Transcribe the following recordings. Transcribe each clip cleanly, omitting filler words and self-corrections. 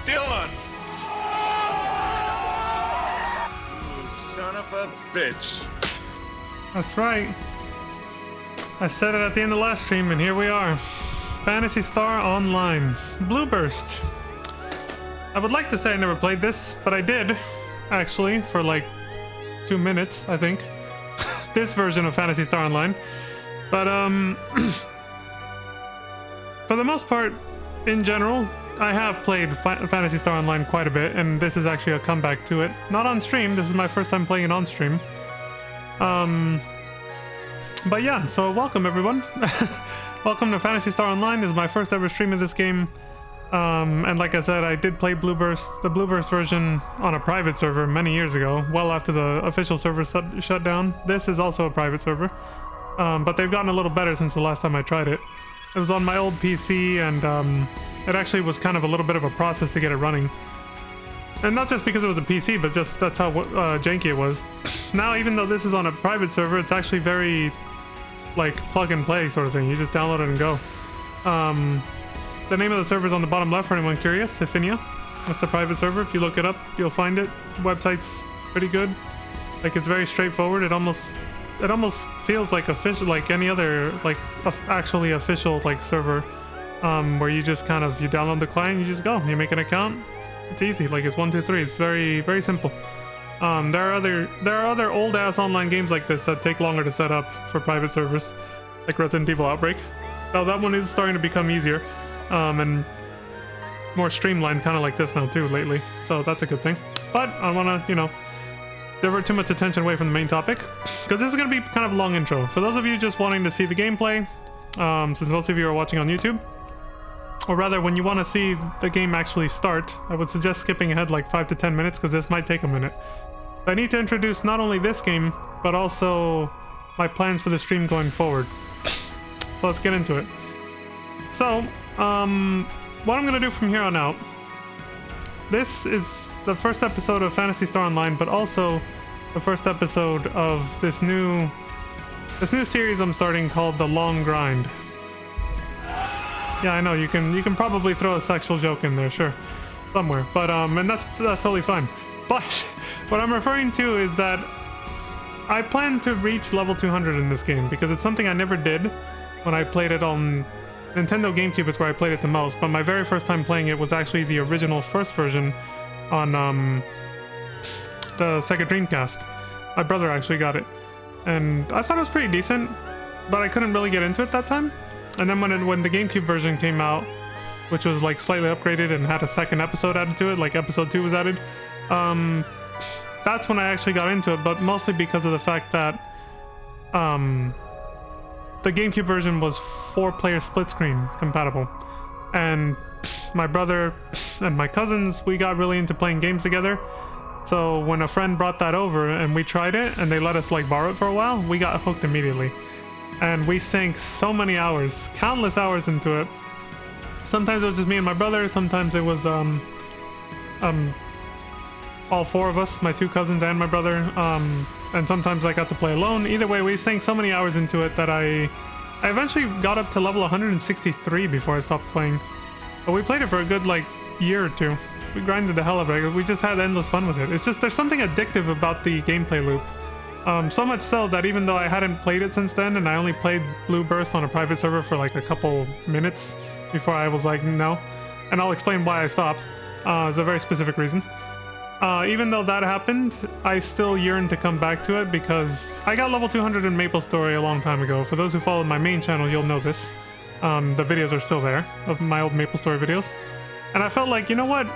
Dylan! You son of a bitch. That's right. I said it at the end of last stream, and here we are. Phantasy Star Online. Blueburst. I would like to say I never played this, but I did, actually, for like 2 minutes, I think. This version of Phantasy Star Online. But, for the most part, in general, I have played Phantasy Star Online quite a bit, and this is actually a comeback to it. Not on stream, this is my first time playing it on stream. But yeah, so welcome everyone. Welcome to Phantasy Star Online. This is my first ever stream of this game. And like I said, I did play Blueburst, the Blueburst version on a private server many years ago, well after the official server shut down. This is also a private server, but they've gotten a little better since the last time I tried it. It was on my old PC, and it actually was kind of a little bit of a process to get it running. And not just because it was a PC, but just that's how janky it was. Now, even though this is on a private server, it's actually very, like, plug and play sort of thing. You just download it and go. The name of the server is on the bottom left for anyone curious, Iffinia. That's the private server. If you look it up, you'll find it. Website's pretty good. Like, it's very straightforward. It almost feels like official, like any other, like, actually official, like, server, where you just kind of, you download the client, you just go, you make an account. It's easy, like it's 1, 2, 3. It's very, very simple. There are other old ass online games like this that take longer to set up for private servers, like Resident Evil Outbreak. Oh, that one is starting to become easier, and more streamlined, kind of like this now too lately. So that's a good thing. But I want to, you know, divert too much attention away from the main topic, because this is going to be kind of a long intro. For those of you just wanting to see the gameplay, since most of you are watching on YouTube, or rather when you want to see the game actually start, I would suggest skipping ahead like 5 to 10 minutes, because this might take a minute. I need to introduce not only this game, but also my plans for the stream going forward. So let's get into it. So, what I'm going to do from here on out, this is the first episode of Phantasy Star Online, but also the first episode of this new series I'm starting called The Long Grind. Yeah, I know, you can probably throw a sexual joke in there, sure, somewhere, but and that's totally fine. But what I'm referring to is that I plan to reach level 200 in this game, because it's something I never did when I played it on Nintendo GameCube. Is where I played it the most, but my very first time playing it was actually the original first version on the Sega Dreamcast. My brother actually got it, and I thought it was pretty decent, but I couldn't really get into it that time. And then when the GameCube version came out, which was like slightly upgraded and had a second episode added to it, like episode 2 was added, that's when I actually got into it, but mostly because of the fact that the GameCube version was 4-player split screen compatible. And my brother and my cousins, we got really into playing games together. So when a friend brought that over and we tried it and they let us like borrow it for a while, we got hooked immediately. And we sank so many hours, countless hours into it. Sometimes it was just me and my brother, sometimes it was all 4 of us, my 2 cousins and my brother, and sometimes I got to play alone. Either way, we sank so many hours into it that I eventually got up to level 163 before I stopped playing. But we played it for a good like year or 2. We grinded the hell out of it. We just had endless fun with it. It's just, there's something addictive about the gameplay loop. So much so that even though I hadn't played it since then, and I only played Blueburst on a private server for like a couple minutes before I was like, no. And I'll explain why I stopped. It's a very specific reason. Even though that happened, I still yearn to come back to it, because I got level 200 in MapleStory a long time ago. For those who follow my main channel, you'll know this. The videos are still there, of my old MapleStory videos. And I felt like, you know what?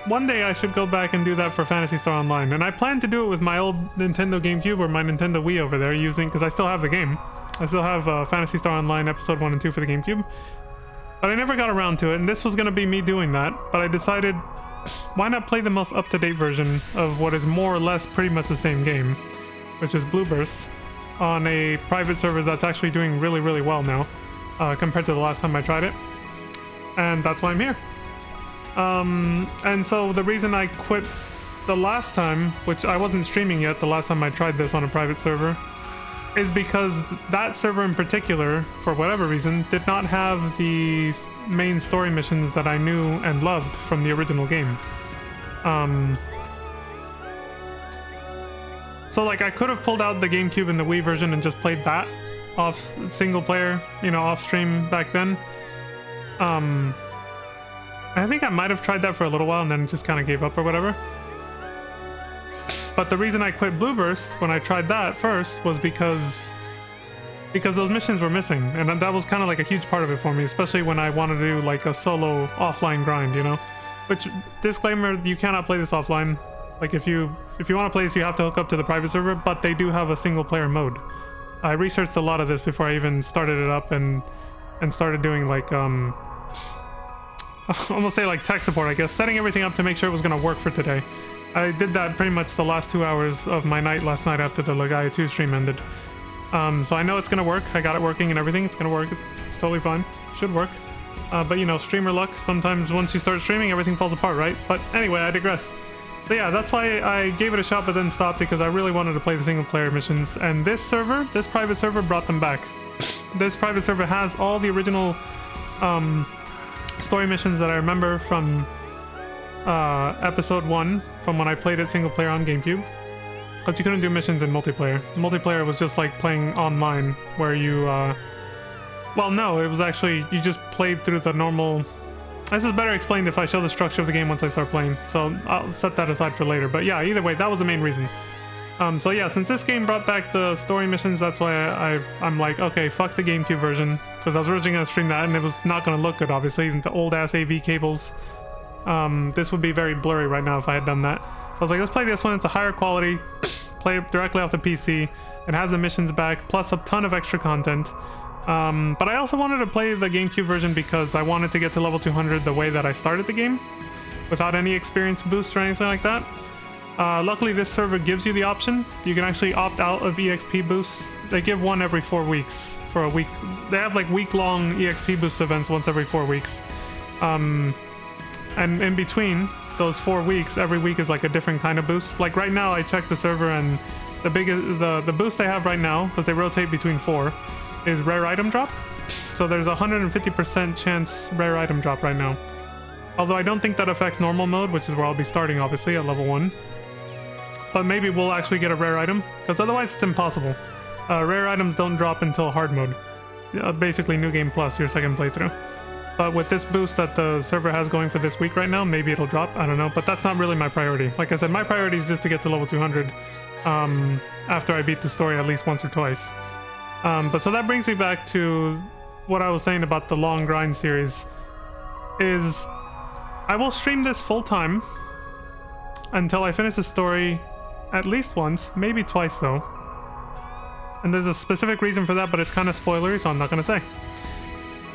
One day I should go back and do that for Phantasy Star Online. And I plan to do it with my old Nintendo GameCube or my Nintendo Wii over there, because I still have the game. I still have Phantasy Star Online Episode 1 and 2 for the GameCube. But I never got around to it, and this was going to be me doing that. But I decided, why not play the most up-to-date version of what is more or less pretty much the same game, which is Blueburst, on a private server that's actually doing really, really well now, compared to the last time I tried it. And that's why I'm here. And so the reason I quit the last time, which I wasn't streaming yet the last time I tried this on a private server, is because that server in particular, for whatever reason, did not have the main story missions that I knew and loved from the original game. So like I could have pulled out the GameCube and the Wii version and just played that off single player, you know, off stream back then. I think I might have tried that for a little while and then just kind of gave up or whatever. But the reason I quit Blueburst when I tried that first was because those missions were missing, and that was kind of like a huge part of it for me, especially when I wanted to do like a solo offline grind, you know. Which, disclaimer, you cannot play this offline. Like if you want to play this, you have to hook up to the private server, but they do have a single player mode. I researched a lot of this before I even started it up and started doing like I almost say like tech support, I guess, setting everything up to make sure it was going to work for today. I did that pretty much the last 2 hours of my night last night after the Legaia 2 stream ended. So I know it's gonna work. I got it working and everything. It's gonna work. It's totally fine. Should work. But you know, streamer luck. Sometimes once you start streaming, everything falls apart, right? But anyway, I digress. So yeah, that's why I gave it a shot but then stopped, because I really wanted to play the single player missions. And this server, this private server, brought them back. This private server has all the original story missions that I remember from episode 1, from when I played it single player on GameCube. But you couldn't do missions in multiplayer. Multiplayer was just like playing online, where you well, no, it was actually, you just played through the normal... This is better explained if I show the structure of the game once I start playing, so I'll set that aside for later. But yeah, either way, that was the main reason. So yeah, since this game brought back the story missions, that's why I'm like, okay, fuck the GameCube version, because I was originally going to stream that and it was not going to look good, obviously, the old ass AV cables. This would be very blurry right now if I had done that. So I was like, let's play this one. It's a higher quality, play it directly off the PC. It has the missions back, plus a ton of extra content. But I also wanted to play the GameCube version because I wanted to get to level 200 the way that I started the game, without any experience boosts or anything like that. Luckily, this server gives you the option. You can actually opt out of EXP boosts. They give one every 4 weeks for a week. They have like week-long EXP boost events once every 4 weeks. And in between those 4 weeks, every week is like a different kind of boost. Like right now, I checked the server, and the boost they have right now, because they rotate between 4, is rare item drop. So there's a 150% chance rare item drop right now. Although I don't think that affects normal mode, which is where I'll be starting, obviously, at level 1. But maybe we'll actually get a rare item, because otherwise it's impossible. Rare items don't drop until hard mode. Basically New Game Plus, your second playthrough. But with this boost that the server has going for this week right now, maybe it'll drop, I don't know. But that's not really my priority. Like I said, my priority is just to get to level 200 after I beat the story at least once or twice. But so that brings me back to what I was saying about the long grind series, is I will stream this full time until I finish the story at least once, maybe twice though. And there's a specific reason for that, but it's kind of spoilery, so I'm not going to say.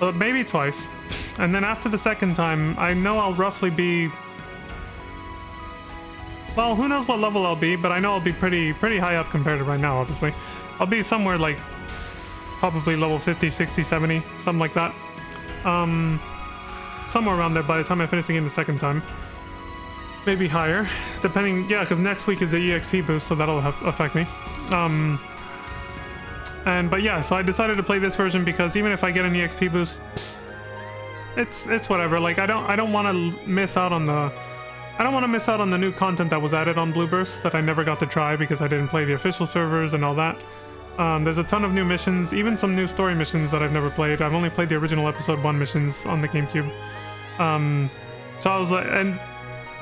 But maybe twice. And then after the second time, I know I'll roughly be... Well, who knows what level I'll be, but I know I'll be pretty high up compared to right now, obviously. I'll be somewhere like probably level 50, 60, 70, something like that. Somewhere around there by the time I finish the game the second time. Maybe higher, depending, yeah, because next week is the EXP boost, so that'll affect me. But yeah, so I decided to play this version because even if I get an EXP boost, it's whatever. Like I don't want to miss out on the new content that was added on Blueburst that I never got to try because I didn't play the official servers and all that. There's a ton of new missions, even some new story missions that I've never played. I've only played the original episode 1 missions on the GameCube. So I was like, and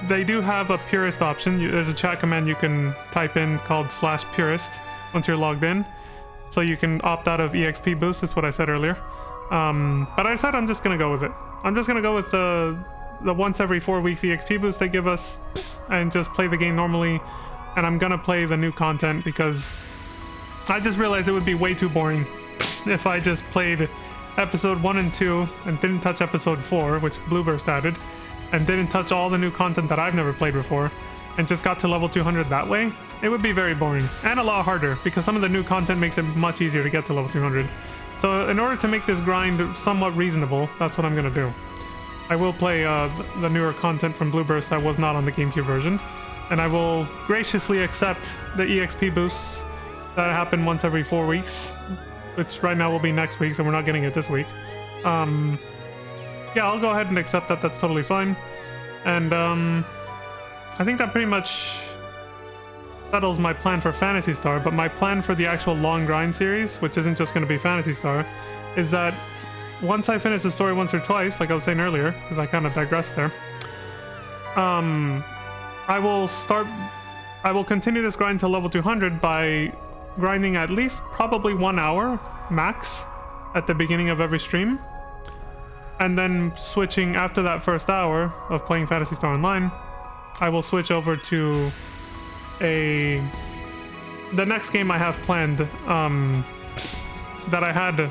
they do have a purist option. There's a chat command you can type in called /purist once you're logged in. So you can opt out of EXP boost, that's what I said earlier. But I said I'm just gonna go with it. I'm just gonna go with the once every 4 weeks EXP boost they give us and just play the game normally. And I'm gonna play the new content because I just realized it would be way too boring if I just played episode 1 and 2 and didn't touch episode 4, which Blueburst added, and didn't touch all the new content that I've never played before, and just got to level 200 that way. It would be very boring and a lot harder because some of the new content makes it much easier to get to level 200. So in order to make this grind somewhat reasonable, that's what I'm gonna do. I will play the newer content from Blueburst that was not on the GameCube version, and I will graciously accept the EXP boosts that happen once every 4 weeks, which right now will be next week, so we're not getting it this week. Yeah, I'll go ahead and accept that. That's totally fine. And I think that pretty much settles my plan for Phantasy Star, but my plan for the actual long grind series, which isn't just going to be Phantasy Star, is that once I finish the story once or twice, like I was saying earlier, because I kind of digressed there, I will continue this grind to level 200 by grinding at least probably 1 hour max at the beginning of every stream. And then switching after that first hour of playing Phantasy Star Online, I will switch over to the next game I have planned, that I had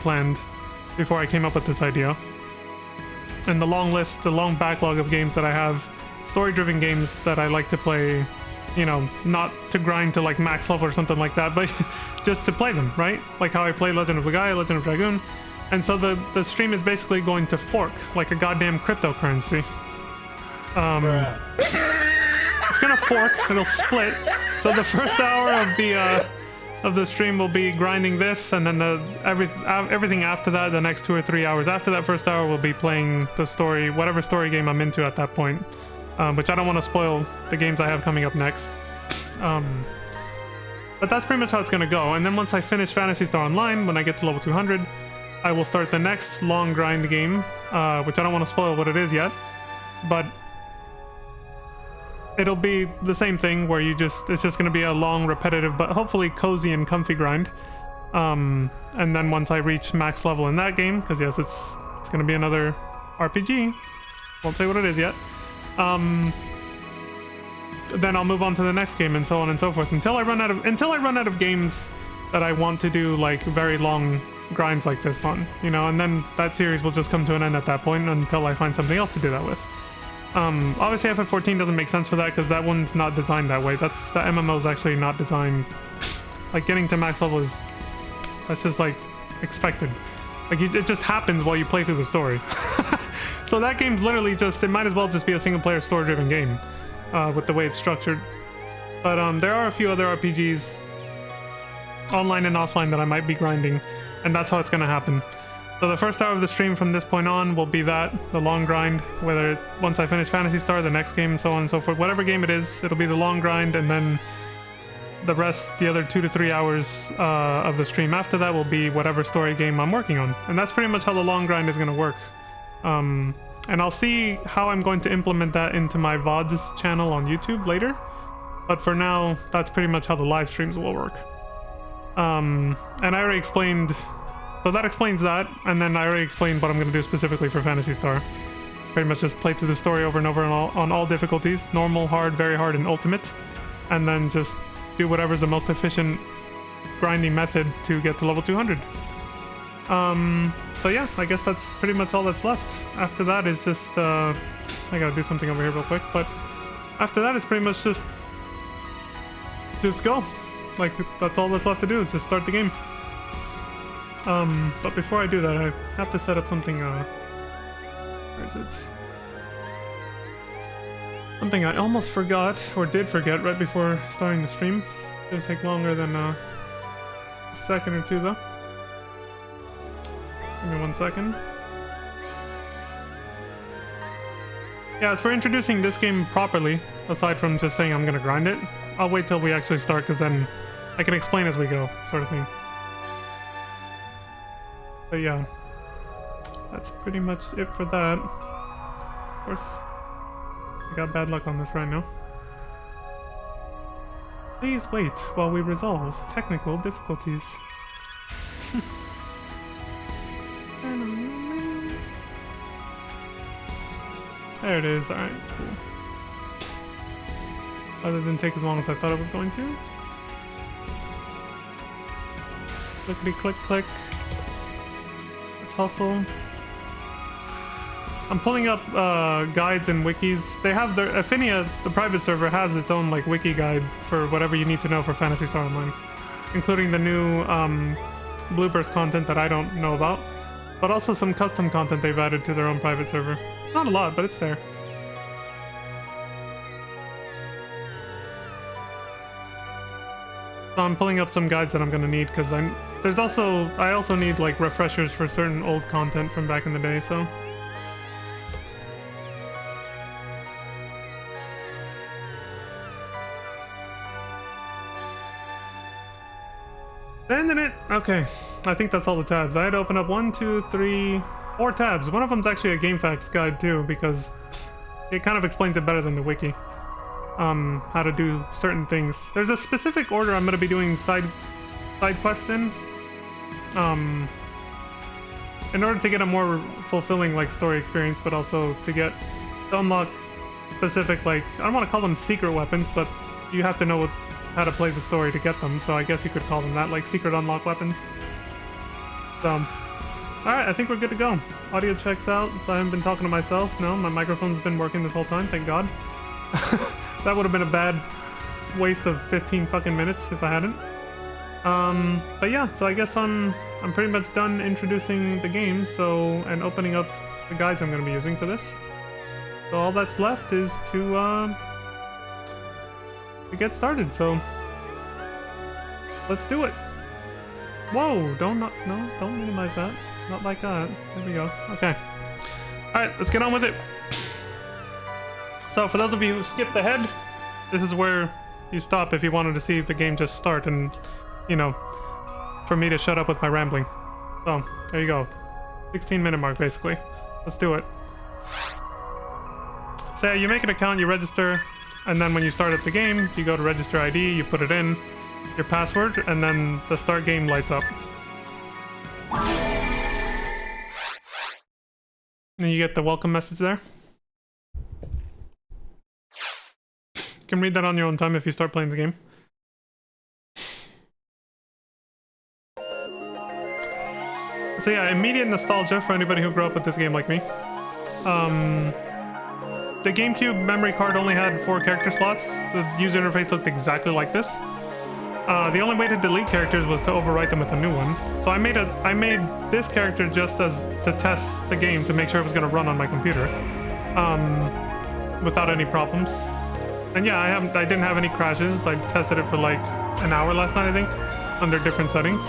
planned before I came up with this idea. And the long backlog of games that I have, story-driven games that I like to play, you know, not to grind to like max level or something like that, but just to play them, right? Like how I play Legend of Legaia, Legend of Dragoon. And so the stream is basically going to fork like a goddamn cryptocurrency. It's gonna fork, it'll split. So the first hour of the stream will be grinding this, and then everything after that, the next 2 or 3 hours after that first hour, will be playing the story, whatever story game I'm into at that point. Which I don't want to spoil the games I have coming up next. But that's pretty much how it's gonna go. And then once I finish Phantasy Star Online, when I get to level 200, I will start the next long grind game, which I don't want to spoil what it is yet, but it'll be the same thing where it's just going to be a long, repetitive, but hopefully cozy and comfy grind. And then once I reach max level in that game, because yes, it's going to be another RPG, won't say what it is yet, then I'll move on to the next game and so on and so forth until I run out of games that I want to do like very long grinds like this on, you know, and then that series will just come to an end at that point until I find something else to do that with. Obviously FF14 doesn't make sense for that because that one's not designed that way. The MMO is actually not designed, like getting to max level that's just like expected. Like it just happens while you play through the story. So that game's literally it might as well just be a single player story driven game with the way it's structured. But there are a few other RPGs online and offline that I might be grinding, and that's how it's going to happen. So the first hour of the stream from this point on will be the long grind, once I finish Phantasy Star, the next game, so on and so forth. Whatever game it is, it'll be the long grind, and then the other 2 to 3 hours of the stream after that will be whatever story game I'm working on. And that's pretty much how the long grind is going to work. And I'll see how I'm going to implement that into my VODs channel on YouTube later. But for now, that's pretty much how the live streams will work. And I already explained... So that explains that, and then I already explained what I'm going to do specifically for Phantasy Star. Pretty much just play through the story over and over on all difficulties. Normal, hard, very hard, and ultimate. And then just do whatever's the most efficient grinding method to get to level 200. So yeah, I guess that's pretty much all that's left. After that is just... I gotta do something over here real quick, but... After that, it's pretty much just go. Like, that's all that's left to do, is just start the game. But before I do that, I have to set up something, where is it? Something I almost forgot, or did forget, right before starting the stream. It's gonna take longer than, a second or two, though. Give me 1 second. Yeah, as for introducing this game properly, aside from just saying I'm gonna grind it, I'll wait till we actually start, because then I can explain as we go, sort of thing. But yeah, that's pretty much it for that. Of course, I got bad luck on this right now. Please wait while we resolve technical difficulties. There it is. Alright, cool. Other than take as long as I thought it was going to. Clickety click click. Let's hustle. I'm pulling up guides and wikis. They have their Affinia, the private server, has its own like wiki guide for whatever you need to know for Phantasy Star Online, including the new Blueburst content that I don't know about, but also some custom content they've added to their own private server. It's not a lot, but it's there. So I'm pulling up some guides that I'm gonna need because I also need like refreshers for certain old content from back in the day, so. Ending it. Okay, I think that's all the tabs. I had to open up 1, 2, 3, 4 tabs. One of them's actually a GameFAQs guide too, because it kind of explains it better than the wiki. How to do certain things. There's a specific order I'm gonna be doing side quests in order to get a more fulfilling like story experience, but also to unlock specific, like, I don't want to call them secret weapons, but you have to know how to play the story to get them, so I guess you could call them that, like secret unlock weapons. So, alright, I think we're good to go. Audio checks out, so I haven't been talking to myself. No, my microphone's been working this whole time, thank God. That would have been a bad waste of 15 fucking minutes if I hadn't. But yeah, so I guess I'm pretty much done introducing the game, and opening up the guides I'm going to be using for this. So all that's left is to get started, so let's do it. Whoa, don't minimize that. Not like that. There we go. Okay. Alright, let's get on with it. So for those of you who skipped ahead, this is where you stop if you wanted to see the game just start and, you know, for me to shut up with my rambling. So, there you go. 16-minute mark, basically. Let's do it. So yeah, you make an account, you register, and then when you start up the game, you go to register ID, you put it in, your password, and then the start game lights up. And you get the welcome message there. You can read that on your own time if you start playing the game. So yeah, immediate nostalgia for anybody who grew up with this game like me. The GameCube memory card only had 4 character slots. The user interface looked exactly like this. The only way to delete characters was to overwrite them with a new one. So I made this character just to test the game to make sure it was going to run on my computer without any problems. And yeah, I didn't have any crashes. I tested it for like an hour last night, I think, under different settings.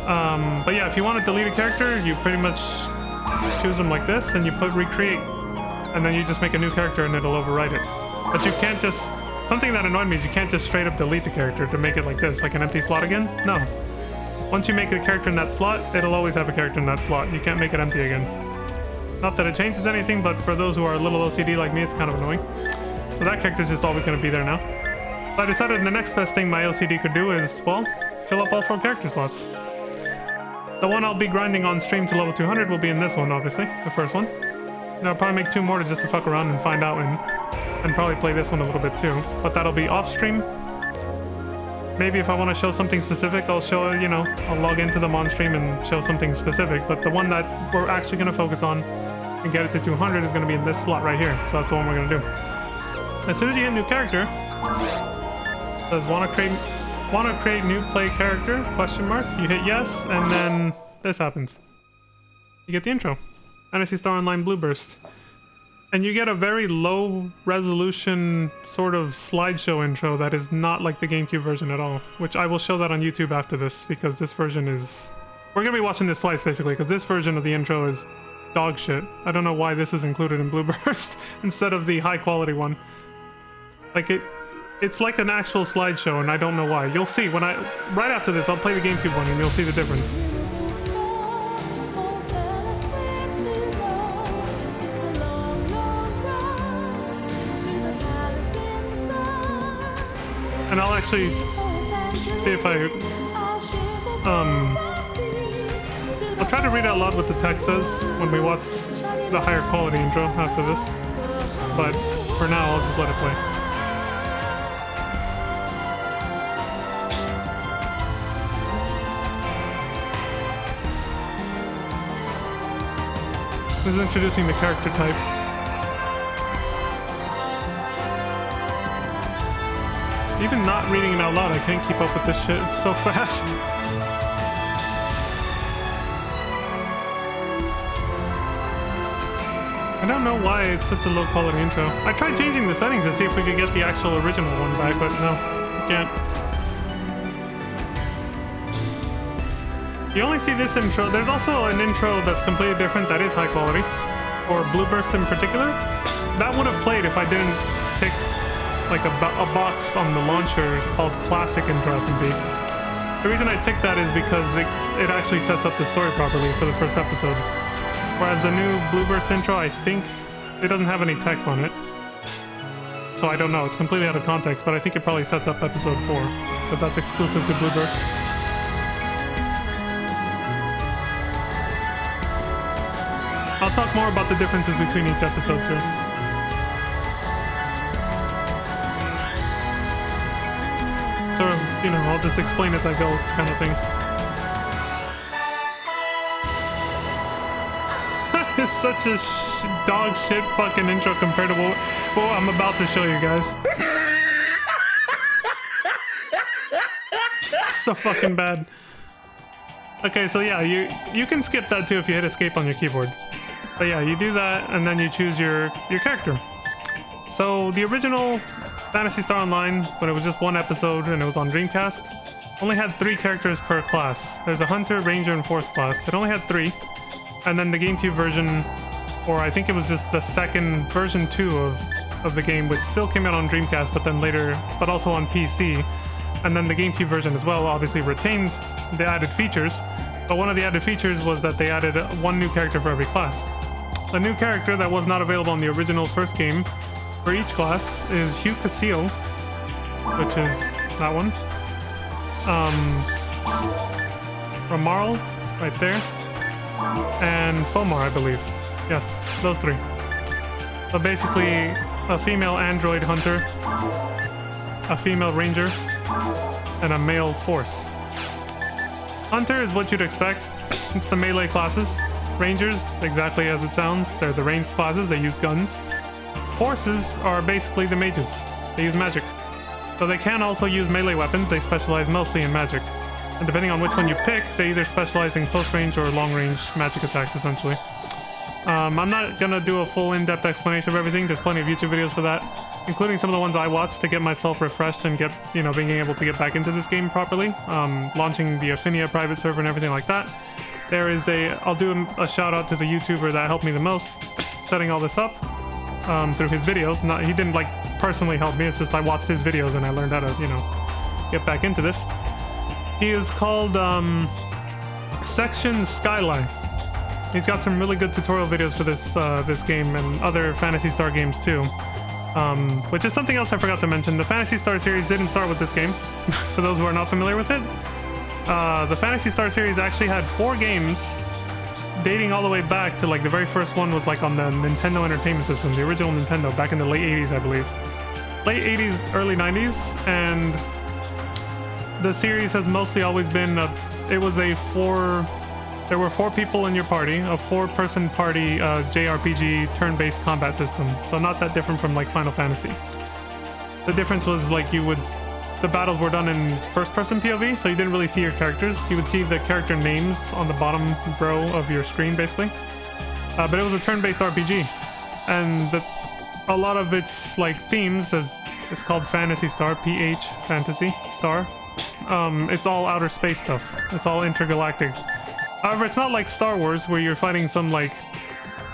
But yeah, if you want to delete a character, you pretty much choose them like this, and you put recreate, and then you just make a new character and it'll overwrite it. But you can't just... Something that annoyed me is you can't just straight up delete the character to make it like this, like an empty slot again. No. Once you make a character in that slot, it'll always have a character in that slot. You can't make it empty again. Not that it changes anything, but for those who are a little OCD like me, it's kind of annoying. So that character's just always going to be there now. But I decided the next best thing my OCD could do is, well, fill up all 4 character slots. The one I'll be grinding on stream to level 200 will be in this one, obviously, the first one. And I'll probably make 2 more just to fuck around and find out, and probably play this one a little bit too. But that'll be off stream. Maybe if I want to show something specific, I'll show, you know, I'll log into them on stream and show something specific. But the one that we're actually going to focus on and get it to 200 is going to be in this slot right here. So that's the one we're going to do. As soon as you hit new character, it says want to create new play character, question mark. You hit yes, and then this happens. You get the intro. Phantasy Star Online Blue Burst. And you get a very low resolution sort of slideshow intro that is not like the GameCube version at all, which I will show that on YouTube after this, because this version is... We're going to be watching this twice, basically, because this version of the intro is dog shit. I don't know why this is included in Blue Burst instead of the high quality one. Like, it's like an actual slideshow, and I don't know why. You'll see when right after this, I'll play the GameCube one, and you'll see the difference. And I'll actually see if I'll try to read out loud what the text says when we watch the higher quality intro after this. But for now, I'll just let it play. This is introducing the character types. Even not reading it out loud, I can't keep up with this shit. It's so fast. I don't know why it's such a low quality intro. I tried changing the settings to see if we could get the actual original one back, but no, we can't. You only see this intro. There's also an intro that's completely different that is high quality, or Blueburst in particular. That would have played if I didn't take like a box on the launcher called Classic Intro FMV. The reason I ticked that is because it actually sets up the story properly for the first episode. Whereas the new Blueburst intro, I think it doesn't have any text on it. So I don't know, it's completely out of context, but I think it probably sets up episode 4, because that's exclusive to Blueburst. I'll talk more about the differences between each episode too. Sort of, you know, I'll just explain as I go kind of thing. It's such a dog shit fucking intro compared to what I'm about to show you guys. So fucking bad. Okay, so yeah, you can skip that too if you hit escape on your keyboard. But yeah, you do that and then you choose your character. So the original Phantasy Star Online, when it was just one episode and it was on Dreamcast, only had 3 characters per class. There's a Hunter, Ranger, and Force class. It only had 3. And then the GameCube version, or I think it was just the second version 2 of the game, which still came out on Dreamcast, but then later, but also on PC. And then the GameCube version as well obviously retained the added features. But one of the added features was that they added 1 new character for every class. A new character that was not available in the original first game for each class is Hugh Casillo, which is that one. Ramarl, right there. And Fomar, I believe. Yes, those 3. So basically, a female android hunter, a female ranger, and a male force. Hunter is what you'd expect. It's the melee classes. Rangers, exactly as it sounds. They're the ranged classes. They use guns. Forces are basically the mages. They use magic. So they can also use melee weapons. They specialize mostly in magic. And depending on which one you pick, they either specialize in close range or long range magic attacks, essentially. I'm not gonna do a full in-depth explanation of everything. There's plenty of YouTube videos for that, including some of the ones I watched to get myself refreshed and get, you know, being able to get back into this game properly. Launching the Affinia private server and everything like that. I'll do a shout out to the YouTuber that helped me the most setting all this up through his videos. He didn't like personally help me, it's just I watched his videos and I learned how to, you know, get back into this. He is called Section Skyline. He's got some really good tutorial videos for this game and other Phantasy Star games too. Which is something else I forgot to mention. The Phantasy Star series didn't start with this game, for those who are not familiar with it. The Phantasy Star series actually had 4 games dating all the way back to like the very first one was like on the Nintendo Entertainment System, the original Nintendo, back in the late 80s, I believe. Late 80s, early 90s, and the series has mostly always been there were 4 people in your party, a 4-person party JRPG turn-based combat system. So not that different from like Final Fantasy. The difference was like the battles were done in first-person POV, so you didn't really see your characters. You would see the character names on the bottom row of your screen, basically. But it was a turn-based RPG, and a lot of its like themes, as it's called Phantasy Star, PH Fantasy Star. It's all outer space stuff. It's all intergalactic. However, it's not like Star Wars where you're fighting some like...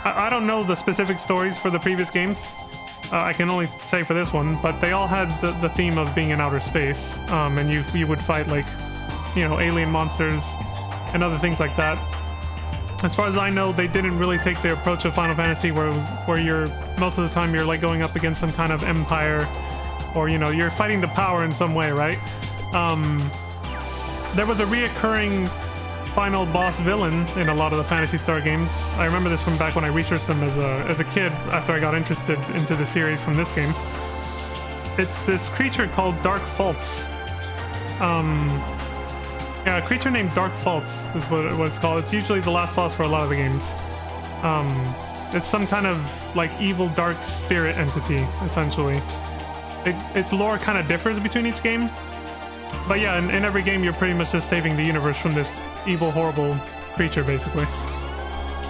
I don't know the specific stories for the previous games. I can only say for this one, but they all had the theme of being in outer space. And you would fight like, you know, alien monsters and other things like that. As far as I know, they didn't really take the approach of Final Fantasy where you're most of the time you're like going up against some kind of empire, or you know, you're fighting the power in some way, right? There was a reoccurring final boss villain in a lot of the Phantasy Star games. I remember this from back when I researched them as a kid after I got interested into the series from this game. It's this creature called Dark Faults. Yeah, a creature named Dark Faults is what it's called. It's usually the last boss for a lot of the games. It's some kind of like evil dark spirit entity, essentially. Its lore kind of differs between each game. But yeah, in every game you're pretty much just saving the universe from this evil, horrible creature, basically.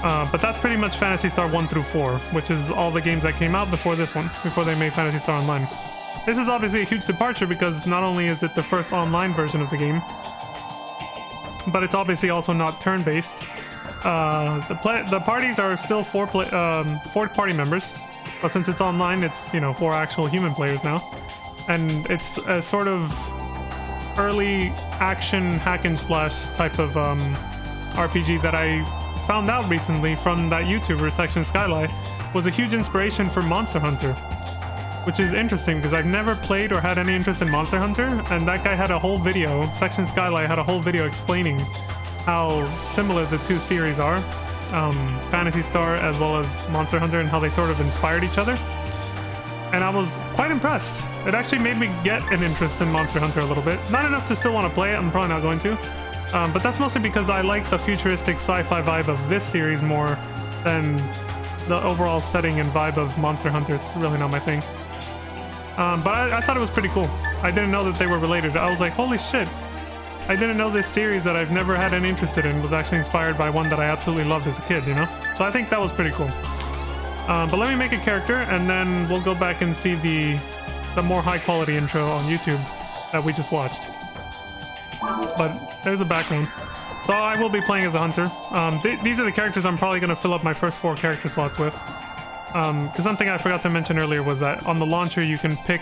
But that's pretty much Phantasy Star 1 through 4, which is all the games that came out before this one, before they made Phantasy Star Online. This is obviously a huge departure because not only is it the first online version of the game, but it's obviously also not turn-based. The parties are still four party members, but since it's online, it's, you know, 4 actual human players now, and it's a sort of early action hack and slash type of RPG that I found out recently from that YouTuber Section Skyline was a huge inspiration for Monster Hunter, which is interesting because I've never played or had any interest in Monster Hunter, and that guy had a whole video, Section Skyline had a whole video explaining how similar the two series are, Phantasy Star as well as Monster Hunter, and how they sort of inspired each other. And I was quite impressed. It actually made me get an interest in Monster Hunter a little bit. Not enough to still want to play it, I'm probably not going to. But that's mostly because I like the futuristic sci-fi vibe of this series more than the overall setting and vibe of Monster Hunter. It's really not my thing. But I thought it was pretty cool. I didn't know that they were related. I was like, holy shit. I didn't know this series that I've never had any interest in was actually inspired by one that I absolutely loved as a kid, you know? So I think that was pretty cool. But let me make a character, and then we'll go back and see the more high-quality intro on YouTube that we just watched. But there's the background. So I will be playing as a hunter. These are the characters I'm probably going to fill up my first 4 character slots with. Because something I forgot to mention earlier was that on the launcher you can pick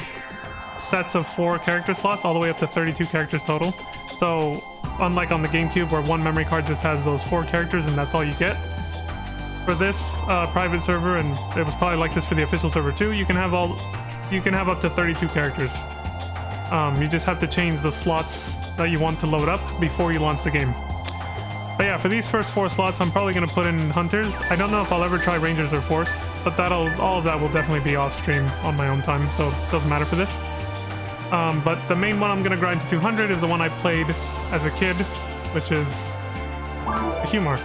sets of 4 character slots all the way up to 32 characters total. So unlike on the GameCube where one memory card just has those 4 characters and that's all you get, for this private server, and it was probably like this for the official server too, you can have up to 32 characters. You just have to change the slots that you want to load up before you launch the game. But yeah, for these first 4 slots, I'm probably going to put in hunters. I don't know if I'll ever try rangers or force, but all of that will definitely be off stream on my own time, so it doesn't matter for this. But the main one I'm going to grind to 200 is the one I played as a kid, which is Humor.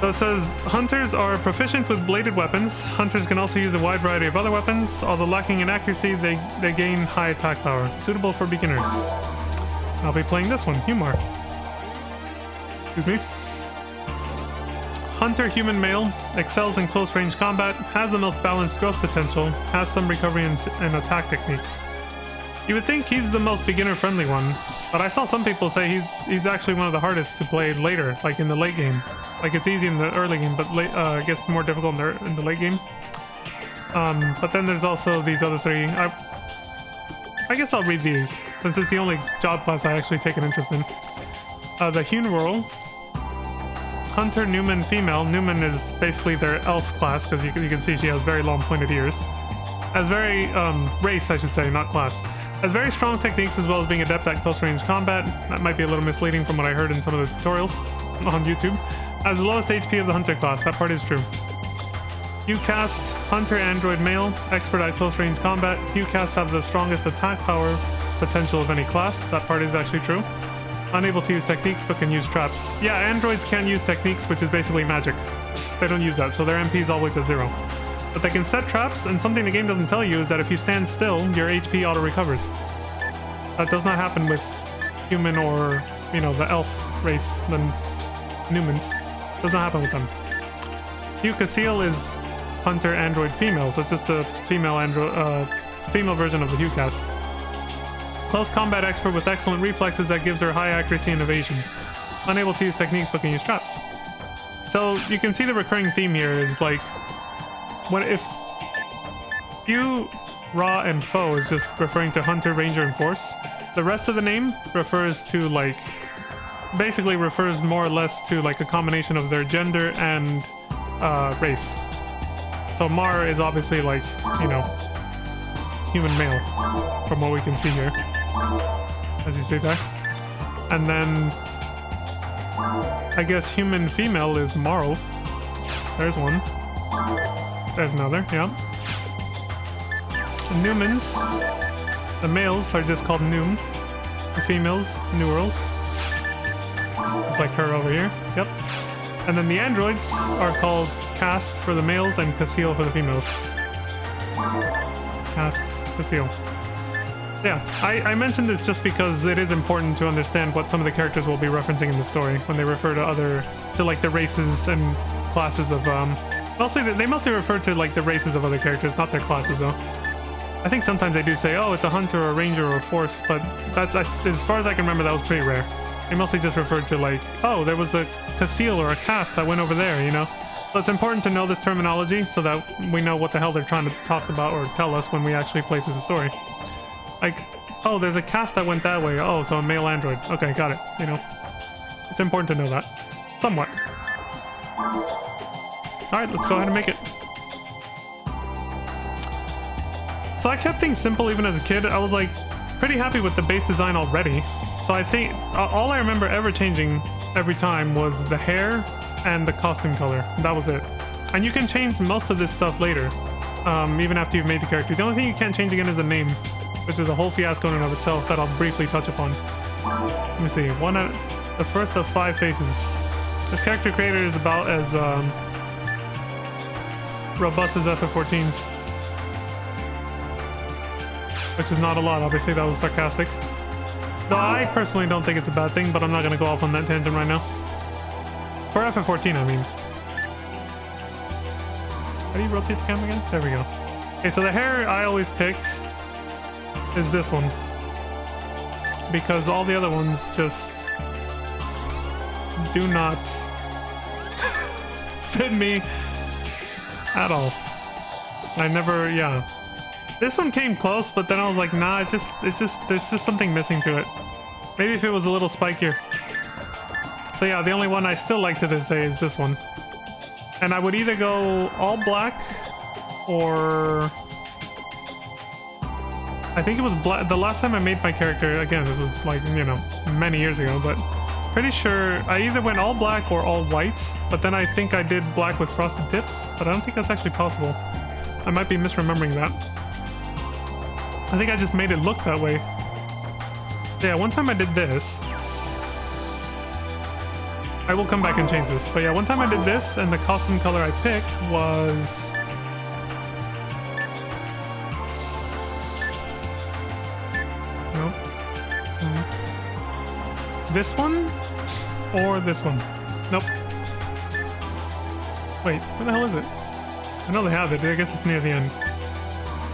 So it says, hunters are proficient with bladed weapons. Hunters can also use a wide variety of other weapons. Although lacking in accuracy, they gain high attack power. Suitable for beginners. I'll be playing this one, Humor. Excuse me. Hunter human male, excels in close range combat, has the most balanced growth potential, has some recovery and attack techniques. You would think he's the most beginner friendly one, but I saw some people say he's actually one of the hardest to play later, like in the late game. Like it's easy in the early game, but it gets more difficult in the late game. But then there's also these other 3. I guess I'll read these, since it's the only job class I actually take an interest in. The Hewn Rural. Hunter Newman female. Newman is basically their elf class, because you can see she has very long pointed ears. Has very, race I should say, not class. Has very strong techniques as well as being adept at close range combat. That might be a little misleading from what I heard in some of the tutorials on YouTube. Has the lowest HP of the hunter class, that part is true. Hewcast, hunter android male, expert at close range combat. Hewcasts have the strongest attack power potential of any class, that part is actually true. Unable to use techniques but can use traps. Yeah, androids can use techniques, which is basically magic. They don't use that, so their MP is always at 0. But they can set traps, and something the game doesn't tell you is that if you stand still, your HP auto-recovers. That does not happen with human or, you know, the elf race, the Newmans. Does not happen with them. Hugh Casil is hunter android female, so it's just a female android, it's a female version of the Hewcast. Close combat expert with excellent reflexes that gives her high accuracy and evasion. Unable to use techniques but can use traps. So you can see the recurring theme here is like, what if Hugh, Raw, and Foe is just referring to hunter, ranger, and force. The rest of the name refers to like, basically refers more or less to like a combination of their gender and race. So Mar is obviously like, you know, human male from what we can see here, as you see there. And then I guess human female is Marl. There's one. There's another, yeah. The Newmans, the males are just called Noom. The females, Newrals. It's like her over here, yep. And then the androids are called Cast for the males and Casil for the females. Cast, Casil. Yeah, I mentioned this just because it is important to understand what some of the characters will be referencing in the story when they refer to like the races and classes of, they mostly refer to like the races of other characters, not their classes though. I think sometimes they do say, oh, it's a hunter or a ranger or a force, but that's, as far as I can remember, that was pretty rare. They mostly just referred to like, oh, there was a Casil or a cast that went over there, you know? So it's important to know this terminology so that we know what the hell they're trying to talk about or tell us when we actually play through the story. Like, oh, there's a cast that went that way. Oh, so a male android. Okay, got it. You know, it's important to know that. Somewhat. Alright, let's go ahead and make it. So I kept things simple even as a kid. I was like pretty happy with the base design already. So I think all I remember ever changing every time was the hair and the costume color. That was it. And you can change most of this stuff later, even after you've made the character. The only thing you can't change again is the name, which is a whole fiasco in and of itself that I'll briefly touch upon. Let me see. The first of 5 faces. This character creator is about as robust as FF14's. Which is not a lot, obviously. That was sarcastic. Though I personally don't think it's a bad thing, but I'm not going to go off on that tangent right now. For FF14, I mean. How do you rotate the camera again? There we go. Okay, so the hair I always picked is this one. Because all the other ones just do not fit me at all. I never, yeah. This one came close, but then I was like, nah, there's just something missing to it. Maybe if it was a little spikier. So yeah, the only one I still like to this day is this one. And I would either go all black or... I think it was black. The last time I made my character, again, this was like, you know, many years ago, but pretty sure I either went all black or all white, but then I think I did black with frosted tips, but I don't think that's actually possible. I might be misremembering that. I think I just made it look that way. Yeah, one time I did this. I will come back and change this. But yeah, one time I did this, and the costume color I picked was... Nope. This one? Or this one? Nope. Wait, where the hell is it? I know they have it. I guess it's near the end.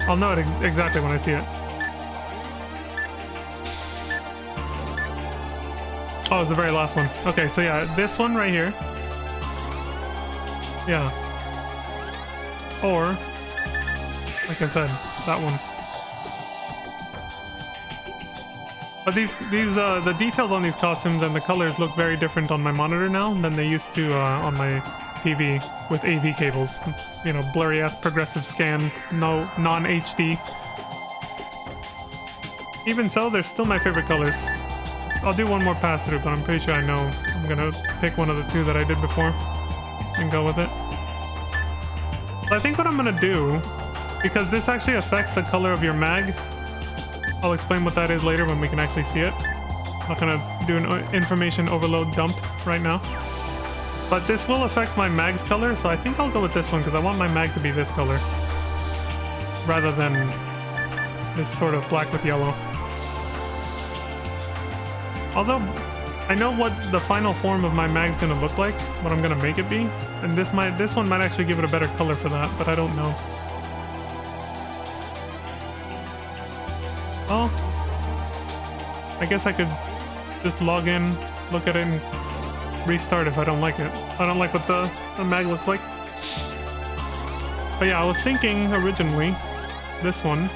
I'll know it exactly when I see it. Oh, it's the very last one. Okay, so yeah, this one right here. Yeah. Or, like I said, that one. But the details on these costumes and the colors look very different on my monitor now than they used to on my TV with AV cables. You know, blurry ass progressive scan, no non-HD. Even so, they're still my favorite colors. I'll do one more pass through, but I'm pretty sure I know I'm gonna pick one of the 2 that I did before and go with it. So I think what I'm gonna do, because this actually affects the color of your mag, I'll explain what that is later when we can actually see it. I'm not gonna do an information overload dump right now. But this will affect my mag's color, so I think I'll go with this one because I want my mag to be this color rather than this sort of black with yellow. Although I know what the final form of my mag's gonna look like, what I'm gonna make it be, and this one might actually give it a better color for that, but I don't know. Oh, I guess I could just log in, look at it, and restart if I don't like it. I don't like what the mag looks like. But yeah, I was thinking originally this one.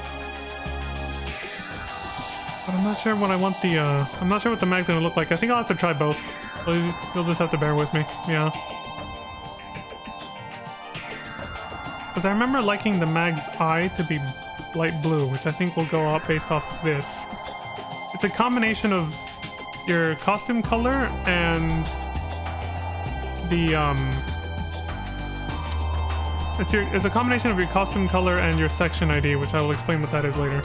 But I'm not sure what I want the, I'm not sure what the mag's gonna look like. I think I'll have to try both. So you'll just have to bear with me. Yeah. Because I remember liking the mag's eye to be light blue, which I think will go up based off this. It's a combination of your costume color and the, it's a combination of your costume color and your section ID, which I will explain what that is later.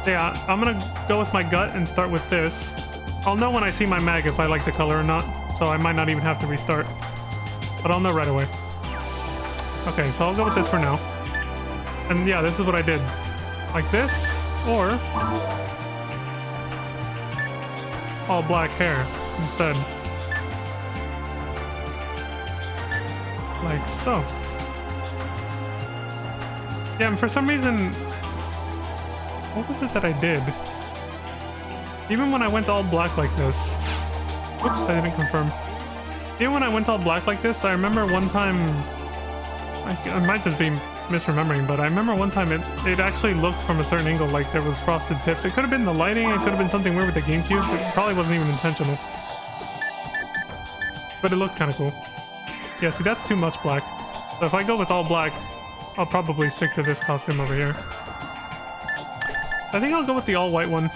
Yeah, I'm gonna go with my gut and start with this. I'll know when I see my mag if I like the color or not, so I might not even have to restart. But I'll know right away. Okay, so I'll go with this for now. And yeah, this is what I did. Like this, or all black hair instead. Like so. Yeah, and for some reason, what was it that I did? Even when I went all black like this, Oops, I didn't confirm. Even when I went all black like this, I remember one time, I might just be misremembering, but I remember one time it actually looked from a certain angle like there was frosted tips. It could have been the lighting, it could have been something weird with the GameCube, it probably wasn't even intentional. But it looked kind of cool. Yeah, see, that's too much black. So if I go with all black, I'll probably stick to this costume over here. I think I'll go with the all white one.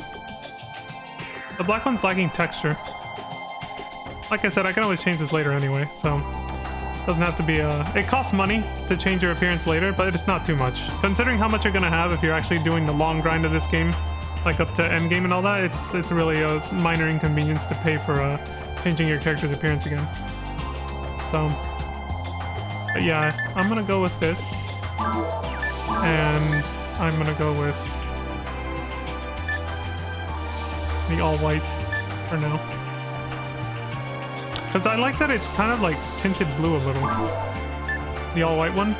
The black one's lacking texture. Like I said, I can always change this later anyway, so doesn't have to be it costs money to change your appearance later, but it's not too much. Considering how much you're gonna have if you're actually doing the long grind of this game, like up to end game and all that, it's really a minor inconvenience to pay for changing your character's appearance again. So, but yeah, I'm gonna go with this, and I'm gonna go with the all white for now. Because I like that it's kind of like tinted blue a little. The all-white one.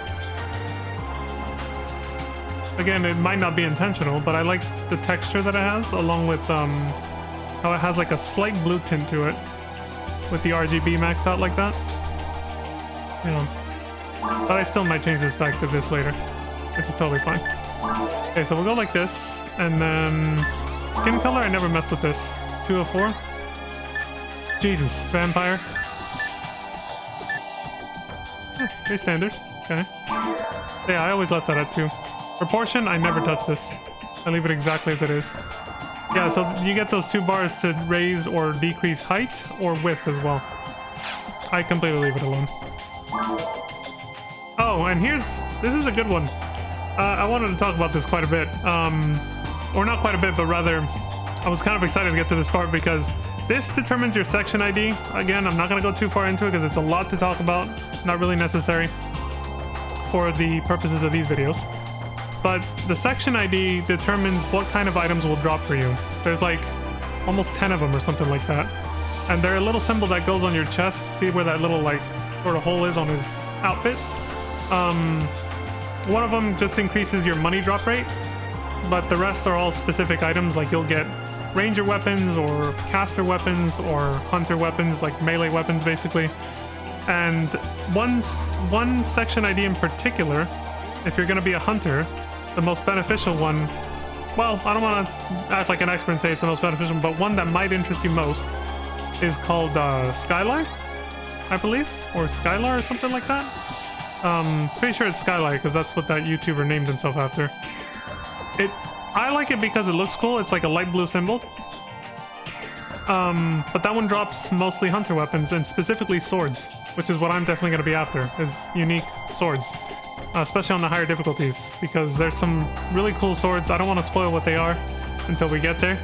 Again, it might not be intentional, but I like the texture that it has, along with how it has like a slight blue tint to it. With the RGB maxed out like that. Yeah. But I still might change this back to this later, which is totally fine. Okay, so we'll go like this, and then skin color, I never messed with this. 204. Jesus, vampire. Pretty standard. Okay. Yeah, I always left that at 2. Proportion, I never touch this. I leave it exactly as it is. Yeah, so you get those 2 bars to raise or decrease height or width as well. I completely leave it alone. Oh, and this is a good one. I wanted to talk about this quite a bit. Or not quite a bit, but rather, I was kind of excited to get to this part because this determines your section ID. Again, I'm not going to go too far into it because it's a lot to talk about. Not really necessary for the purposes of these videos. But the section ID determines what kind of items will drop for you. There's like almost 10 of them or something like that. And they're a little symbol that goes on your chest. See where that little like sort of hole is on his outfit? One of them just increases your money drop rate. But the rest are all specific items, like you'll get ranger weapons or caster weapons or hunter weapons, like melee weapons basically. And one section ID in particular, if you're going to be a hunter, the most beneficial one, well, I don't want to act like an expert and say it's the most beneficial, but one that might interest you most is called Skylight, I believe, or Skylar or something like that. Pretty sure it's Skylight because that's what that YouTuber named himself after. I like it because it looks cool. It's like a light blue symbol. But that one drops mostly hunter weapons and specifically swords, which is what I'm definitely going to be after, is unique swords. Especially on the higher difficulties, because there's some really cool swords. I don't want to spoil what they are until we get there.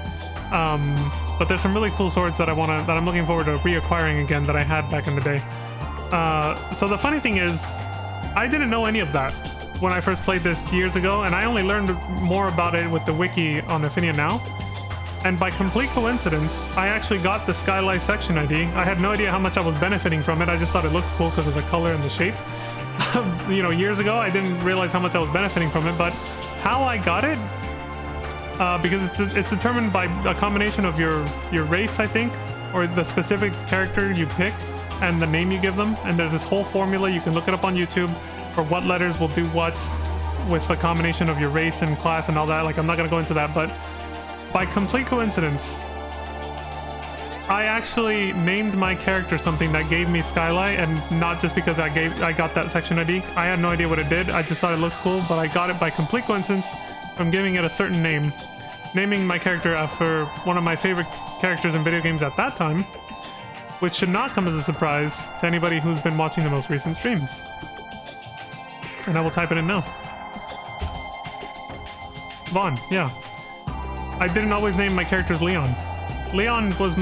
But there's some really cool swords that I'm looking forward to reacquiring again that I had back in the day. So the funny thing is, I didn't know any of that when I first played this years ago, and I only learned more about it with the wiki on Affinia now. And by complete coincidence, I actually got the Skylight section ID. I had no idea how much I was benefiting from it. I just thought it looked cool because of the color and the shape. You know, years ago, I didn't realize how much I was benefiting from it, but how I got it, because it's determined by a combination of your race, I think, or the specific character you pick and the name you give them. And there's this whole formula, you can look it up on YouTube, for what letters will do what with the combination of your race and class and all that. Like, I'm not gonna go into that, but by complete coincidence, I actually named my character something that gave me Skylight, and not just because I got that section ID. I had no idea what it did. I just thought it looked cool, but I got it by complete coincidence from giving it a certain name, naming my character after one of my favorite characters in video games at that time, which should not come as a surprise to anybody who's been watching the most recent streams. And I will type it in now. Vaughn, yeah. I didn't always name my characters Leon. Leon was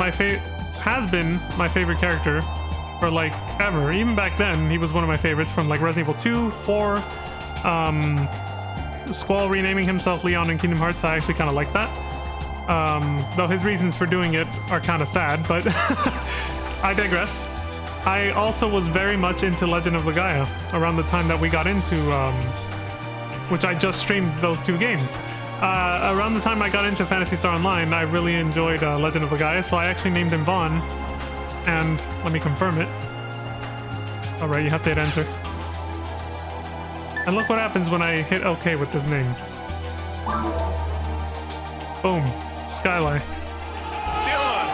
has been my favorite character for like ever. Even back then, he was one of my favorites from like Resident Evil 2, 4, Squall renaming himself Leon in Kingdom Hearts. I actually kind of like that. Though his reasons for doing it are kind of sad, but I digress. I also was very much into Legend of Legaia around the time that we got into, which I just streamed those 2 games. Around the time I got into Phantasy Star Online, I really enjoyed Legend of Legaia, so I actually named him Vaughn And let me confirm it. All right, you have to hit enter. And look what happens when I hit OK with this name. Boom. Skyline. Dylan!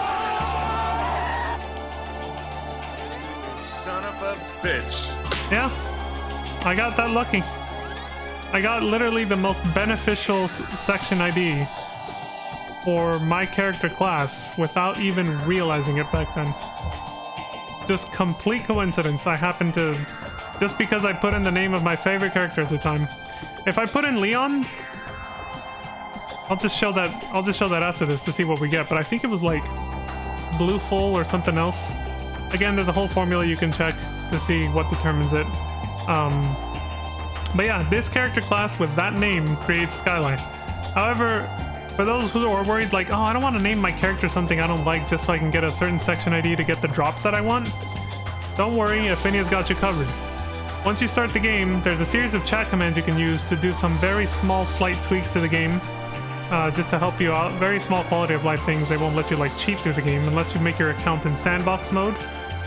Son of a bitch. Yeah, I got that lucky. I got literally the most beneficial section ID for my character class without even realizing it back then. Just complete coincidence. I happened to, just because I put in the name of my favorite character at the time. If I put in Leon, I'll just show that after this to see what we get, but I think it was like Blue Full or something else. Again, there's a whole formula you can check to see what determines it. But yeah, this character class with that name creates Skyline. However, for those who are worried like, oh, I don't want to name my character something I don't like just so I can get a certain section ID to get the drops that I want, don't worry, Affinia's got you covered. Once you start the game, there's a series of chat commands you can use to do some very small slight tweaks to the game, just to help you out. Very small quality of life things. They won't let you like cheat through the game unless you make your account in sandbox mode,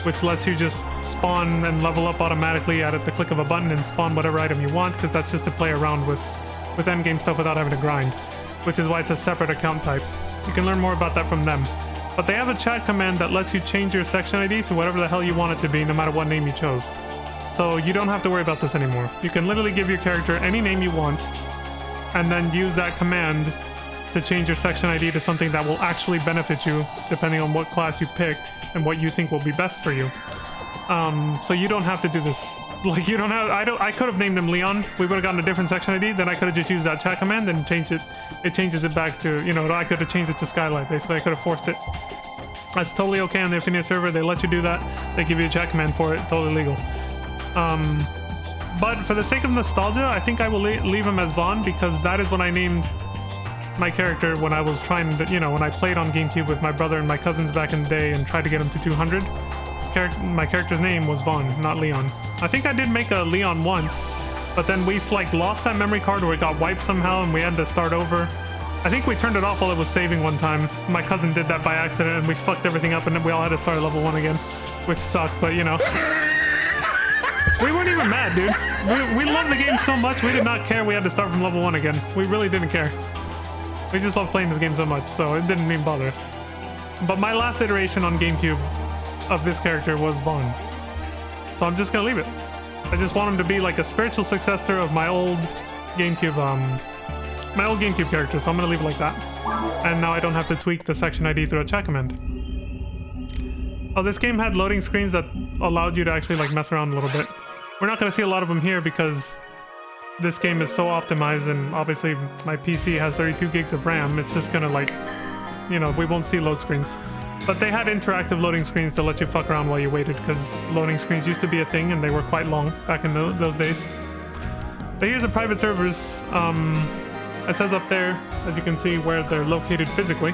which lets you just spawn and level up automatically at the click of a button and spawn whatever item you want, because that's just to play around with endgame stuff without having to grind, which is why it's a separate account type. You can learn more about that from them. But they have a chat command that lets you change your section ID to whatever the hell you want it to be, no matter what name you chose. So you don't have to worry about this anymore. You can literally give your character any name you want, and then use that command to change your section ID to something that will actually benefit you, depending on what class you picked and what you think will be best for you. So you don't have to do this. Like, you don't have, I could have named him Leon. We would have gotten a different section ID. Then I could have just used that chat command and changed it. It changes it back to, you know, I could have changed it to Skylight. Basically, I could have forced it. That's totally okay on the Affinia server. They let you do that. They give you a chat command for it. Totally legal. But for the sake of nostalgia, I think I will leave him as Vaughn, because that is what I named my character when I was trying to, you know, when I played on GameCube with my brother and my cousins back in the day and tried to get him to 200. My character's name was Vaughn, not Leon. I think I did make a Leon once, but then we like lost that memory card, or it got wiped somehow and we had to start over. I think we turned it off while it was saving one time. My cousin did that by accident and we fucked everything up, and then we all had to start level 1 again, which sucked, but you know. We weren't even mad, dude. We loved the game so much, we did not care we had to start from level 1 again. We really didn't care. We just loved playing this game so much, so it didn't even bother us. But my last iteration on GameCube of this character was Vaughn. So I'm just gonna leave it. I just want him to be like a spiritual successor of my old GameCube character, so I'm gonna leave it like that. And now I don't have to tweak the section ID through a chat command. Oh, this game had loading screens that allowed you to actually like mess around a little bit. We're not gonna see a lot of them here because this game is so optimized, and obviously my PC has 32 gigs of RAM. It's just gonna like, you know, we won't see load screens. But they had interactive loading screens to let you fuck around while you waited, because loading screens used to be a thing and they were quite long back in those days. But here's the private servers. It says up there, as you can see, where they're located physically.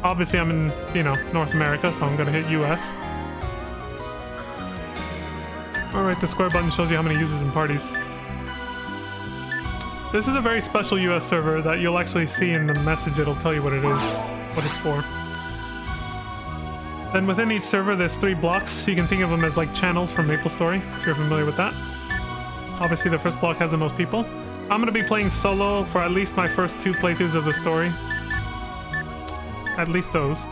Obviously I'm in, you know, North America, so I'm gonna hit US. Alright, the square button shows you how many users and parties. This is a very special US server that you'll actually see in the message. It'll tell you what it is, what it's for. Then within each server, there's 3 blocks. You can think of them as like channels from MapleStory, if you're familiar with that. Obviously, the first block has the most people. I'm going to be playing solo for at least my first 2 playthroughs of the story. At least those.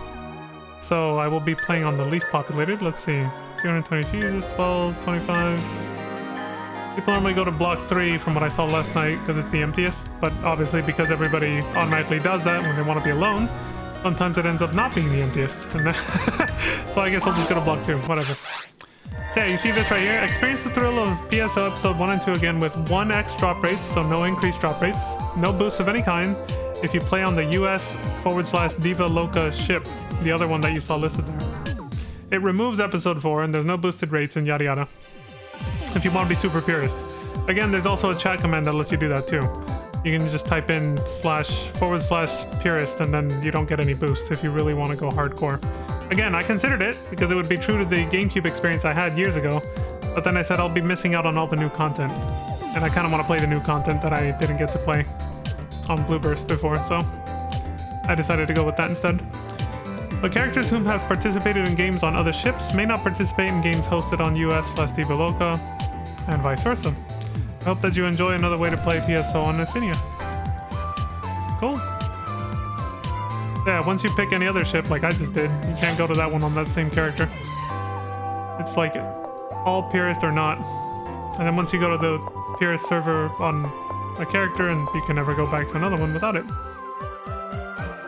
So I will be playing on the least populated. Let's see. 222 users, 12, 25. People normally go to block 3 from what I saw last night because it's the emptiest. But obviously, because everybody automatically does that when they want to be alone, sometimes it ends up not being the emptiest. And so I guess I'll just go to block 2, whatever. Okay, you see this right here? Experience the thrill of PSO episode 1 and 2 again with 1x drop rates, so no increased drop rates. No boosts of any kind if you play on the US/Diva Loca ship, the other one that you saw listed there. It removes episode 4 and there's no boosted rates and yada yada. If you want to be super purist. Again, there's also a chat command that lets you do that too. You can just type in //purist and then you don't get any boosts if you really want to go hardcore. Again, I considered it because it would be true to the GameCube experience I had years ago, but then I said I'll be missing out on all the new content. And I kind of want to play the new content that I didn't get to play on Blueburst before, so I decided to go with that instead. But characters whom have participated in games on other ships may not participate in games hosted on US/Diva Loca, and vice versa. I hope that you enjoy another way to play PSO on Infinia. Cool. Yeah, once you pick any other ship, like I just did, you can't go to that one on that same character. It's like all purist or not. And then once you go to the purist server on a character, and you can never go back to another one without it.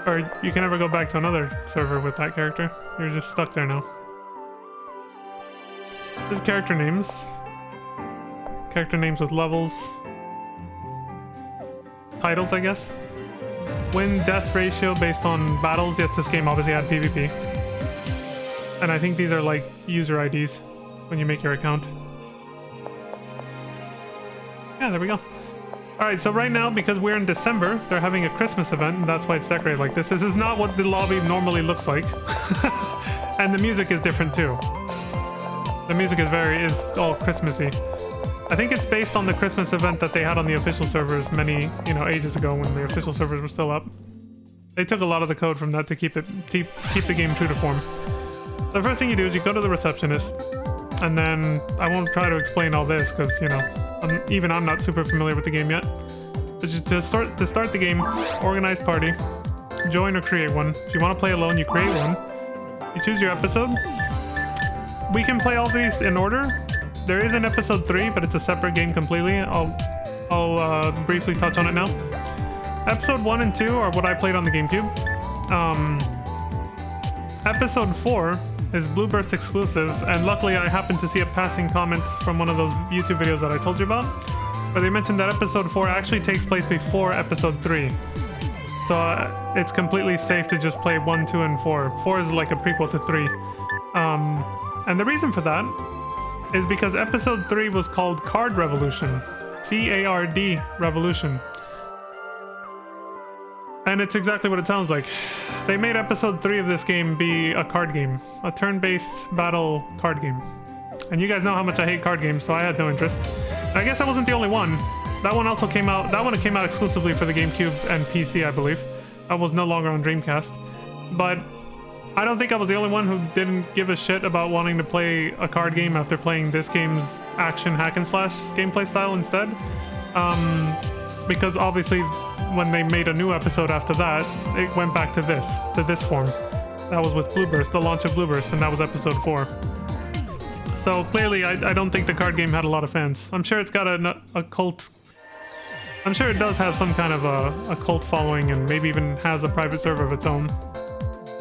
Or you can never go back to another server with that character. You're just stuck there now. This is character names. Character names with levels. Titles, I guess. Win-death ratio based on battles. Yes, this game obviously had PvP. And I think these are like user IDs when you make your account. Yeah, there we go. Alright, so right now, because we're in December, they're having a Christmas event, and that's why it's decorated like this. This is not what the lobby normally looks like. And the music is different too. The music is all Christmassy. I think it's based on the Christmas event that they had on the official servers many, ages ago when the official servers were still up. They took a lot of the code from that to keep the game true to form. The first thing you do is you go to the receptionist, and then I won't try to explain all this because, I'm not super familiar with the game yet. But to start the game, organize party, join or create one. If you want to play alone, you create one. You choose your episode. We can play all these in order. There is an episode 3, but it's a separate game completely. I'll briefly touch on it now. Episode 1 and 2 are what I played on the GameCube. Episode 4 is Blueburst exclusive, and luckily I happened to see a passing comment from one of those YouTube videos that I told you about, where they mentioned that episode 4 actually takes place before episode 3. So it's completely safe to just play 1, 2, and 4. 4 is like a prequel to 3. And the reason for that is because episode 3 was called Card Revolution. C-A-R-D Revolution. And it's exactly what it sounds like. They made episode 3 of this game be a card game. A turn-based battle card game. And you guys know how much I hate card games, so I had no interest. And I guess I wasn't the only one. That one also came out exclusively for the GameCube and PC, I believe. That was no longer on Dreamcast. But I don't think I was the only one who didn't give a shit about wanting to play a card game after playing this game's action hack and slash gameplay style instead. Because obviously when they made a new episode after that, it went back to this form. That was with Blueburst, the launch of Blueburst, and that was episode 4. So clearly I don't think the card game had a lot of fans. I'm sure it's got a cult. I'm sure it does have some kind of a cult following and maybe even has a private server of its own.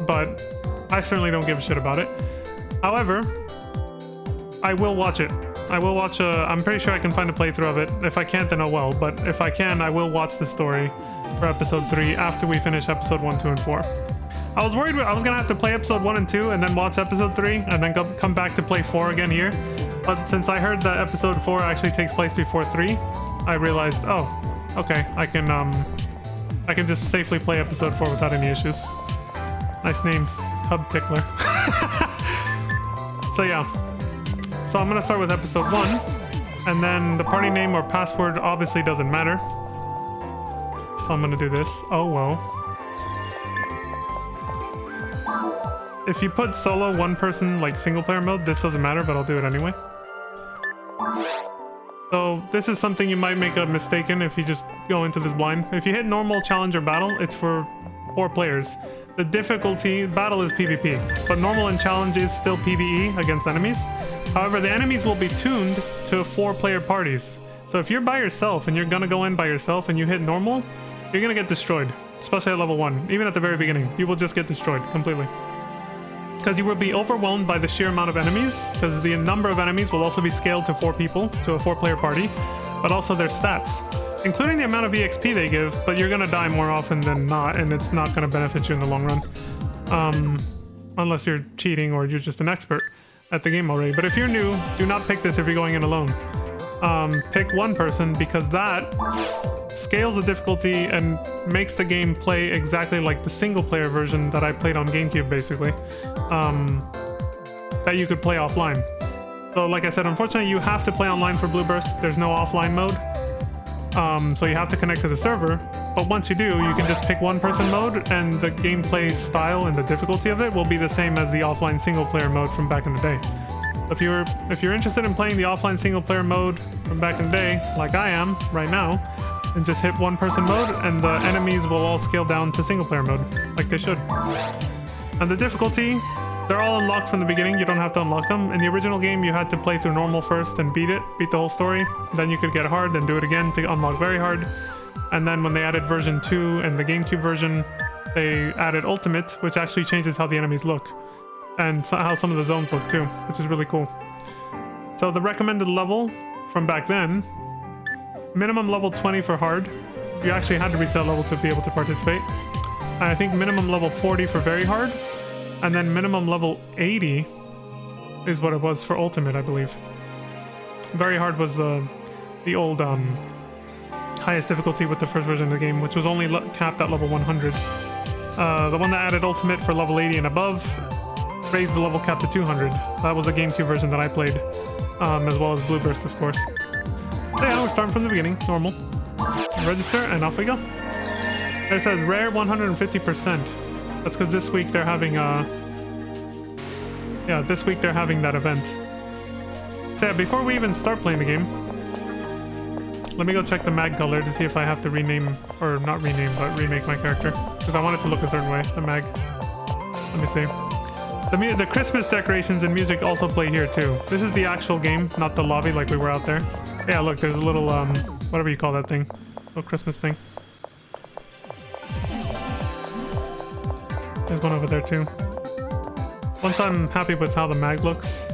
But I certainly don't give a shit about it. However, I will watch it. I will watch I'm pretty sure I can find a playthrough of it. If I can't, then oh well. But if I can, I will watch the story for episode 3 after we finish episode 1, 2, and 4. I was worried I was gonna have to play episode 1 and 2 and then watch episode 3 and then come back to play 4 again here. But since I heard that episode 4 actually takes place before 3, I realized, oh, okay, I can just safely play episode 4 without any issues. Nice name, Hub Tickler. So yeah. So I'm gonna start with episode 1, and then the party name or password obviously doesn't matter. So I'm gonna do this. Oh well. If you put solo one person like single player mode, this doesn't matter, but I'll do it anyway. So this is something you might make a mistake in if you just go into this blind. If you hit normal, challenge, or battle, it's for 4 players. The difficulty, battle is PvP, but normal and challenge is still PvE against enemies. However, the enemies will be tuned to 4-player parties. So if you're by yourself and you're gonna go in by yourself and you hit normal, you're gonna get destroyed, especially at level 1. Even at the very beginning, you will just get destroyed completely. Because you will be overwhelmed by the sheer amount of enemies, because the number of enemies will also be scaled to 4 people, to a 4-player party, but also their stats, including the amount of EXP they give, but you're gonna die more often than not, and it's not gonna benefit you in the long run. Unless you're cheating or you're just an expert at the game already. But if you're new, do not pick this if you're going in alone. Pick one person, because that scales the difficulty and makes the game play exactly like the single player version that I played on GameCube, basically, that you could play offline. So like I said, unfortunately you have to play online for Blueburst. There's no offline mode. So you have to connect to the server. But once you do, you can just pick one-person mode, and the gameplay style and the difficulty of it will be the same as the offline single-player mode from back in the day. If you're interested in playing the offline single-player mode from back in the day, like I am right now, and just hit one-person mode, and the enemies will all scale down to single-player mode, like they should. And the difficulty, they're all unlocked from the beginning. You don't have to unlock them. In the original game, you had to play through normal first and beat the whole story. Then you could get hard, then do it again to unlock very hard. And then when they added version 2 and the GameCube version, they added Ultimate, which actually changes how the enemies look. And how some of the zones look too, which is really cool. So the recommended level from back then, minimum level 20 for hard. You actually had to reach that level to be able to participate. And I think minimum level 40 for very hard. And then minimum level 80 is what it was for Ultimate, I believe. Very hard was the old highest difficulty with the first version of the game, which was only capped at level 100. The one that added Ultimate for level 80 and above raised the level cap to 200. That was the GameCube version that I played, as well as Blueburst, of course. So yeah, we're starting from the beginning, normal. Register, and off we go. It says rare 150%. That's because this week they're having this week they're having that event. So yeah, before we even start playing the game, let me go check the mag color to see if I have to rename, or not rename, but remake my character. Because I want it to look a certain way, the mag. Let me see. The Christmas decorations and music also play here too. This is the actual game, not the lobby like we were out there. Yeah, look, there's a little, whatever you call that thing. Little Christmas thing. There's one over there too. Once I'm happy with how the mag looks.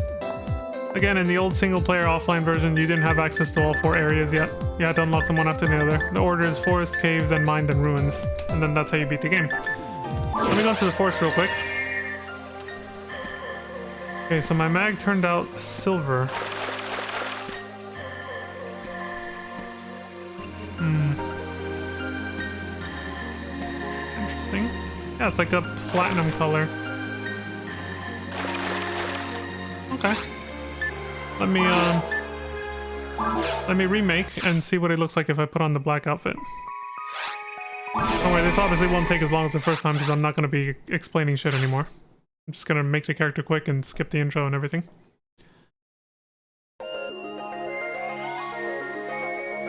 Again, in the old single-player offline version, you didn't have access to all 4 areas yet. You had to unlock them one after the other. The order is Forest, Cave, then Mine, then Ruins. And then that's how you beat the game. Let me go into the forest real quick. Okay, so my mag turned out silver. Interesting. Yeah, it's like a platinum color. Okay. Let me remake and see what it looks like if I put on the black outfit. Don't worry, this obviously won't take as long as the first time because I'm not going to be explaining shit anymore. I'm just going to make the character quick and skip the intro and everything. Okay,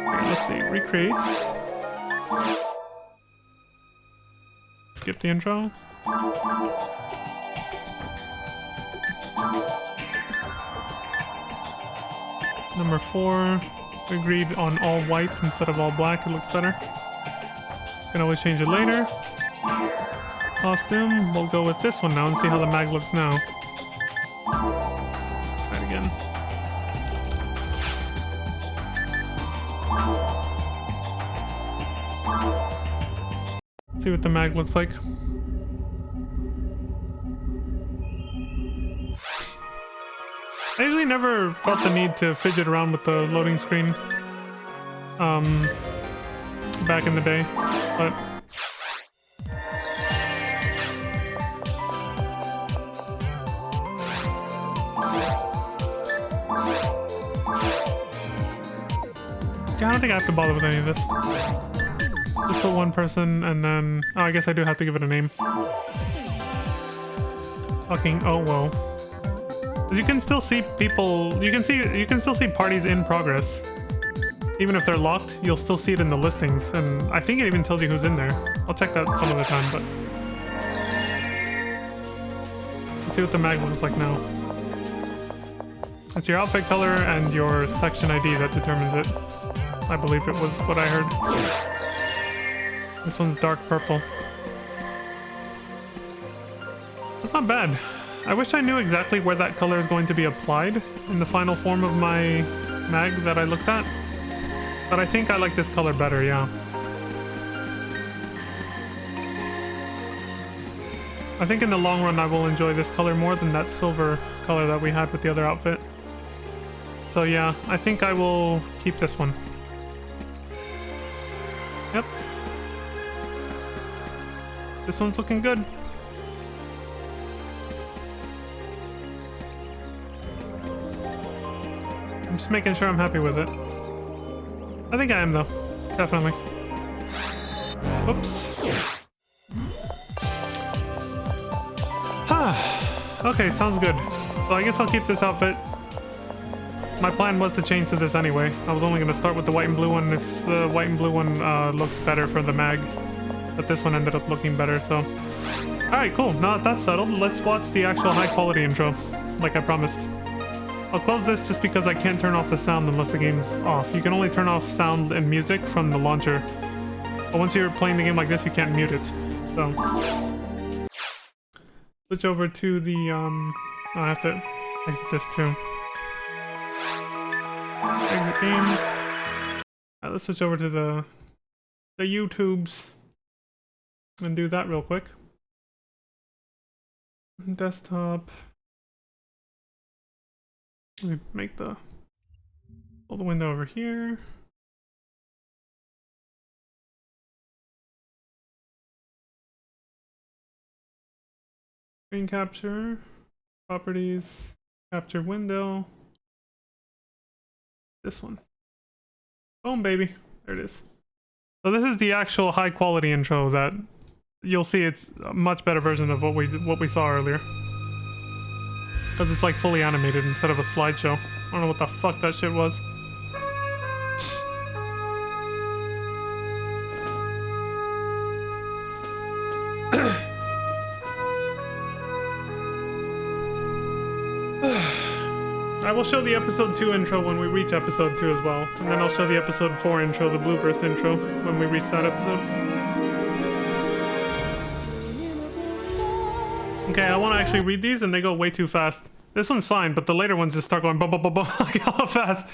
let's see, recreate. Skip the intro. Number 4, we agreed on all white instead of all black, it looks better. Can always change it later. Costume, we'll go with this one now and see how the mag looks now. Try it again. See what the mag looks like. I usually never felt the need to fidget around with the loading screen back in the day, but yeah, I don't think I have to bother with any of this. Just put one person and then I guess I do have to give it a name. Fucking oh whoa. You can still see people, you can still see parties in progress. Even if they're locked, you'll still see it in the listings, and I think it even tells you who's in there. I'll check that some other time, but let's see what the mag looks like now. It's your outfit color and your section ID that determines it. I believe it was what I heard. This one's dark purple. That's not bad. I wish I knew exactly where that color is going to be applied in the final form of my mag that I looked at. But I think I like this color better, yeah. I think in the long run I will enjoy this color more than that silver color that we had with the other outfit. So yeah, I think I will keep this one. Yep. This one's looking good. I'm just making sure I'm happy with it. I think I am though. definitely. Oops. Okay, sounds good. So I guess I'll keep this outfit. My plan was to change to this anyway. I was only going to start with the white and blue one if the white and blue one looked better for the mag. But this one ended up looking better, so... Alright, cool. Now that that's settled, let's watch the actual high-quality intro, like I promised. I'll close this just because I can't turn off the sound unless the game's off. You can only turn off sound and music from the launcher. But once you're playing the game like this, you can't mute it. So... Switch over to the, oh, I have to exit this too. Exit game. Alright, let's switch over to the YouTubes and do that real quick. Desktop. Let me make the pull the window over here. Screen capture, properties, capture window. This one. Boom, baby. There it is. So this is the actual high quality intro that you'll see. It's a much better version of what we saw earlier. Because it's like fully animated instead of a slideshow. I don't know what the fuck that shit was. I will show the episode 2 intro when we reach episode 2 as well. And then I'll show the episode 4 intro, the Blue Burst intro, when we reach that episode. Okay, I want to actually read these and they go way too fast. This one's fine, but the later ones just start going bum bum bum bum like how fast.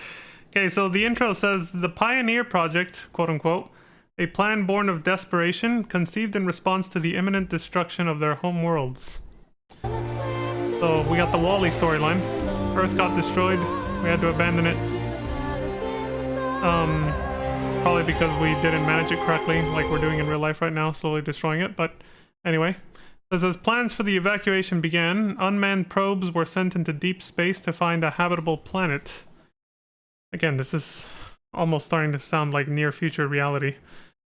Okay, so the intro says, the Pioneer Project, quote unquote, a plan born of desperation, conceived in response to the imminent destruction of their home worlds. So we got the Wall-E storyline. Earth got destroyed, we had to abandon it. Probably because we didn't manage it correctly, like we're doing in real life right now, slowly destroying it, but anyway. As plans for the evacuation began, unmanned probes were sent into deep space to find a habitable planet. Again, this is almost starting to sound like near-future reality.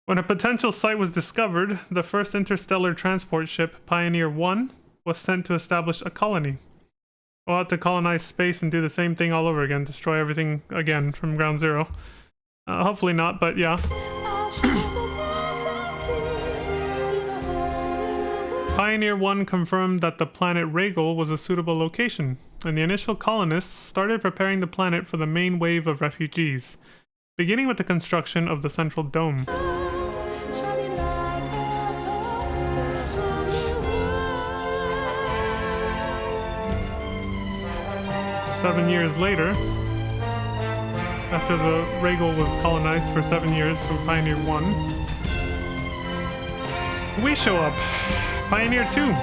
When a potential site was discovered, the first interstellar transport ship, Pioneer 1, was sent to establish a colony. Go out to colonize space and do the same thing all over again, destroy everything again from ground zero. Hopefully not, but yeah. Pioneer 1 confirmed that the planet Rhaegal was a suitable location, and the initial colonists started preparing the planet for the main wave of refugees, beginning with the construction of the central dome. 7 years later, after the Rhaegal was colonized for 7 years through Pioneer 1, we show up. Pioneer 2.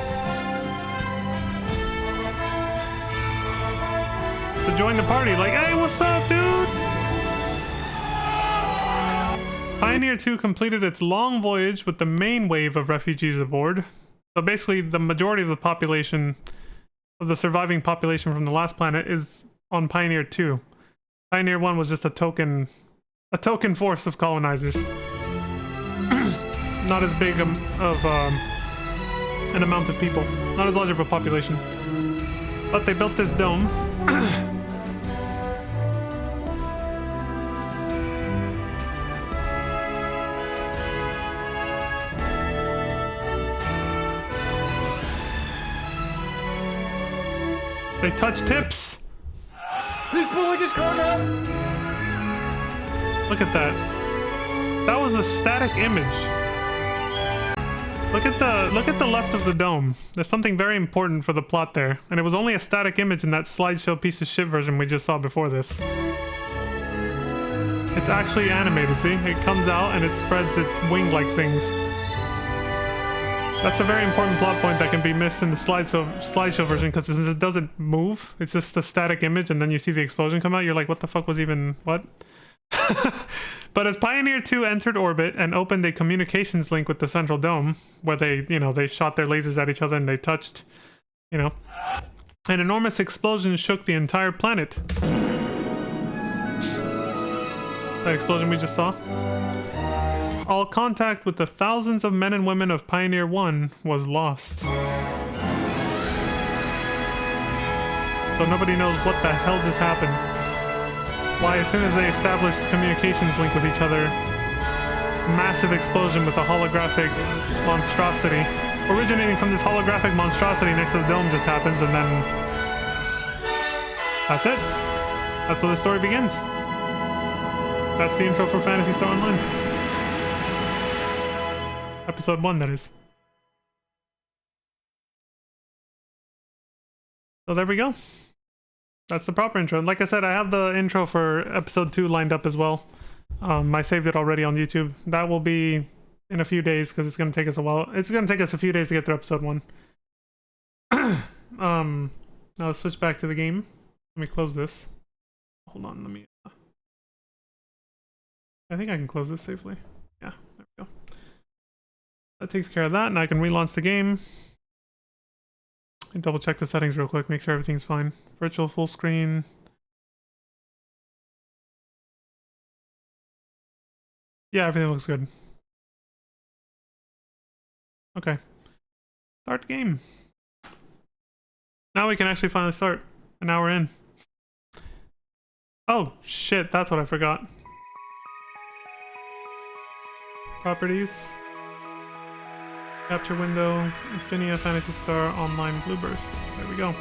To join the party, like, hey, what's up, dude? Pioneer 2 completed its long voyage with the main wave of refugees aboard. So basically, the majority of the population, of the surviving population from the last planet, is on Pioneer 2. Pioneer 1 was just a token force of colonizers. Not as big of an amount of people. Not as large of a population. But they built this dome. They touch tips! He's pulling his car down! Look at that. That was a static image. Look at the left of the dome. There's something very important for the plot there. And it was only a static image in that slideshow piece of shit version we just saw before this. It's actually animated, see? It comes out and it spreads its wing-like things. That's a very important plot point that can be missed in the slideshow version, because since it doesn't move, it's just a static image, and then you see the explosion come out, you're like, what the fuck was even... what? But as Pioneer 2 entered orbit and opened a communications link with the central dome, where they, they shot their lasers at each other and they touched, an enormous explosion shook the entire planet. That explosion we just saw. All contact with the thousands of men and women of Pioneer 1 was lost. So nobody knows what the hell just happened. Why, as soon as they established communications link with each other, massive explosion with a holographic monstrosity originating from this holographic monstrosity next to the dome just happens, and then that's it. That's where the story begins. That's the intro for Phantasy Star Online. Episode 1, that is. So there we go. That's the proper intro. And like I said, I have the intro for episode 2 lined up as well. I saved it already on YouTube. That will be in a few days because it's going to take us a while. It's going to take us a few days to get through episode 1. Now let's switch back to the game. Let me close this. Hold on, let me... I think I can close this safely. Yeah, there we go. That takes care of that, and I can relaunch the game. And double check the settings real quick, make sure everything's fine. Virtual full screen. Yeah, everything looks good. Okay. Start game. Now we can actually finally start. An hour in. Oh, shit, that's what I forgot. Properties. Capture window. Infinia Phantasy Star Online Blue Burst. There we go.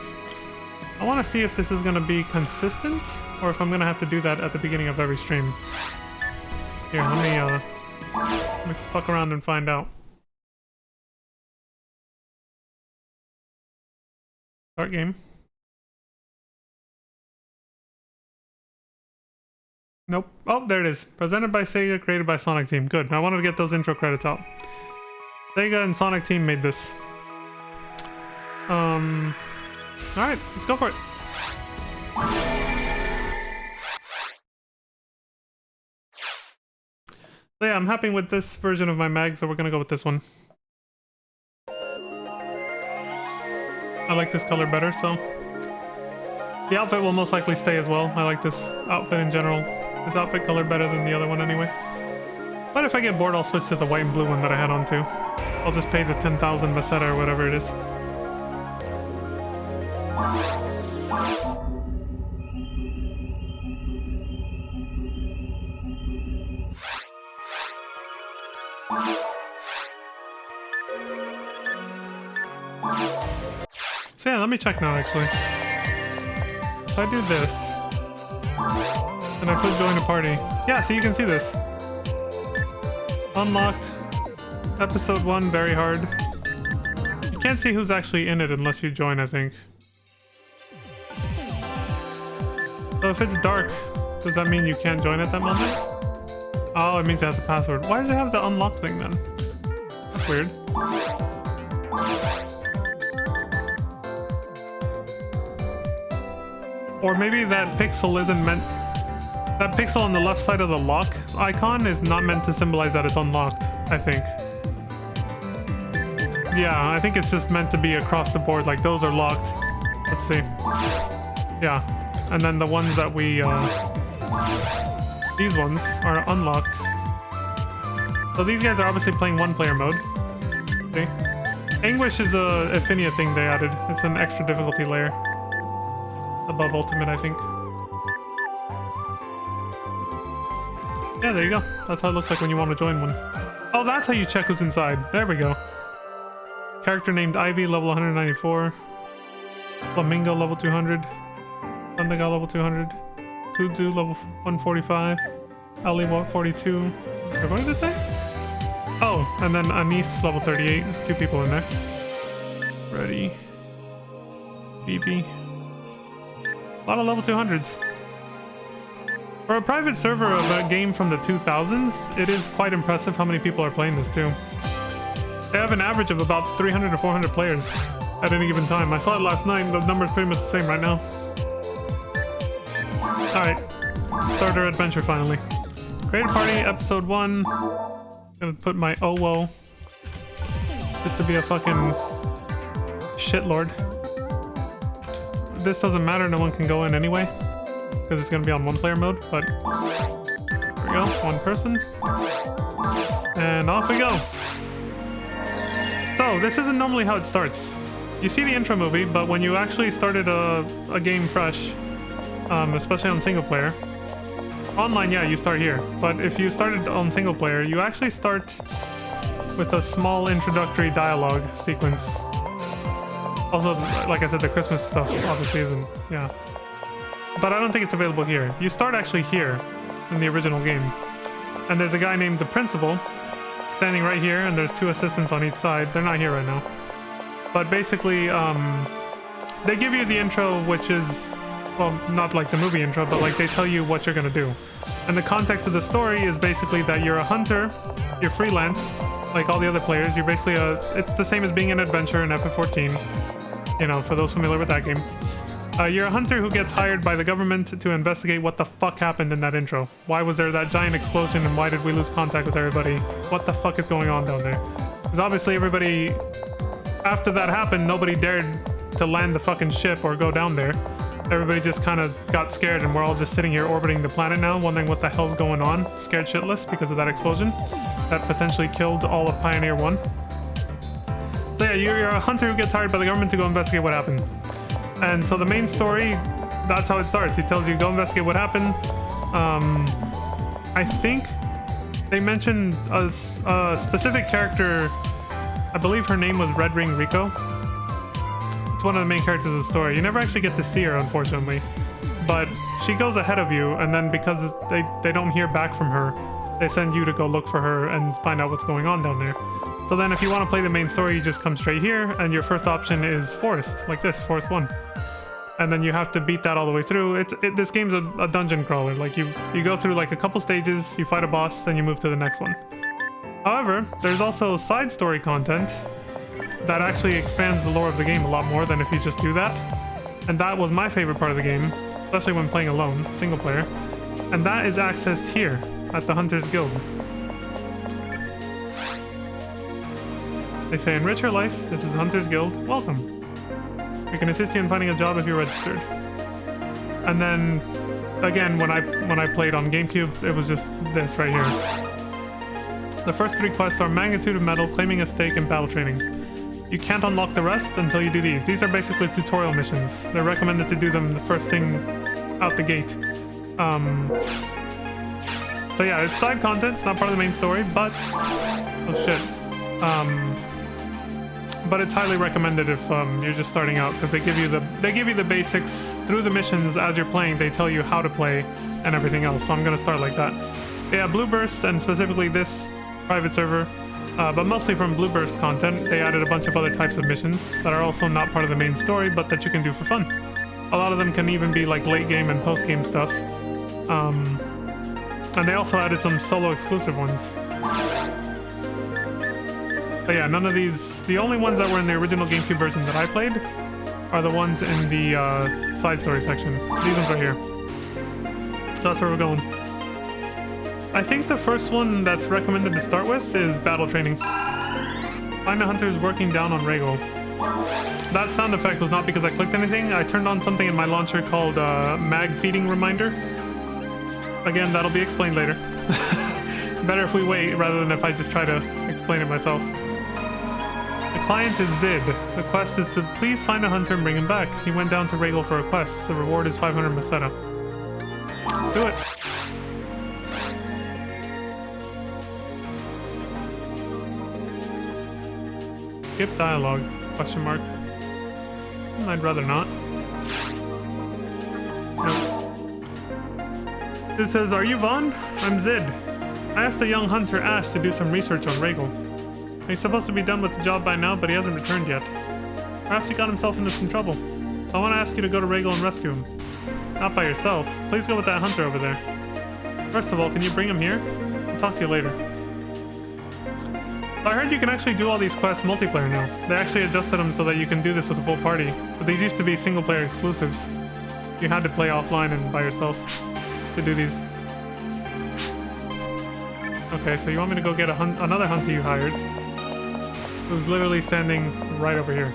I want to see if this is going to be consistent, or if I'm going to have to do that at the beginning of every stream. Here, let me fuck around and find out. Start game. Nope. Oh, there it is. Presented by Sega, created by Sonic Team. Good. I wanted to get those intro credits out. Sega and Sonic Team made this. Alright, let's go for it. So yeah, I'm happy with this version of my mag, so we're gonna go with this one. I like this color better, so... The outfit will most likely stay as well. I like this outfit in general. This outfit color better than the other one anyway. But if I get bored, I'll switch to the white and blue one that I had on too. I'll just pay the 10,000 Meseta or whatever it is. So yeah, let me check now actually. If I do this, and I click join a party. Yeah, so you can see this. Unlocked. Episode 1, very hard. You can't see who's actually in it unless you join, I think. So if it's dark, does that mean you can't join at that moment? Oh, it means it has a password. Why does it have the unlock thing then? That's weird. Or maybe that pixel isn't meant... That pixel on the left side of the lock icon is not meant to symbolize that it's unlocked, I think. Yeah, I think it's just meant to be across the board, like those are locked. Let's see. Yeah, and then the ones that we, these ones are unlocked. So these guys are obviously playing one-player mode. See? Anguish is a Infinia thing they added. It's an extra difficulty layer. Above Ultimate, I think. Yeah, there you go. That's how it looks like when you want to join one. Oh, that's how you check who's inside. There we go. Character named Ivy, level 194. Flamingo, level 200. Thundergal, level 200. Kudzu, level 145. Ali, 42. What did it say? Oh, and then Anise, level 38. There's 2 people in there. Ready. BB. A lot of level 200s. For a private server of a game from the 2000s, it is quite impressive how many people are playing this too. They have an average of about 300 to 400 players at any given time. I saw it last night, the number's pretty much the same right now. Alright, start our adventure finally. Create a party, episode 1. Gonna put my OWO. Just to be a fucking shitlord. This doesn't matter, no one can go in anyway. Because it's going to be on one-player mode, but there we go, one person. And off we go. So, this isn't normally how it starts. You see the intro movie, but when you actually started a game fresh, especially on single player, online, yeah, you start here. But if you started on single player, you actually start with a small introductory dialogue sequence. Also, like I said, the Christmas stuff obviously isn't, yeah. But I don't think it's available here. You start actually here in the original game. And there's a guy named the Principal standing right here, and there's 2 assistants on each side. They're not here right now. But basically, they give you the intro, which is, well, not like the movie intro, but like they tell you what you're gonna do. And the context of the story is basically that you're a hunter, you're freelance, like all the other players. You're basically it's the same as being an adventurer in FF14, you know, for those familiar with that game. You're a hunter who gets hired by the government to investigate what the fuck happened in that intro. Why was there that giant explosion and why did we lose contact with everybody? What the fuck is going on down there? Because obviously everybody, after that happened, nobody dared to land the fucking ship or go down there. Everybody just kind of got scared and we're all just sitting here orbiting the planet now, wondering what the hell's going on. Scared shitless because of that explosion that potentially killed all of Pioneer 1. So yeah, you're a hunter who gets hired by the government to go investigate what happened. And so the main story, that's how it starts. He tells you, go investigate what happened. I think they mentioned a specific character. I believe her name was Red Ring Rico. It's one of the main characters of the story. You never actually get to see her, unfortunately. But she goes ahead of you, and then because they don't hear back from her, they send you to go look for her and find out what's going on down there. So then if you want to play the main story, you just come straight here, and your first option is Forest, like this, Forest 1. And then you have to beat that all the way through. This game's a dungeon crawler. Like you go through like a couple stages, you fight a boss, then you move to the next one. However, there's also side story content that actually expands the lore of the game a lot more than if you just do that. And that was my favorite part of the game, especially when playing alone, single player. And that is accessed here at the Hunters Guild. They say, enrich your life. This is the Hunters Guild. Welcome. We can assist you in finding a job if you're registered. And then, again, when I played on GameCube, it was just this right here. The first 3 quests are Magnitude of Metal, Claiming a Stake, and Battle Training. You can't unlock the rest until you do these. These are basically tutorial missions. They're recommended to do them the first thing out the gate. So yeah, it's side content. It's not part of the main story, but... oh shit. But it's highly recommended if you're just starting out, because they give you the basics through the missions as you're playing. They tell you how to play and everything else. So I'm gonna start like that. Yeah, Blueburst, and specifically this private server, but mostly from Blueburst content, they added a bunch of other types of missions that are also not part of the main story, but that you can do for fun. A lot of them can even be like late game and post game stuff. And they also added some solo exclusive ones. But yeah, none of these... the only ones that were in the original GameCube version that I played are the ones in the side story section. These ones right here. So that's where we're going. I think the first one that's recommended to start with is Battle Training. Find the hunters working down on Rhaegal. That sound effect was not because I clicked anything. I turned on something in my launcher called Mag Feeding Reminder. Again, that'll be explained later. Better if we wait rather than if I just try to explain it myself. The client is Zid. The quest is to please find a hunter and bring him back. He went down to Rhaegal for a quest. The reward is 500 Meseta. Let's do it. Skip dialogue? Question mark. I'd rather not. Nope. It says, are you Vaughn? I'm Zid. I asked the young hunter Ash to do some research on Rhaegal. He's supposed to be done with the job by now, but he hasn't returned yet. Perhaps he got himself into some trouble. I want to ask you to go to Rhaegal and rescue him. Not by yourself. Please go with that hunter over there. First of all, can you bring him here? I'll talk to you later. I heard you can actually do all these quests multiplayer now. They actually adjusted them so that you can do this with a full party. But these used to be single player exclusives. You had to play offline and by yourself to do these. Okay, so you want me to go get another hunter you hired, who's literally standing right over here.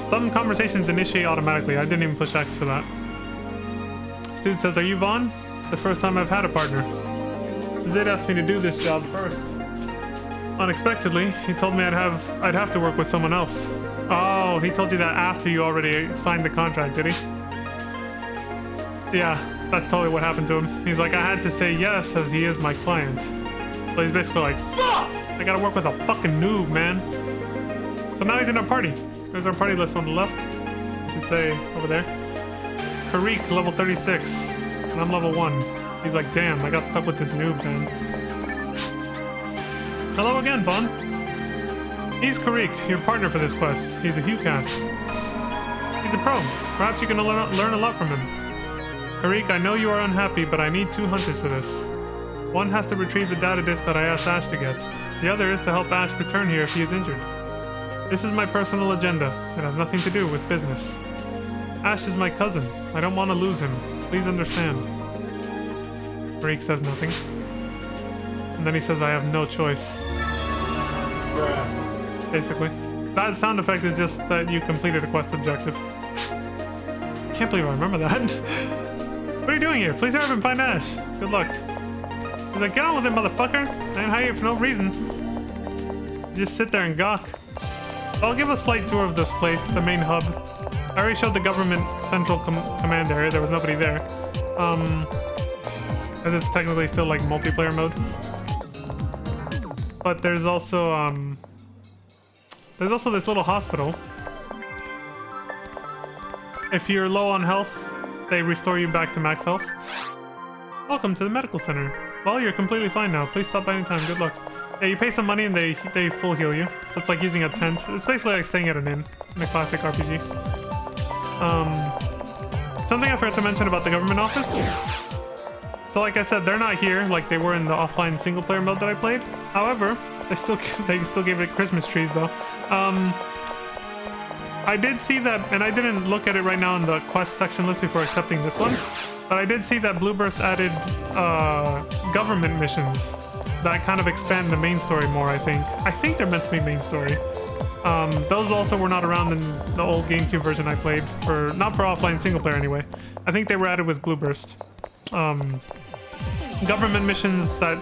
Some conversations initiate automatically. I didn't even push X for that. This dude says, are you Vaughn? It's the first time I've had a partner. Zid asked me to do this job first. Unexpectedly, he told me I'd have to work with someone else. Oh, he told you that after you already signed the contract, did he? Yeah, that's totally what happened to him. He's like, I had to say yes as he is my client. So he's basically like, fuck! I gotta work with a fucking noob, man. So now he's in our party. There's our party list on the left. I should say over there. Kireek, level 36. And I'm level 1. He's like, damn, I got stuck with this noob, man. Hello again, Vaughn. He's Kireek, your partner for this quest. He's a HuCast. He's a pro. Perhaps you can learn a lot from him. Kireek, I know you are unhappy, but I need 2 hunters for this. One has to retrieve the data disk that I asked Ash to get. The other is to help Ash return here if he is injured. This is my personal agenda. It has nothing to do with business. Ash is my cousin. I don't want to lose him. Please understand. Kireek says nothing. And then he says, I have no choice. Basically. That sound effect is just that you completed a quest objective. Can't believe I remember that. What are you doing here? Please hurry up and find Ash. Good luck. He's like, get on with it, motherfucker. I didn't hire you for no reason. Just sit there and gawk. I'll give a slight tour of this place, the main hub. I already showed the government central command area. There was nobody there. As it's technically still like multiplayer mode. But there's also this little hospital. If you're low on health, they restore you back to max health. Welcome to the medical center. Well, you're completely fine now. Please stop by anytime. Good luck. Yeah, you pay some money and they full heal you. So it's like using a tent. It's basically like staying at an inn in a classic RPG. Something I forgot to mention about the government office. So like I said, they're not here like they were in the offline single player mode that I played. However, they still gave it Christmas trees though. I did see that, and I didn't look at it right now in the quest section list before accepting this one, but I did see that Blueburst added government missions that kind of expand the main story more, I think. I think they're meant to be main story. Those also were not around in the old GameCube version I played, not for offline single player anyway. I think they were added with Blueburst. Government missions that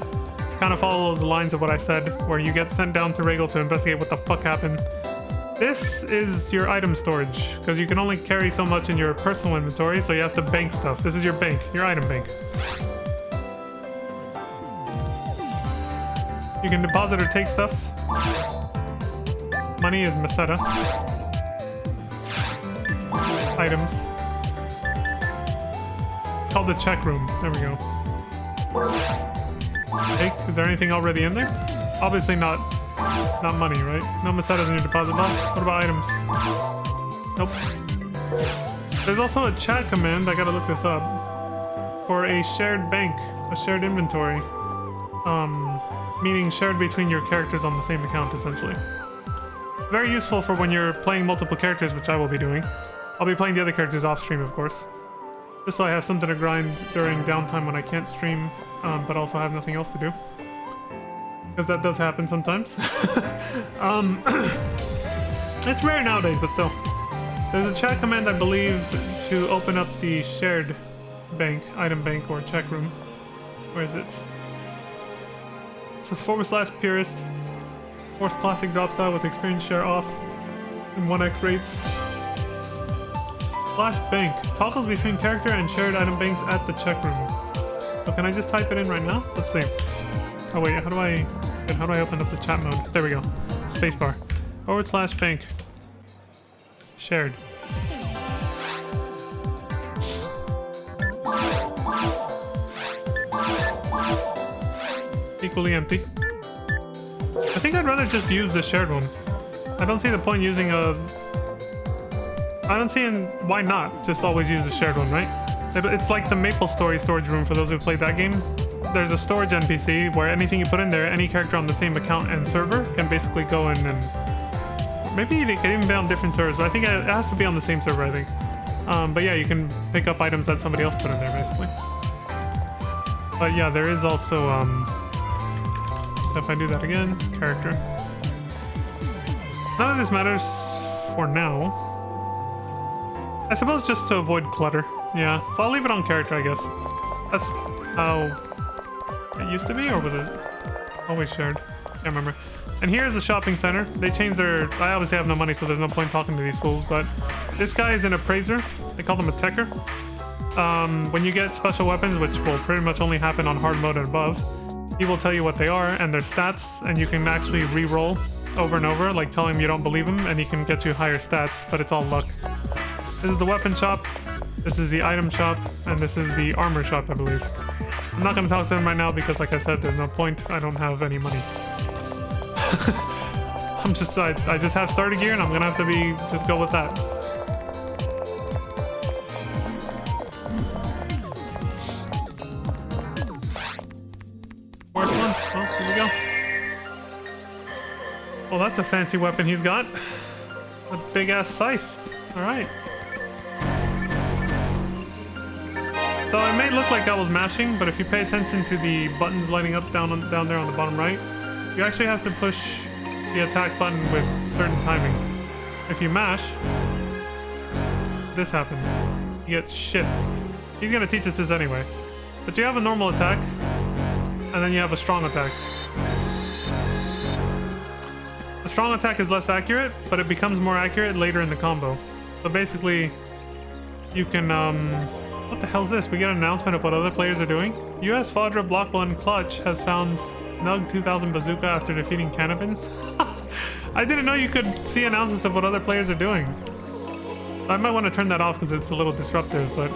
kind of follow the lines of what I said, where you get sent down to Regal to investigate what the fuck happened. This is your item storage, because you can only carry so much in your personal inventory, so you have to bank stuff. This is your bank, your item bank. You can deposit or take stuff. Money is Meseta. Items. It's called the check room. There we go. Take. Is there anything already in there? Obviously not money, right? No Mesetas in your deposit box. What about items? Nope. There's also a chat command. I gotta look this up. For a shared bank, a shared inventory. Meaning shared between your characters on the same account, essentially. Very useful for when you're playing multiple characters, which I will be doing. I'll be playing the other characters off stream, of course. Just so I have something to grind during downtime when I can't stream, but also have nothing else to do. Because that does happen sometimes. It's rare nowadays, but still. There's a chat command, I believe, to open up the shared bank, item bank, or check room. Where is it? It's a /purist. Forced classic drop style with experience share off and 1x rates. /bank. Toggles between character and shared item banks at the check room. So can I just type it in right now? Let's see. Oh wait, how do I open up the chat mode? There we go. Spacebar. /bank. Shared. Equally empty. I think I'd rather just use the shared one. I don't see the point using a... I don't see why not just always use the shared one, right? It's like the Maple Story storage room for those who played that game. There's a storage NPC where anything you put in there, any character on the same account and server can basically go in and... Maybe it can even be on different servers, but I think it has to be on the same server, I think. But yeah, you can pick up items that somebody else put in there, basically. But yeah, there is also... If I do that again, character. None of this matters for now. I suppose just to avoid clutter. Yeah, so I'll leave it on character, I guess. That's how It used to be, or was it always shared? Can't remember. And here's the shopping center. They changed their... I obviously have no money, so there's no point talking to these fools, but this guy is an appraiser. They call him a techer. When you get special weapons, which will pretty much only happen on hard mode and above, he will tell you what they are and their stats, and you can actually re-roll over and over, like tell him you don't believe him, and he can get you higher stats, but it's all luck. This is the weapon shop, this is the item shop, and this is the armor shop, I believe. I'm not going to talk to him right now because, like I said, there's no point. I don't have any money. I just have starter gear, and I'm gonna have to just go with that. First one. Oh, here we go. Well, that's a fancy weapon he's got. A big ass scythe. All right. So it may look like I was mashing, but if you pay attention to the buttons lighting up down there on the bottom right, you actually have to push the attack button with certain timing. If you mash, this happens. You get shit. He's gonna teach us this anyway. But you have a normal attack, and then you have a strong attack. The strong attack is less accurate, but it becomes more accurate later in the combo. So basically, you can, what the hell's this? We get an announcement of what other players are doing. US Fadra Block 1 Clutch has found Nug 2000 Bazooka after defeating Cannabin. I didn't know you could see announcements of what other players are doing. I might want to turn that off because it's a little disruptive, but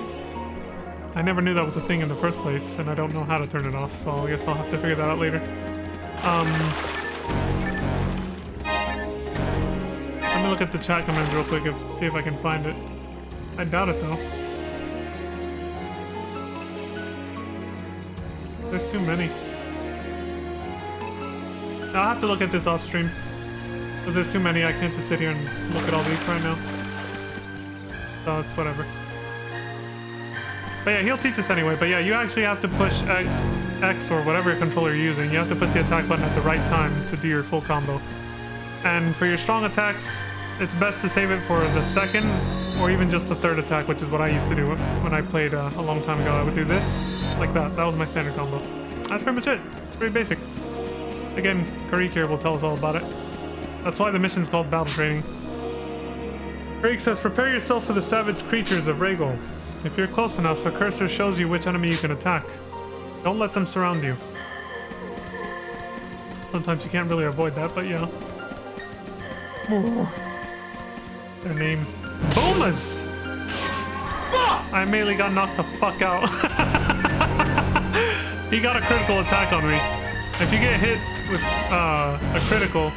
I never knew that was a thing in the first place, and I don't know how to turn it off, so I guess I'll have to figure that out later. Let me look at the chat commands real quick and see if I can find it. I doubt it, though. There's too many. I'll have to look at this off stream. Because there's too many, I can't just sit here and look at all these right now. So it's whatever. But yeah, he'll teach us anyway. But yeah, you actually have to push X or whatever controller you're using. You have to push the attack button at the right time to do your full combo. And for your strong attacks, it's best to save it for the second or even just the third attack, which is what I used to do when I played a long time ago. I would do this, like that. That was my standard combo. That's pretty much it. It's pretty basic. Again, Kireek here will tell us all about it. That's why the mission's called Battle Training. Kireek says, prepare yourself for the savage creatures of Rhaegal. If you're close enough, a cursor shows you which enemy you can attack. Don't let them surround you. Sometimes you can't really avoid that, but yeah. Ooh. Their name. Boomas! I immediately got knocked the fuck out. He got a critical attack on me. If you get hit with a critical,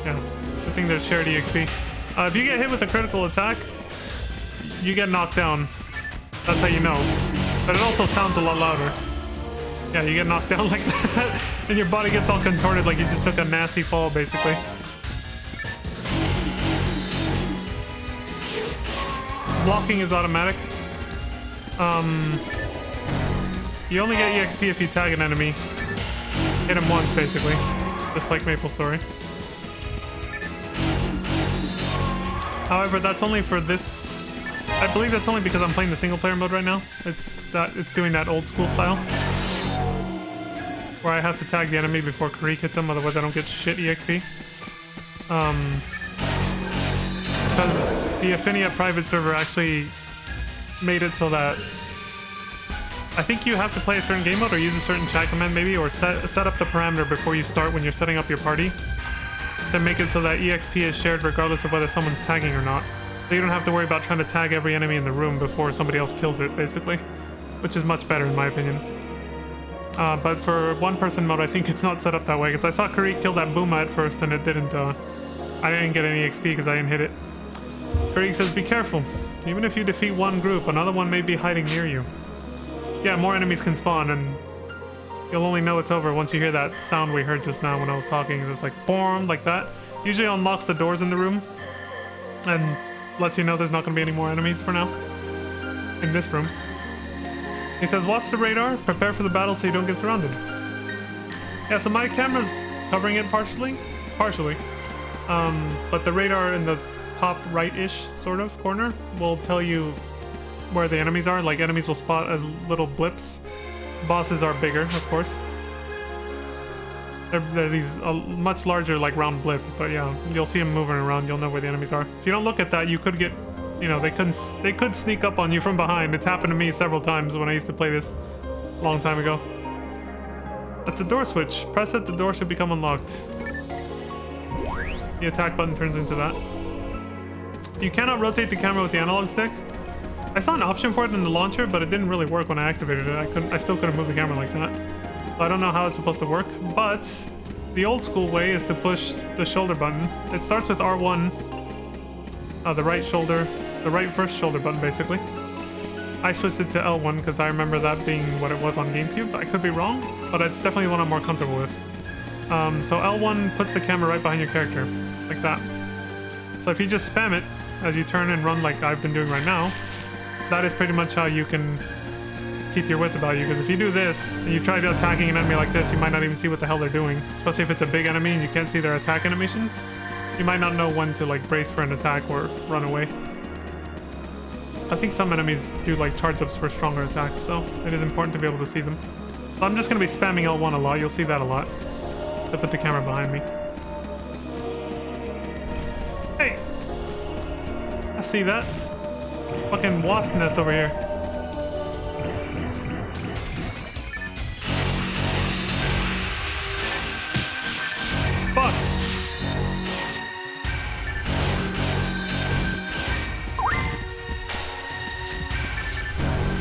I think there's shared EXP. If you get hit with a critical attack, you get knocked down. That's how you know. But it also sounds a lot louder. Yeah, you get knocked down like that, and your body gets all contorted like you just took a nasty fall, basically. Blocking is automatic. You only get EXP if you tag an enemy. Hit him once, basically. Just like Maple Story. However, that's only for this... I believe that's only because I'm playing the single player mode right now. It's doing that old school style. Where I have to tag the enemy before Kireek hits him, otherwise I don't get shit EXP. Because the Affinia private server actually made it so that I think you have to play a certain game mode or use a certain chat command maybe, or set up the parameter before you start when you're setting up your party to make it so that EXP is shared regardless of whether someone's tagging or not. So you don't have to worry about trying to tag every enemy in the room before somebody else kills it, basically. Which is much better in my opinion. But for one-person mode, I think it's not set up that way, because I saw Kireek kill that Booma at first and it didn't, I didn't get any XP because I didn't hit it. Kireek says, be careful. Even if you defeat one group, another one may be hiding near you. Yeah, more enemies can spawn, and you'll only know it's over once you hear that sound we heard just now when I was talking. It's like, boom, like that. Usually unlocks the doors in the room and lets you know there's not going to be any more enemies for now in this room. He says, watch the radar, prepare for the battle so you don't get surrounded. Yeah, so my camera's covering it partially. But the radar in the top right-ish sort of corner will tell you where the enemies are. Like, enemies will spot as little blips Bosses are bigger, of course. They're these much larger, like round blip, but yeah, you'll see them moving around. You'll know where the enemies are. If you don't look at that, you could get, you know, they could sneak up on you from behind. It's happened to me several times when I used to play this a long time ago. That's a door switch. Press it, the door should become unlocked. The attack button turns into that. You cannot rotate the camera with the analog stick. I saw an option for it in the launcher, but it didn't really work when I activated it. I still couldn't move the camera like that. So I don't know how it's supposed to work, but the old school way is to push the shoulder button. It starts with R1, the right shoulder, the right first shoulder button basically. I switched it to L1 because I remember that being what it was on GameCube. I could be wrong, but it's definitely one I'm more comfortable with. So L1 puts the camera right behind your character, like that. So if you just spam it as you turn and run like I've been doing right now, that is pretty much how you can keep your wits about you, because if you do this and you try attacking an enemy like this, you might not even see what the hell they're doing, especially if it's a big enemy and you can't see their attack animations. You might not know when to like brace for an attack or run away. I think some enemies do like charge ups for stronger attacks, so it is important to be able to see them. So I'm just going to be spamming L1 a lot. You'll see that a lot to put the camera behind me. Hey! I see that. Fucking wasp nest over here. Fuck!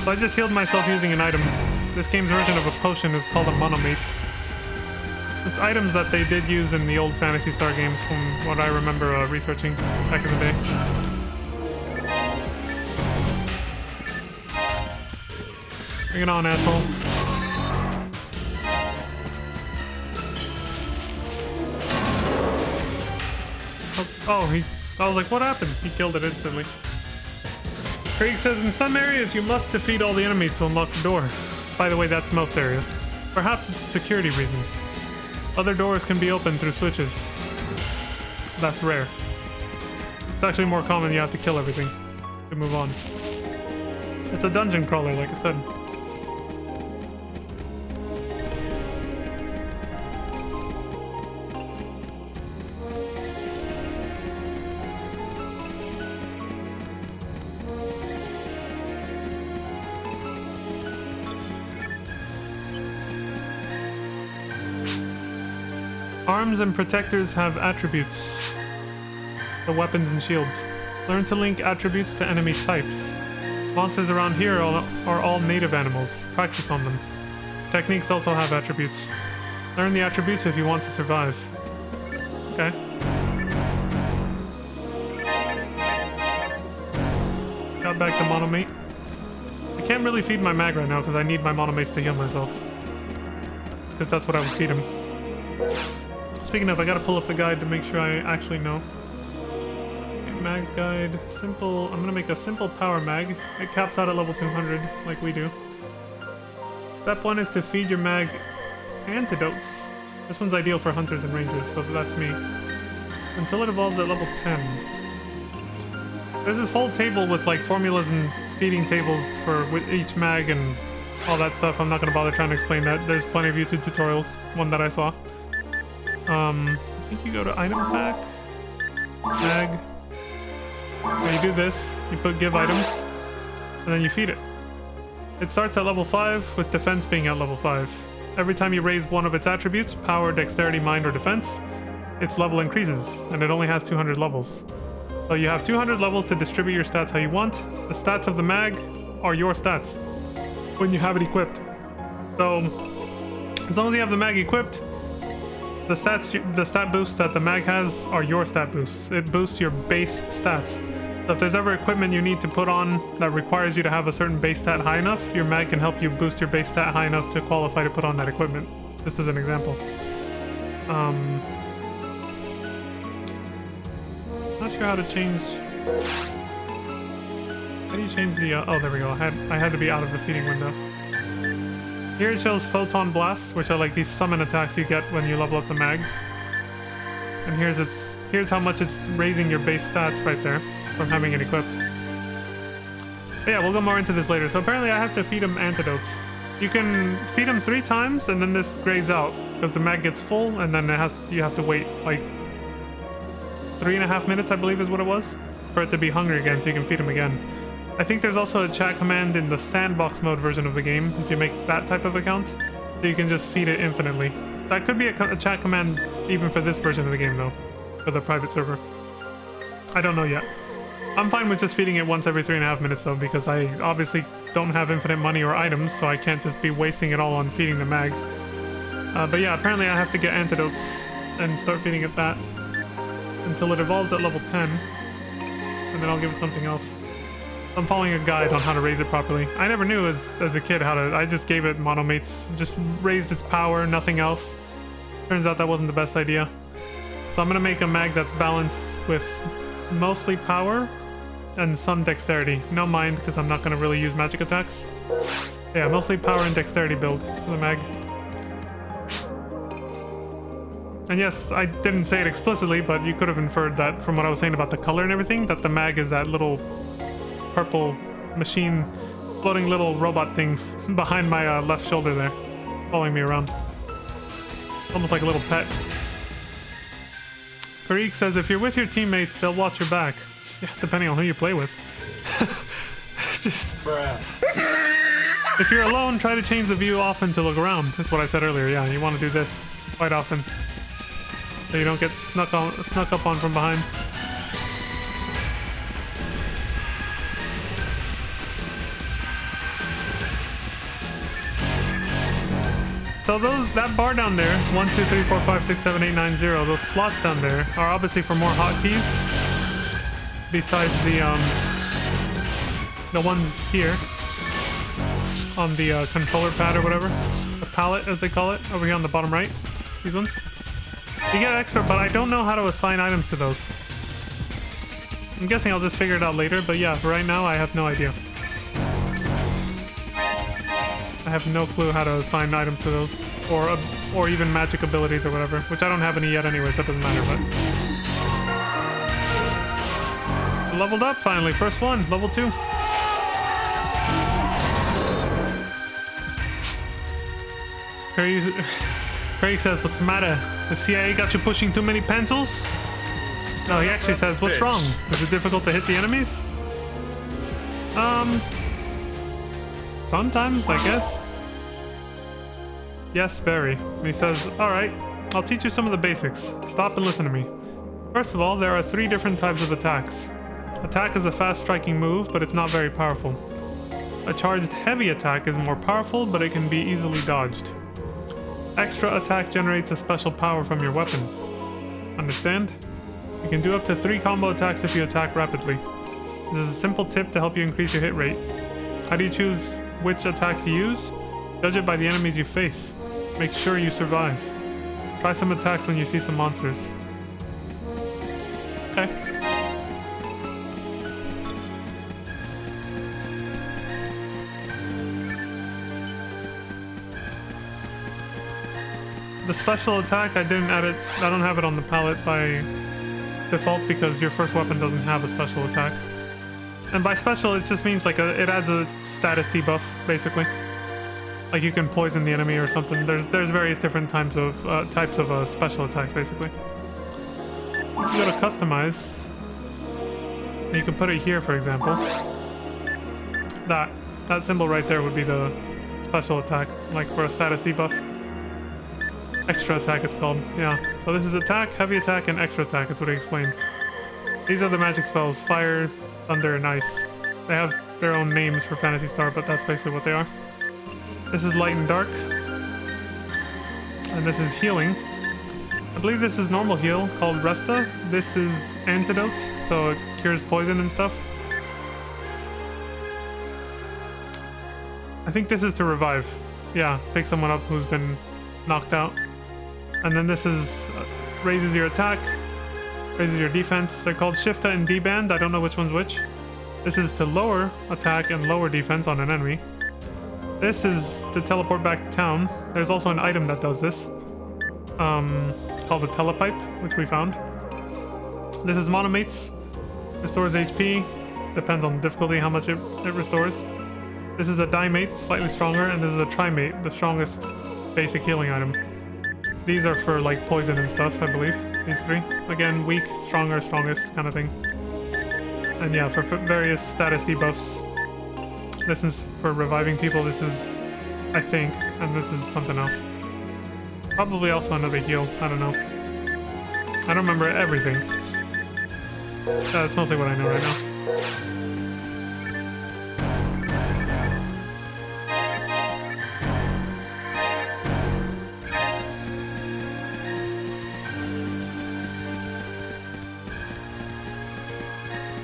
So I just healed myself using an item. This game's version of a potion is called a monomate. It's items that they did use in the old Phantasy Star games from what I remember researching back in the day. Bring it on, asshole. Oh, I was like, what happened? He killed it instantly. Kireek says, in some areas you must defeat all the enemies to unlock the door. By the way, that's most areas. Perhaps it's a security reason. Other doors can be opened through switches. That's rare. It's actually more common you have to kill everything to move on. It's a dungeon crawler, like I said. Arms and protectors have attributes. The weapons and shields. Learn to link attributes to enemy types. Monsters around here are all native animals. Practice on them. Techniques also have attributes. Learn the attributes if you want to survive. Okay. Got back the monomate. I can't really feed my mag right now because I need my monomates to heal myself. Because that's what I would feed him. Speaking of, I gotta pull up the guide to make sure I actually know. Okay, mag's guide. Simple. I'm gonna make a simple power mag. It caps out at level 200, like we do. Step 1 is to feed your mag antidotes. This one's ideal for hunters and rangers, so that's me. Until it evolves at level 10. There's this whole table with like formulas and feeding tables for each mag and all that stuff. I'm not gonna bother trying to explain that. There's plenty of YouTube tutorials. One that I saw. I think you go to item pack, mag, and you do this, you put give items, and then you feed it. It starts at level 5, with defense being at level 5. Every time you raise one of its attributes, power, dexterity, mind, or defense, its level increases, and it only has 200 levels. So you have 200 levels to distribute your stats how you want. The stats of the mag are your stats when you have it equipped. So, as long as you have the mag equipped, the stat boosts that the mag has are your stat boosts. It boosts your base stats. So if there's ever equipment you need to put on that requires you to have a certain base stat high enough, your mag can help you boost your base stat high enough to qualify to put on that equipment. Just as an example. Not sure how to change. How do you change the? Oh, there we go. I had to be out of the feeding window. Here it shows photon blasts, which are like these summon attacks you get when you level up the mags. And here's how much it's raising your base stats right there from having it equipped. But yeah, we'll go more into this later. So apparently I have to feed him antidotes. You can feed him 3 times and then this grays out because the mag gets full and then you have to wait like 3.5 minutes, I believe is what it was, for it to be hungry again so you can feed him again. I think there's also a chat command in the sandbox mode version of the game if you make that type of account, so you can just feed it infinitely. That could be a chat command even for this version of the game though, for the private server. I don't know yet. I'm fine with just feeding it once every 3.5 minutes though, because I obviously don't have infinite money or items, so I can't just be wasting it all on feeding the mag. But yeah, apparently I have to get antidotes and start feeding it that until it evolves at level 10, and then I'll give it something else. I'm following a guide on how to raise it properly. I never knew as a kid how to. I just gave it monomates, just raised its power, nothing else. Turns out that wasn't the best idea. So I'm gonna make a mag that's balanced with mostly power and some dexterity. No mind, because I'm not gonna really use magic attacks. Yeah, mostly power and dexterity build for the mag. And yes, I didn't say it explicitly, but you could have inferred that from what I was saying about the color and everything, that the mag is that little purple machine floating little robot thing behind my left shoulder there, following me around. Almost like a little pet. Kireek says, if you're with your teammates, they'll watch your back. Yeah, depending on who you play with. It's just... If you're alone, try to change the view often to look around. That's what I said earlier, yeah, you want to do this quite often, so you don't get snuck up on from behind. So that bar down there, 1, 2, 3, 4, 5, 6, 7, 8, 9, 0, those slots down there are obviously for more hotkeys. Besides the ones here on the controller pad or whatever, the palette as they call it, over here on the bottom right. These ones. You get extra, but I don't know how to assign items to those. I'm guessing I'll just figure it out later, but yeah, for right now I have no idea. I have no clue how to assign items to those, or even magic abilities or whatever, which I don't have any yet anyways, that doesn't matter, but... Leveled up finally, first one, level 2. Craig says, what's the matter? The CIA got you pushing too many pencils? No, he actually says, what's wrong? Is it difficult to hit the enemies? Sometimes, I guess. Yes, very. And he says, alright, I'll teach you some of the basics. Stop and listen to me. First of all, there are 3 different types of attacks. Attack is a fast striking move, but it's not very powerful. A charged heavy attack is more powerful, but it can be easily dodged. Extra attack generates a special power from your weapon. Understand? You can do up to 3 combo attacks if you attack rapidly. This is a simple tip to help you increase your hit rate. How do you choose which attack to use? Judge it by the enemies you face. Make sure you survive. Try some attacks when you see some monsters. Okay. The special attack, I didn't add it. I don't have it on the palette by default because your first weapon doesn't have a special attack. And by special, it just means like it adds a status debuff, basically. Like you can poison the enemy or something. There's various different types of special attacks, basically. You can go to customize. And you can put it here, for example. That symbol right there would be the special attack, like for a status debuff. Extra attack, it's called. Yeah. So this is attack, heavy attack, and extra attack. That's what he explained. These are the magic spells: fire, thunder, and ice. They have their own names for Phantasy Star, but that's basically what they are. This is light and dark. And this is healing. I believe this is normal heal, called Resta. This is antidote, so it cures poison and stuff. I think this is to revive. Yeah, pick someone up who's been knocked out. And then this is raises your attack, raises your defense. They're called Shifta and D-Band. I don't know which one's which. This is to lower attack and lower defense on an enemy. This is to teleport back to town. There's also an item that does this, called the Telepipe, which we found. This is Monomates. Restores HP. Depends on the difficulty how much it restores. This is a dimate, slightly stronger, and this is a trimate, the strongest basic healing item. These are for like poison and stuff, I believe. These three. Again, weak, stronger, strongest kind of thing. And yeah, for various status debuffs. This is for reviving people, this is, I think, and this is something else. Probably also another heal, I don't know. I don't remember everything. That's mostly what I know right now.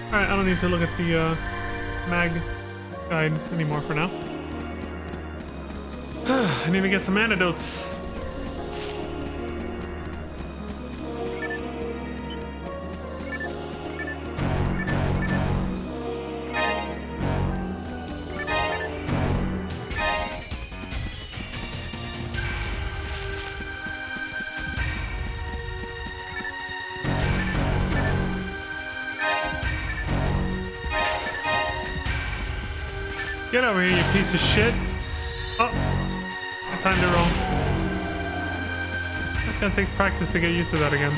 Alright, I don't need to look at the mag guide anymore for now. I need to get some antidotes. Get over here, you piece of shit. Oh, I timed it wrong. It's gonna take practice to get used to that again.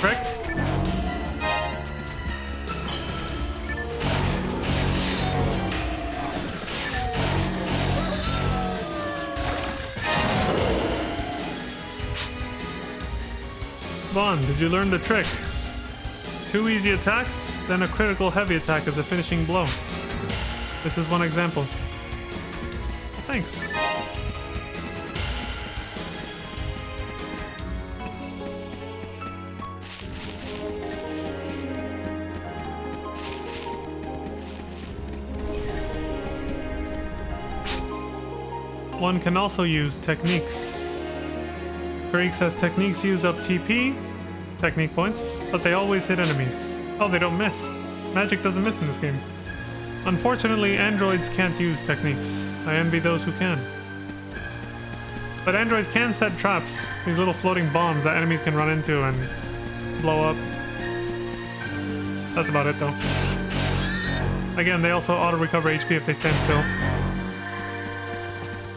Correct? Vaughn, did you learn the trick? 2 easy attacks, then a critical heavy attack as a finishing blow. This is one example. Well, thanks. One can also use techniques. Kireek says techniques use up TP, technique points, but they always hit enemies. Oh, they don't miss. Magic doesn't miss in this game. Unfortunately, androids can't use techniques. I envy those who can. But androids can set traps, these little floating bombs that enemies can run into and blow up. That's about it though. Again, they also auto-recover HP if they stand still.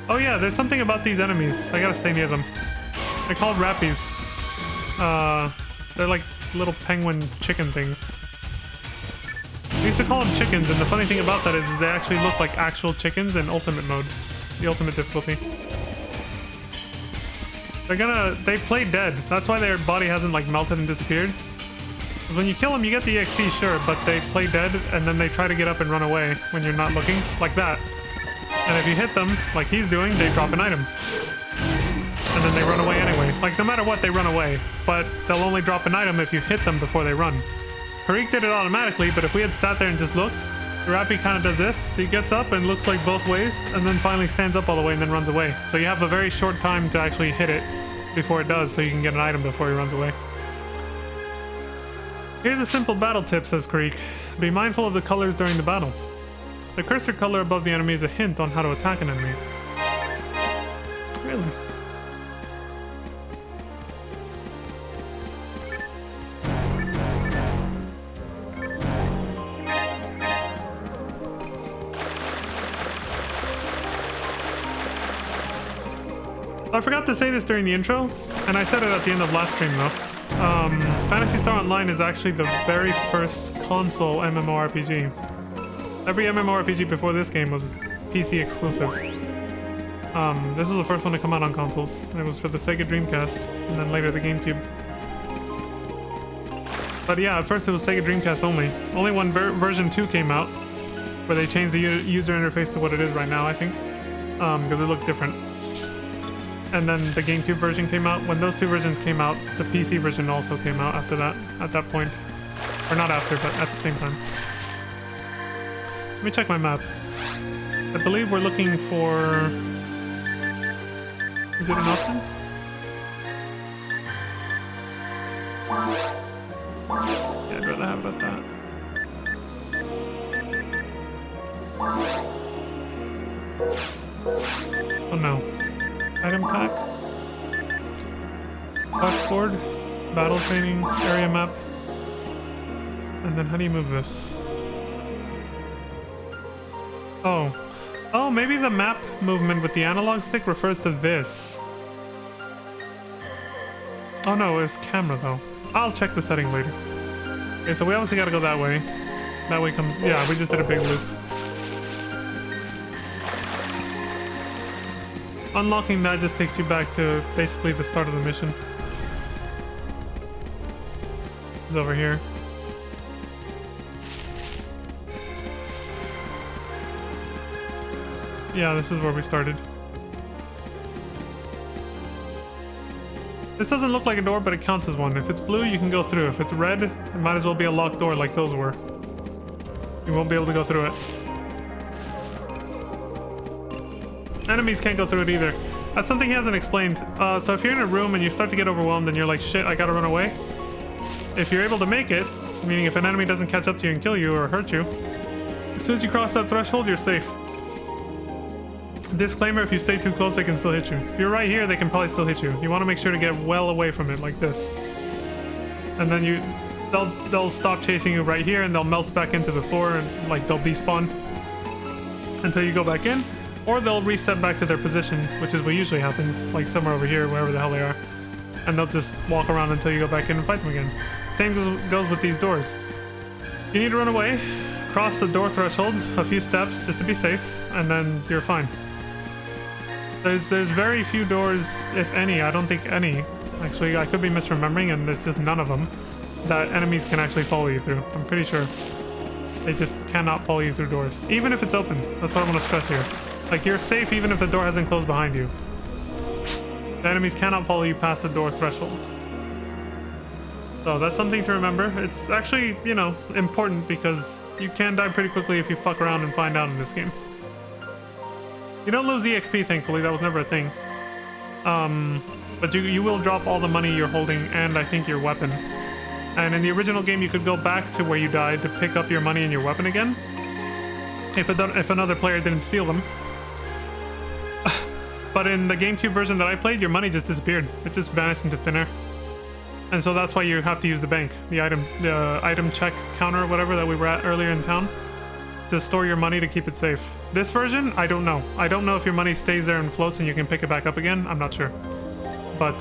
Oh yeah, there's something about these enemies. I gotta stay near them. They're called rappies. They're like little penguin chicken things. We used to call them chickens, and the funny thing about that is they actually look like actual chickens in ultimate mode. The ultimate difficulty. They play dead. That's why their body hasn't like melted and disappeared. Because when you kill them, you get the XP, sure, but they play dead, and then they try to get up and run away when you're not looking, like that. And if you hit them, like he's doing, they drop an item. And then they run away anyway. Like, no matter what, they run away. But they'll only drop an item if you hit them before they run. Kireek did it automatically, but if we had sat there and just looked, the Rappy kind of does this. He gets up and looks like both ways, and then finally stands up all the way and then runs away. So you have a very short time to actually hit it before it does, so you can get an item before he runs away. Here's a simple battle tip, says Kireek. Be mindful of the colors during the battle. The cursor color above the enemy is a hint on how to attack an enemy. Really? I forgot to say this during the intro, and I said it at the end of last stream though. Phantasy Star Online is actually the very first console MMORPG. Every MMORPG before this game was PC exclusive. This was the first one to come out on consoles, and it was for the Sega Dreamcast, and then later the GameCube. But yeah, at first it was Sega Dreamcast only. Only when version 2 came out, where they changed the user interface to what it is right now, I think, because it looked different. And then the GameCube version came out. When those two versions came out, the PC version also came out after that, at that point. Or not after, but at the same time. Let me check my map. I believe we're looking for... Is it in options? Yeah, I'd rather have it at that. Oh no. Item pack? Quest board, battle training, area map. And then how do you move this? Oh. Oh, maybe the map movement with the analog stick refers to this. Oh no, it's camera though. I'll check the setting later. Okay, so we obviously gotta go that way. That way comes... Yeah, we just did a big loop. Unlocking that just takes you back to basically the start of the mission. It's over here. Yeah, this is where we started. This doesn't look like a door, but it counts as one. If it's blue, you can go through. If it's red, it might as well be a locked door like those were. You won't be able to go through it. Enemies can't go through it either. That's something he hasn't explained. So if you're in a room and you start to get overwhelmed and you're like, shit, I gotta run away. If you're able to make it, meaning if an enemy doesn't catch up to you and kill you or hurt you, as soon as you cross that threshold, you're safe. Disclaimer, if you stay too close, they can still hit you. If you're right here, they can probably still hit you. You want to make sure to get well away from it, like this. And then they'll stop chasing you right here, and they'll melt back into the floor, and like they'll despawn until you go back in, or they'll reset back to their position, which is what usually happens, like somewhere over here, wherever the hell they are. And they'll just walk around until you go back in and fight them again. Same goes with these doors. You need to run away, cross the door threshold a few steps just to be safe, and then you're fine. There's very few doors, if any. I don't think any. Actually, I could be misremembering, and there's just none of them that enemies can actually follow you through. I'm pretty sure. They just cannot follow you through doors. Even if it's open. That's what I want to stress here. Like, you're safe even if the door hasn't closed behind you. The enemies cannot follow you past the door threshold. So that's something to remember. It's actually, you know, important because you can die pretty quickly if you fuck around and find out in this game. You don't lose EXP, thankfully. That was never a thing. But you will drop all the money you're holding and I think your weapon. And in the original game, you could go back to where you died to pick up your money and your weapon again. If another player didn't steal them. But in the GameCube version that I played, your money just disappeared. It just vanished into thin air. And so that's why you have to use the bank. The item check counter or whatever that we were at earlier in town. To store your money to keep it safe. This version, I don't know. I don't know if your money stays there and floats and you can pick it back up again. I'm not sure. But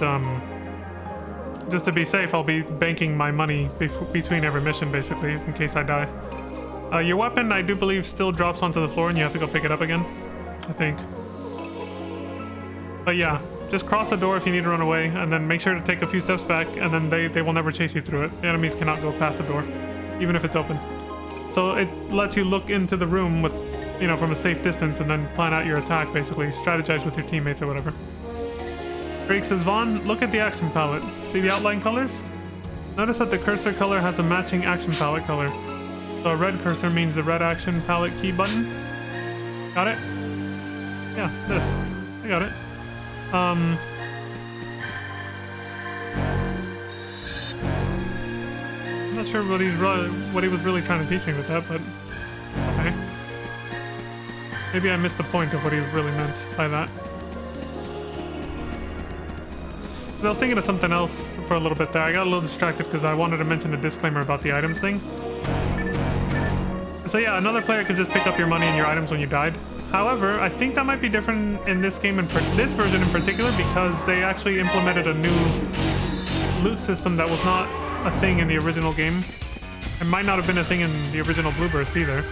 just to be safe, I'll be banking my money between every mission, basically, in case I die. Your weapon, I do believe, still drops onto the floor and you have to go pick it up again. I think. But yeah, just cross the door if you need to run away, and then make sure to take a few steps back, and then they will never chase you through it. The enemies cannot go past the door, even if it's open. So it lets you look into the room with, you know, from a safe distance and then plan out your attack, basically. Strategize with your teammates or whatever. Kireek says, Vaughn, look at the action palette. See the outline colors? Notice that the cursor color has a matching action palette color. So a red cursor means the red action palette key button. Got it? Yeah, this. I got it. I'm not sure what he was really trying to teach me with that, but okay. Maybe I missed the point of what he really meant by that. I was thinking of something else for a little bit there. I got a little distracted because I wanted to mention a disclaimer about the items thing. So yeah, another player could just pick up your money and your items when you died. However, I think that might be different in this game, this version in particular, because they actually implemented a new loot system that was not a thing in the original game. It might not have been a thing in the original Blue Burst either.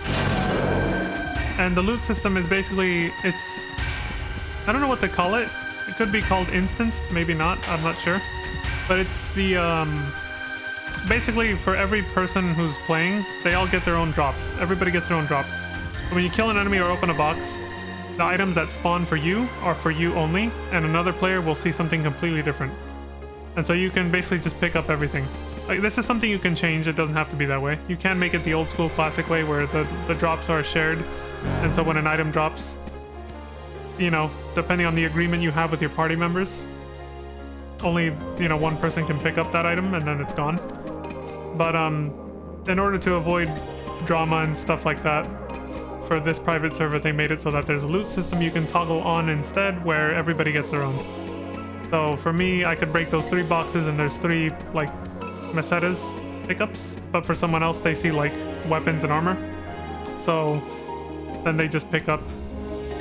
And the loot system is basically, I don't know what to call it. It could be called instanced, maybe not, I'm not sure. But it's the, basically for every person who's playing, they all get their own drops. Everybody gets their own drops. So when you kill an enemy or open a box, the items that spawn for you are for you only, and another player will see something completely different. And so you can basically just pick up everything. Like, this is something you can change, it doesn't have to be that way. You can make it the old school classic way where the drops are shared, and so when an item drops, you know, depending on the agreement you have with your party members, only, you know, one person can pick up that item and then it's gone. But in order to avoid drama and stuff like that, for this private server they made it so that there's a loot system you can toggle on instead where everybody gets their own. So for me, I could break those 3 boxes and there's 3 like mesetas pickups, but for someone else they see like weapons and armor. So then they just pick up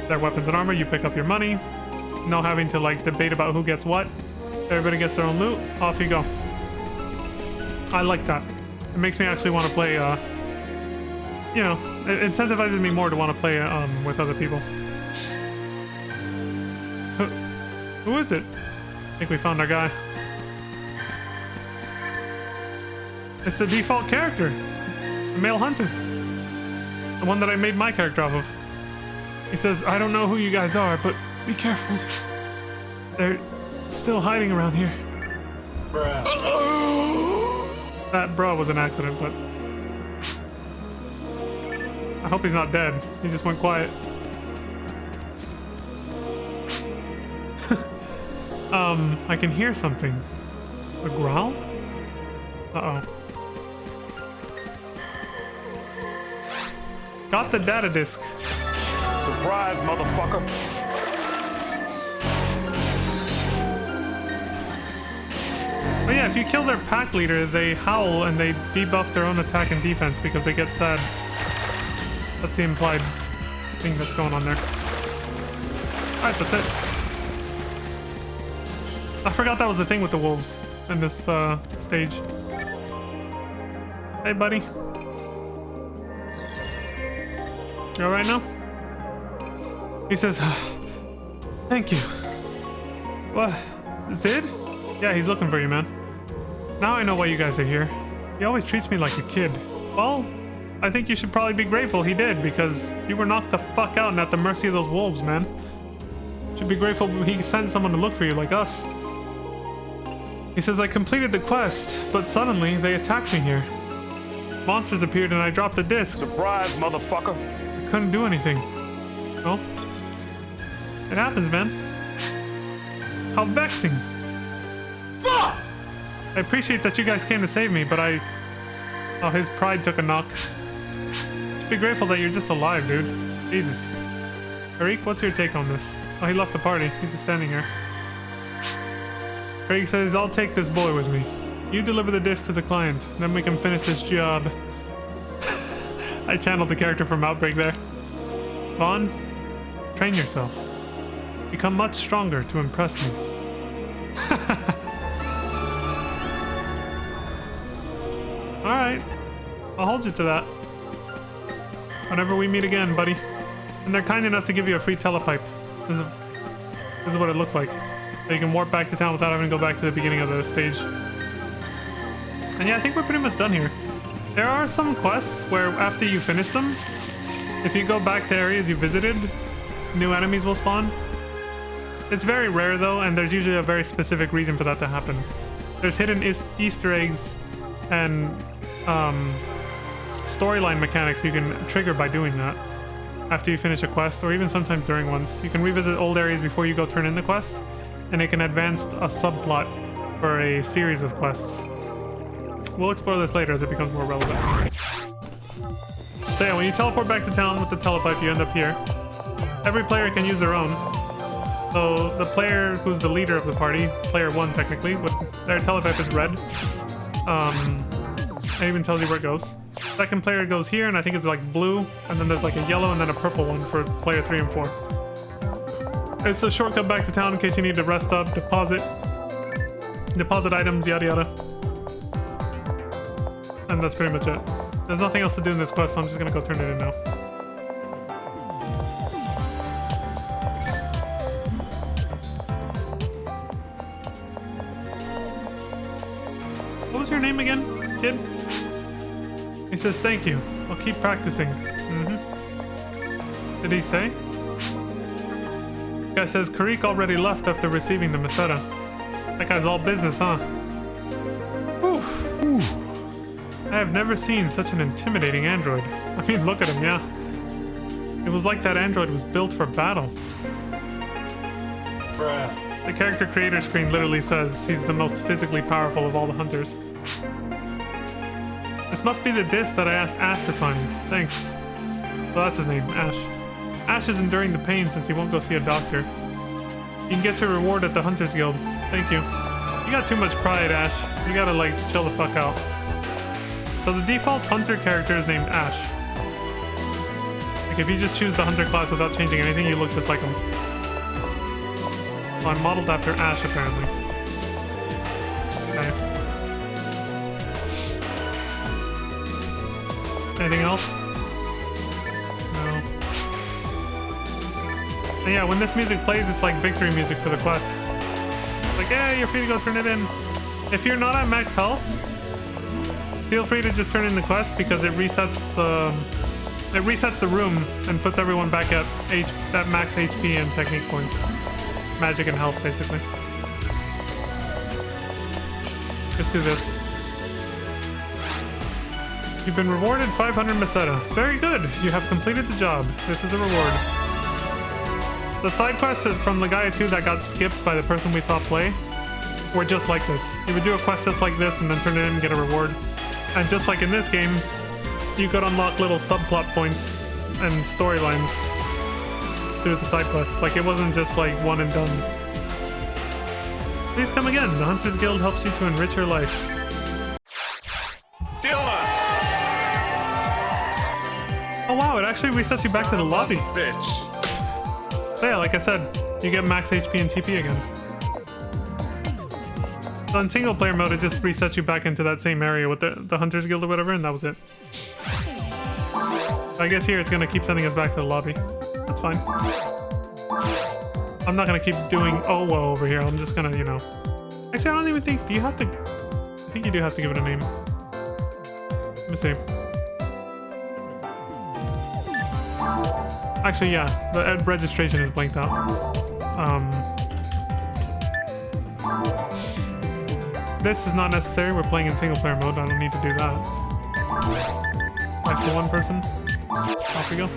their weapons and armor, you pick up your money, no having to like debate about who gets what. Everybody gets their own loot, off you go. I like that. It makes me actually want to play, you know, it incentivizes me more to want to play with other people. Who is it? I think we found our guy. It's the default character, the male hunter. The one that I made my character off of. He says, I don't know who you guys are, but be careful. They're still hiding around here. Bruh. That bro was an accident, but I hope he's not dead. He just went quiet. I can hear something. A growl? Uh-oh. Got the data disk. Surprise, motherfucker. But yeah, if you kill their pack leader, they howl and they debuff their own attack and defense because they get sad. That's the implied thing that's going on there. Alright, that's it. I forgot that was the thing with the wolves in this stage. Hey, buddy. You alright now? He says, thank you. What? Zid? Yeah, he's looking for you, man. Now I know why you guys are here. He always treats me like a kid. Well, I think you should probably be grateful he did, because you were knocked the fuck out and at the mercy of those wolves, man. Should be grateful he sent someone to look for you like us. He says, I completed the quest, but suddenly they attacked me here. Monsters appeared and I dropped the disc. Surprise, motherfucker. I couldn't do anything. Well, it happens, man. How vexing. Fuck! I appreciate that you guys came to save me, but oh, his pride took a knock. Just be grateful that you're just alive, dude. Jesus. Kireek, what's your take on this? Oh, he left the party. He's just standing here. Kireek says, I'll take this boy with me. You deliver the disc to the client, then we can finish this job. I channeled the character from Outbreak there. Vaughn, train yourself. Become much stronger to impress me. Alright. I'll hold you to that. Whenever we meet again, buddy. And they're kind enough to give you a free telepipe. This is what it looks like. So you can warp back to town without having to go back to the beginning of the stage. And yeah, I think we're pretty much done here. There are some quests where after you finish them, if you go back to areas you visited, new enemies will spawn. It's very rare though, and there's usually a very specific reason for that to happen. There's hidden Easter eggs and storyline mechanics you can trigger by doing that after you finish a quest, or even sometimes during ones. You can revisit old areas before you go turn in the quest, and it can advance a subplot for a series of quests. We'll explore this later as it becomes more relevant. So yeah, when you teleport back to town with the telepipe, you end up here. Every player can use their own. So the player who's the leader of the party, player 1 technically, with their telepipe is red. It even tells you where it goes. Second player goes here, and I think it's like blue, and then there's like a yellow and then a purple one for player 3 and 4. It's a shortcut back to town in case you need to rest up, deposit items, yada yada. And that's pretty much it. There's nothing else to do in this quest, so I'm just gonna go turn it in now. What was your name again, kid? He says, thank you. I'll keep practicing. Did he say? The guy says, Kireek already left after receiving the meseta. That guy's all business, huh? Whew. I have never seen such an intimidating android. I mean, look at him, yeah. It was like that android was built for battle. Bruh. The character creator screen literally says he's the most physically powerful of all the hunters. This must be the disc that I asked Ash to find. Thanks. Well, that's his name, Ash. Ash is enduring the pain since he won't go see a doctor. You can get your reward at the Hunters Guild. Thank you. You got too much pride, Ash. You gotta, like, chill the fuck out. So the default hunter character is named Ash. Like, if you just choose the hunter class without changing anything, you look just like him. So I'm modeled after Ash, apparently. Okay. Anything else? No. And yeah, when this music plays, it's like victory music for the quest. Like, yeah, you're free to go turn it in. If you're not at max health, feel free to just turn in the quest because it resets the room and puts everyone back at max HP and technique points. Magic and health, basically. Just do this. You've been rewarded 500 Meseta. Very good. You have completed the job. This is a reward. The side quests from the Gaia 2 that got skipped by the person we saw play were just like this. You would do a quest just like this and then turn it in and get a reward. And just like in this game, you could unlock little subplot points and storylines through the side quests. Like, it wasn't just like one and done. Please come again. The Hunters Guild helps you to enrich your life. Dylan! Oh wow, it actually resets you back to the lobby. Bitch. So yeah, like I said, you get max HP and TP again. So in single player mode, it just resets you back into that same area with the Hunters Guild or whatever, and that was it. I guess here it's gonna keep sending us back to the lobby. That's fine. I'm not gonna keep doing Owo over here. I'm just gonna, you know. Actually, I don't even think. Do you have to? I think you do have to give it a name. Let me see. Actually, yeah, the registration is blanked out. This is not necessary. We're playing in single player mode. I don't need to do that. Back to one person. Off we go.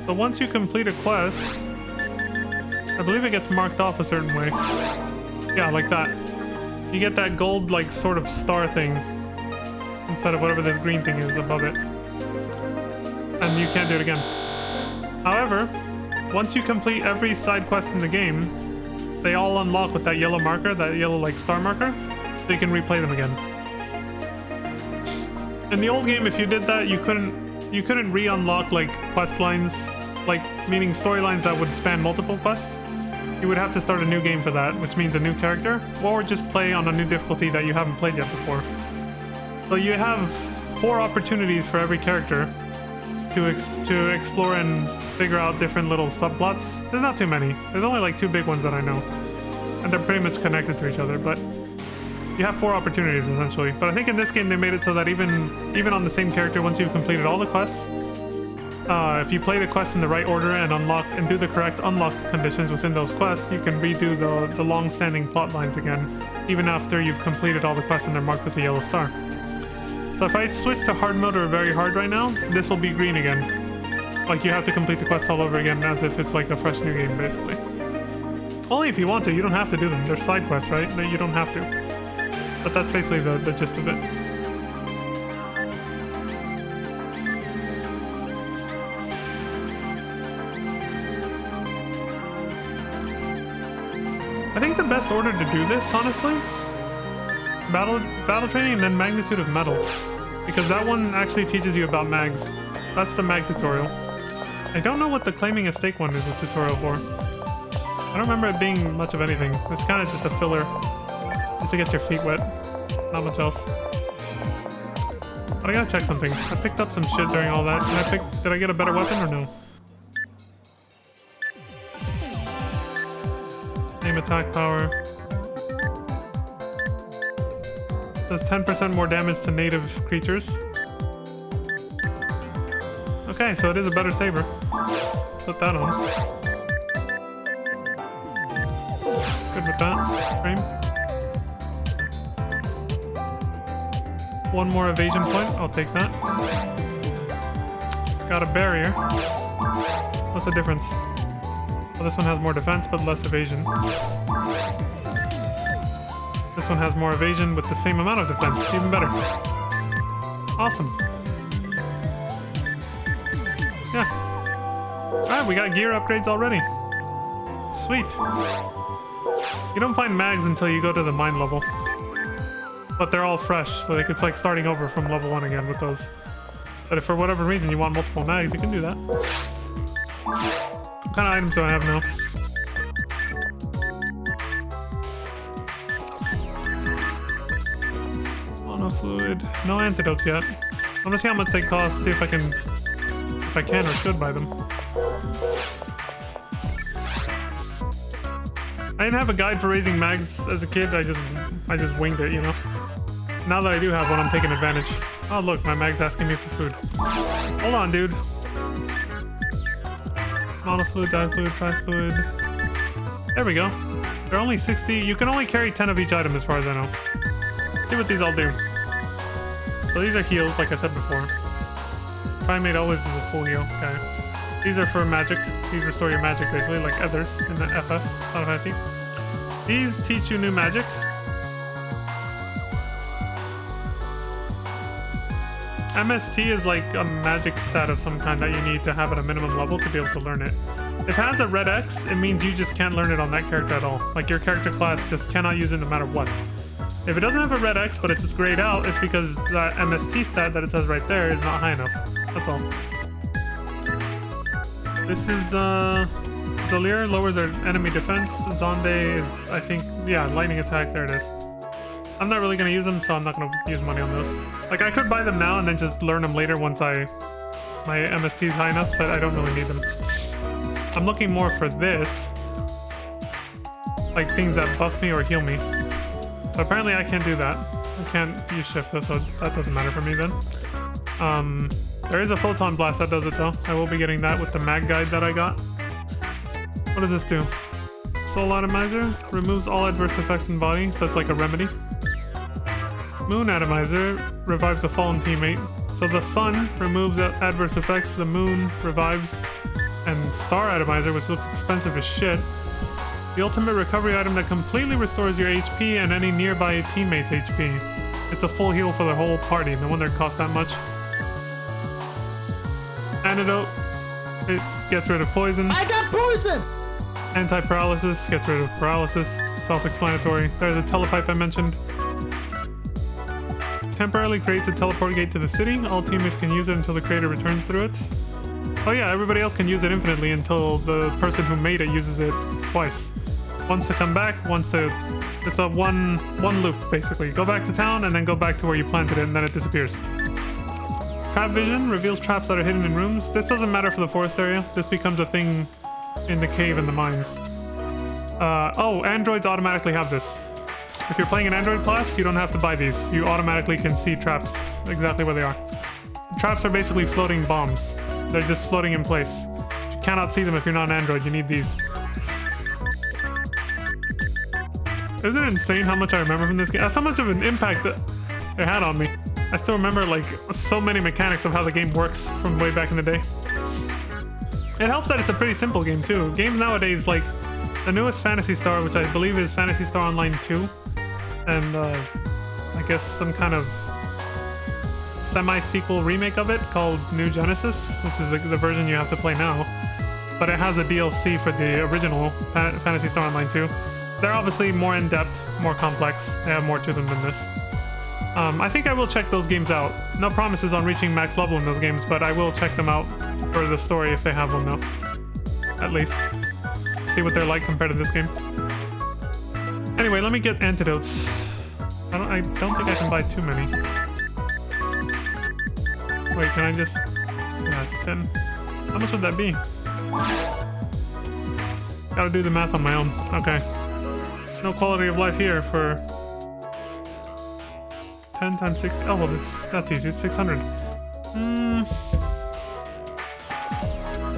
So once you complete a quest, I believe it gets marked off a certain way. Yeah, like that. You get that gold, like, sort of star thing instead of whatever this green thing is above it. And you can't do it again. However, once you complete every side quest in the game, they all unlock with that yellow marker, that yellow, like, star marker, so you can replay them again. In the old game, if you did that, you couldn't re-unlock, like, quest lines, like, meaning storylines that would span multiple quests. You would have to start a new game for that, which means a new character, or just play on a new difficulty that you haven't played yet before. So you have 4 opportunities for every character to explore and figure out different little subplots. There's not too many. There's only like 2 big ones that I know, and they're pretty much connected to each other, but you have 4 opportunities essentially. But I think in this game they made it so that even on the same character, once you've completed all the quests, if you play the quests in the right order and do the correct unlock conditions within those quests, you can redo the long-standing plot lines again, even after you've completed all the quests and they're marked with a yellow star. So if I switch to hard mode or very hard right now, this will be green again. Like, you have to complete the quests all over again as if it's like a fresh new game, basically. Only if you want to. You don't have to do them. They're side quests, right? You don't have to. But that's basically the gist of it. I think the best order to do this, honestly, battle training and then magnitude of metal, because that one actually teaches you about mags. That's the mag tutorial. I don't know what the claiming a stake one is a tutorial for. I don't remember it being much of anything. It's kind of just a filler, just to get your feet wet. Not much else. But I gotta check something. I picked up some shit during all that. Did I get a better weapon or no? Aim attack power. Does 10% more damage to native creatures. Okay, so it is a better saber. Put that on. Good with that. Frame. 1 more evasion point. I'll take that. Got a barrier. What's the difference? Well, this one has more defense, but less evasion. This one has more evasion with the same amount of defense. Even better. Awesome. Yeah. Alright, we got gear upgrades already. Sweet. You don't find mags until you go to the mine level. But they're all fresh, like it's like starting over from level 1 again with those. But if for whatever reason you want multiple mags, you can do that. What kind of items do I have now? Mono fluid. No antidotes yet. I'm gonna see how much they cost, see if I can or should buy them. I didn't have a guide for raising mags as a kid. I just winged it, you know. Now that I do have one, I'm taking advantage. Oh look, my mag's asking me for food. Hold on, dude. Monofluid, difluid, trifluid. There we go. They're only 60. You can only carry 10 of each item as far as I know. Let's see what these all do. So these are heals, like I said before. Primate always is a full heal. Okay. These are for magic. These restore your magic basically, like others in the FF, Final Fantasy. These teach you new magic. MST is like a magic stat of some kind that you need to have at a minimum level to be able to learn it. If it has a red X, it means you just can't learn it on that character at all. Like your character class just cannot use it no matter what. If it doesn't have a red X but it's grayed out, it's because that MST stat that it says right there is not high enough. That's all. This is Zalir lowers our enemy defense. Zonde is, I think, yeah, lightning attack. There it is. I'm not really gonna use them, so I'm not gonna use money on those. Like I could buy them now and then just learn them later once my MST is high enough, but I don't really need them. I'm looking more for this, like things that buff me or heal me. So apparently I can't do that. I can't use shift, so that doesn't matter for me then. There is a photon blast that does it though. I will be getting that with the mag guide that I got. What does this do? Soul Atomizer removes all adverse effects in body, so it's like a remedy. Moon Atomizer revives a fallen teammate. So the sun removes adverse effects, the moon revives, and Star Atomizer, which looks expensive as shit. The ultimate recovery item that completely restores your HP and any nearby teammate's HP. It's a full heal for the whole party, no wonder it costs that much. Antidote, it gets rid of poison. I got poison! Anti-paralysis, gets rid of paralysis, self-explanatory. There's a telepipe I mentioned. Temporarily creates a teleport gate to the city. All teammates can use it until the creator returns through it. Oh yeah, everybody else can use it infinitely until the person who made it uses it twice. Once to come back, once to... It's a one loop, basically. Go back to town and then go back to where you planted it and then it disappears. Trap vision reveals traps that are hidden in rooms. This doesn't matter for the forest area. This becomes a thing in the cave and the mines. Oh, androids automatically have this. If you're playing an android class, you don't have to buy these. You automatically can see traps exactly where they are. Traps are basically floating bombs. They're just floating in place. You cannot see them if you're not an android. You need these. Isn't it insane how much I remember from this game? That's how much of an impact that it had on me. I still remember like so many mechanics of how the game works from way back in the day. It helps that it's a pretty simple game too. Games nowadays, like the newest Phantasy Star, which I believe is Phantasy Star Online 2, and I guess some kind of semi-sequel remake of it called New Genesis, which is the version you have to play now. But it has a DLC for the original Phantasy Star Online 2. They're obviously more in-depth, more complex. They have more to them than this. I think I will check those games out. No promises on reaching max level in those games, but I will check them out for the story if they have one though. At least. See what they're like compared to this game. Anyway, let me get antidotes. I don't think I can buy too many. Wait, can I just... Yeah, 10. How much would that be? Gotta do the math on my own. Okay. There's no quality of life here for... 10 times 60. Oh, well, that's easy. It's 600.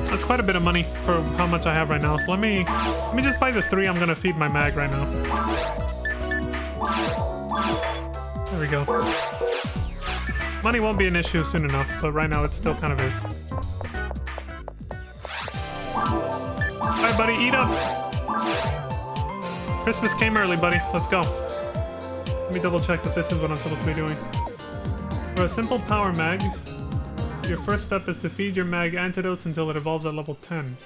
That's quite a bit of money for how much I have right now. So let me just buy the 3 I'm gonna feed my mag right now. There we go. Money won't be an issue soon enough, but right now it still kind of is. Alright, buddy, eat up. Christmas came early, buddy. Let's go. Let me double check that this is what I'm supposed to be doing. For a simple power mag, Your first step is to feed your mag antidotes until it evolves at level 10.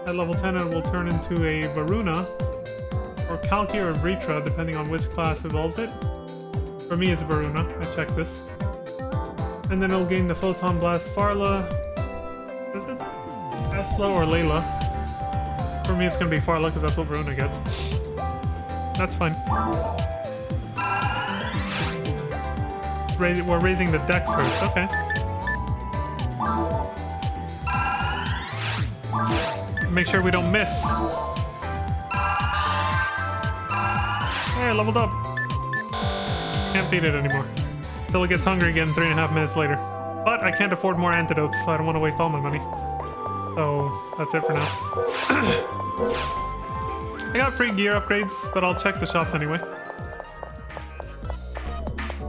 At level 10 it will turn into a Varuna, or Kalki or Vritra, depending on which class evolves it. For me it's Varuna, I checked this. And then it'll gain the Photon Blast Farla. Is it? Esla or Layla? For me it's gonna be Farla because that's what Varuna gets. That's fine. We're raising the dex first, okay. Make sure we don't miss. Hey, leveled up. Can't feed it anymore. Till it gets hungry again 3.5 minutes later. But I can't afford more antidotes, so I don't want to waste all my money. So that's it for now. I got free gear upgrades, but I'll check the shops anyway.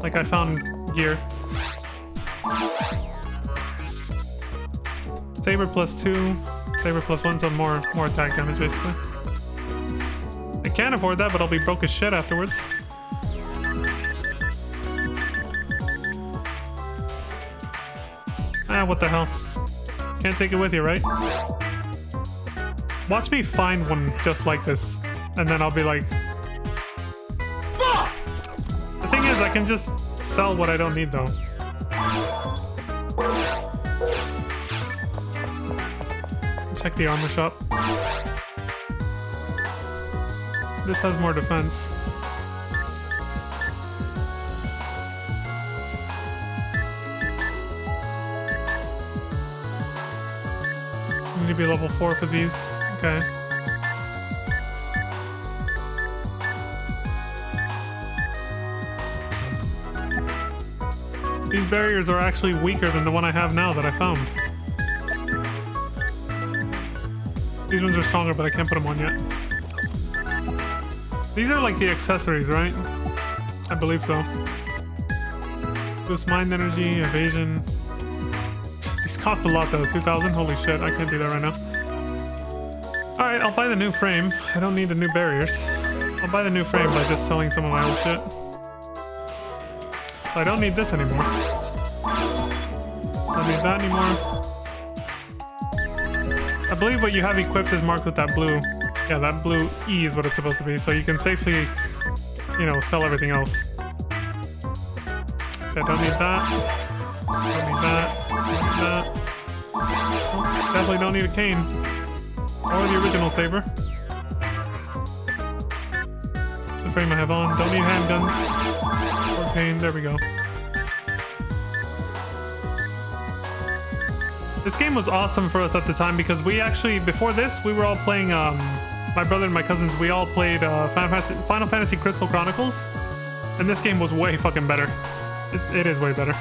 Like I found gear. Saber +2, Saber +1, so more attack damage basically. I can't afford that, but I'll be broke as shit afterwards. Ah, what the hell. Can't take it with you, right? Watch me find one just like this, and then I'll be like... Fuck! The thing is, I can just sell what I don't need, though. Check the armor shop. This has more defense. I need to be level 4 for these. Okay. These barriers are actually weaker than the one I have now that I found. These ones are stronger, but I can't put them on yet. These are like the accessories, right? I believe so. Boost mind energy, evasion. These cost a lot though, 2,000? Holy shit, I can't do that right now. Alright, I'll buy the new frame. I don't need the new barriers. I'll buy the new frame by just selling some of my old shit. So I don't need this anymore. Don't need that anymore. I believe what you have equipped is marked with that blue. Yeah, that blue E is what it's supposed to be. So you can safely, you know, sell everything else. So I don't need that. Don't need that. Don't need that. Oh, definitely don't need a cane. Or the original saber. It's the frame I have on. Don't need handguns. Or cane. There we go. This game was awesome for us at the time because we actually, before this, we were all playing, my brother and my cousins, we all played Final Fantasy Crystal Chronicles, and this game was way fucking better. It is way better.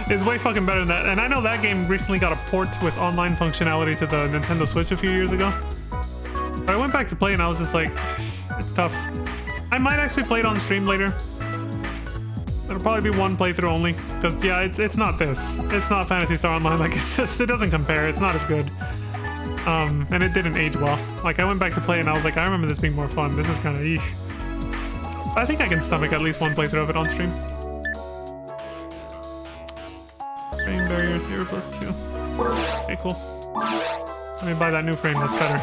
It's way fucking better than that, and I know that game recently got a port with online functionality to the Nintendo Switch a few years ago. But I went back to play and I was just like, it's tough. I might actually play it on stream later. It'll probably be one playthrough only, because yeah, it's not this. It's not Phantasy Star Online. Like it's just, it doesn't compare. It's not as good. And it didn't age well. Like I went back to play and I was like, I remember this being more fun. This is kind of eesh. I think I can stomach at least one playthrough of it on stream. Frame barrier 0+2. Okay, cool. Let me buy that new frame. That's better.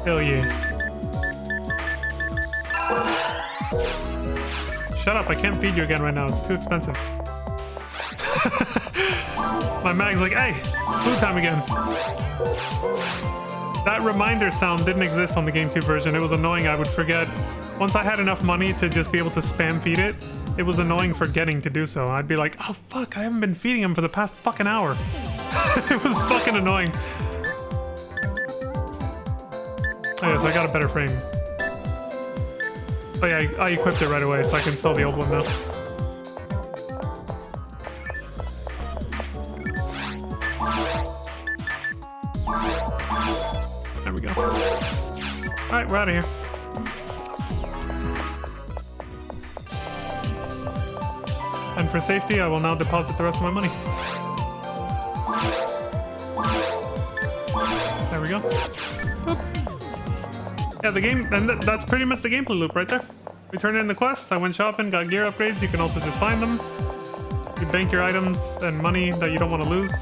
Hell yeah. Shut up, I can't feed you again right now. It's too expensive. My mag's like, hey, food time again. That reminder sound didn't exist on the GameCube version. It was annoying. I would forget. Once I had enough money to just be able to spam feed it, it was annoying forgetting to do so. I'd be like, oh fuck, I haven't been feeding him for the past fucking hour. It was fucking annoying. Oh yeah, so I got a better frame. Oh yeah, I equipped it right away, so I can sell the old one now. There we go. Alright, we're out of here. And for safety, I will now deposit the rest of my money. There we go. Boop. Yeah, the game, and that's pretty much the gameplay loop right there. We turned in the quest. I went shopping, got gear upgrades. You can also just find them. You bank your items and money that you don't want to lose.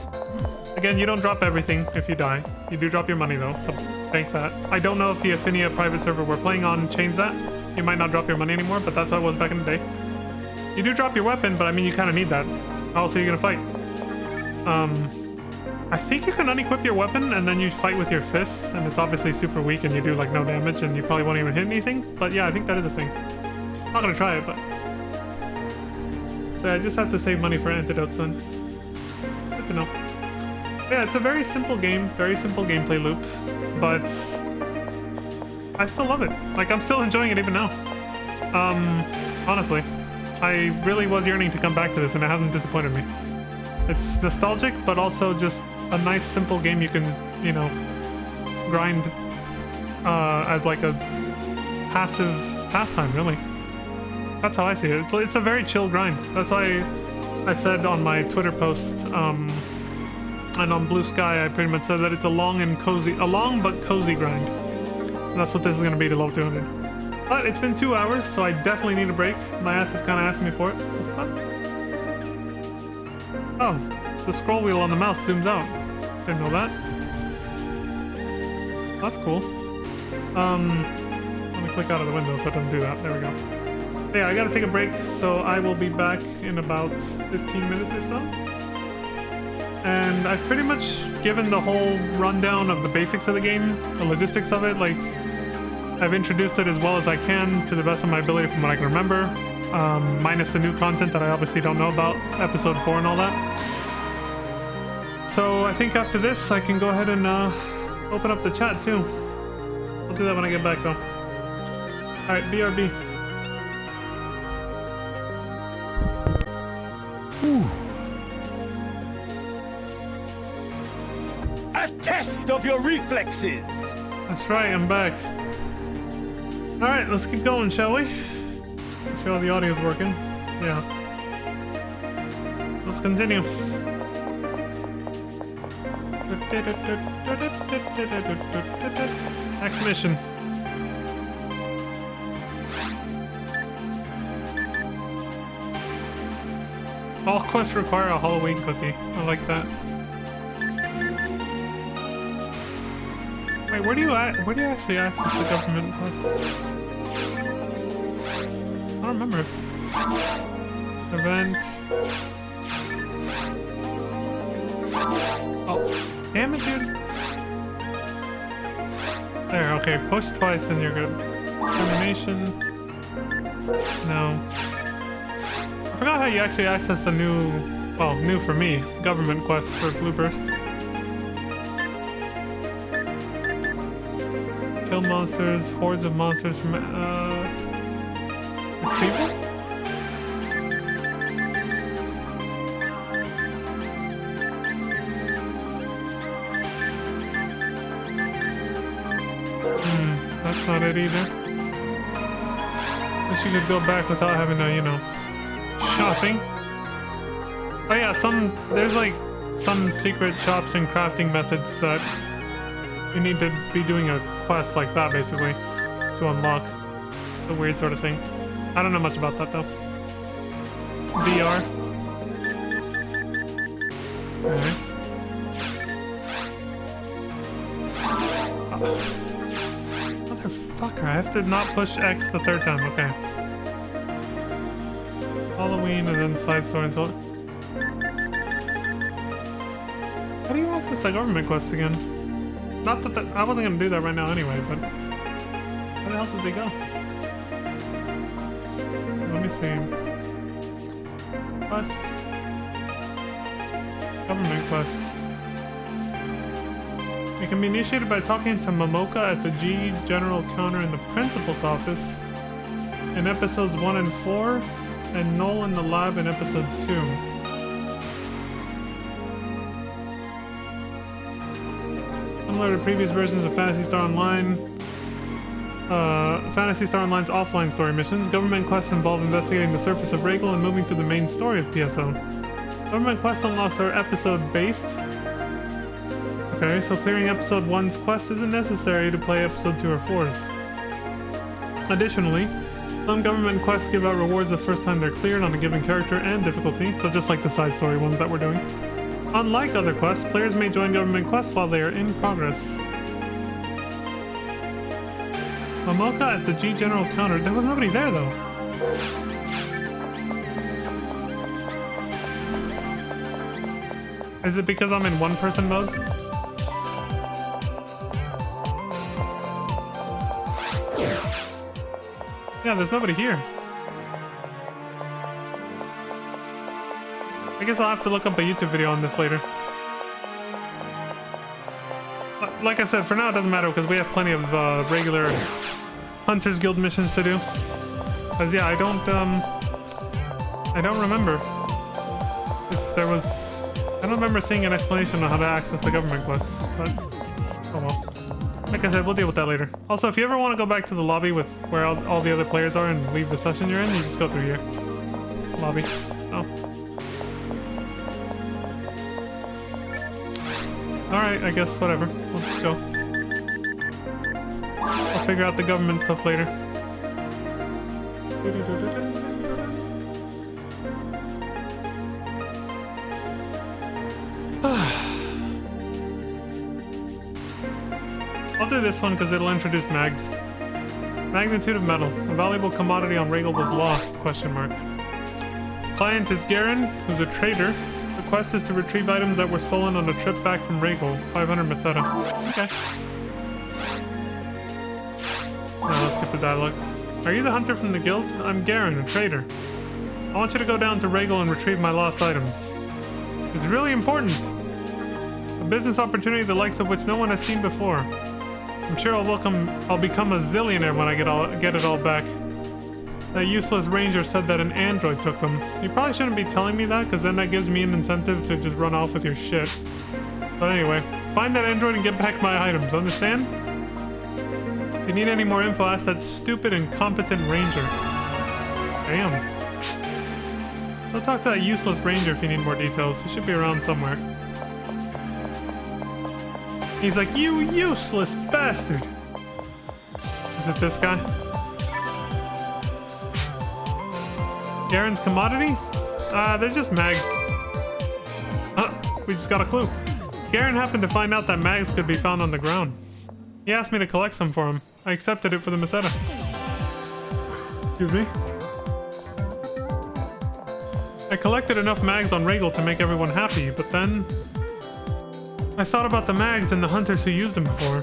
Again, you don't drop everything if you die. You do drop your money though, so bank that. I don't know if the Affinia private server we're playing on changed that. You might not drop your money anymore, but that's how it was back in the day. You do drop your weapon, but I mean, you kind of need that. How else are you gonna fight? I think you can unequip your weapon and then you fight with your fists, and it's obviously super weak and you do like no damage and you probably won't even hit anything. But yeah, I think that is a thing. I'm not gonna try it, but... So I just have to save money for antidotes then. Good to know. Yeah, it's a very simple game, very simple gameplay loop, but I still love it. Like, I'm still enjoying it even now. Honestly, I really was yearning to come back to this and it hasn't disappointed me. It's nostalgic, but also just a nice, simple game you can, you know, grind as like a passive pastime, really. That's how I see it. It's a very chill grind. That's why I said on my Twitter post, and on Blue Sky, I pretty much said that it's a long but cozy grind. And that's what this is going to be to level 200. But it's been 2 hours, so I definitely need a break. My ass is kind of asking me for it. What's that? Oh, the scroll wheel on the mouse zooms out. Didn't know that. That's cool. Let me click out of the window so it doesn't do that. There we go. Yeah, I gotta take a break, so I will be back in about 15 minutes or so. And I've pretty much given the whole rundown of the basics of the game, the logistics of it. Like, I've introduced it as well as I can to the best of my ability from what I can remember. Minus the new content that I obviously don't know about, episode 4 and all that. So I think after this, I can go ahead and open up the chat too. I'll do that when I get back though. Alright, BRB. A test of your reflexes! That's right, I'm back. Alright, let's keep going, shall we? Make sure all the audio's working. Yeah. Let's continue. Next mission. All quests require a Halloween cookie. I like that. Wait, where do you actually access the government quests? I don't remember. Event. Oh, damn it, dude. There, okay. Push twice, then you're good. Termination. No. I forgot how you actually access the new, well, new for me, government quest for Blueburst. Kill monsters, hordes of monsters from, retrieval? That's not it either. Wish you could go back without having to, you know, shopping. Oh yeah, there's like some secret shops and crafting methods that you need to be doing a quest like that basically to unlock. It's a weird sort of thing. I don't know much about that though. VR. Alright. Motherfucker, I have to not push X the third time, okay. Halloween and then side story and so on. How do you access the government quest again? Not that I wasn't gonna do that right now anyway, but where the hell did they go? Let me see. Quest. Government quests. It can be initiated by talking to Momoka at the G General counter in the principal's office in episodes 1 and 4. And Noel in the lab in episode 2. Similar to previous versions of Phantasy Star Online, Phantasy Star Online's offline story missions, government quests involve investigating the surface of Regal and moving to the main story of PSO. Government quest unlocks are episode-based. Okay, so clearing episode 1's quest isn't necessary to play episode 2 or 4's. Additionally, Some government quests give out rewards the first time they're cleared on a given character and difficulty, so just like the side story ones that we're doing. Unlike other quests, players may join government quests while they are in progress. Mamoka at the G General counter. There was nobody there though. Is it because I'm in one-person mode? Yeah, there's nobody here. I guess I'll have to look up a YouTube video on this later. Like I said, for now it doesn't matter because we have plenty of regular Hunters Guild missions to do. Cause yeah, I don't remember if there was. I don't remember seeing an explanation on how to access the government quests. But oh well. Like I said, we'll deal with that later. Also, if you ever want to go back to the lobby with where all the other players are and leave the session you're in, you just go through here. Lobby. Oh. Alright, I guess whatever. Let's go. I'll figure out the government stuff later. I'll do this one because it'll introduce mags. Magnitude of metal. A valuable commodity on Regal was lost, question mark. Client is Garen, who's a trader. The quest is to retrieve items that were stolen on a trip back from Regal. 500 Meseta. Okay. Now let's skip the dialogue. Are you the hunter from the guild? I'm Garen, a trader. I want you to go down to Regal and retrieve my lost items. It's really important. A business opportunity the likes of which no one has seen before. I'm sure I'll become a zillionaire when I get it all back. That useless ranger said that an android took them. You probably shouldn't be telling me that, because then that gives me an incentive to just run off with your shit. But anyway, find that android and get back my items, understand? If you need any more info, ask that stupid, incompetent ranger. Damn. Go talk to that useless ranger if you need more details. He should be around somewhere. He's like, you useless bastard! Is it this guy? Garen's commodity? They're just mags. We just got a clue. Garen happened to find out that mags could be found on the ground. He asked me to collect some for him. I accepted it for the Meseta. Excuse me? I collected enough mags on Regal to make everyone happy, but then I thought about the mags and the hunters who used them before.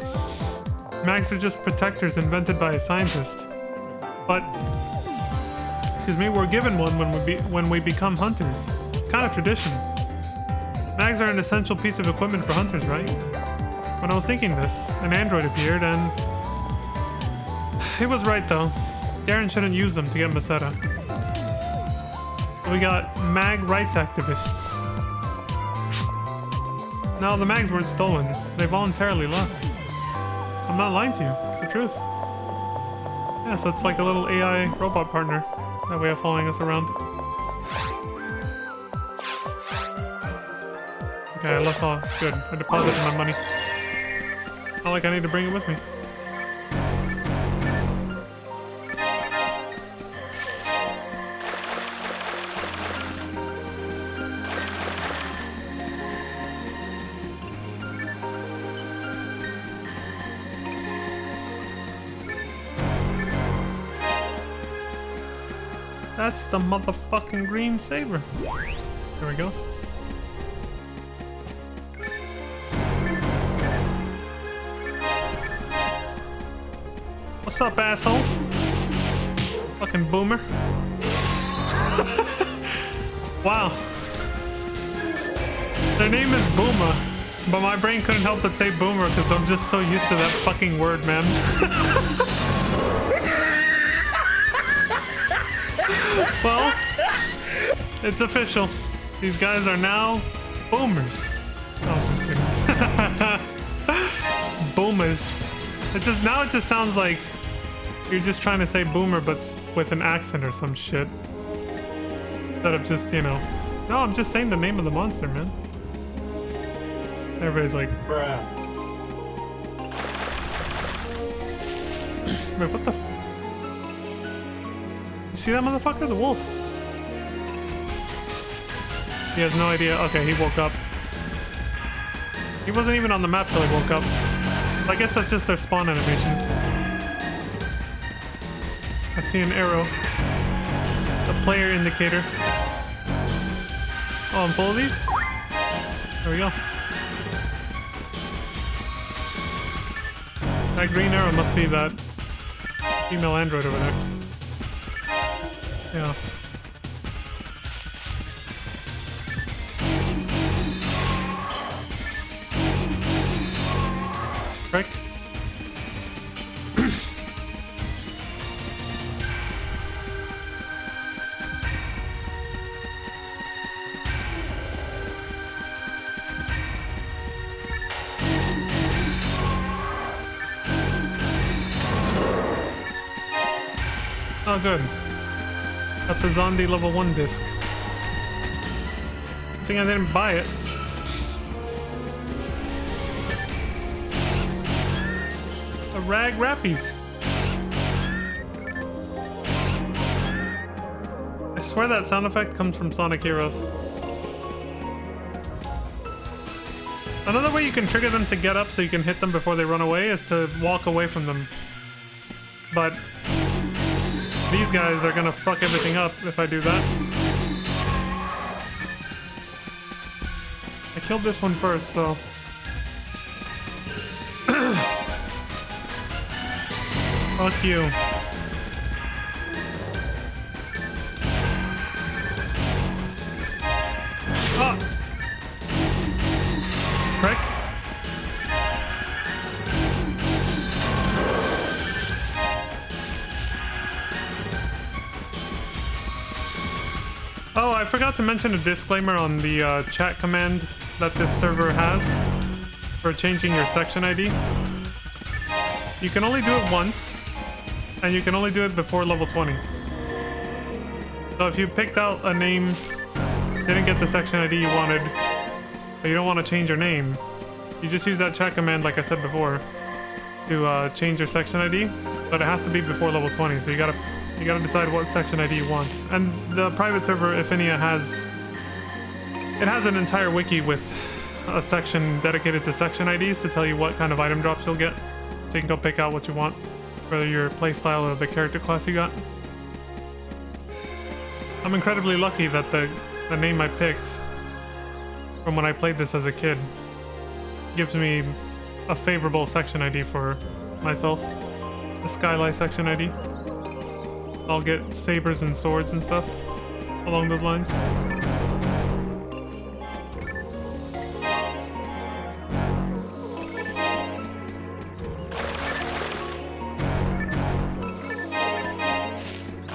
Mags are just protectors invented by a scientist. But, excuse me, we're given one when we become hunters. Kind of tradition. Mags are an essential piece of equipment for hunters, right? When I was thinking this, an android appeared and he was right though. Garen shouldn't use them to get Meseta. We got mag rights activists. No, the mags weren't stolen. They voluntarily left. I'm not lying to you. It's the truth. Yeah, so it's like a little AI robot partner that we have following us around. Okay, I left all. Good. I deposited my money. Not like I need to bring it with me. That's the motherfucking green saber. There we go. What's up, asshole? Fucking boomer. Wow. Their name is Boomer, but my brain couldn't help but say boomer because I'm just so used to that fucking word, man. Well, it's official. These guys are now boomers. Oh, I'm just kidding. Boomers. Now it just sounds like you're just trying to say boomer, but with an accent or some shit. Instead of just, you know. No, I'm just saying the name of the monster, man. Everybody's like, bruh. Wait, what the? You see that motherfucker? The wolf. He has no idea. Okay, he woke up. He wasn't even on the map till he woke up. I guess that's just their spawn animation. I see an arrow. The player indicator. Oh, I'm full of these? There we go. That green arrow must be that female android over there. Yeah. Frick. Oh, good. Got the Zombie level 1 disc. I think I didn't buy it. A rag rappies. I swear that sound effect comes from Sonic Heroes. Another way you can trigger them to get up so you can hit them before they run away is to walk away from them. But these guys are gonna fuck everything up if I do that. I killed this one first, so... Fuck you. Ah! Frick. Oh, I forgot to mention a disclaimer on the chat command that this server has for changing your section ID. You can only do it once, and you can only do it before level 20. So if you picked out a name, didn't get the section ID you wanted, but you don't want to change your name, you just use that chat command like I said before to change your section ID, but it has to be before level 20, so you gotta decide what section ID you want. And the private server, Iffinia, has an entire wiki with a section dedicated to section IDs to tell you what kind of item drops you'll get. So you can go pick out what you want for your playstyle or the character class you got. I'm incredibly lucky that the name I picked from when I played this as a kid gives me a favorable section ID for myself. The Skylight section ID. I'll get sabers and swords and stuff along those lines.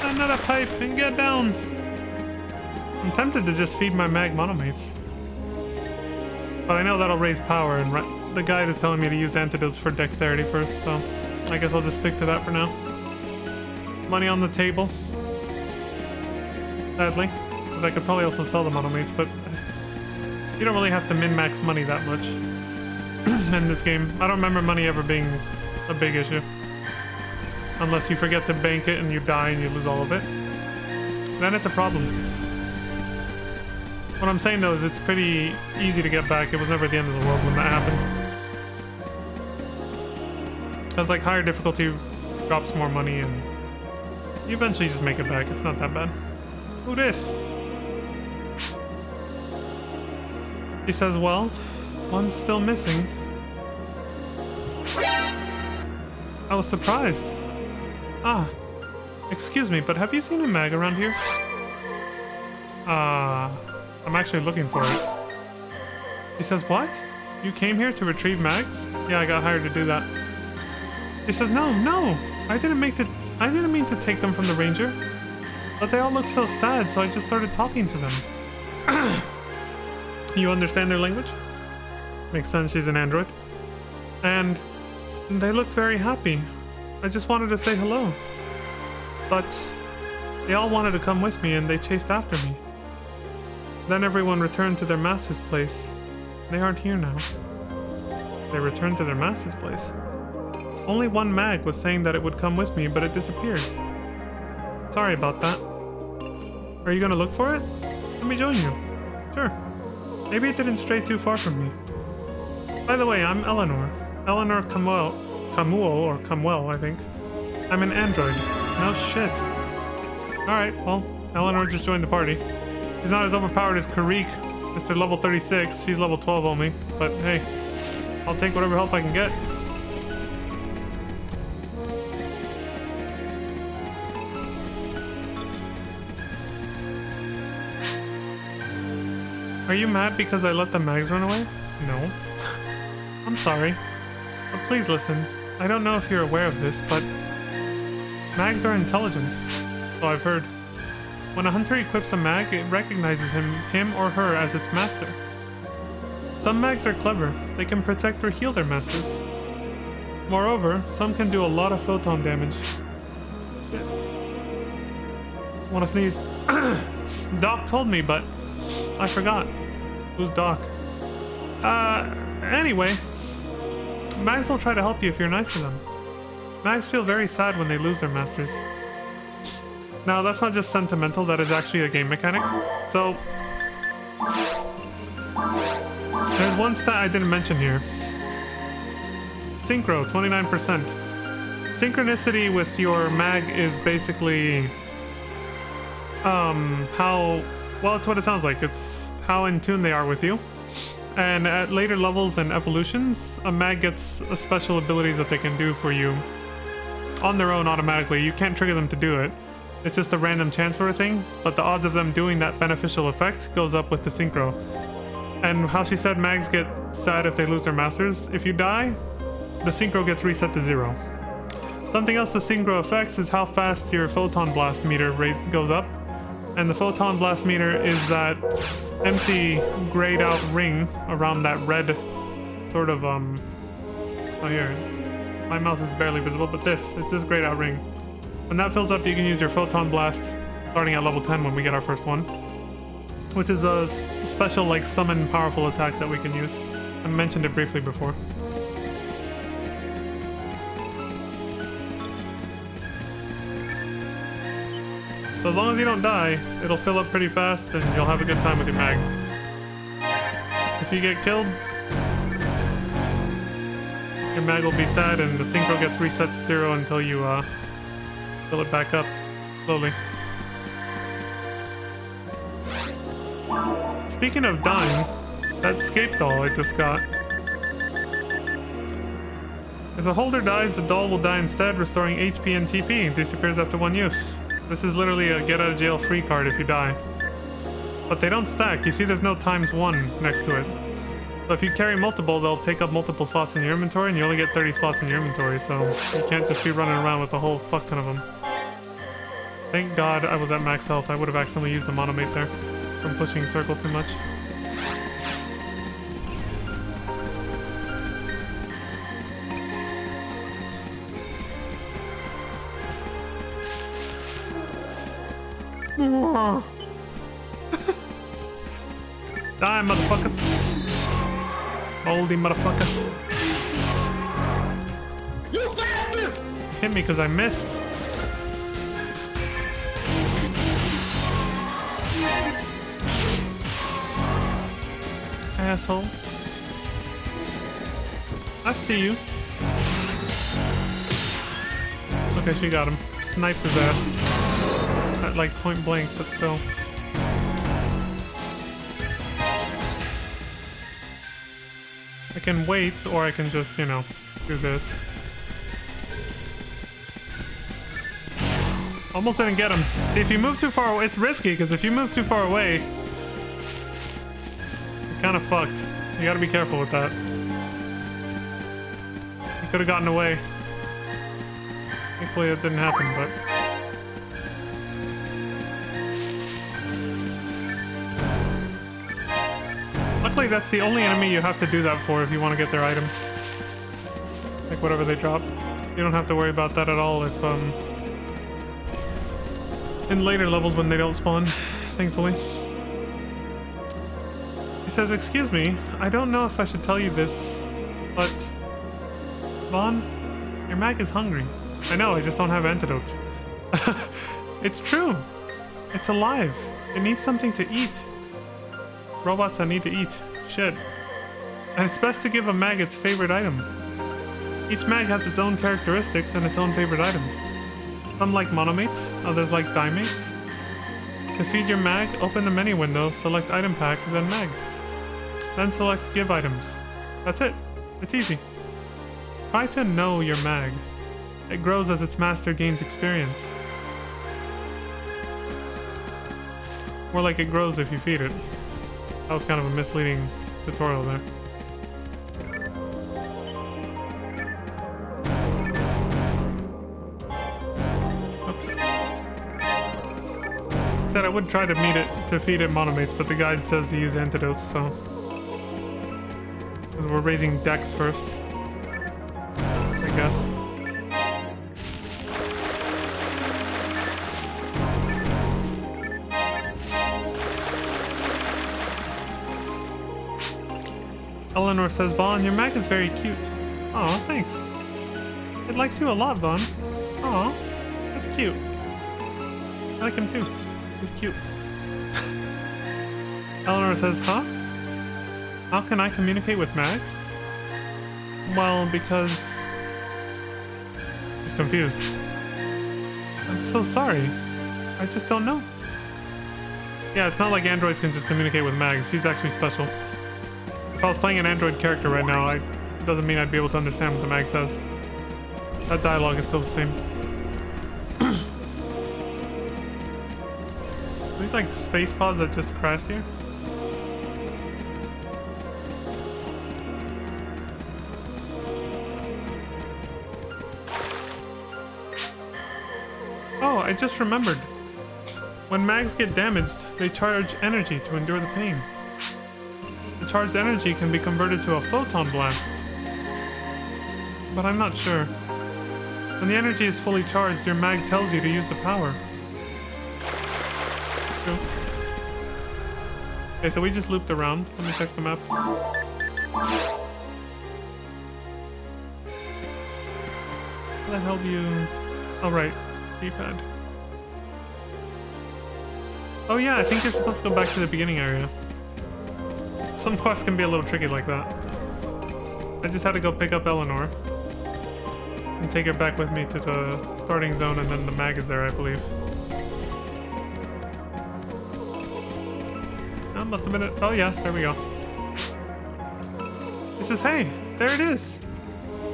Another pipe and get down. I'm tempted to just feed my mag monomates, but I know that'll raise power, and the guide is telling me to use antidotes for dexterity first, so I guess I'll just stick to that for now. Money on the table, sadly, because I could probably also sell the monomates, but you don't really have to min-max money that much in this game. I don't remember money ever being a big issue, unless you forget to bank it and you die and you lose all of it. Then it's a problem. What I'm saying though is it's pretty easy to get back. It was never the end of the world when that happened. Because like higher difficulty drops more money and you eventually just make it back. It's not that bad. Who this? He says, well, one's still missing. I was surprised. Ah, excuse me, but have you seen a mag around here? I'm actually looking for it. He says, what? You came here to retrieve mags? Yeah, I got hired to do that. He says, no, I didn't mean to take them from the ranger, but they all look so sad, so I just started talking to them. You understand their language? Makes sense, she's an android. And they looked very happy. I just wanted to say hello. But they all wanted to come with me and they chased after me. Then everyone returned to their master's place. They aren't here now. They returned to their master's place. Only one mag was saying that it would come with me, but it disappeared. So Sorry about that. Are you gonna look for it? Let me join you. Sure. Maybe it didn't stray too far from me. By the way, I'm Eleanor. Eleanor Camuel, or Camwell, I think. I'm an android. No shit. Alright, well, Eleanor just joined the party. She's not as overpowered as Kireek. Mr. level 36. She's level 12 only. But hey, I'll take whatever help I can get. Are you mad because I let the mags run away? No. I'm sorry. But please listen. I don't know if you're aware of this, but mags are intelligent. So I've heard. When a hunter equips a mag, it recognizes him or her as its master. Some mags are clever. They can protect or heal their masters. Moreover, some can do a lot of photon damage. Wanna sneeze? Doc told me, but I forgot. Who's Doc? Anyway. Mags will try to help you if you're nice to them. Mags feel very sad when they lose their masters. Now, that's not just sentimental, that is actually a game mechanic. So, there's one stat I didn't mention here. Synchro, 29%. Synchronicity with your mag is basically how, well, it's what it sounds like. It's how in tune they are with you. And at later levels and evolutions, a mag gets special abilities that they can do for you on their own automatically. You can't trigger them to do it. It's just a random chance sort of thing, but the odds of them doing that beneficial effect goes up with the synchro. And how she said mags get sad if they lose their masters. If you die, the synchro gets reset to 0. Something else the synchro affects is how fast your photon blast meter goes up. And the photon blast meter is that empty grayed out ring around that red sort of oh here, my mouse is barely visible, but it's this grayed out ring. When that fills up, you can use your photon blast starting at level 10 when we get our first one, which is a special like summon powerful attack that we can use. I mentioned it briefly before. So as long as you don't die, it'll fill up pretty fast and you'll have a good time with your mag. If you get killed, your mag will be sad and the synchro gets reset to 0 until you fill it back up slowly. Speaking of dying, that scape doll I just got. If the holder dies, the doll will die instead, restoring HP and TP. It disappears after 1 use. This is literally a get out of jail free card if you die. But they don't stack. You see there's no ×1 next to it. So if you carry multiple, they'll take up multiple slots in your inventory, and you only get 30 slots in your inventory, so you can't just be running around with a whole fuck ton of them. Thank God I was at max health. I would have accidentally used the monomate there from pushing circle too much. Die, motherfucker. Moldy motherfucker. You bastard! Hit me because I missed. Asshole. I see you. Okay, she got him. Sniped his ass. At like point blank, but still. I can wait, or I can just, you know, do this. Almost didn't get him. See, if you move too far away, it's risky, because if you move too far away, you're kind of fucked. You gotta be careful with that. You could have gotten away. Thankfully, it didn't happen, but... Luckily, that's the only enemy you have to do that for if you want to get their item. Like whatever they drop. You don't have to worry about that at all if, in later levels when they don't spawn, thankfully. He says, excuse me, I don't know if I should tell you this, but... Vaughn, your mag is hungry. I know, I just don't have antidotes. It's true. It's alive. It needs something to eat. Robots that need to eat. Shit. And it's best to give a mag its favorite item. Each mag has its own characteristics and its own favorite items. Some like monomates, others like dimates. To feed your mag, open the menu window, select item pack, then mag. Then select give items. That's it. It's easy. Try to know your mag. It grows as its master gains experience. More like it grows if you feed it. That was kind of a misleading tutorial there. Oops. Said I would try to feed it monomates, but the guide says to use antidotes, so we're raising dex first, I guess. Eleanor says, Vaughn, your mag is very cute. Aw, thanks. It likes you a lot, Vaughn. Aw, that's cute. I like him too. He's cute. Eleanor says, huh? How can I communicate with mags? Well, because... He's confused. I'm so sorry. I just don't know. Yeah, it's not like androids can just communicate with mags. She's actually special. If I was playing an android character right now, it doesn't mean I'd be able to understand what the mag says. That dialogue is still the same. Are these like space pods that just crashed here? Oh, I just remembered. When mags get damaged, they charge energy to endure the pain. The charged energy can be converted to a photon blast. But I'm not sure. When the energy is fully charged, your mag tells you to use the power. True. Okay, so we just looped around. Let me check the map. Where the hell do you... Oh, right. D-pad. Oh yeah, I think you're supposed to go back to the beginning area. Some quests can be a little tricky like that. I just had to go pick up Eleanor and take her back with me to the starting zone, and then the mag is there, I believe. That must have been it. Oh yeah, there we go. It says, hey, there it is.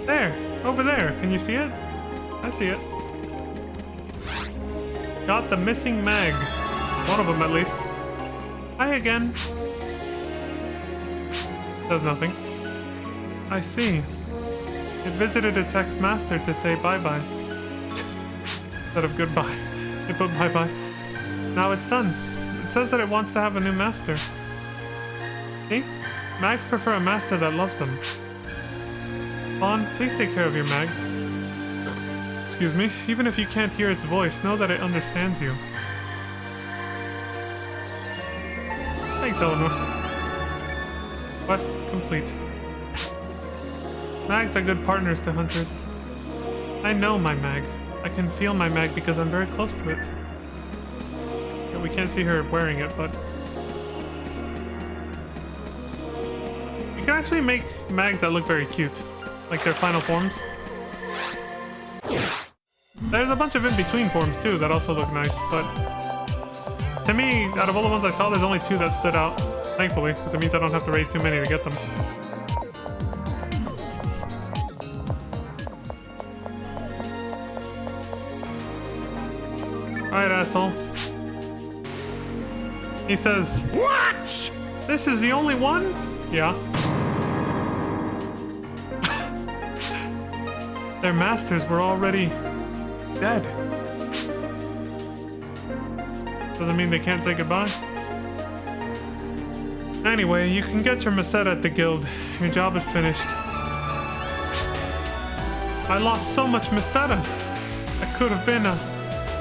There, over there. Can you see it? I see it. Got the missing mag. One of them, at least. Hi again. Does nothing. I see. It visited its ex-master to say bye-bye. Instead of goodbye, it put bye-bye. Now it's done. It says that it wants to have a new master. See? Mags prefer a master that loves them. Vaughn, please take care of your mag. Excuse me. Even if you can't hear its voice, know that it understands you. Thanks, Eleanor. Quest complete. Mags are good partners to hunters. I know my mag. I can feel my mag because I'm very close to it. Yeah, we can't see her wearing it, but... You can actually make mags that look very cute. Like their final forms. There's a bunch of in-between forms too that also look nice, but... To me, out of all the ones I saw, there's only two that stood out. Thankfully, because it means I don't have to raise too many to get them. Alright, asshole. He says, what? This is the only one? Yeah. Their masters were already dead. Doesn't mean they can't say goodbye. Anyway, you can get your Meseta at the guild. Your job is finished. I lost so much Meseta. I could have been a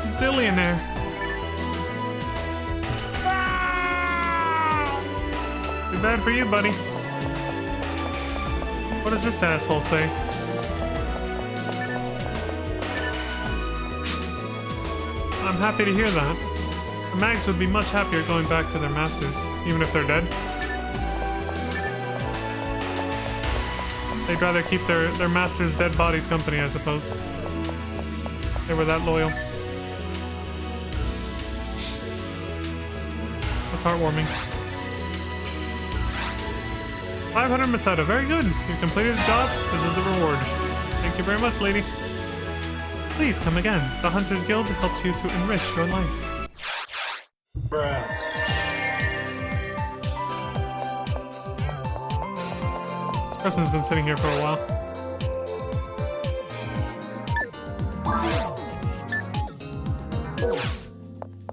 zillionaire. Too bad for you, buddy. What does this asshole say? I'm happy to hear that. The mags would be much happier going back to their masters, even if they're dead. They'd rather keep their masters' dead bodies company, I suppose. They were that loyal. That's heartwarming. 500 Masada, very good. You completed the job. This is the reward. Thank you very much, lady. Please come again. The Hunters Guild helps you to enrich your life. Bruh. This person's been sitting here for a while.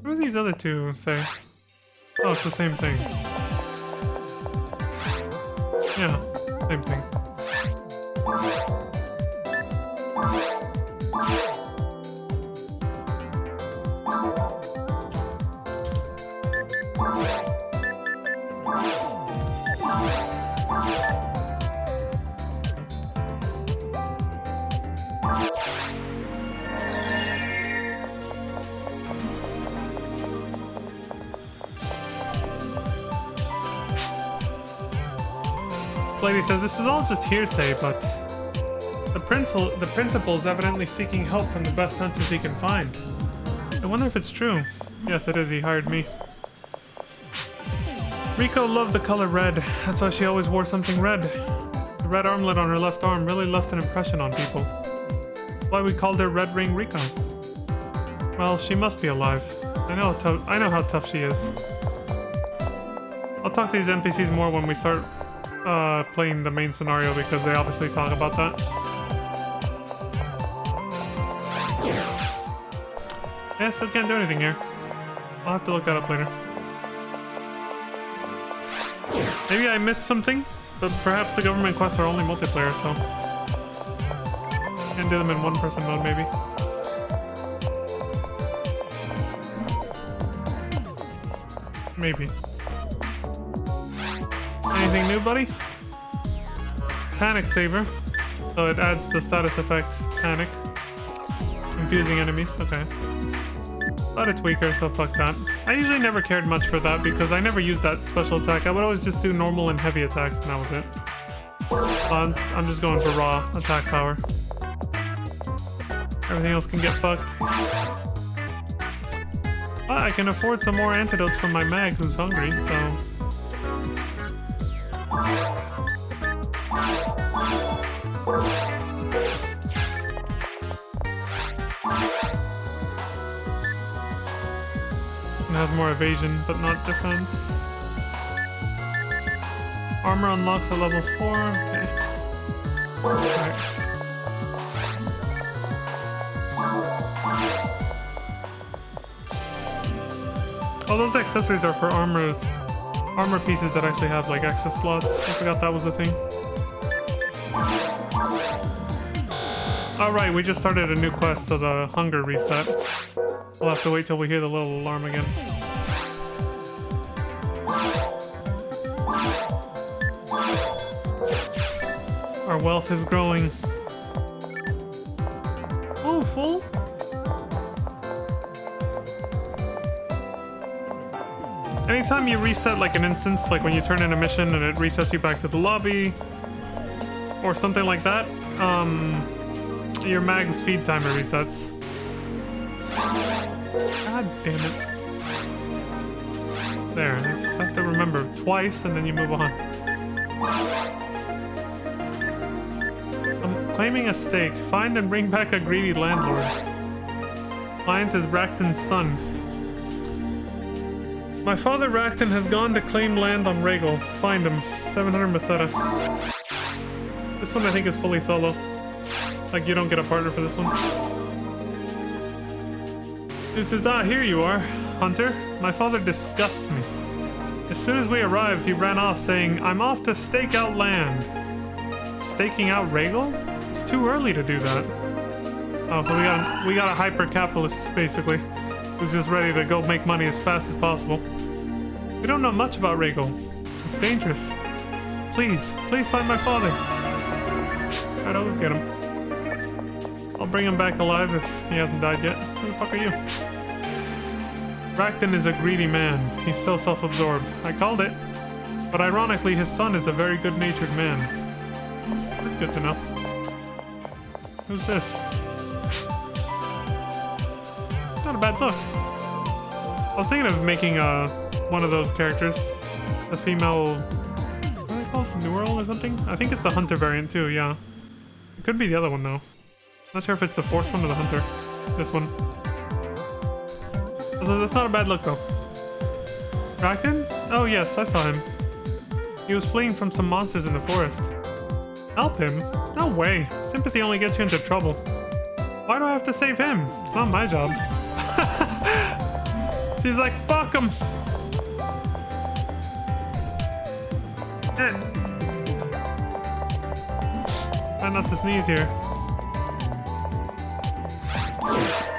What do these other two say? Oh, it's the same thing. Yeah, same thing. This lady says this is all just hearsay, but the principal's evidently seeking help from the best hunters he can find. I wonder if it's true. Yes, it is. He hired me. Rico loved the color red. That's why she always wore something red. The red armlet on her left arm really left an impression on people. That's why we called her Red Ring Rico. Well, she must be alive. I know how tough she is. I'll talk to these NPCs more when we start playing the main scenario, because they obviously talk about that. Yeah, still can't do anything here. I'll have to look that up later. Maybe I missed something, but perhaps the government quests are only multiplayer, so can't do them in one-person mode, maybe. Maybe. Anything new, buddy? Panic Saver. So it adds the status effect panic. Confusing enemies, okay. But it's weaker, so fuck that. I usually never cared much for that because I never used that special attack. I would always just do normal and heavy attacks, and that was it. I'm just going for raw attack power. Everything else can get fucked. But I can afford some more antidotes from my mag who's hungry, so... And has more evasion, but not defense. Armor unlocks at level 4, okay. Alright. Oh, those accessories are for armor pieces that actually have like extra slots. I forgot that was a thing. Alright, we just started a new quest, so the hunger reset. We'll have to wait till we hear the little alarm again. Our wealth is growing. Oh, full? Anytime you reset like an instance, like when you turn in a mission and it resets you back to the lobby, or something like that, your mag's feed timer resets. God damn it. There, I just have to remember twice and then you move on. I'm claiming a stake. Find and bring back a greedy landlord. Client is Rakton's son. My father Rakton has gone to claim land on Regal. Find him. 700 Maseta. This one I think is fully solo. Like you don't get a partner for this one. Who says, ah, here you are, Hunter. My father disgusts me. As soon as we arrived, he ran off saying, I'm off to stake out land. Staking out Regal? It's too early to do that. Oh, so we got a hyper-capitalist, basically, who's just ready to go make money as fast as possible. We don't know much about Regal. It's dangerous. Please find my father. Alright, I'll go get him. I'll bring him back alive if he hasn't died yet. Who the fuck are you? Bracton is a greedy man. He's so self-absorbed. I called it. But ironically, his son is a very good-natured man. That's good to know. Who's this? Not a bad look. I was thinking of making one of those characters. A female... What are they called? Neural or something? I think it's the hunter variant too, yeah. It could be the other one though. Not sure if it's the force one or the hunter. This one. So that's not a bad look though. Bracken? Oh yes, I saw him. He was fleeing from some monsters in the forest. Help him? No way. Sympathy only gets you into trouble. Why do I have to save him? It's not my job. She's like, fuck him. Try not to sneeze here.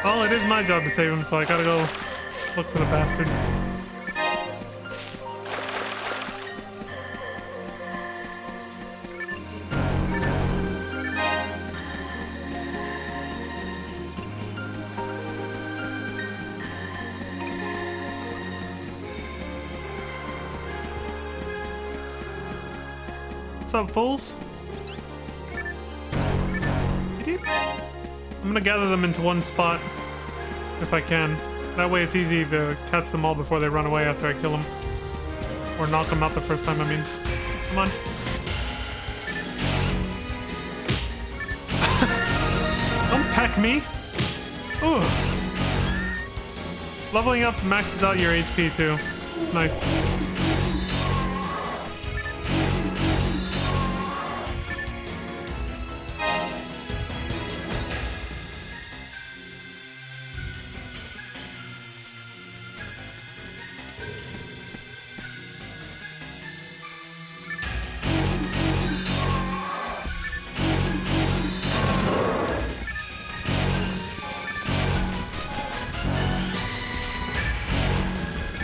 Well, it is my job to save him, so I gotta go look for the bastard. What's up, fools? I'm gonna gather them into one spot if I can. That way it's easy to catch them all before they run away after I kill them. Or knock them out the first time, I mean. Come on. Don't peck me! Ooh. Leveling up maxes out your HP too. Nice.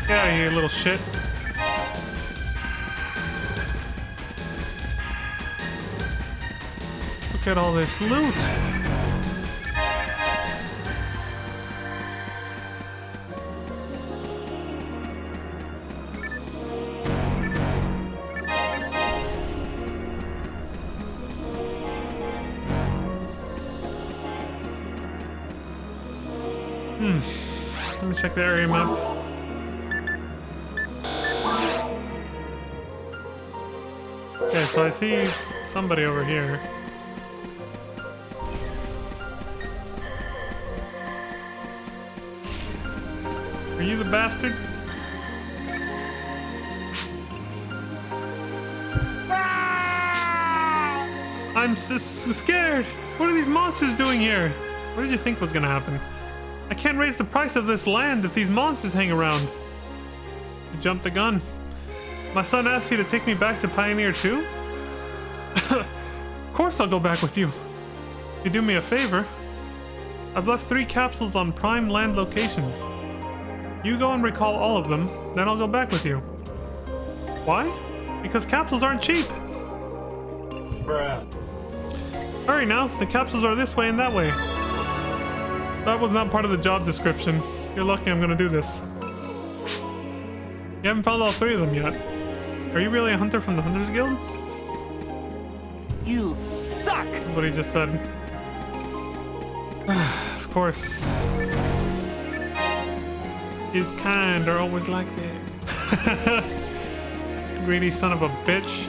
Get out of here, you little shit. Look at all this loot. Let me check the area map. Okay, so I see somebody over here. Are you the bastard? I'm scared! What are these monsters doing here? What did you think was gonna happen? I can't raise the price of this land if these monsters hang around. You jumped the gun. My son asked you to take me back to Pioneer 2? Of course I'll go back with you. If you do me a favor. I've left 3 capsules on prime land locations. You go and recall all of them, then I'll go back with you. Why? Because capsules aren't cheap. Bruh. Hurry now, the capsules are this way and that way. That was not part of the job description. You're lucky I'm gonna do this. You haven't found all 3 of them yet. Are you really a hunter from the Hunters Guild? You suck! That's what he just said. Of course. His kind are always like that. Greedy son of a bitch.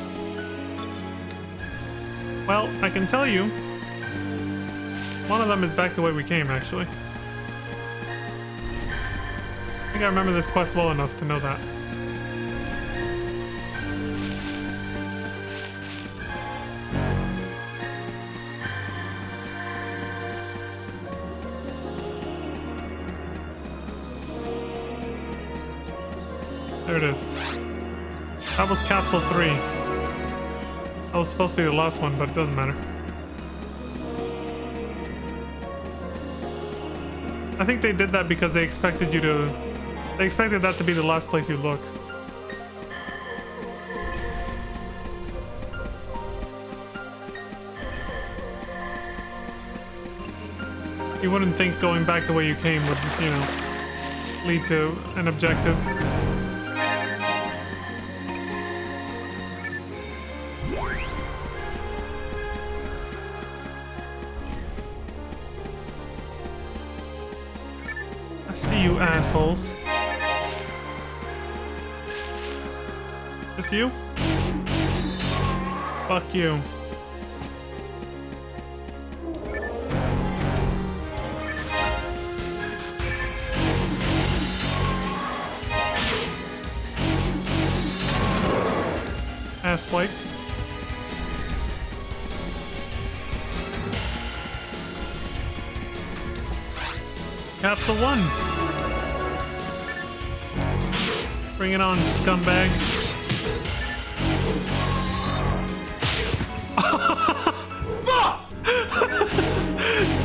Well, I can tell you, one of them is back the way we came, actually. I think I remember this quest well enough to know that. There it is. That was capsule 3. That was supposed to be the last one, but it doesn't matter. I think they did that because they expected you to... They expected that to be the last place you look. You wouldn't think going back the way you came would, you know, lead to an objective. I see you assholes. Just you? Fuck you. Ass wipe. Capsule 1. Bring it on, scumbag.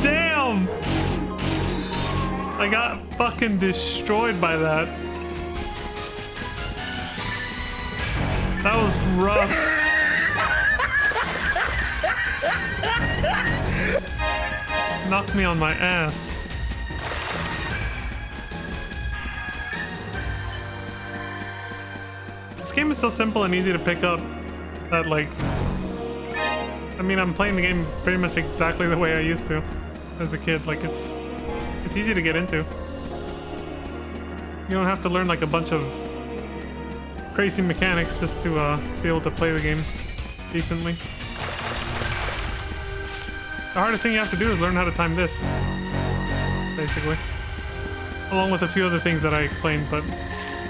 Damn! I got fucking destroyed by that. That was rough. Knocked me on my ass. This game is so simple and easy to pick up that, like, I mean, I'm playing the game pretty much exactly the way I used to as a kid. Like, it's easy to get into. You don't have to learn like a bunch of crazy mechanics just to be able to play the game decently. The hardest thing you have to do is learn how to time this, basically. Along with a few other things that I explained, but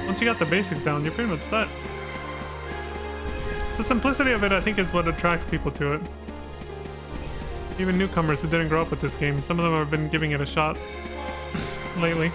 once you got the basics down, you're pretty much set. It's the simplicity of it, I think, is what attracts people to it. Even newcomers who didn't grow up with this game, some of them have been giving it a shot lately.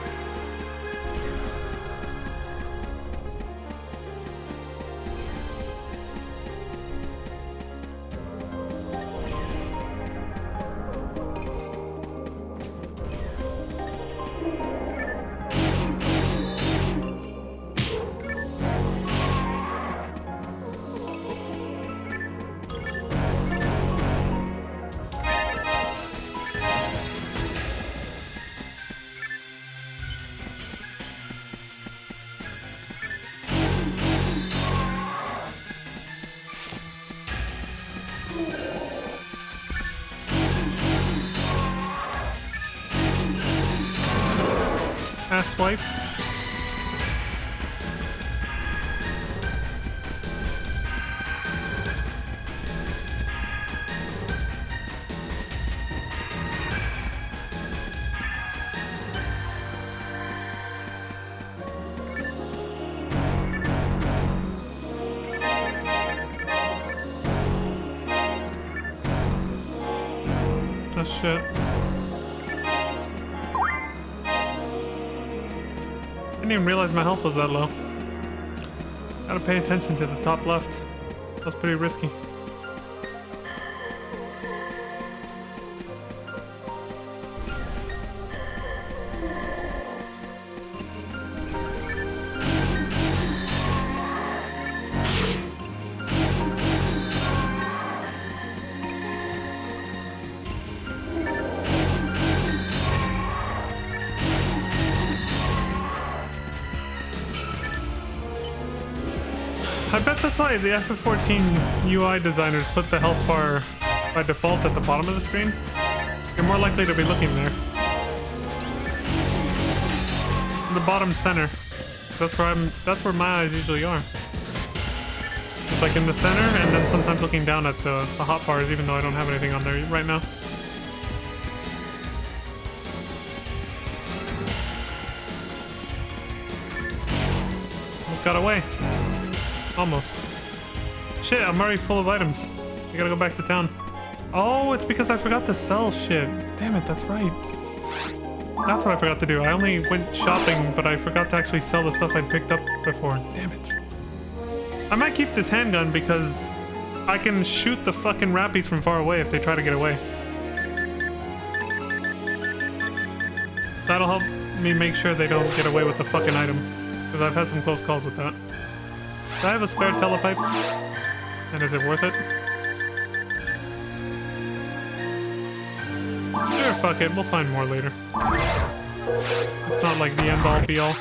Ass wipe. Oh shit. I didn't even realize my health was that low. Gotta pay attention to the top left. That was pretty risky. I bet that's why the FF14 UI designers put the health bar by default at the bottom of the screen. You're more likely to be looking there. The bottom center. That's where my eyes usually are. It's like in the center, and then sometimes looking down at the hot bars, even though I don't have anything on there right now. Almost got away. Almost. Shit, I'm already full of items. I gotta go back to town. Oh, it's because I forgot to sell shit. Damn it, that's right. That's what I forgot to do. I only went shopping, but I forgot to actually sell the stuff I'd picked up before. Damn it. I might keep this handgun because I can shoot the fucking rappies from far away if they try to get away. That'll help me make sure they don't get away with the fucking item. Because I've had some close calls with that. Do I have a spare telepipe? And is it worth it? Sure, fuck it. We'll find more later. It's not like the end all be all.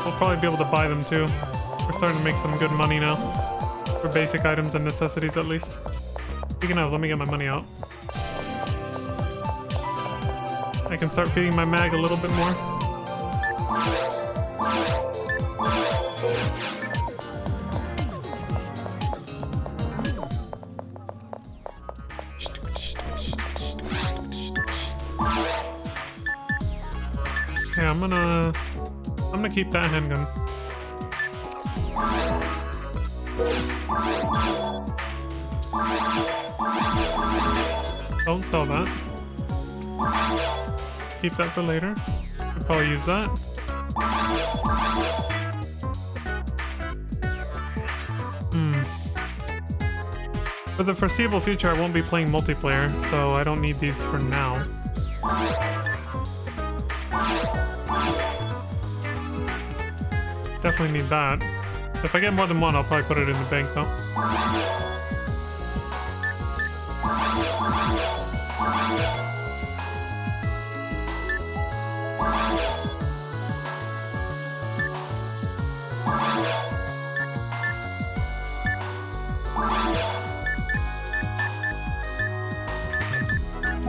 We'll probably be able to buy them too. We're starting to make some good money now. For basic items and necessities at least. Speaking of, let me get my money out. I can start feeding my mag a little bit more. Okay, I'm gonna keep that handgun. Don't sell that. Keep that for later. Could probably use that. For the foreseeable future, I won't be playing multiplayer, so I don't need these for now. Definitely need that. If I get more than one, I'll probably put it in the bank though.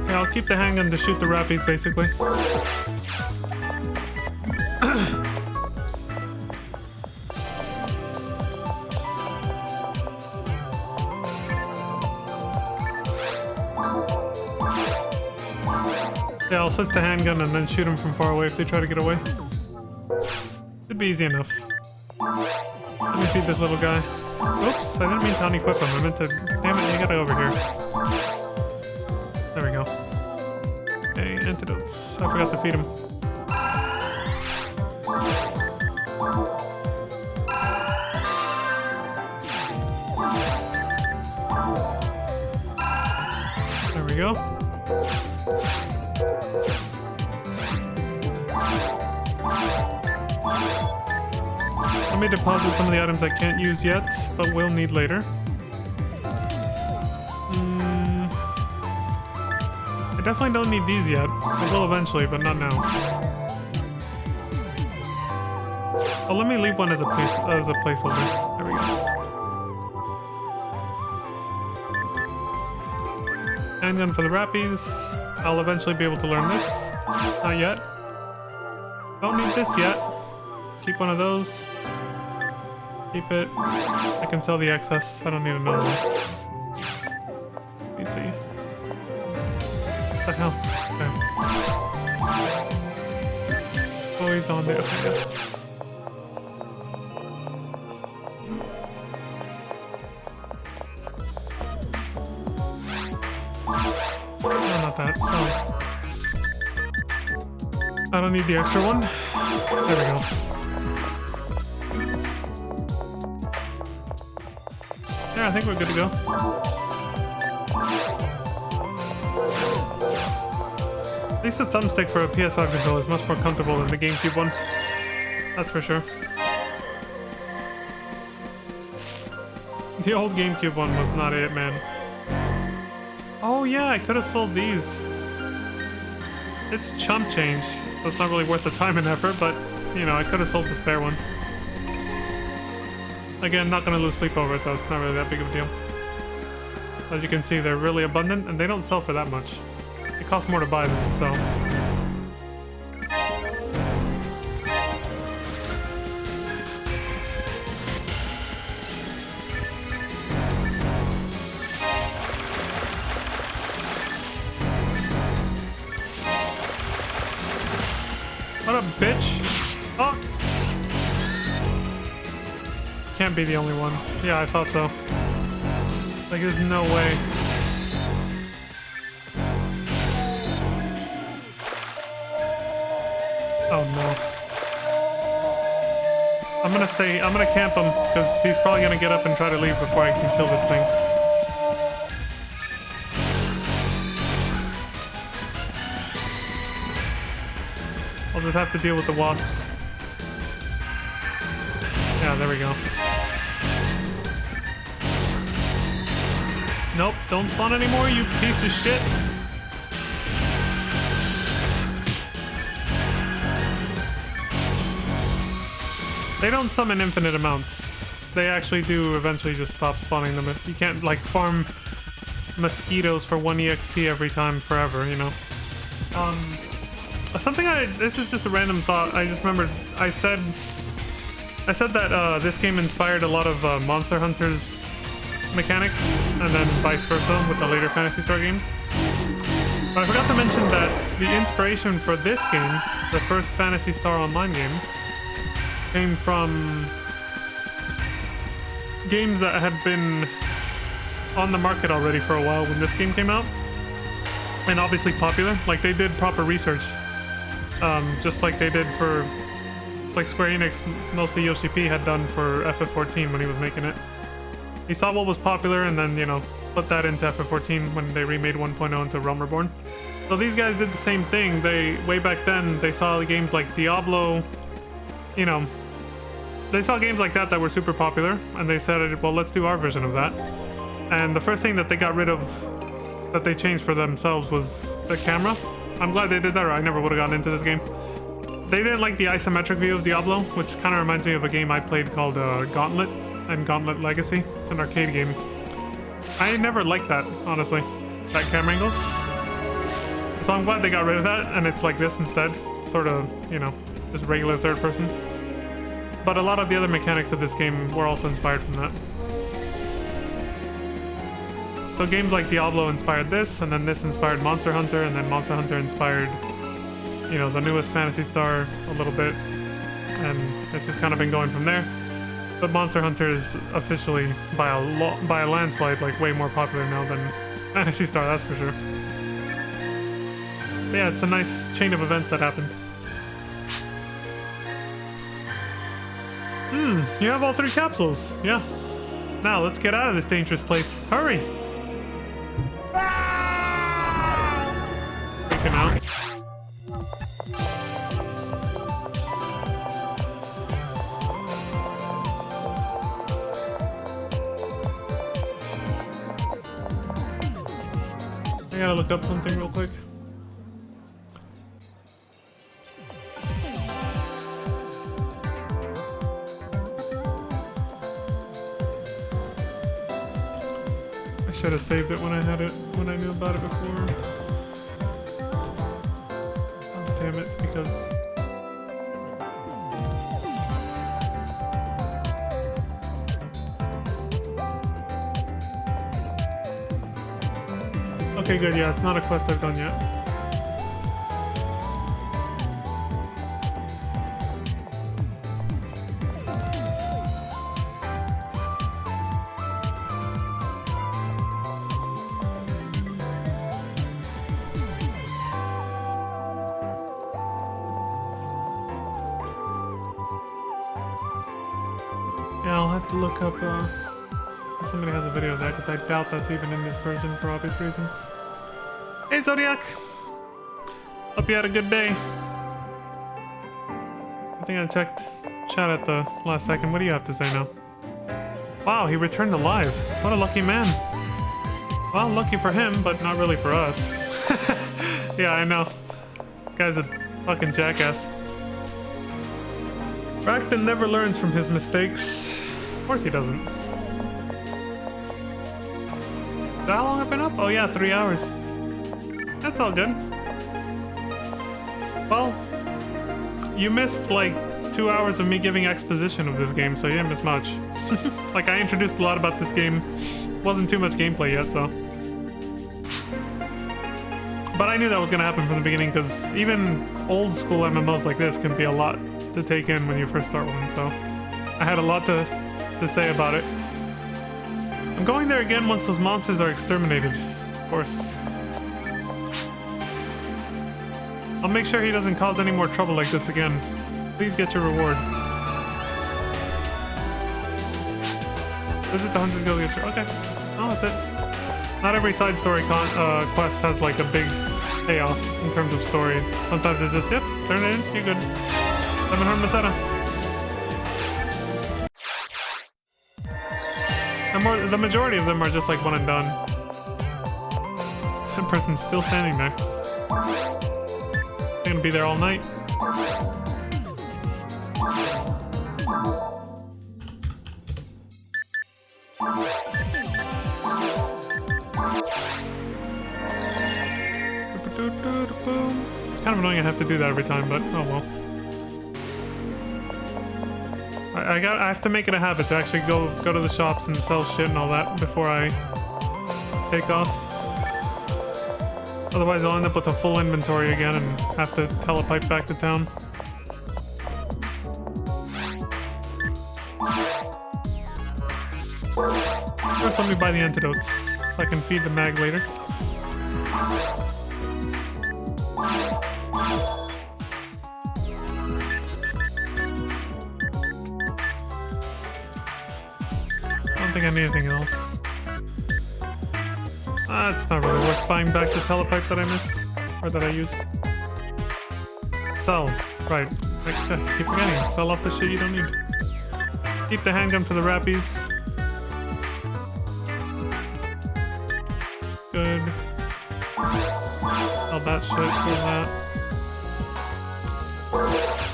Yeah, I'll keep the handgun to shoot the rappies basically. Yeah, I'll switch the handgun and then shoot them from far away if they try to get away. It'd be easy enough. Let me feed this little guy. Oops, I didn't mean to unequip him. I meant to... Damn it, you gotta over here. There we go. Okay, antidotes. I forgot to feed him. There we go. Let me deposit some of the items I can't use yet, but will need later. I definitely don't need these yet. I will eventually, but not now. Oh, let me leave one as a placeholder. There we go. Handgun for the rappies. I'll eventually be able to learn this. Not yet. Don't need this yet. Keep one of those. Keep it. I can sell the excess. I don't need another one. Let me see. What the hell? Okay. Oh, he's on there. Okay, yeah. No, not that. Oh. I don't need the extra one. There we go. Yeah, I think we're good to go. At least the thumbstick for a PS5 controller is much more comfortable than the GameCube one. That's for sure. The old GameCube one was not it, man. Oh yeah, I could have sold these. It's chump change, so it's not really worth the time and effort, but, you know, I could have sold the spare ones. Again, not gonna lose sleep over it though, it's not really that big of a deal. As you can see, they're really abundant, and they don't sell for that much. It costs more to buy than to sell. What up, bitch? Oh! Can't be the only one. Yeah, I thought so. Like, there's no way. Oh no. I'm gonna camp him, because he's probably gonna get up and try to leave before I can kill this thing. I'll just have to deal with the wasps. Yeah, there we go. Nope, don't spawn anymore, you piece of shit. They don't summon infinite amounts. They actually do eventually just stop spawning them. You can't like farm mosquitoes for 1 EXP every time forever, you know. This is just a random thought. I just remembered I said that this game inspired a lot of Monster Hunter's mechanics, and then vice versa with the later Phantasy Star games. But I forgot to mention that the inspiration for this game, the first Phantasy Star Online game, came from games that had been on the market already for a while when this game came out, and obviously popular. Like, they did proper research, just like they did for, it's like Square Enix, mostly Yoshi P had done for FF14 when he was making it. He saw what was popular and then, you know, put that into FF14 when they remade 1.0 into Realm Reborn. So these guys did the same thing. They, way back then, they saw games like Diablo, you know, they saw games like that that were super popular, and they said, well, let's do our version of that. And the first thing that they got rid of, that they changed for themselves, was the camera. I'm glad they did that, or I never would have gotten into this game. They didn't like the isometric view of Diablo, which kind of reminds me of a game I played called Gauntlet and Gauntlet Legacy. It's an arcade game. I never liked that, honestly, that camera angle. So I'm glad they got rid of that, and it's like this instead. Sort of, you know, just regular third person. But a lot of the other mechanics of this game were also inspired from that. So games like Diablo inspired this, and then this inspired Monster Hunter, and then Monster Hunter inspired, you know, the newest Phantasy Star a little bit. And it's just kind of been going from there. But Monster Hunter is officially, by a landslide, like way more popular now than Phantasy Star, that's for sure. But yeah, it's a nice chain of events that happened. You have all 3 capsules. Yeah. Now, let's get out of this dangerous place. Hurry! Freaking out. I gotta look up something real quick. I should have saved it when I had it, when I knew about it before. Oh, damn it, because... Okay, good, yeah, it's not a quest I've done yet. Yeah, I'll have to look up, if somebody has a video of that, because I doubt that's even in this version for obvious reasons. Hey, Zodiac! Hope you had a good day. I think I checked chat at the last second. What do you have to say now? Wow, he returned alive. What a lucky man. Well, lucky for him, but not really for us. Yeah, I know. Guy's a fucking jackass. Rakton never learns from his mistakes. Of course he doesn't. How long have I been up? Oh yeah, 3 hours. That's all good. Well, you missed like 2 hours of me giving exposition of this game, so you didn't miss much. Like, I introduced a lot about this game. Wasn't too much gameplay yet, so. But I knew that was gonna happen from the beginning, because even old school MMOs like this can be a lot to take in when you first start one, so I had a lot to say about it. I'm going there again once those monsters are exterminated, of course. I'll make sure he doesn't cause any more trouble like this again. Please get your reward. Visit the Hunter's Guild to get your... Okay. Oh, that's it. Not every side story quest has like a big payoff in terms of story. Sometimes it's just, yep, turn it in, you're good. Haven't harmed Masetta. And the majority of them are just like one and done. That person's still standing there. They're gonna be there all night. It's kind of annoying I have to do that every time, but oh well. I have to make it a habit to actually go to the shops and sell shit and all that before I take off. Otherwise I'll end up with a full inventory again and have to telepipe back to town. First let me buy the antidotes so I can feed the mag later. I don't think I need anything else. It's not really worth buying back the telepipe that I missed, or that I used. Sell. Right. I keep forgetting. Sell off the shit you don't need. Keep the handgun for the rappies. Good. Sell that shit for that.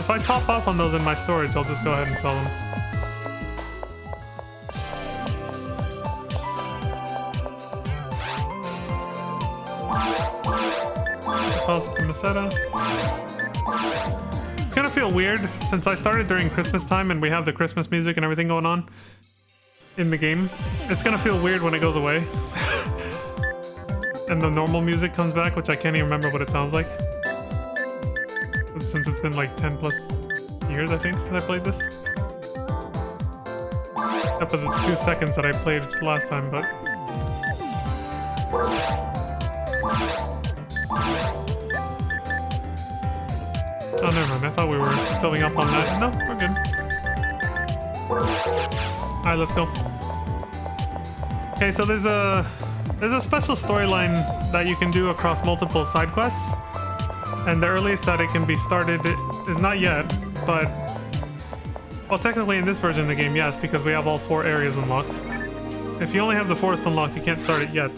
If I top off on those in my storage, I'll just go ahead and sell them. The Masetta. It's gonna feel weird since I started during Christmas time and we have the Christmas music and everything going on in the game. It's gonna feel weird when it goes away and the normal music comes back, which I can't even remember what it sounds like since it's been like 10 plus years I think since I played this. Except for the 2 seconds that I played last time, but oh, never mind. I thought we were filling up on that. No, we're good. Alright, let's go. Okay, so there's a special storyline that you can do across multiple side quests. And the earliest that it can be started is not yet, but... Well, technically in this version of the game, yes, because we have all 4 areas unlocked. If you only have the forest unlocked, you can't start it yet.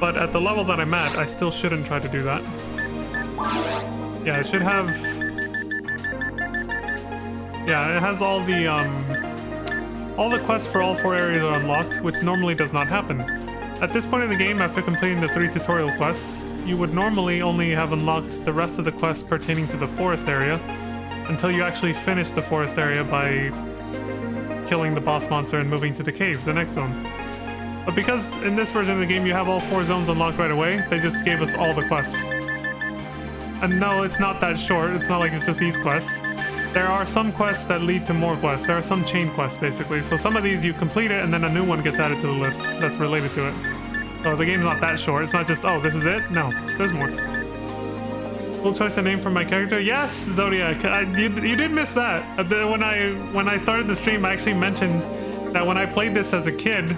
But at the level that I'm at, I still shouldn't try to do that. Yeah, it should have... Yeah, it has all the quests for all 4 areas are unlocked, which normally does not happen. At this point in the game, after completing the 3 tutorial quests, you would normally only have unlocked the rest of the quests pertaining to the forest area until you actually finish the forest area by killing the boss monster and moving to the caves, the next zone. But because in this version of the game you have all 4 zones unlocked right away, they just gave us all the quests. And no, it's not that short. It's not like it's just these quests. There are some quests that lead to more quests. There are some chain quests, basically. So some of these you complete it, and then a new one gets added to the list that's related to it. So the game's not that short. It's not just, oh, this is it? No, there's more. Cool choice of name for my character? Yes, Zodiac. You did miss that. When I started the stream, I actually mentioned that when I played this as a kid,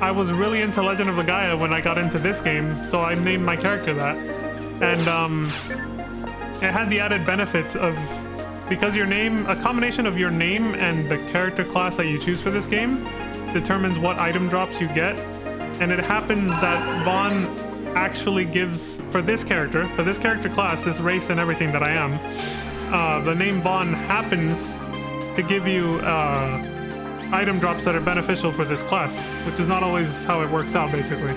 I was really into Legend of Legaia when I got into this game, so I named my character that. And it had the added benefit of, because your name, a combination of your name and the character class that you choose for this game determines what item drops you get. And it happens that Vaughn actually gives, for this character class, this race and everything that I am, the name Vaughn happens to give you item drops that are beneficial for this class, which is not always how it works out, basically.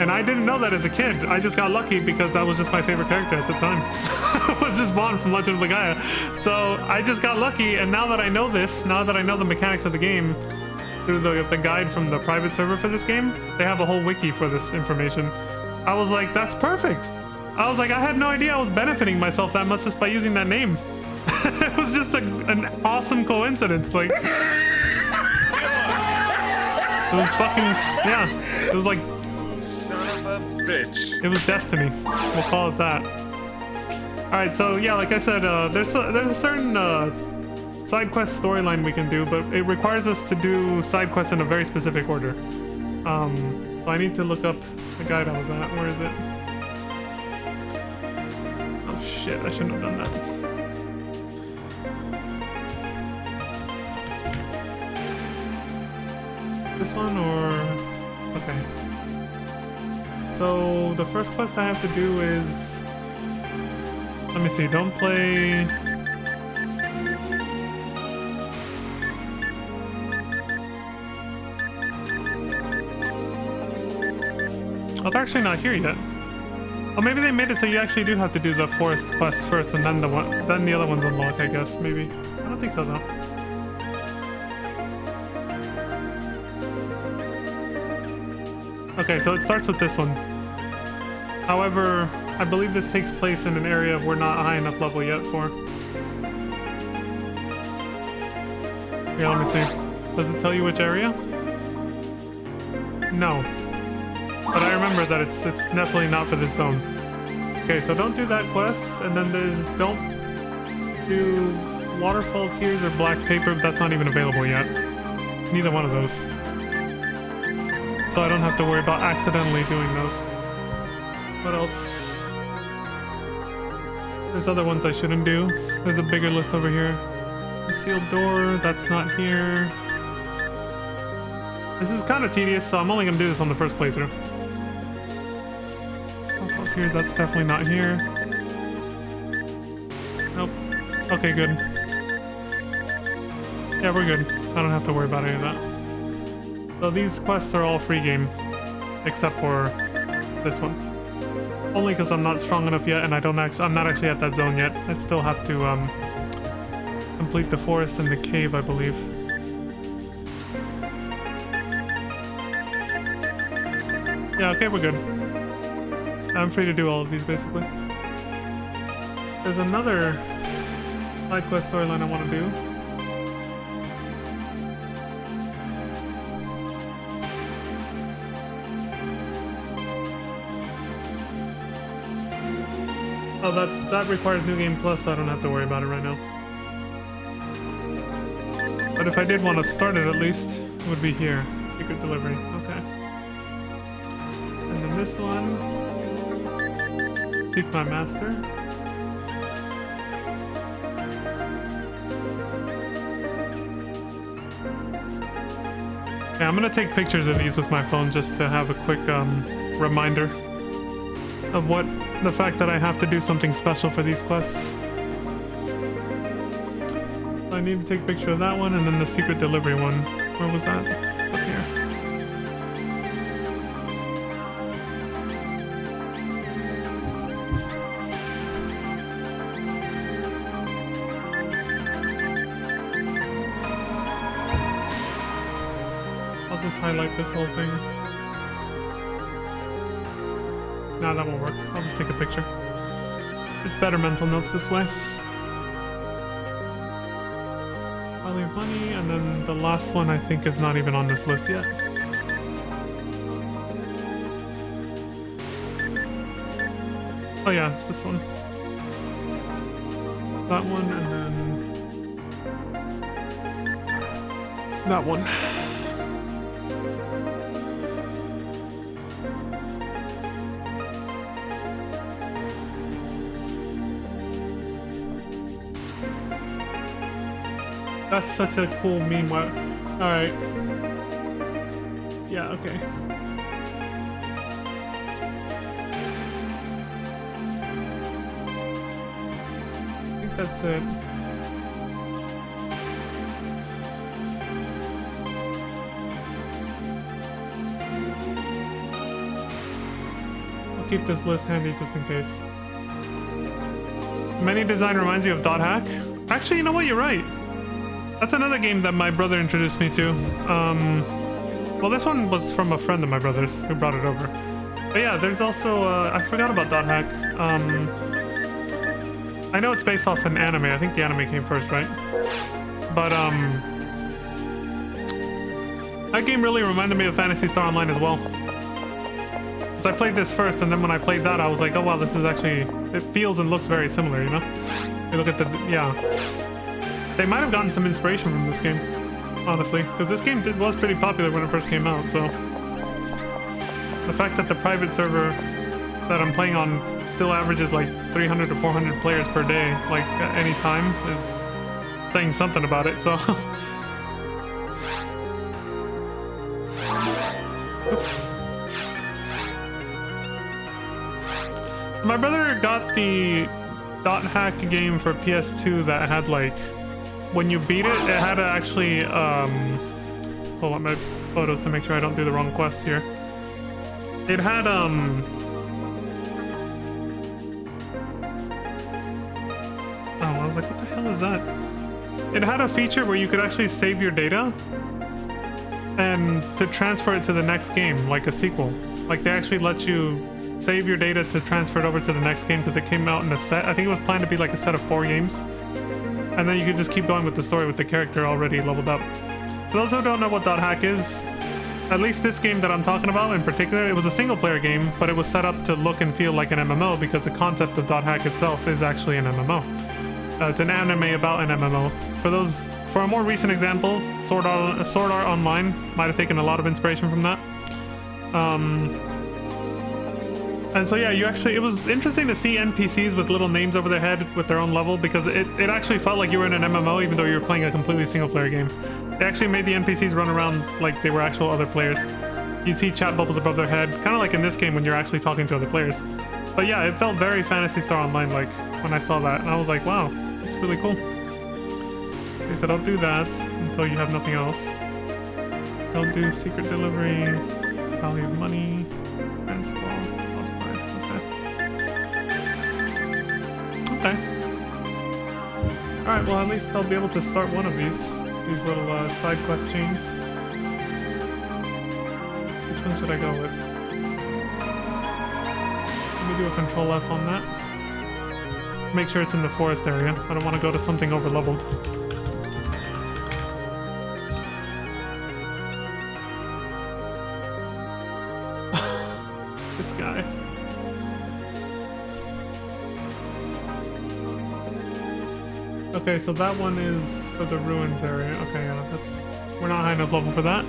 And I didn't know that as a kid. I just got lucky because that was just my favorite character at the time. It was just Vaughn from Legend of Legaia. So I just got lucky, and now that I know this, now that I know the mechanics of the game, through the guide from the private server for this game, they have a whole wiki for this information. I was like, that's perfect. I was like, I had no idea I was benefiting myself that much just by using that name. It was just an awesome coincidence. Like, it was fucking, yeah, it was like, bitch. it was destiny. We'll call it that. Alright, so yeah, like I said, there's a certain side quest storyline we can do, but it requires us to do side quests in a very specific order. So I need to look up the guide I was at. Where is it? Oh shit, I shouldn't have done that. This one or... okay. So the first quest I have to do is... let me see, don't play Oh, they're actually not here yet. Oh, maybe they made it so you actually do have to do the forest quest first, and then the other ones unlock. I guess maybe. I don't think so though. Okay, so it starts with this one. However, I believe this takes place in an area we're not high enough level yet for. Here, let me see. Does it tell you which area? No. But I remember that it's definitely not for this zone. Okay, so don't do that quest, and then there's don't do waterfall tears or black paper, but that's not even available yet. Neither one of those. So I don't have to worry about accidentally doing those. What else? There's other ones I shouldn't do. There's a bigger list over here. Sealed door, that's not here. This is kind of tedious, so I'm only going to do this on the first playthrough. Here's that's definitely not here. Nope. Okay, good. Yeah, we're good. I don't have to worry about any of that. So these quests are all free game, except for this one. Only because I'm not strong enough yet, and I'm not actually at that zone yet. I still have to complete the forest and the cave, I believe. Yeah, okay, we're good. I'm free to do all of these, basically. There's another side quest storyline I want to do. Oh, that requires New Game Plus, so I don't have to worry about it right now. But if I did want to start it, at least, it would be here. Secret delivery. Okay. And then this one. Seek my master. Okay, I'm gonna take pictures of these with my phone just to have a quick reminder of the fact that I have to do something special for these quests. So I need to take a picture of that one and then the secret delivery one. Where was that? It's up here. Just highlight this whole thing. Nah, that won't work. I'll just take a picture. It's better mental notes this way. Value of money, and then the last one I think is not even on this list yet. Oh yeah, it's this one. That one, and then that one. That's such a cool meme. Alright. Yeah, okay. I think that's it. I'll keep this list handy just in case. Menu design reminds you of Dot Hack? Actually, you know what? You're right. That's another game that my brother introduced me to. Well, this one was from a friend of my brother's who brought it over. But yeah, there's also, I forgot about Dot Hack. I know it's based off an anime. I think the anime came first, right? But, that game really reminded me of Phantasy Star Online as well. So I played this first, and then when I played that, I was like, oh wow, this is actually, it feels and looks very similar, you know? You look at the, yeah. They might have gotten some inspiration from this game, honestly, because this game was pretty popular when it first came out, so... The fact that the private server that I'm playing on still averages like 300 to 400 players per day, like at any time, is saying something about it, so... Oops. My brother got the Dot Hack game for PS2 that had like... When you beat it, it had to actually, hold on my photos to make sure I don't do the wrong quests here. It had oh, I was like, what the hell is that? It had a feature where you could actually save your data and to transfer it to the next game, like a sequel. Like they actually let you save your data to transfer it over to the next game because it came out in a set. I think it was planned to be like a set of 4 games. And then you could just keep going with the story with the character already leveled up. For those who don't know what .hack is, at least this game that I'm talking about in particular, it was a single player game, but it was set up to look and feel like an MMO because the concept of .hack itself is actually an MMO. It's an anime about an MMO. For a more recent example, Sword Art Online might have taken a lot of inspiration from that. And so yeah, it was interesting to see NPCs with little names over their head with their own level because it actually felt like you were in an MMO even though you were playing a completely single player game. They actually made the NPCs run around like they were actual other players. You'd see chat bubbles above their head, kind of like in this game when you're actually talking to other players. But yeah, it felt very Phantasy Star Online like when I saw that, and I was like, wow, this is really cool. They said, I'll do that until you have nothing else. I'll do secret delivery, value of money, and squall, lost pride. Okay. Alright, well at least I'll be able to start one of these little side quest chains. Which one should I go with? Let me do a control F on that. Make sure it's in the forest area. I don't want to go to something over leveled. This guy. Okay, so that one is for the ruins area. Okay, yeah, we're not high enough level for that.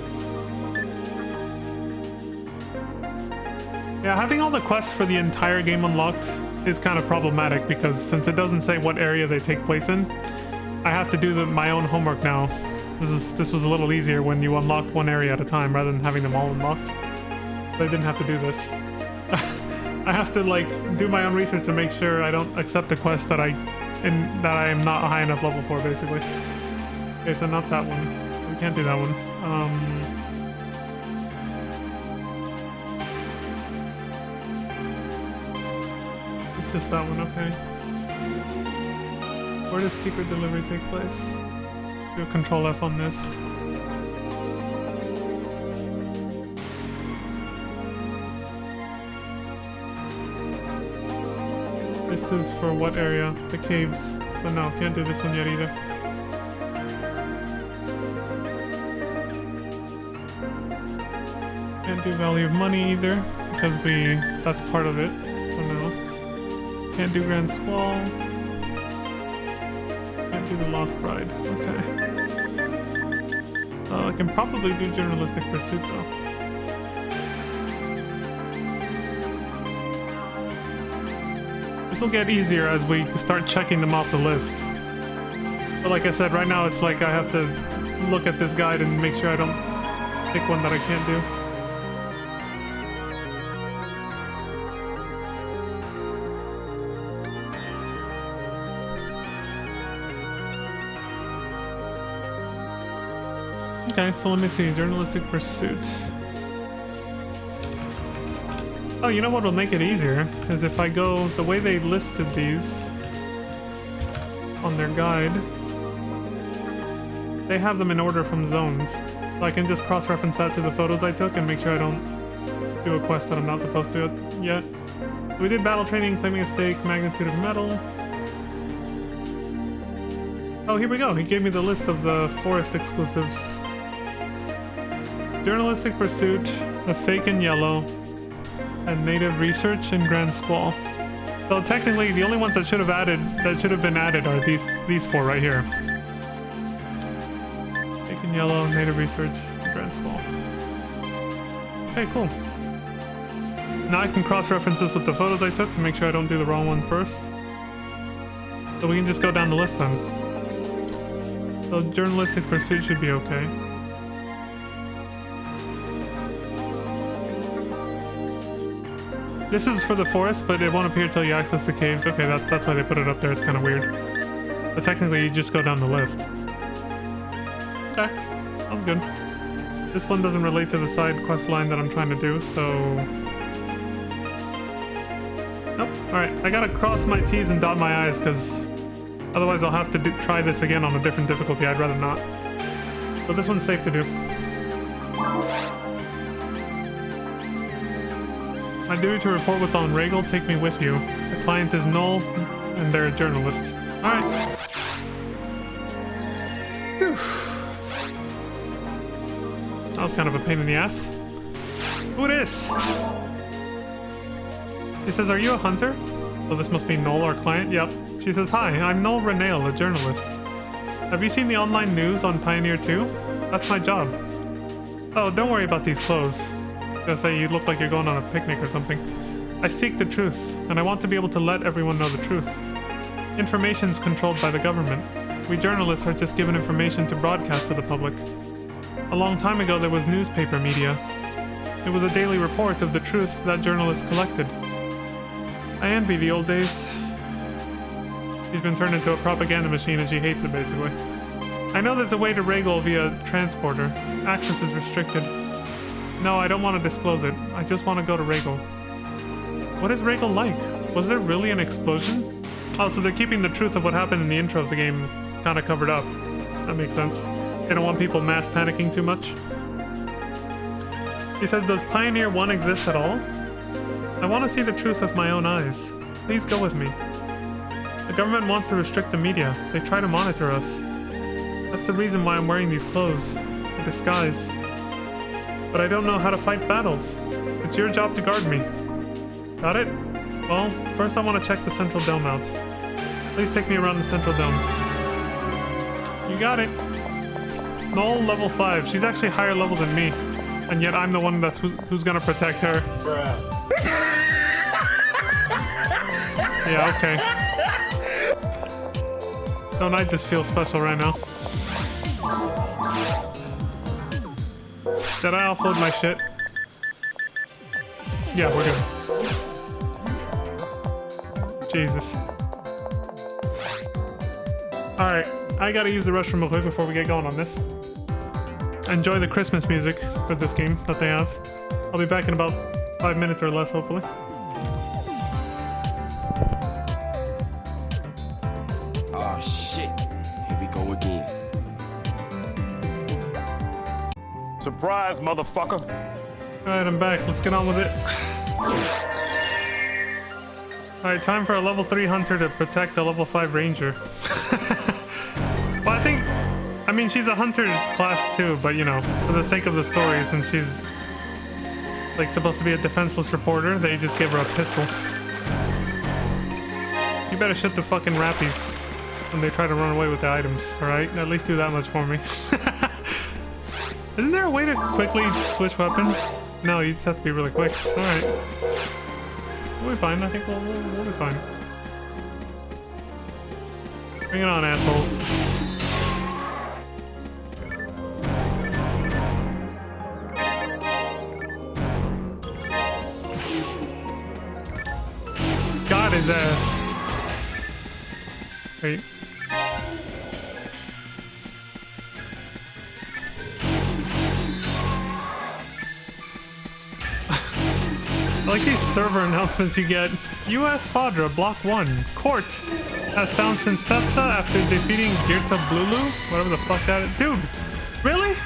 Yeah, having all the quests for the entire game unlocked is kind of problematic because since it doesn't say what area they take place in, I have to do my own homework now. This was a little easier when you unlocked one area at a time rather than having them all unlocked. But I didn't have to do this. I have to like do my own research to make sure I don't accept a quest that I am not a high enough level for, basically. Okay, so not that one. We can't do that one. It's just that one, okay. Where does secret delivery take place? Do a control F on this. This is for what area? The caves. So no, can't do this one yet either. Can't do value of money either, because that's part of it. So no. Can't do Grand Squall. Can't do the Lost Bride. Okay. I can probably do Journalistic Pursuit though. This will get easier as we start checking them off the list. But like I said, right now it's like I have to look at this guide and make sure I don't pick one that I can't do. Okay, so let me see. Journalistic Pursuit. Oh, you know what will make it easier is if I go the way they listed these on their guide. They have them in order from zones, so I can just cross-reference that to the photos I took and make sure I don't do a quest that I'm not supposed to yet. So we did battle training, claiming a stake, magnitude of metal. Oh, here we go. He gave me the list of the forest exclusives. Journalistic Pursuit, a Fake in Yellow, and Native Research and Grand Squall. So technically, the only ones that should have been added are these four right here. Fake in Yellow, Native Research, and Grand Squall. Okay, cool. Now I can cross-reference this with the photos I took to make sure I don't do the wrong one first. So we can just go down the list then. So Journalistic Pursuit should be okay. This is for the forest, but it won't appear till you access the caves. Okay, that's why they put it up there. It's kind of weird. But technically, you just go down the list. Okay, sounds good. This one doesn't relate to the side quest line that I'm trying to do, so Nope. Alright, I gotta cross my T's and dot my I's because otherwise I'll have to try this again on a different difficulty. I'd rather not. But this one's safe to do. My duty to report what's on Regal. Take me with you. The client is Null and they're a journalist. Alright. That was kind of a pain in the ass. Who this? He says, are you a hunter? So this must be Null, our client? Yep. She says, hi, I'm Null Renale, a journalist. Have you seen the online news on Pioneer 2? That's my job. Oh, don't worry about these clothes. I was gonna say you look like you're going on a picnic or something. I seek the truth, and I want to be able to let everyone know the truth. Information's controlled by the government. We journalists are just given information to broadcast to the public. A long time ago, there was newspaper media. It was a daily report of the truth that journalists collected. I envy the old days. She's been turned into a propaganda machine and she hates it, basically. I know there's a way to Regal via transporter. Access is restricted. No, I don't want to disclose it. I just want to go to Regal. What is Regal like? Was there really an explosion? Oh, so they're keeping the truth of what happened in the intro of the game kind of covered up. That makes sense. They don't want people mass panicking too much. She says, does Pioneer 1 exist at all? I want to see the truth with my own eyes. Please go with me. The government wants to restrict the media. They try to monitor us. That's the reason why I'm wearing these clothes. A disguise. But I don't know how to fight battles. It's your job to guard me. Got it? Well, first I want to check the central dome out. Please take me around the central dome. You got it. Null level 5. She's actually higher level than me. And yet I'm the one that's who's gonna protect her. Bruh. Yeah, okay. Don't I just feel special right now? Did I offload my shit? Yeah, we're good. Jesus. Alright, I gotta use the restroom real quick before we get going on this. Enjoy the Christmas music with this game that they have. I'll be back in about 5 minutes or less, hopefully. Oh shit, here we go again. Surprise, motherfucker. Alright, I'm back. Let's get on with it. Alright, time for a level 3 hunter to protect a level 5 ranger. Well, I mean, she's a hunter class too, but you know, for the sake of the story, since she's like supposed to be a defenseless reporter, they just gave her a pistol. You better shoot the fucking rappies when they try to run away with the items, alright? At least do that much for me. Isn't there a way to quickly switch weapons? No, you just have to be really quick. Alright. We'll be fine. I think we'll be fine. Bring it on, assholes. Got his ass. Wait. I like these server announcements you get. U.S. Fadra, Block 1. Court has found Sincesta after defeating Girta Blulu. Whatever the fuck that is. Dude, really?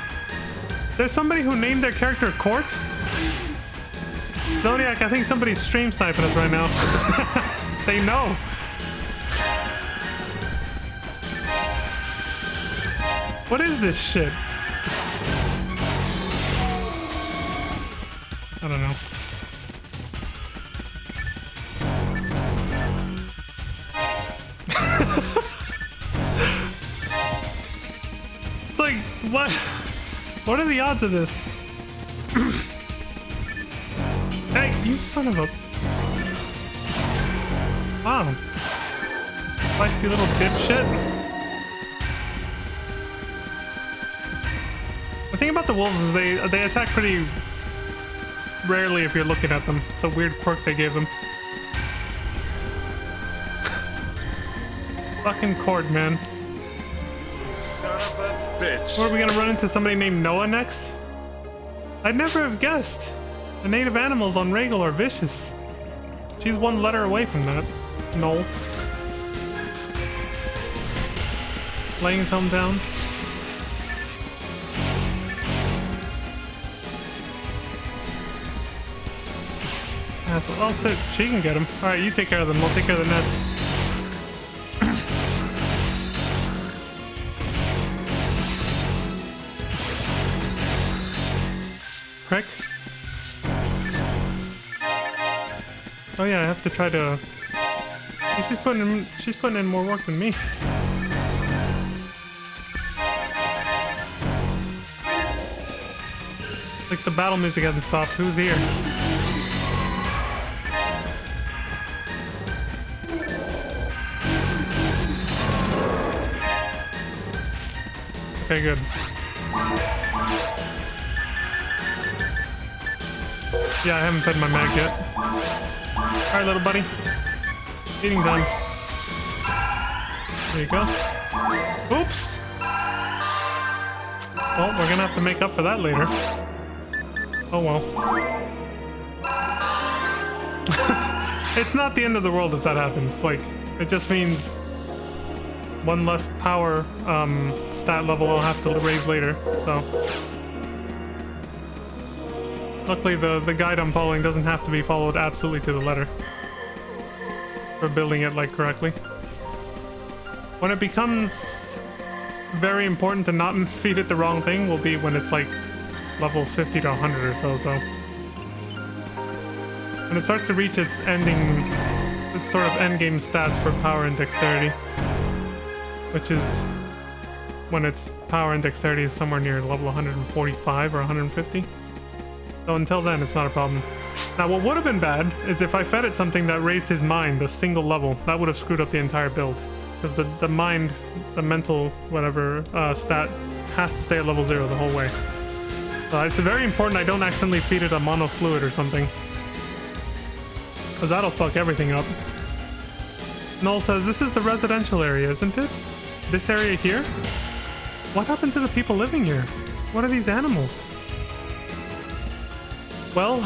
There's somebody who named their character Court? Zodiac, I think somebody's stream sniping us right now. They know. What is this shit? I don't know. It's like, what? What are the odds of this? Hey, you son of a... Wow. Feisty little dipshit. The thing about the wolves is they attack pretty rarely if you're looking at them. It's a weird quirk they gave them. Fucking Cord, man. Son of a bitch. Or are we gonna run into somebody named Noah next? I'd never have guessed. The native animals on Regal are vicious. She's one letter away from that. No. Laying his hometown. Oh shit, she can get him. Alright, you take care of them. I'll take care of the nest. Prick. Oh yeah, I have to try to... She's putting in more work than me. Like the battle music hasn't stopped. Who's here? Okay, good. Yeah, I haven't fed my mag yet. Alright, little buddy. Eating time. There you go. Oops! Well, we're gonna have to make up for that later. Oh well. It's not the end of the world if that happens. Like, it just means one less power stat level I'll have to raise later, so. Luckily the guide I'm following doesn't have to be followed absolutely to the letter for building it like correctly. When it becomes very important to not feed it the wrong thing will be when it's like level 50 to 100 or so. When it starts to reach its sort of endgame stats for power and dexterity, which is when its power and dexterity is somewhere near level 145 or 150. So until then, it's not a problem. Now, what would have been bad is if I fed it something that raised his mind a single level. That would have screwed up the entire build. Because the mind, the mental, whatever, stat has to stay at level 0 the whole way. It's very important I don't accidentally feed it a mono fluid or something. Because that'll fuck everything up. Noel says, this is the residential area, isn't it? This area here? What happened to the people living here? What are these animals? Well,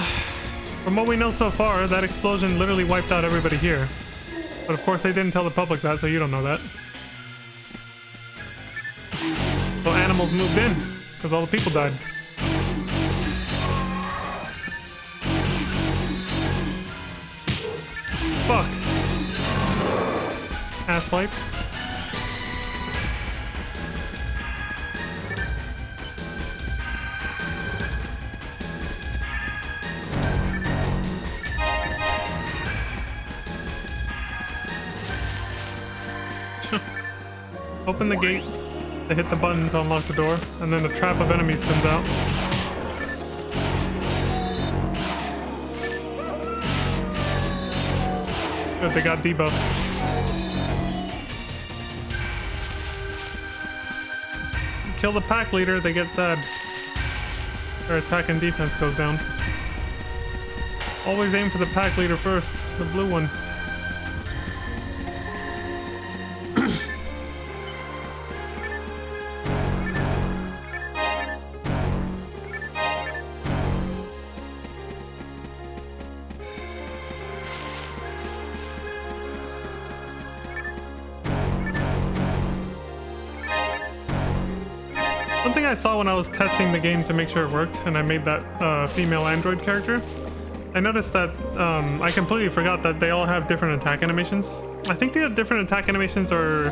from what we know so far, that explosion literally wiped out everybody here. But of course they didn't tell the public that, so you don't know that. So animals moved in, because all the people died. Fuck. Asswipe. Open the gate, they hit the button to unlock the door, and then a trap of enemies comes out. Good, they got debuffed. Kill the pack leader, they get sad. Their attack and defense goes down. Always aim for the pack leader first, the blue one. I saw when I was testing the game to make sure it worked, and I made that female android character. I noticed that I completely forgot that they all have different attack animations. I think the different attack animations are...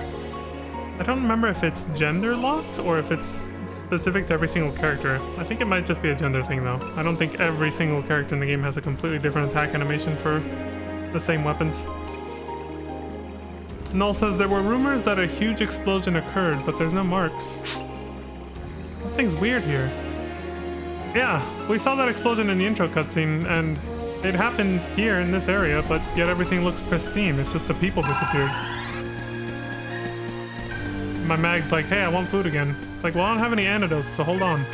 I don't remember if it's gender locked or if it's specific to every single character. I think it might just be a gender thing though. I don't think every single character in the game has a completely different attack animation for the same weapons. Null says there were rumors that a huge explosion occurred, but there's no marks. Something's weird here. Yeah, we saw that explosion in the intro cutscene, and it happened here in this area, but yet everything looks pristine. It's just the people disappeared. My mag's like, hey, I want food again. It's like, well, I don't have any antidotes, so hold on.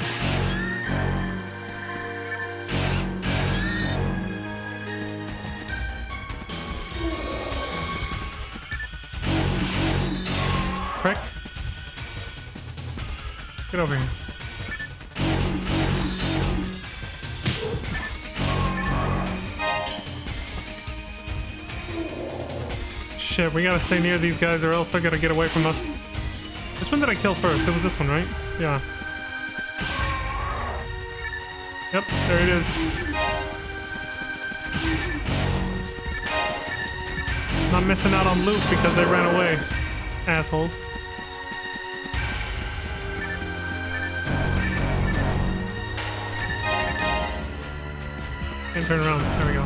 Prick. Get over here. shit, we gotta stay near these guys or else they're gonna get away from us. Which one did I kill first? It was this one, right? Yeah. Yep, there it is. Not missing out on loot because they ran away. Assholes. Can't turn around. There we go.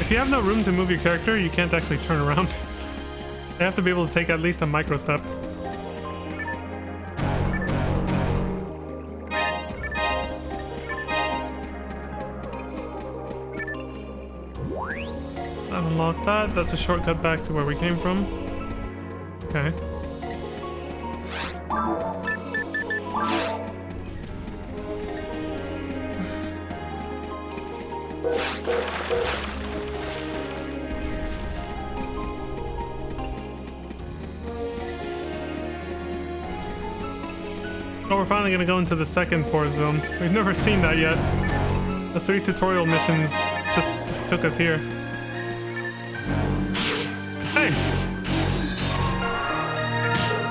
If you have no room to move your character, you can't actually turn around. They have to be able to take at least a micro step. Unlock that. That's a shortcut back to where we came from. Okay. Oh, we're finally gonna go into the second forest zone. We've never seen that yet. The 3 tutorial missions just took us here. Hey!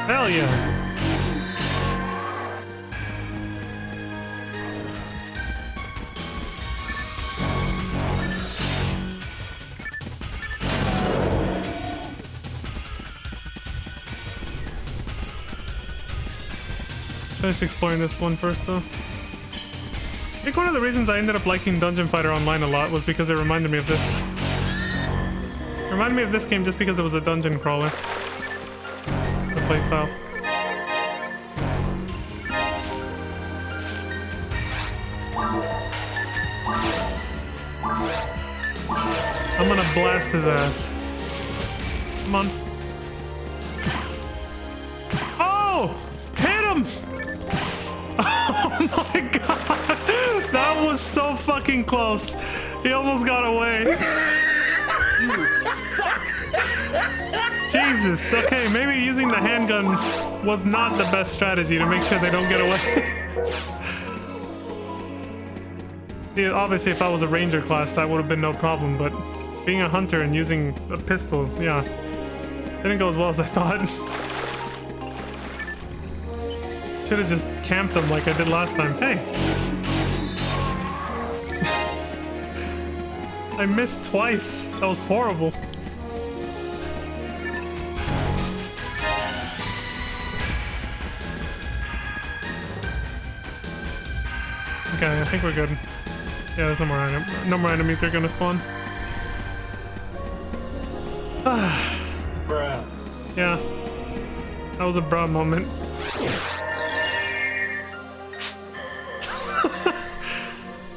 Hell yeah! Finish exploring this one first, though. I think one of the reasons I ended up liking Dungeon Fighter Online a lot was because it reminded me of this. It reminded me of this game just because it was a dungeon crawler. The playstyle. I'm gonna blast his ass. Come on. Oh! Hit him! Oh my god! That was so fucking close. He almost got away. Jesus. Okay, maybe using the handgun was not the best strategy to make sure they don't get away. Yeah, obviously, if I was a ranger class, that would have been no problem, but being a hunter and using a pistol, yeah, didn't go as well as I thought. Should have just camped them like I did last time. Hey! I missed twice. That was horrible. Okay, I think we're good. Yeah, there's no more enemies that are gonna spawn. Bruh. Yeah. That was a bruh moment.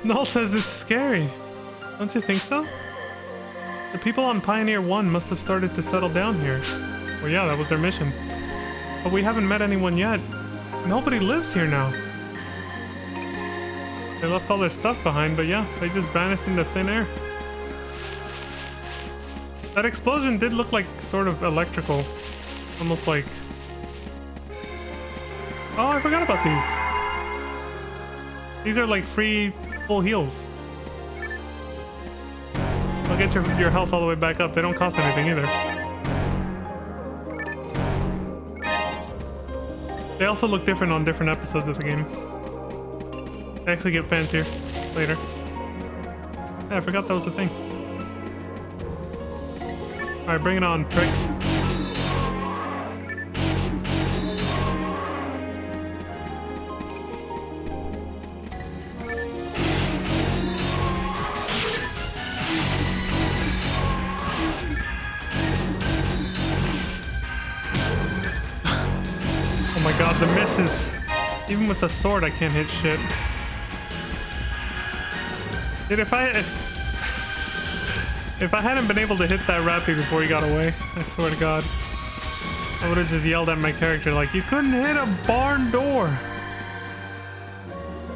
Null says it's scary. Don't you think so? The people on Pioneer 1 must have started to settle down here. Well, yeah, that was their mission. But we haven't met anyone yet. Nobody lives here now. They left all their stuff behind, but yeah, they just vanished into thin air. That explosion did look like sort of electrical. Almost like... Oh, I forgot about these. These are like free full heals. I'll get your health all the way back up. They don't cost anything either. They also look different on different episodes of the game. They actually get fancier later. Yeah, I forgot that was a thing. Alright, bring it on, prick. Oh my god, the misses. Even with the sword, I can't hit shit. Dude, if I hadn't been able to hit that Rappy before he got away, I swear to god, I would have just yelled at my character like, you couldn't hit a barn door.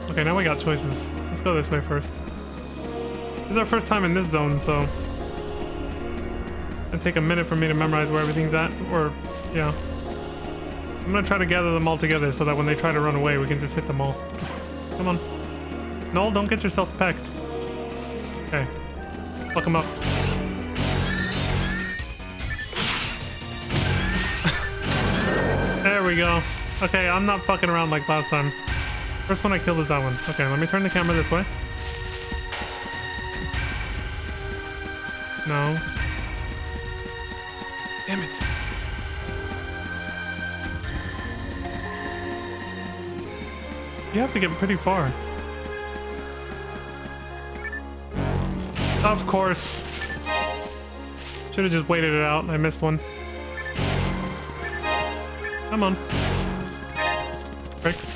Okay, now we got choices. Let's go this way first. This is our first time in this zone, so it'll take a minute for me to memorize where everything's at, or, yeah. I'm gonna try to gather them all together so that when they try to run away, we can just hit them all. Come on. Null, don't get yourself pecked. Okay. Fuck him up. we go. Okay, I'm not fucking around like last time. First one I killed is that one. Okay, let me turn the camera this way. No. Damn it. You have to get pretty far. Of course. Should have just waited it out. I missed one. Come on. Bricks.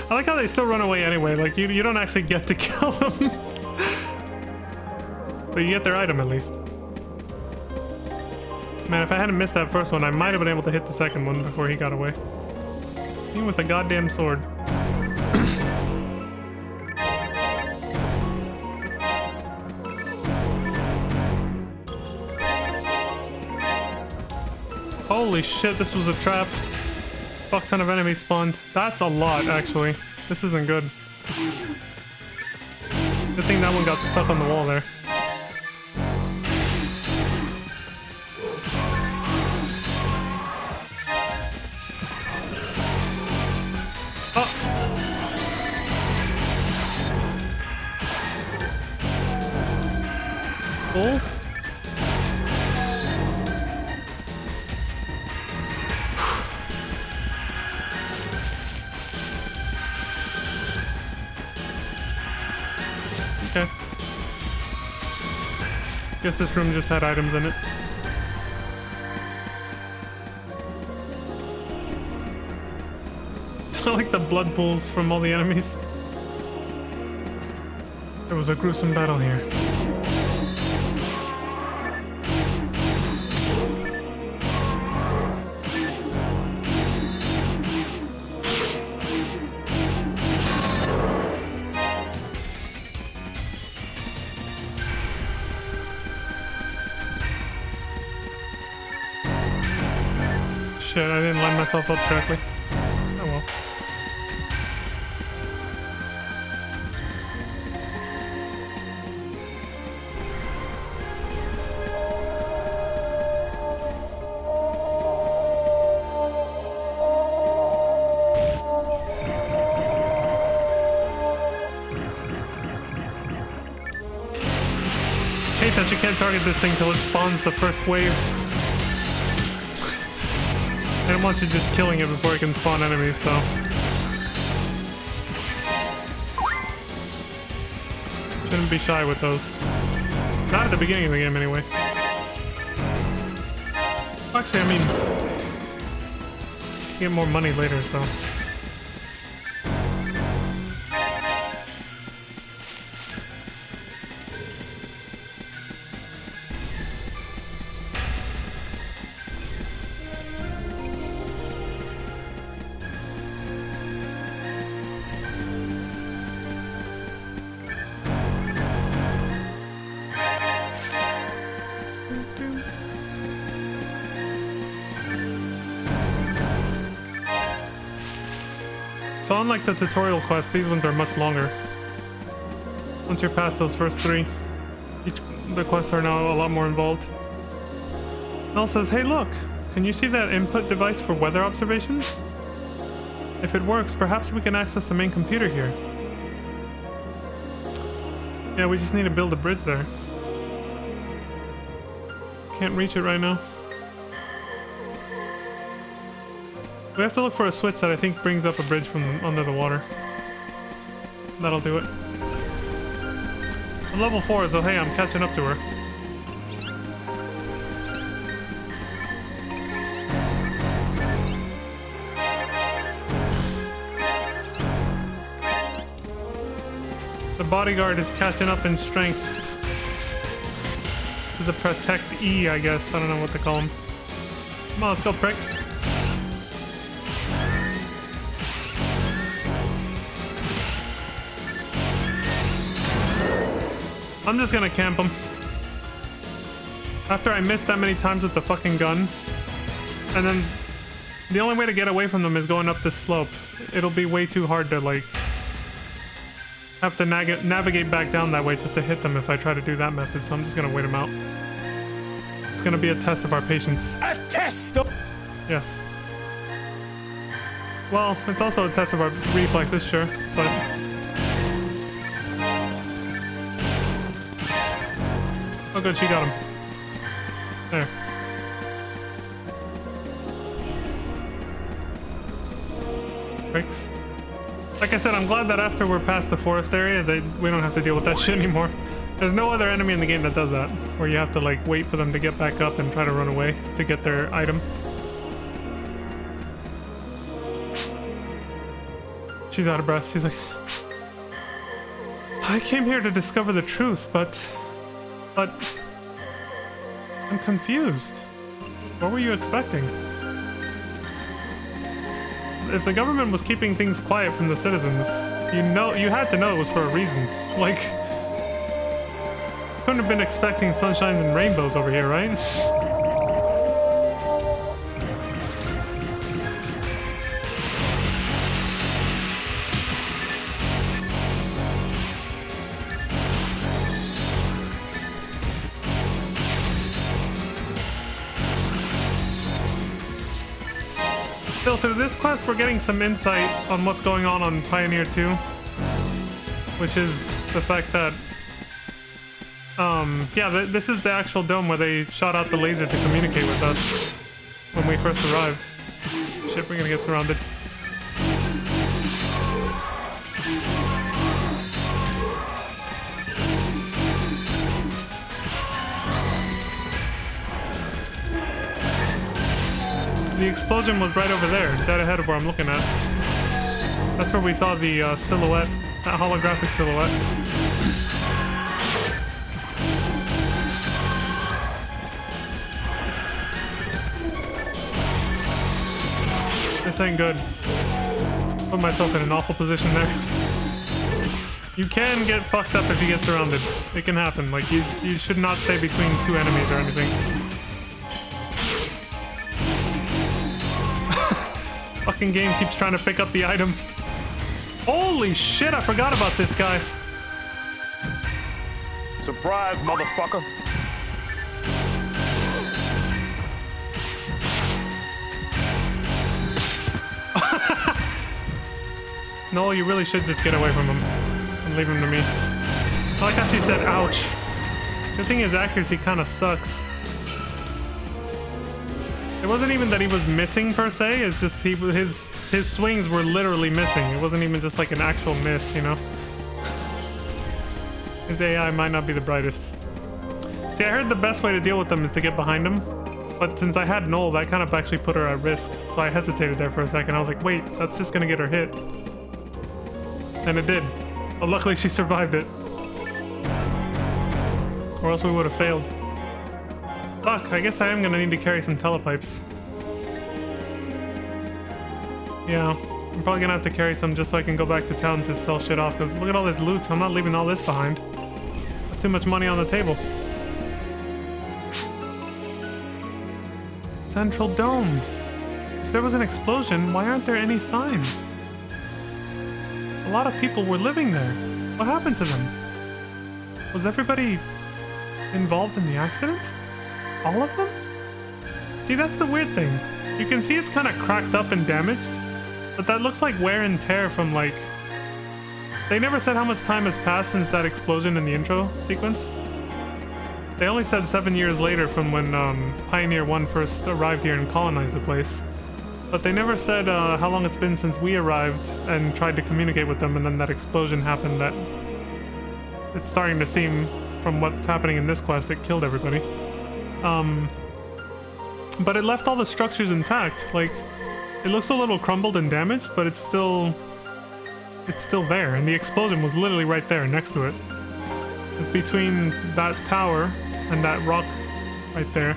I like how they still run away anyway. Like, you don't actually get to kill them. But you get their item at least. Man, if I hadn't missed that first one, I might have been able to hit the second one before he got away. Even with a goddamn sword. Holy shit, this was a trap. Fuck ton of enemies spawned. That's a lot, actually. This isn't good. Good thing that one got stuck on the wall there. Oh! Cool. Okay. Guess this room just had items in it. I like the blood pools from all the enemies. There was a gruesome battle here. Shit, I didn't line myself up correctly. Oh well. Hate that you can't target this thing till it spawns the first wave. I don't want you just killing it before it can spawn enemies, so. Shouldn't be shy with those. Not at the beginning of the game, anyway. Actually, I mean, you get more money later, so. So unlike the tutorial quests, these ones are much longer. Once you're past those first three, the quests are now a lot more involved. Mel says, hey look, can you see that input device for weather observations? If it works, perhaps we can access the main computer here. Yeah, we just need to build a bridge there. Can't reach it right now. We have to look for a switch that I think brings up a bridge from under the water. That'll do it. I'm level 4, so hey, I'm catching up to her. The bodyguard is catching up in strength. To the protect E, I guess. I don't know what to call him. Come on, let's go, pricks. I'm just gonna camp him. After I missed that many times with the fucking gun, and then the only way to get away from them is going up this slope. It'll be way too hard to, like, have to navigate back down that way just to hit them if I try to do that method, so I'm just gonna wait them out. It's gonna be a test of our patience. A test of... Yes. Well, it's also a test of our reflexes, sure, but... Oh good, she got him. There. Bricks. Like I said, I'm glad that after we're past the forest area, we don't have to deal with that shit anymore. There's no other enemy in the game that does that, where you have to like wait for them to get back up and try to run away to get their item. She's out of breath. She's like, I came here to discover the truth, but I'm confused. What were you expecting? If the government was keeping things quiet from the citizens, you had to know it was for a reason. Like, couldn't have been expecting sunshines and rainbows over here, right? Still, through this quest, we're getting some insight on what's going on Pioneer 2, which is the fact that, yeah, this is the actual dome where they shot out the laser to communicate with us when we first arrived. Shit, we're gonna get surrounded. The explosion was right over there, dead ahead of where I'm looking at. That's where we saw the silhouette, that holographic silhouette. This ain't good. Put myself in an awful position there. You can get fucked up if you get surrounded. It can happen. Like, you should not stay between two enemies or anything. Fucking game keeps trying to pick up the item. Holy shit, I forgot about this guy. Surprise, motherfucker. No, you really should just get away from him and leave him to me. I like how she said, ouch. The thing is, accuracy kind of sucks. It wasn't even that he was missing per se, it's just his swings were literally missing. It wasn't even just like an actual miss, you know? His AI might not be the brightest. See, I heard the best way to deal with them is to get behind him, but since I had Null, that kind of actually put her at risk, so I hesitated there for a second. I was like, wait, that's just gonna get her hit. And it did. But luckily she survived it. Or else we would have failed. Fuck, I guess I am gonna need to carry some telepipes. Yeah, I'm probably gonna have to carry some just so I can go back to town to sell shit off, because look at all this loot, I'm not leaving all this behind. That's too much money on the table. Central Dome. If there was an explosion, why aren't there any signs? A lot of people were living there. What happened to them? Was everybody involved in the accident? All of them? See, that's the weird thing. You can see it's kind of cracked up and damaged, but that looks like wear and tear from like... They never said how much time has passed since that explosion in the intro sequence. They only said 7 years later from when Pioneer 1 first arrived here and colonized the place. But they never said how long it's been since we arrived and tried to communicate with them, and then that explosion happened that... It's starting to seem, from what's happening in this quest, it killed everybody. But it left all the structures intact. Like, it looks a little crumbled and damaged, but it's still there. And the explosion was literally right there next to it. It's between that tower and that rock right there.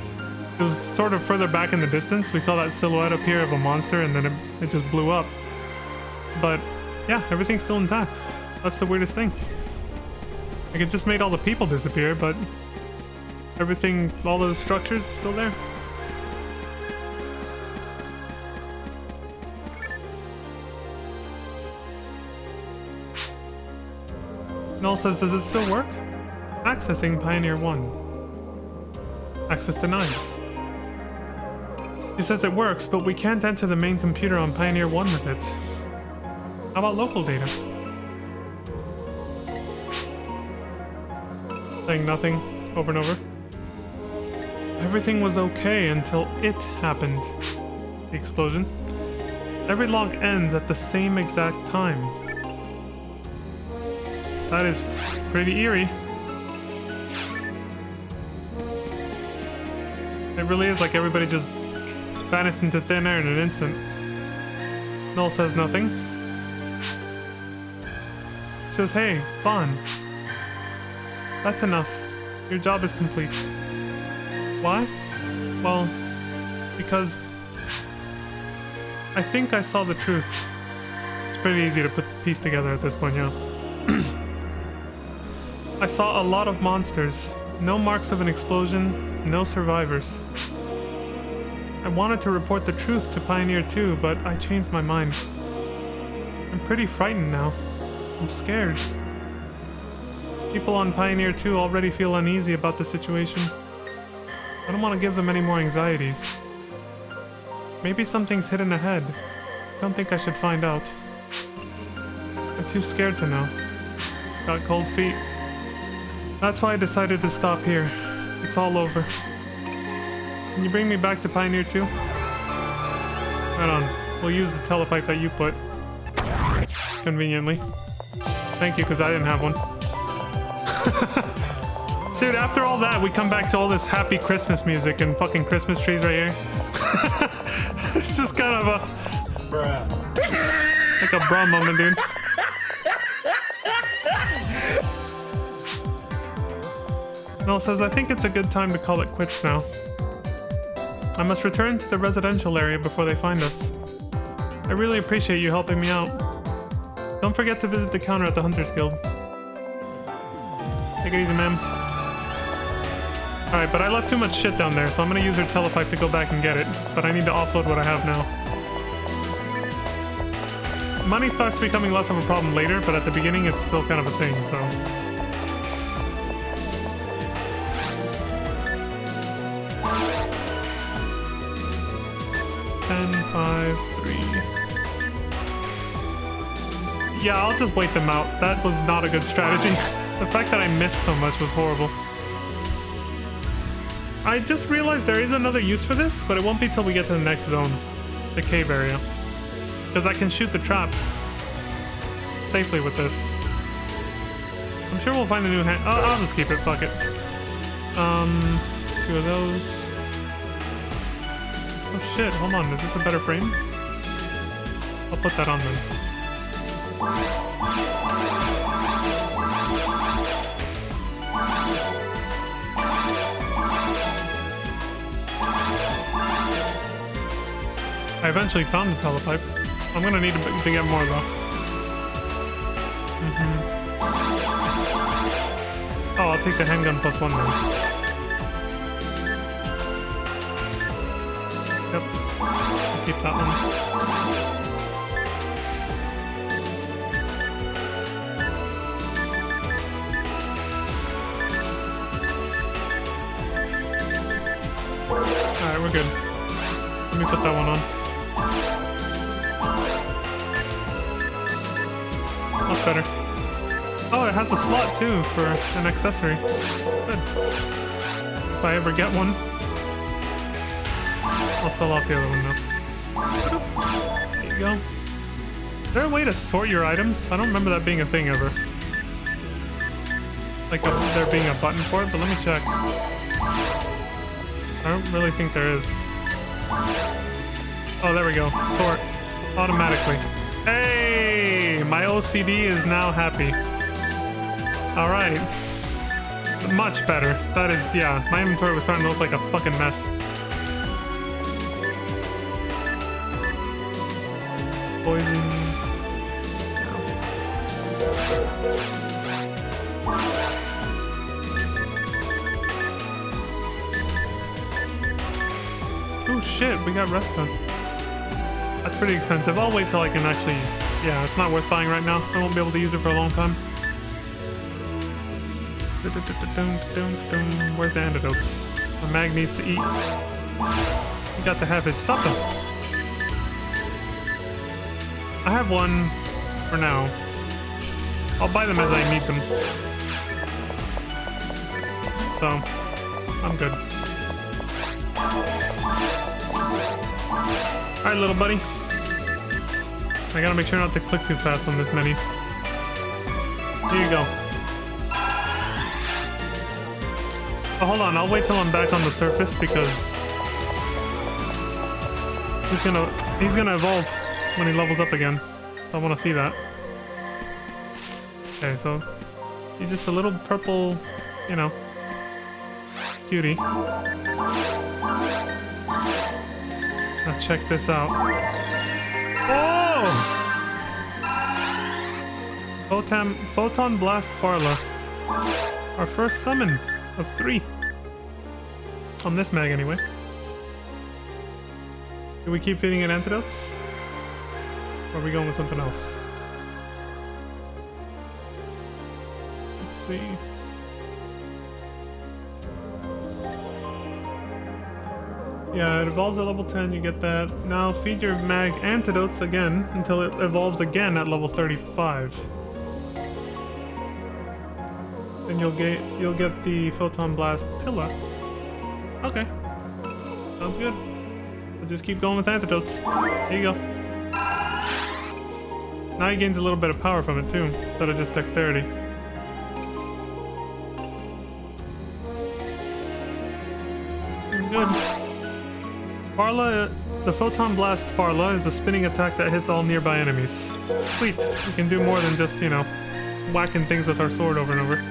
It was sort of further back in the distance. We saw that silhouette appear of a monster, and then it just blew up. But yeah, everything's still intact. That's the weirdest thing. Like, it just made all the people disappear, but everything, all those structures, still there. Null says, does it still work? Accessing Pioneer 1. Access denied. He says it works, but we can't enter the main computer on Pioneer 1 with it. How about local data? Saying nothing over and over. Everything was okay until it happened. The explosion. Every log ends at the same exact time. That is pretty eerie. It really is like everybody just vanished into thin air in an instant. Null says nothing. He says, hey, Vaughn. That's enough. Your job is complete. Why? Well, because I think I saw the truth. It's pretty easy to put the piece together at this point, yeah. I saw a lot of monsters. No marks of an explosion, no survivors. I wanted to report the truth to Pioneer 2, but I changed my mind. I'm pretty frightened now. I'm scared. People on Pioneer 2 already feel uneasy about the situation. I don't want to give them any more anxieties. Maybe something's hidden ahead. I don't think I should find out. I'm too scared to know. Got cold feet. That's why I decided to stop here. It's all over. Can you bring me back to Pioneer 2? Right on. We'll use the telepipe that you put. Conveniently. Thank you, because I didn't have one. Dude, after all that, we come back to all this happy Christmas music and fucking Christmas trees right here. It's just kind of a... Bruh. like a bruh moment, dude. Null says, I think it's a good time to call it quits now. I must return to the residential area before they find us. I really appreciate you helping me out. Don't forget to visit the counter at the Hunters Guild. Take it easy, ma'am. Alright, but I left too much shit down there, so I'm gonna use her telepipe to go back and get it. But I need to offload what I have now. Money starts becoming less of a problem later, but at the beginning it's still kind of a thing, so... 10, 5, 3. Yeah, I'll just wait them out. That was not a good strategy. The fact that I missed so much was horrible. I just realized there is another use for this, but it won't be till we get to the next zone. The cave area. Because I can shoot the traps safely with this. I'm sure we'll find a new hand. Oh, I'll just keep it. Fuck it. 2 of those. Oh shit, hold on, is this a better frame? I'll put that on then. I eventually found the telepipe. I'm gonna need to get more though. Oh, I'll take the handgun plus 1 then. Yep. I'll keep that one. Alright, we're good. Let me put that one on. Much better. Oh, it has a slot too for an accessory. Good. If I ever get one. I'll sell off the other one now. There you go. Is there a way to sort your items? I don't remember that being a thing ever. Like there being a button for it, but let me check. I don't really think there is. Oh, there we go. Sort. Automatically. Hey! My OCD is now happy. Alright. Much better. That is, yeah. My inventory was starting to look like a fucking mess. Poison. No. Oh shit, we got rest done. That's pretty expensive. I'll wait till I can actually... Yeah, it's not worth buying right now. I won't be able to use it for a long time. Where's the antidotes? My mag needs to eat. He got to have his supper. I have one for now. I'll buy them as I need them. So, I'm good. Alright, little buddy. I gotta make sure not to click too fast on this menu. Here you go. Oh, hold on, I'll wait till I'm back on the surface because he's gonna evolve when he levels up again. I want to see that. Okay, so he's just a little purple, you know, cutie. Now check this out. Oh! Photon Blast Farla. Our first summon of 3. On this mag, anyway. Do we keep feeding it antidotes? Or are we going with something else? Let's see. Yeah, it evolves at level 10, you get that. Now feed your mag antidotes again until it evolves again at level 35. And you'll get the Photon Blast Pilla. Okay. Sounds good. We'll just keep going with antidotes. There you go. Now he gains a little bit of power from it too, instead of just dexterity. Seems good. Farla, the Photon Blast Farla is a spinning attack that hits all nearby enemies. Sweet. We can do more than just, you know, whacking things with our sword over and over.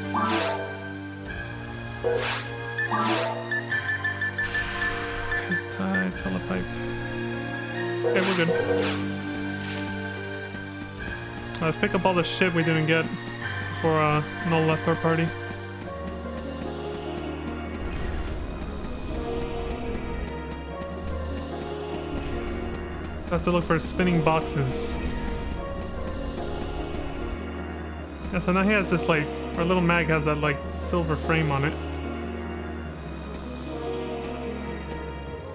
Telepipe. Okay, we're good. Let's pick up all the shit we didn't get before Null left our party. Have to look for spinning boxes. Yeah, so now he has this, like, our little mag has that, like, silver frame on it.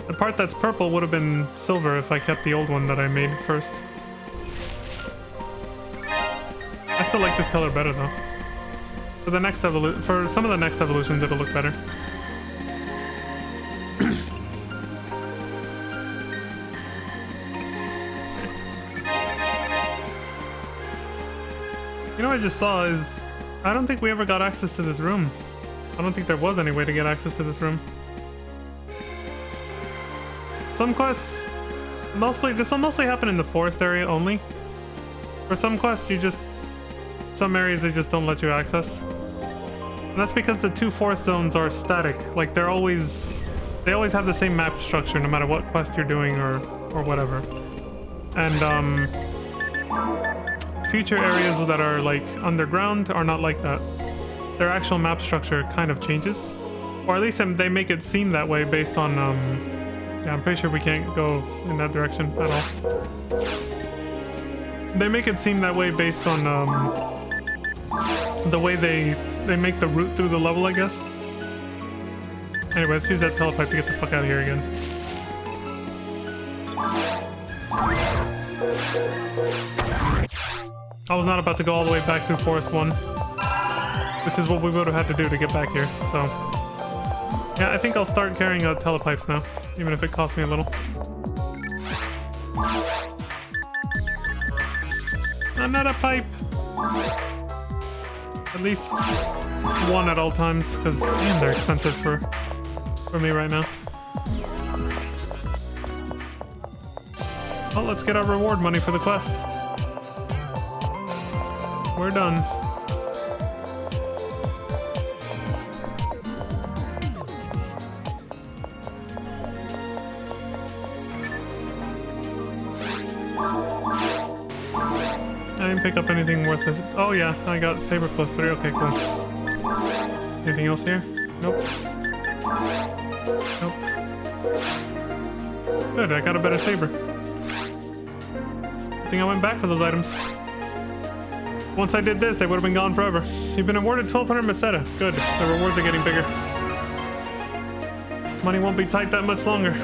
The part that's purple would have been silver if I kept the old one that I made first. I still like this color better though. For the next for some of the next evolutions, it'll look better. You know what I just saw is I don't think we ever got access to this room. I don't think there was any way to get access to this room. Some quests, this will mostly happen in the forest area only. For some quests, some areas they just don't let you access. And that's because the 2 forest zones are static. Like they always have the same map structure no matter what quest you're doing or whatever. And future areas that are like underground are not like that. Their actual map structure kind of changes. Or at least they make it seem that way based on yeah, I'm pretty sure we can't go in that direction at all. They make it seem that way based on the way they make the route through the level, I guess. Anyway, let's use that telepipe to get the fuck out of here again. I was not about to go all the way back through Forest 1, which is what we would have had to do to get back here, so... Yeah, I think I'll start carrying telepipes now, even if it costs me a little. Another pipe! At least one at all times, because damn, they're expensive for me right now. Well, let's get our reward money for the quest. We're done. I didn't pick up anything worth it. Oh yeah, I got Saber +3. Okay, cool. Anything else here? Nope. Nope. Good, I got a better Saber. I think I went back for those items. Once I did this, they would have been gone forever. You've been awarded 1200 Meseta. Good, the rewards are getting bigger. Money won't be tight that much longer.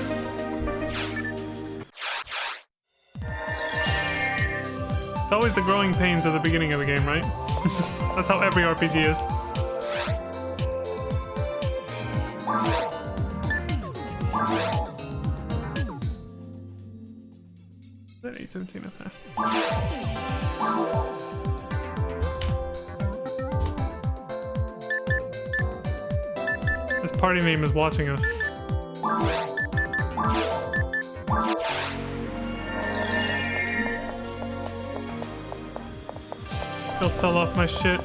It's always the growing pains at the beginning of the game, right? That's how every RPG is. That 817, okay. This party name is watching us. He'll sell off my shit.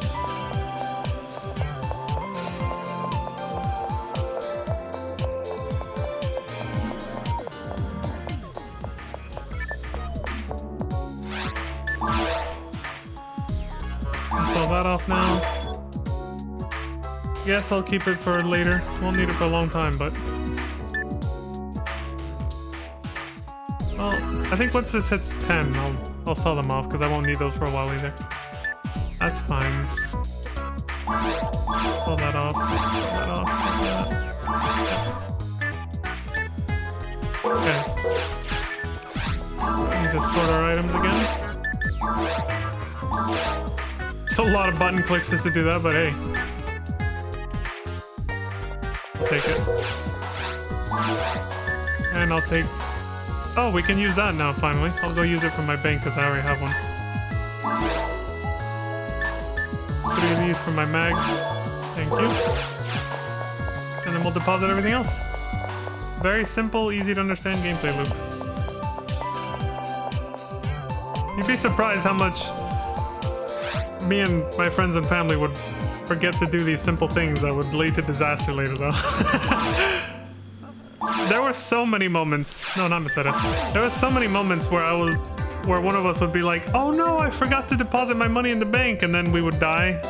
Sell that off now. Yes, I'll keep it for later. Won't need it for a long time, but... Well, I think once this hits 10, I'll sell them off, because I won't need those for a while either. That's fine. Pull that off. Pull that off. Okay. Let me just sort our items again. It's a lot of button clicks just to do that, but hey. I'll take it. And I'll take... Oh, we can use that now, finally. I'll go use it from my bank, because I already have one. 3 of these for my mag. Thank you. And then we'll deposit everything else. Very simple, easy to understand gameplay loop. You'd be surprised how much me and my friends and family would forget to do these simple things that would lead to disaster later, though. There were so many moments. No, not Masetta. There were so many moments where where one of us would be like, "Oh no, I forgot to deposit my money in the bank," and then we would die,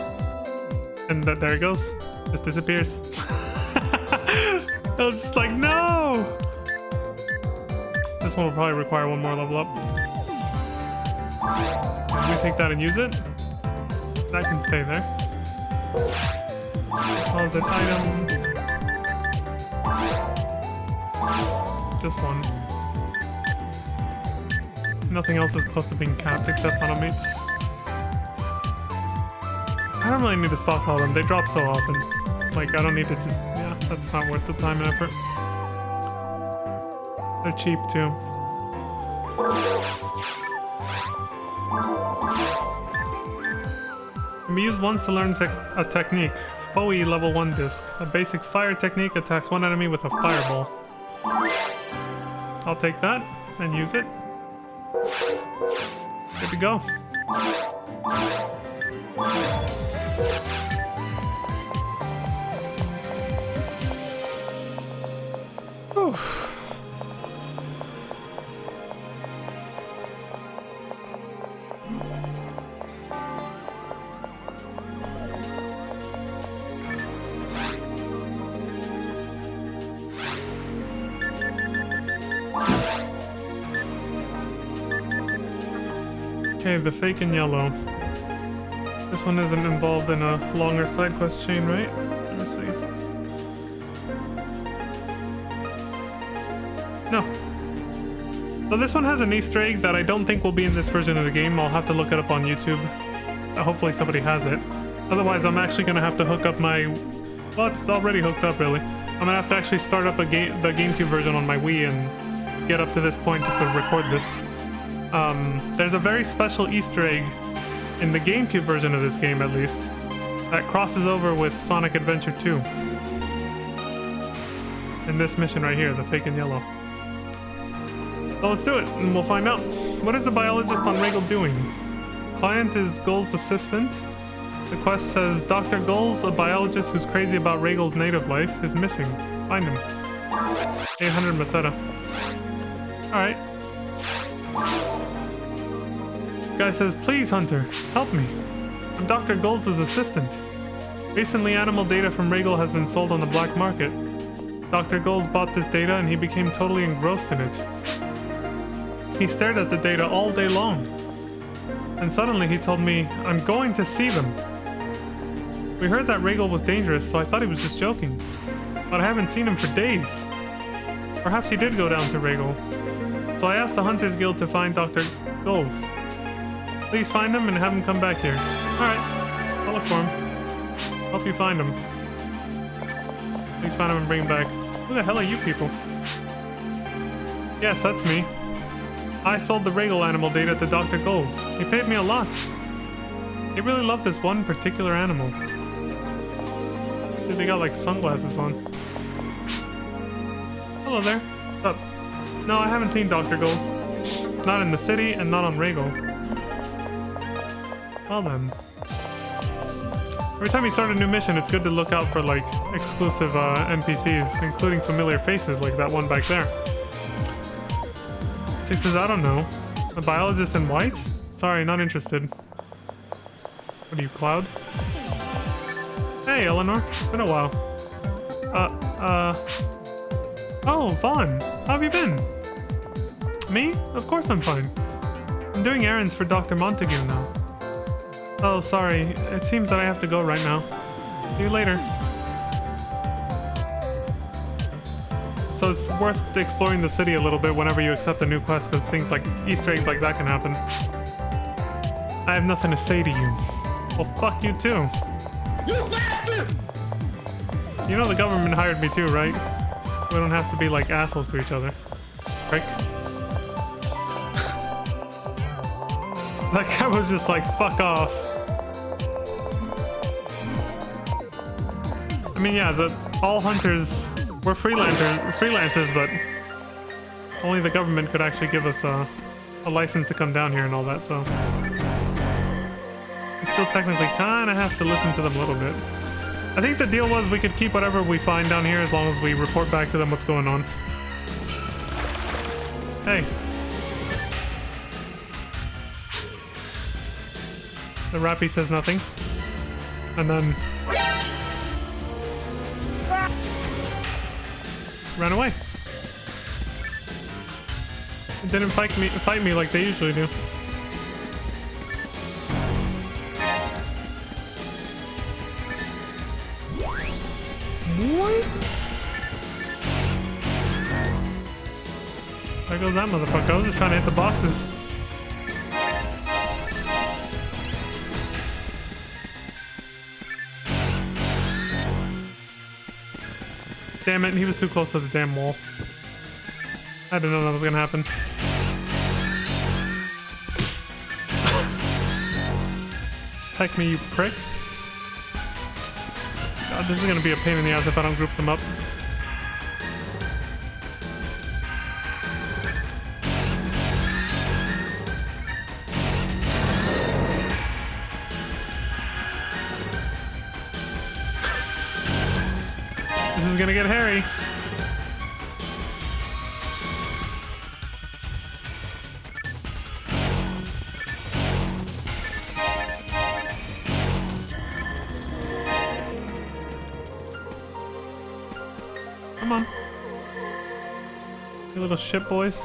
and there it goes, just disappears. I was just like, no. This one will probably require one more level up. Can we take that and use it? That can stay there. Deposit item. Just one. Nothing else is close to being capped except automates. I don't really need to stockpile them. They drop so often. Like, I don't need to just... Yeah, that's not worth the time and effort. They're cheap, too. Can be used once to learn a technique. Foe level 1 disc. A basic fire technique attacks one enemy with a fireball. I'll take that and use it. Good to go. Whew. Okay, the fake in yellow. This one isn't involved in a longer side quest chain, right? Let me see. No. So this one has an Easter egg that I don't think will be in this version of the game. I'll have to look it up on YouTube. Hopefully somebody has it. Otherwise, I'm actually gonna have to hook up my... Well, it's already hooked up, really. I'm gonna have to actually start up the GameCube version on my Wii and get up to this point just to record this. There's a very special Easter egg in the GameCube version of this game, at least, that crosses over with Sonic Adventure 2. In this mission right here, the fake in yellow. So let's do it, and we'll find out. What is the biologist on Regal doing? Client is Gull's assistant. The quest says, Dr. Gull's, a biologist who's crazy about Regal's native life, is missing. Find him. 800 Masetta. Alright. Guy says, please, Hunter, help me. I'm Dr. Gull's assistant. Recently, animal data from Regal has been sold on the black market. Dr. Gull's bought this data and he became totally engrossed in it. He stared at the data all day long. And suddenly he told me, I'm going to see them. We heard that Regal was dangerous, so I thought he was just joking. But I haven't seen him for days. Perhaps he did go down to Regal. So I asked the Hunters Guild to find Dr. Gull's. Please find him and have him come back here. Alright, I'll look for him. Help you find him. Please find him and bring him back. Who the hell are you people? Yes, that's me. I sold the regal animal data to Dr. Goals. He paid me a lot. He really loved this one particular animal. Dude, they got like sunglasses on. Hello there. What's up? No, I haven't seen Dr. Goals. Not in the city and not on Regal. Well then. Every time you start a new mission, it's good to look out for like exclusive NPCs, including familiar faces like that one back there. She says, I don't know. A biologist in white? Sorry, not interested. What are you, Cloud? Hey, Eleanor. Been a while. Oh, Vaughn. How have you been? Me? Of course I'm fine. I'm doing errands for Dr. Montague now. Oh, sorry. It seems that I have to go right now. See you later. So it's worth exploring the city a little bit whenever you accept a new quest, because things like Easter eggs like that can happen. I have nothing to say to you. Well, fuck you too. You bastard! You know the government hired me too, right? We don't have to be like assholes to each other. Right? That guy was just like, fuck off. I mean, yeah, all hunters were freelancers, but only the government could actually give us a license to come down here and all that, so we still technically kind of have to listen to them a little bit. I think the deal was we could keep whatever we find down here as long as we report back to them what's going on. Hey. The Rappy says nothing. And then ran away. It didn't fight me like they usually do. What? There goes that motherfucker. I was just trying to hit the boxes. Damn it, he was too close to the damn wall. I didn't know that was gonna happen. Peck me, you prick. God, this is gonna be a pain in the ass if I don't group them up. This is gonna get hairy. Come on. You little shit boys.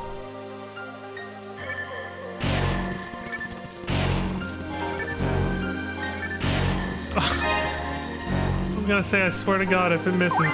I was gonna say, I swear to God, if it misses.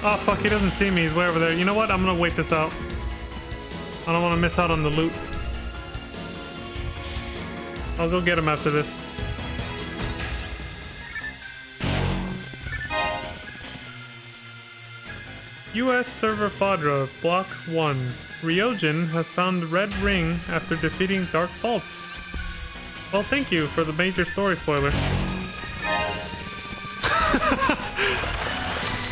Oh fuck, he doesn't see me, he's way over there. You know what, I'm gonna wait this out. I don't want to miss out on the loot. I'll go get him after this. US server Fadra, block 1. Ryojin has found the red ring after defeating Dark Faults. Well, thank you for the major story spoiler.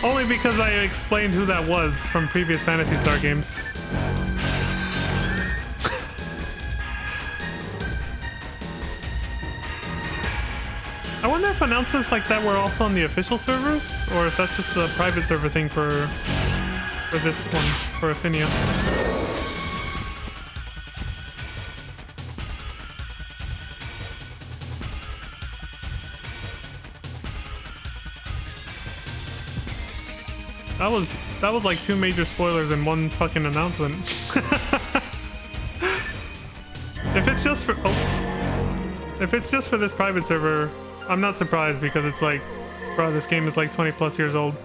Only because I explained who that was from previous Phantasy Star games. I wonder if announcements like that were also on the official servers, or if that's just a private server thing for for this one, for Affinia. That was like 2 major spoilers in one fucking announcement. If it's just for this private server, I'm not surprised because it's like, bro, this game is like 20 plus years old.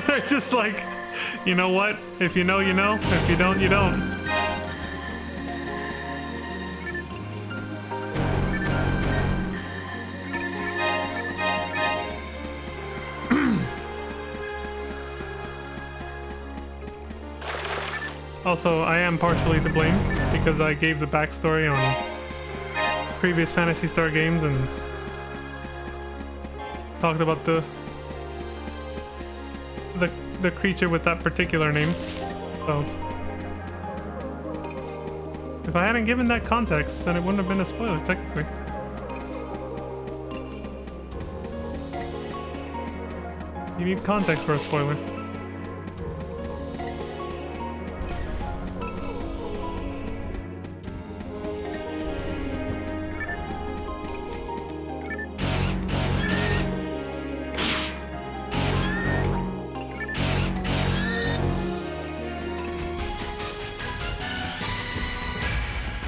They're just like, you know what? If you know, you know. If you don't, you don't. Also, I am partially to blame because I gave the backstory on previous Phantasy Star games and talked about the creature with that particular name. So if I hadn't given that context, then it wouldn't have been a spoiler technically. You need context for a spoiler.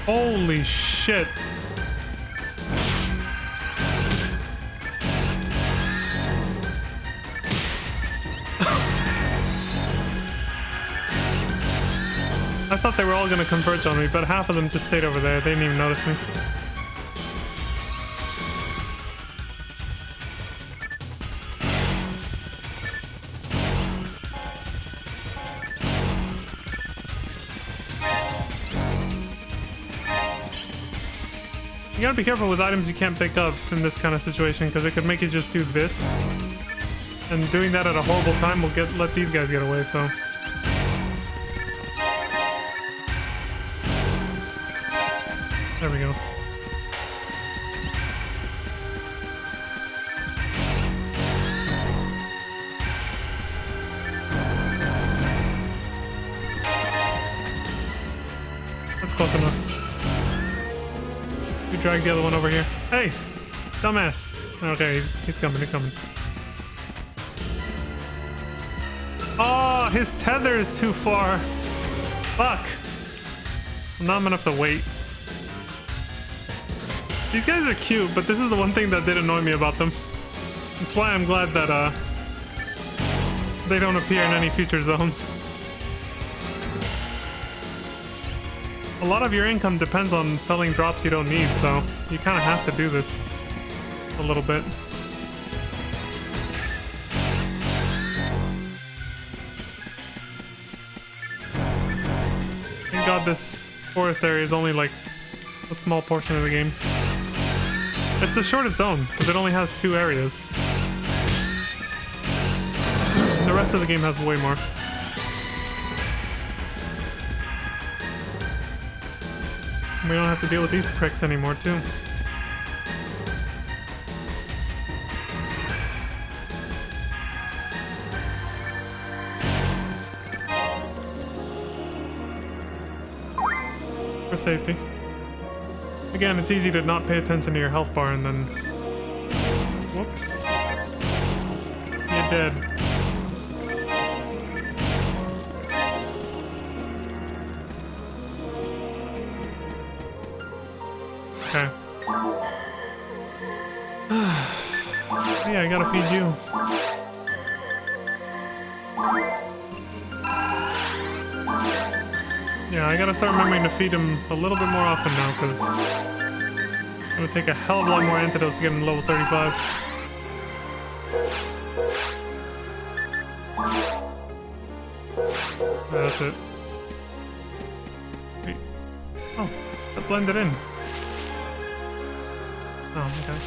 Holy shit. I thought they were all gonna converge on me, but half of them just stayed over there. They didn't even notice me. You gotta be careful with items you can't pick up in this kind of situation because it could make you just do this. And doing that at a horrible time will let these guys get away, so. There we go. That's close enough. We drag the other one over here. Hey! Dumbass! Okay, he's coming, he's coming. Oh, his tether is too far. Fuck! Well, now I'm gonna have to wait. These guys are cute, but this is the one thing that did annoy me about them. That's why I'm glad that they don't appear in any future zones. A lot of your income depends on selling drops you don't need, so you kind of have to do this a little bit. Thank God this forest area is only like a small portion of the game. It's the shortest zone, because it only has 2 areas. The rest of the game has way more. We don't have to deal with these pricks anymore, too. For safety. Again, it's easy to not pay attention to your health bar and then... Whoops. You're dead. Okay. Yeah, I gotta feed you. Yeah, I gotta start remembering to feed him a little bit more often now, because it's gonna take a hell of a lot more antidotes to get him to level 35. Yeah, that's it. Wait. Oh, that blended in. Oh, okay.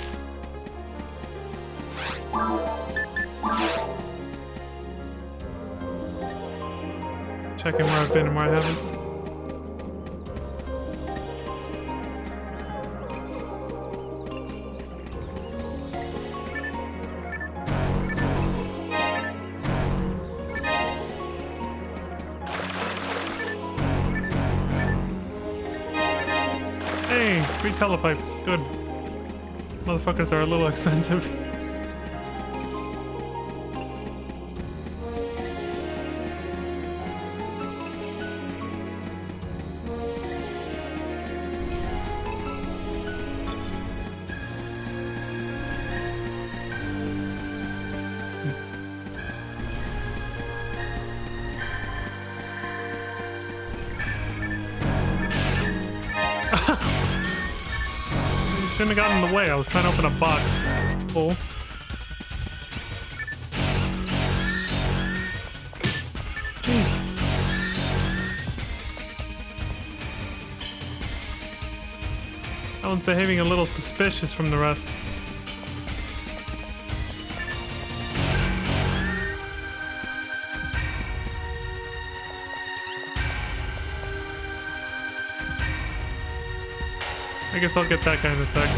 Checking where I've been and where I haven't. free telepipe. Good. Motherfuckers are a little expensive. Shouldn't have gotten in the way. I was trying to open a box. Oh. Jesus. That one's behaving a little suspicious from the rest. I guess I'll get that guy in a sec.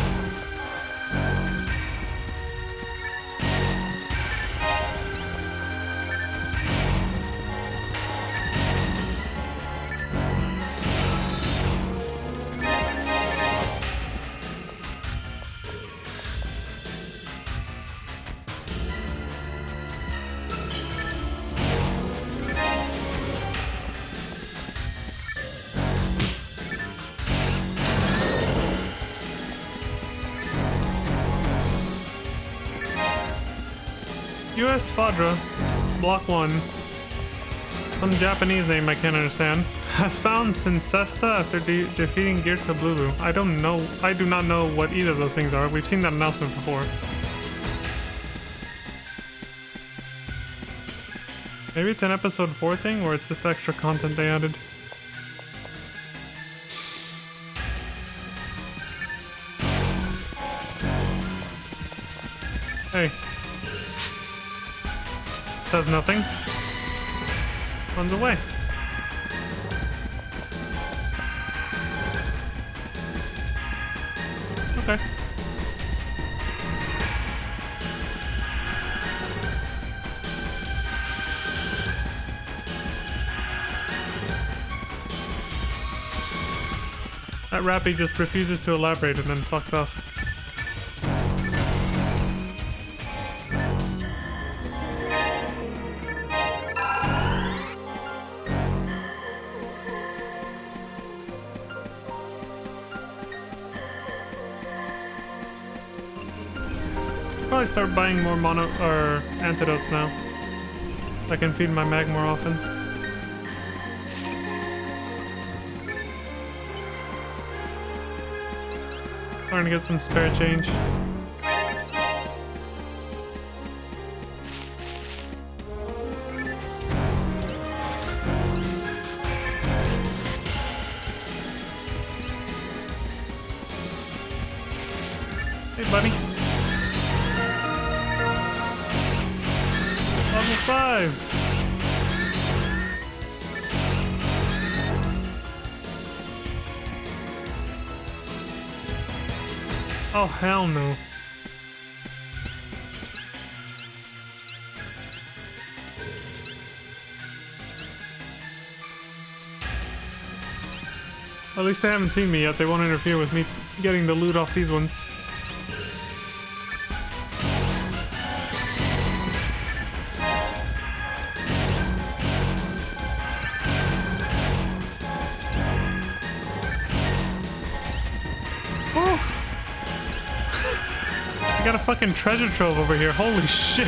US Fadra, Block 1, some Japanese name I can't understand, has found Sincesta after defeating Geertz Blulu. I do not know what either of those things are. We've seen that announcement before. Maybe it's an episode 4 thing, or it's just extra content they added. Hey. Says nothing. Runs away. Okay. That Rappy just refuses to elaborate and then fucks off. Probably start buying more mono or antidotes now. I can feed my mag more often. Starting to get some spare change. Hey, buddy. Level 5. Oh, hell no. At least they haven't seen me yet. They won't interfere with me getting the loot off these ones. I got a fucking treasure trove over here. Holy shit.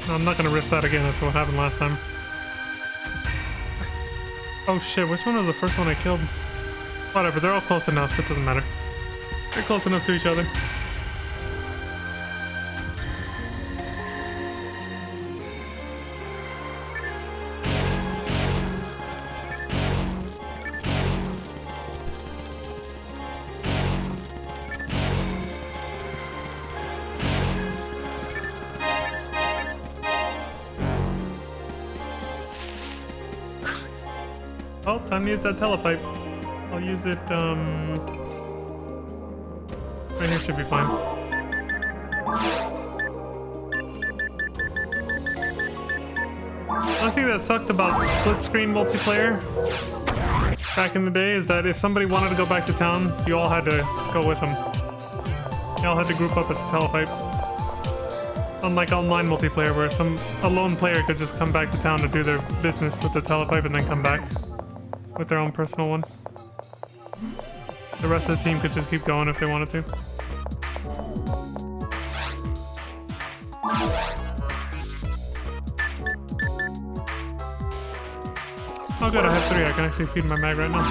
No, I'm not gonna risk that again after what happened last time. Oh shit, which one was the first one I killed? Whatever, they're all close enough, it doesn't matter. They're close enough to each other. Oh, time to use that telepipe. I'll use it, right here should be fine. One thing that sucked about split screen multiplayer back in the day is that if somebody wanted to go back to town, you all had to go with them. You all had to group up at the telepipe. Unlike online multiplayer where a lone player could just come back to town to do their business with the telepipe and then come back with their own personal one. The rest of the team could just keep going if they wanted to. Oh good, I have 3. I can actually feed my mag right now.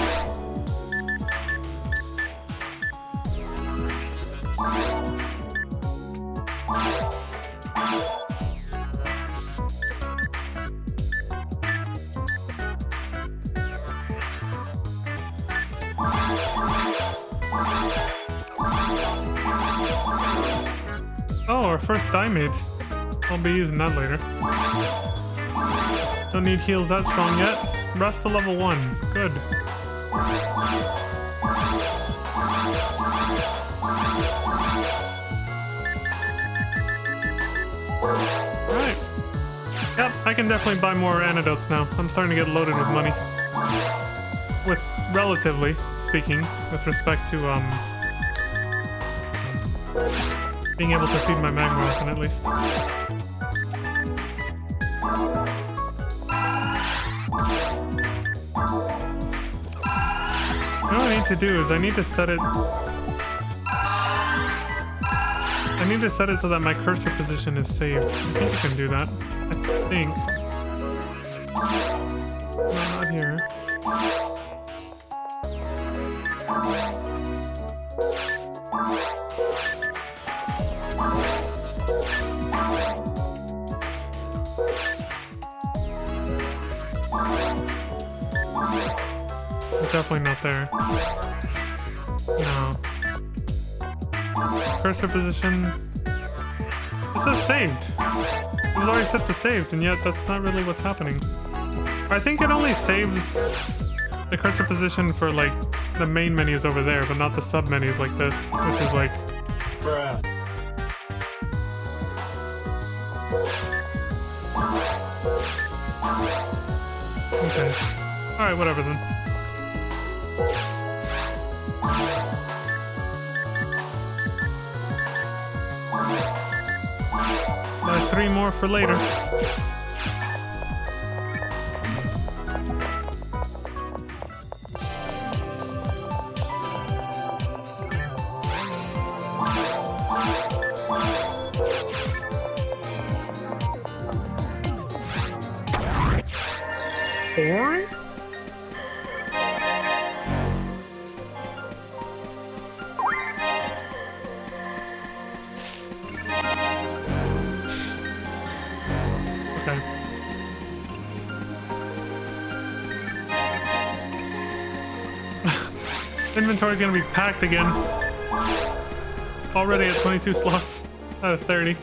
Oh, our first diamond. I'll be using that later. Don't need heals that strong yet. Rest to level 1. Good. Alright. Yep, I can definitely buy more antidotes now. I'm starting to get loaded with money. With, relatively speaking, with respect to, being able to feed my mag more often, at least. What I need to do is I need to set it so that my cursor position is saved. I think you can do that. I think. No, not here. Definitely not there. No. Cursor position. It says saved. It was already set to saved, and yet that's not really what's happening. I think it only saves the cursor position for like the main menus over there, but not the sub menus like this, which is like. Bruh. Okay. Alright, whatever then. Buy 3 more for later. Alright. Okay. Inventory's gonna be packed again. Already at 22 slots out of 30.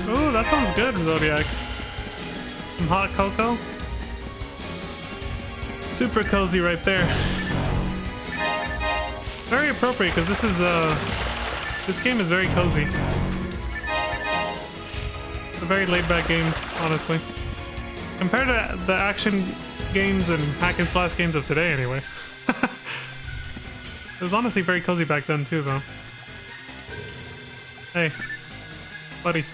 Ooh, that sounds good, Zodiac. Some hot cocoa. Super cozy right there. Very appropriate because this game is very cozy. It's a very laid-back game, honestly. Compared to the action games and hack and slash games of today, anyway. It was honestly very cozy back then too, though. Hey, buddy.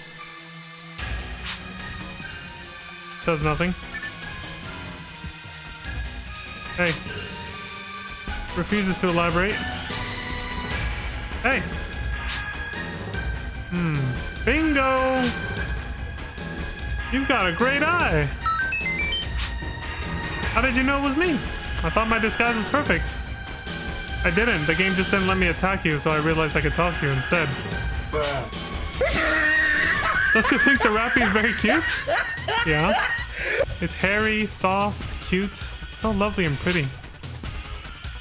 Does nothing. Hey. Refuses to elaborate. Hey. Bingo! You've got a great eye! How did you know it was me? I thought my disguise was perfect. I didn't. The game just didn't let me attack you, so I realized I could talk to you instead. Bruh. Don't you think the Rappy is very cute? Yeah. It's hairy, soft, cute, so lovely and pretty.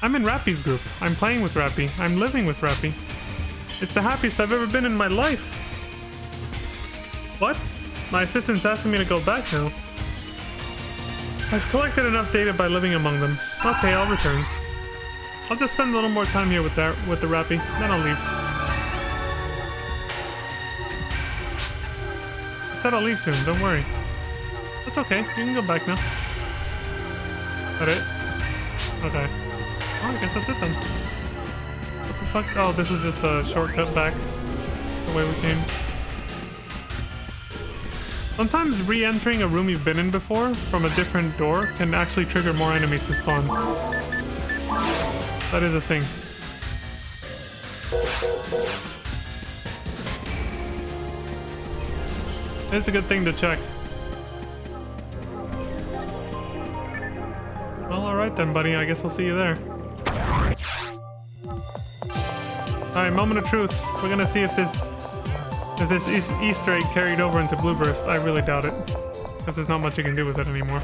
I'm in Rappy's group. I'm playing with Rappy. I'm living with Rappy. It's the happiest I've ever been in my life. What? My assistant's asking me to go back now. I've collected enough data by living among them. Okay, I'll return. I'll just spend a little more time here with the Rappy, then I'll leave. I said I'll leave soon, don't worry. That's okay, you can go back now. Is that it? Okay. Oh, I guess that's it then. What the fuck? Oh, this was just a shortcut back the way we came. Sometimes re-entering a room you've been in before from a different door can actually trigger more enemies to spawn. That is a thing. It's a good thing to check. Well, alright then, buddy. I guess I'll see you there. Alright, moment of truth. We're gonna see if this Easter egg carried over into Blueburst. I really doubt it. Because there's not much you can do with it anymore.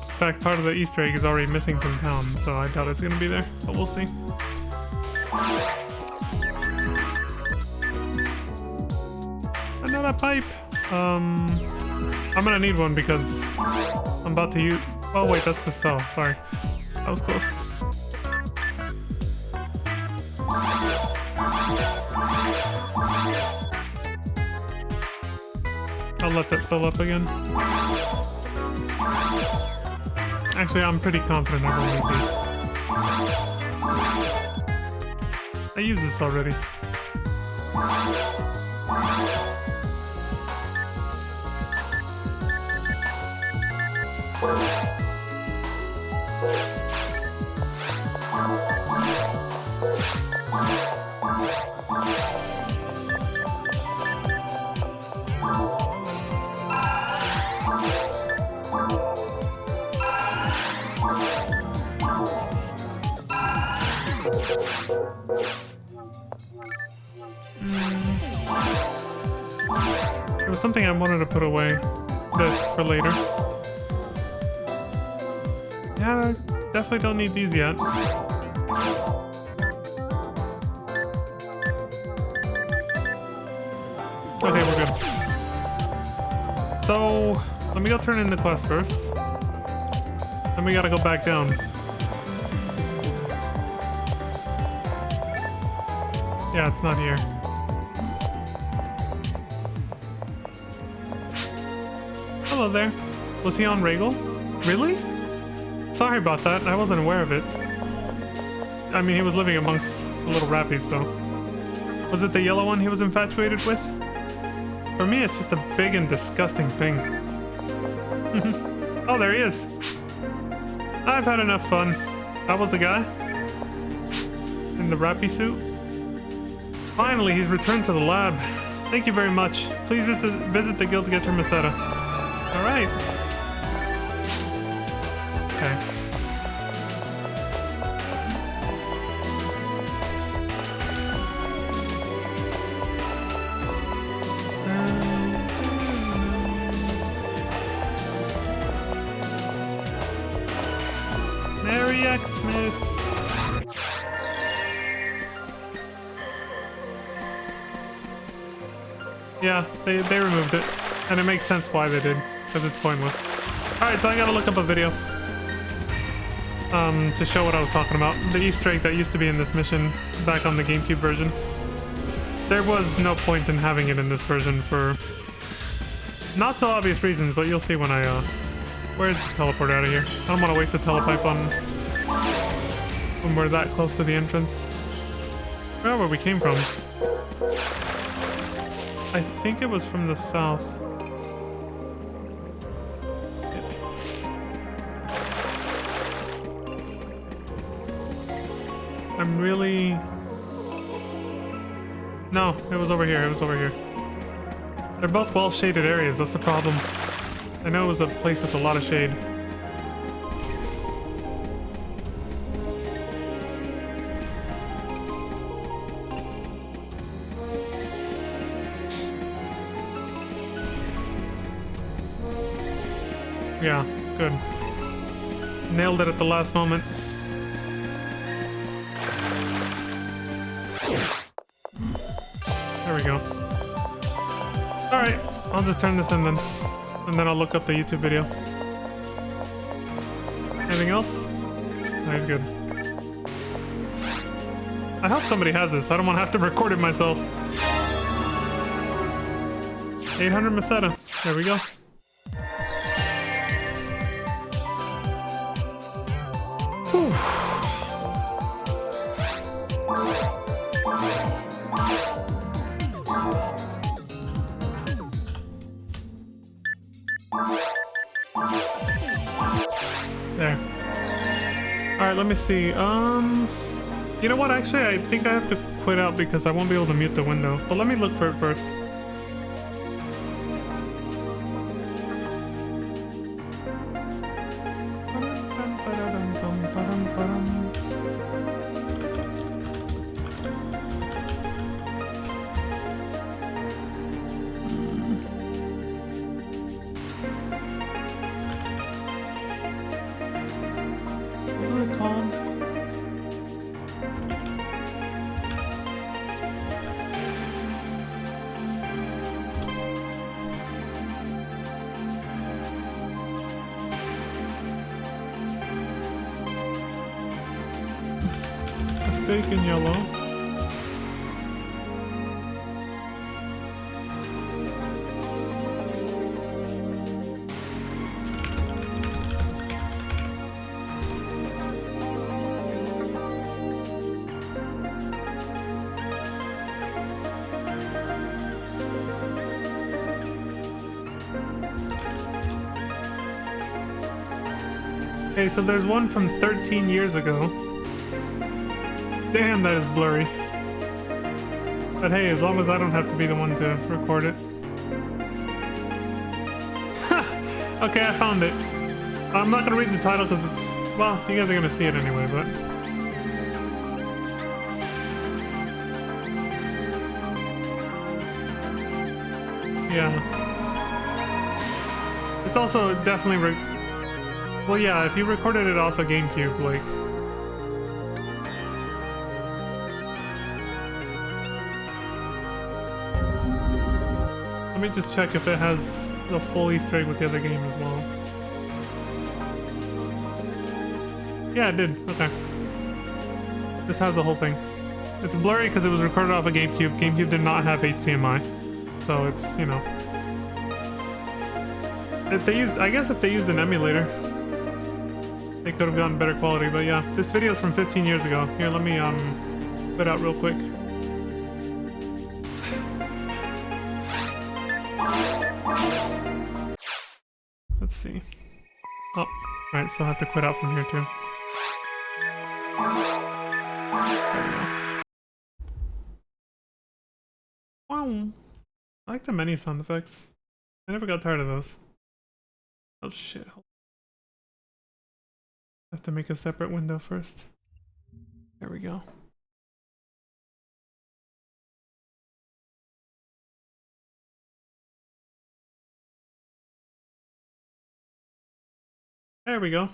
In fact, part of the Easter egg is already missing from town, so I doubt it's gonna be there. But we'll see. Another pipe! I'm gonna need one because I'm about to use... Oh wait, that's the cell. Sorry. That was close. I'll let that fill up again. Actually, I'm pretty confident I don't need these. I used this already. There was something I wanted to put away. This for later. Yeah, definitely don't need these yet. Okay, we're good. So, let me go turn in the quest first. Then we gotta go back down. Yeah, it's not here. Hello there. Was he on Regal? Really? Sorry about that. I wasn't aware of it. I mean, he was living amongst the little rappies, so... Was it the yellow one he was infatuated with? For me, it's just a big and disgusting thing. Oh, there he is. I've had enough fun. That was the guy? In the rappy suit? Finally, he's returned to the lab. Thank you very much. Please visit the guild to get your Meseta. Alright. Okay. Merry Xmas! Yeah, they removed it. And it makes sense why they did, because it's pointless. Alright, so I gotta look up a video. To show what I was talking about. The Easter egg that used to be in this mission back on the GameCube version. There was no point in having it in this version for not so obvious reasons, but you'll see when I, where's the teleport out of here? I don't want to waste a telepipe on when we're that close to the entrance. I forgot where we came from. I think it was from the south. I'm really... No, it was over here. It was over here. They're both well-shaded areas. That's the problem. I know it was a place with a lot of shade. Yeah, good. Nailed it at the last moment. There we go. Alright, I'll just turn this in then. And then I'll look up the YouTube video. Anything else? No, he's good. I hope somebody has this. I don't want to have to record it myself. 800 Meseta. There we go. Whew. There. Alright, let me see. You know what? Actually, I think I have to quit out because I won't be able to mute the window. But let me look for it first. Fake in yellow. Okay, so there's one from 13 years ago. Damn, that is blurry. But hey, as long as I don't have to be the one to record it. Okay, I found it. I'm not gonna read the title because it's... well, you guys are gonna see it anyway, but... yeah. It's also definitely... well, yeah, if you recorded it off a GameCube, like... let me just check if it has the full Easter egg with the other game as well. Yeah, it did. Okay. This has the whole thing. It's blurry because it was recorded off a GameCube. GameCube did not have HDMI. So it's, you know... if they used... I guess if they used an emulator, they could have gotten better quality. But yeah, this video is from 15 years ago. Here, let me put out real quick. Let's see. Oh, alright, still have to quit out from here too. There we go. Wow. I like the menu sound effects. I never got tired of those. Oh shit. I have to make a separate window first. There we go. There we go.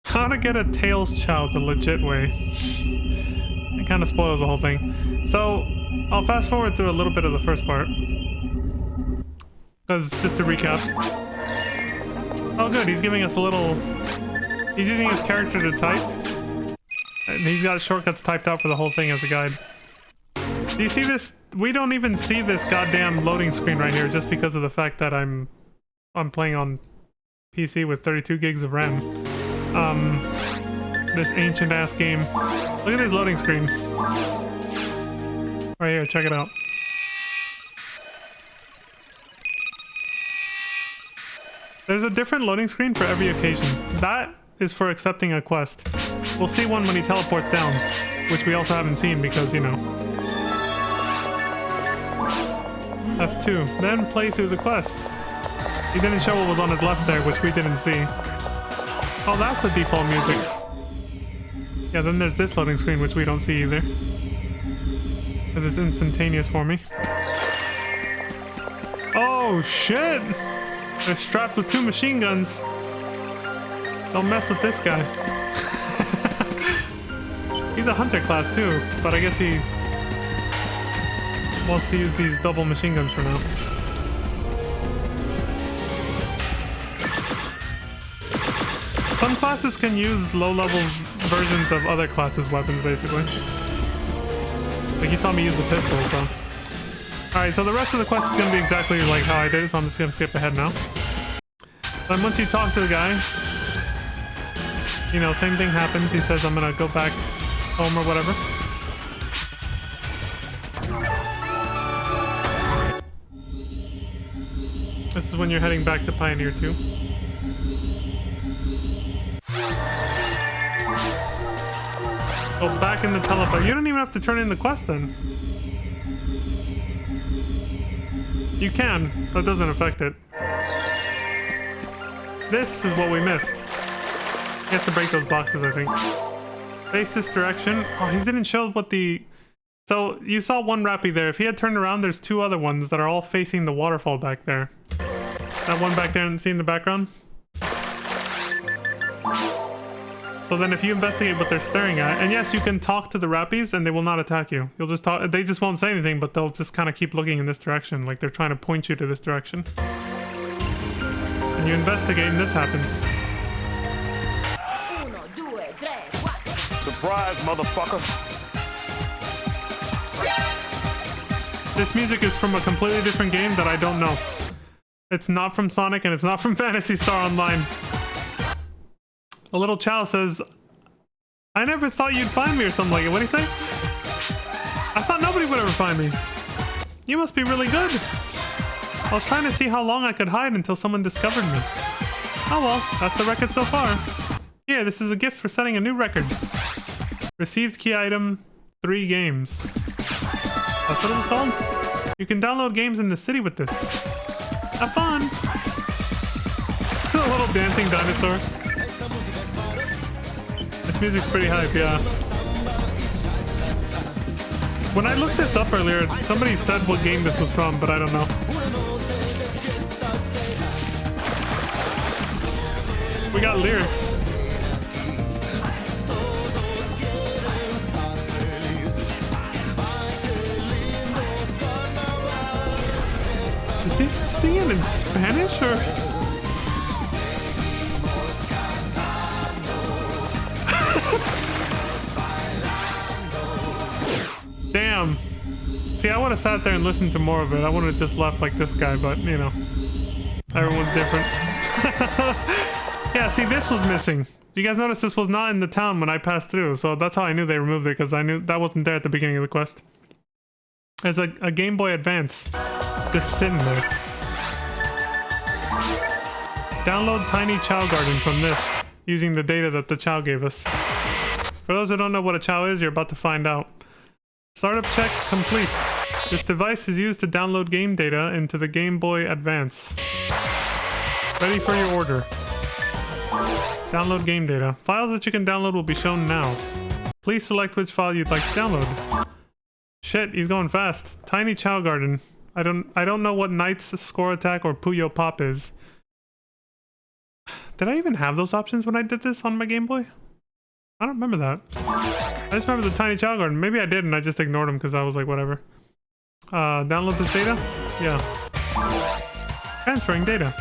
How to get a Tails Chow the legit way. It kind of spoils the whole thing. So, I'll fast forward through a little bit of the first part. Because, just to recap. Oh good, he's giving us a little... he's using his character to type. And he's got shortcuts typed out for the whole thing as a guide. Do you see this? We don't even see this goddamn loading screen right here just because of the fact that I'm playing on PC with 32 gigs of RAM. This ancient ass game. Look at this loading screen. Right here, check it out. There's a different loading screen for every occasion. That is for accepting a quest. We'll see one when he teleports down, which we also haven't seen because, you know. F2. Then play through the quest. He didn't show what was on his left there, which we didn't see. Oh, that's the default music. Yeah, then there's this loading screen, which we don't see either. Because it's instantaneous for me. Oh, shit! They're strapped with 2 machine guns. Don't mess with this guy. He's a hunter class too, but I guess he wants to use these double machine guns for now. Some classes can use low-level versions of other classes' weapons, basically. Like you saw me use the pistol, so. Alright, so the rest of the quest is going to be exactly like how I did it, so I'm just going to skip ahead now. Then once you talk to the guy, you know, same thing happens. He says, I'm going to go back home or whatever. This is when you're heading back to Pioneer 2. Go back in the teleport. You don't even have to turn in the quest then. You can, but it doesn't affect it. This is what we missed. You have to break those boxes, I think. Face this direction. Oh, he didn't show what the... So, you saw one Rappy there. If he had turned around, there's two other ones that are all facing the waterfall back there. That one back there and see in the background? So then if you investigate what they're staring at, and yes, you can talk to the Rappies and they will not attack you. You'll just talk, they just won't say anything, but they'll just kind of keep looking in this direction, like they're trying to point you to this direction. And you investigate and this happens. Surprise, motherfucker. This music is from a completely different game that I don't know. It's not from Sonic and it's not from Phantasy Star Online. A little Chow says, I never thought you'd find me or something like it. What'd he say? I thought nobody would ever find me. You must be really good. I was trying to see how long I could hide until someone discovered me. Oh well, that's the record so far. Here, this is a gift for setting a new record. Received key item, 3 games. That's what it was called? You can download games in the city with this. Have fun! A little dancing dinosaur. This music's pretty hype, yeah. When I looked this up earlier, somebody said what game this was from, but I don't know. We got lyrics. Is he singing in Spanish or? Damn. See, I would have sat there and listened to more of it. I would have just left like this guy, but you know, everyone's different. Yeah, see, this was missing. You guys notice this was not in the town when I passed through, so that's how I knew they removed it, because I knew that wasn't there at the beginning of the quest. There's a Game Boy Advance just sitting there. Download Tiny Chow Garden from this, using the data that the Chow gave us. For those who don't know what a Chow is, you're about to find out. Startup check complete. This device is used to download game data into the Game Boy Advance. Ready for your order. Download game data. Files that you can download will be shown now. Please select which file you'd like to download. Shit, he's going fast. Tiny Chow Garden. I don't know what Knight's Score Attack or Puyo Pop is. Did I even have those options when I did this on my Game Boy? I don't remember that. I just remember the Tiny Chow Garden. Maybe I did and I just ignored them because I was like, whatever. Download this data? Yeah. Transferring data.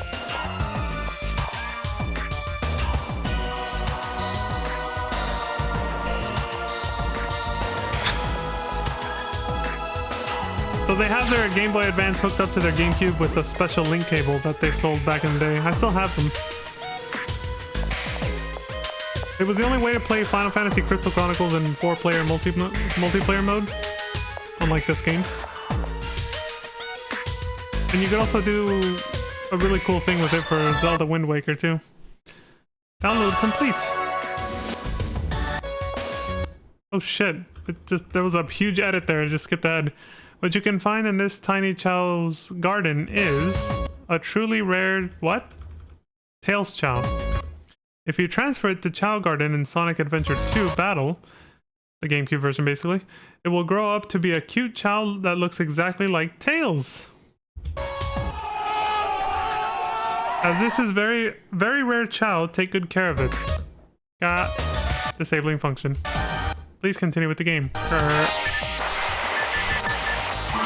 So they have their Game Boy Advance hooked up to their GameCube with a special link cable that they sold back in the day. I still have them. It was the only way to play Final Fantasy Crystal Chronicles in 4-player multiplayer mode, unlike this game. And you could also do a really cool thing with it for Zelda Wind Waker too. Download complete. Oh shit, there was a huge edit there, I just skipped ahead. What you can find in this Tiny Chow's garden is a truly rare, what? Tails Chow. If you transfer it to Chow Garden in Sonic Adventure 2 Battle, the GameCube version basically, it will grow up to be a cute Chow that looks exactly like Tails. As this is very, very rare chow, take good care of it. Disabling function. Please continue with the game.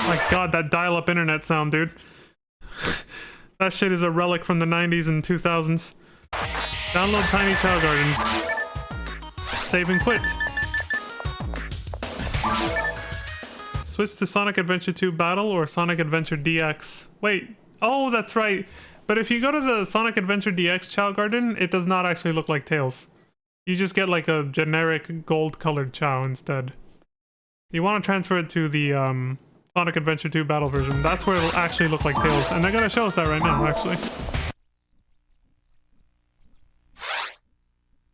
My god, that dial-up internet sound, dude. That shit is a relic from the 90s and 2000s. Download Tiny Chow Garden. Save and quit. Switch to Sonic Adventure 2 Battle or Sonic Adventure DX. Wait. Oh, that's right. But if you go to the Sonic Adventure DX Chow Garden, it does not actually look like Tails. You just get like a generic gold-colored Chow instead. You want to transfer it to the Sonic Adventure 2 Battle version. That's where it'll actually look like Tails. And they're gonna show us that right now, actually.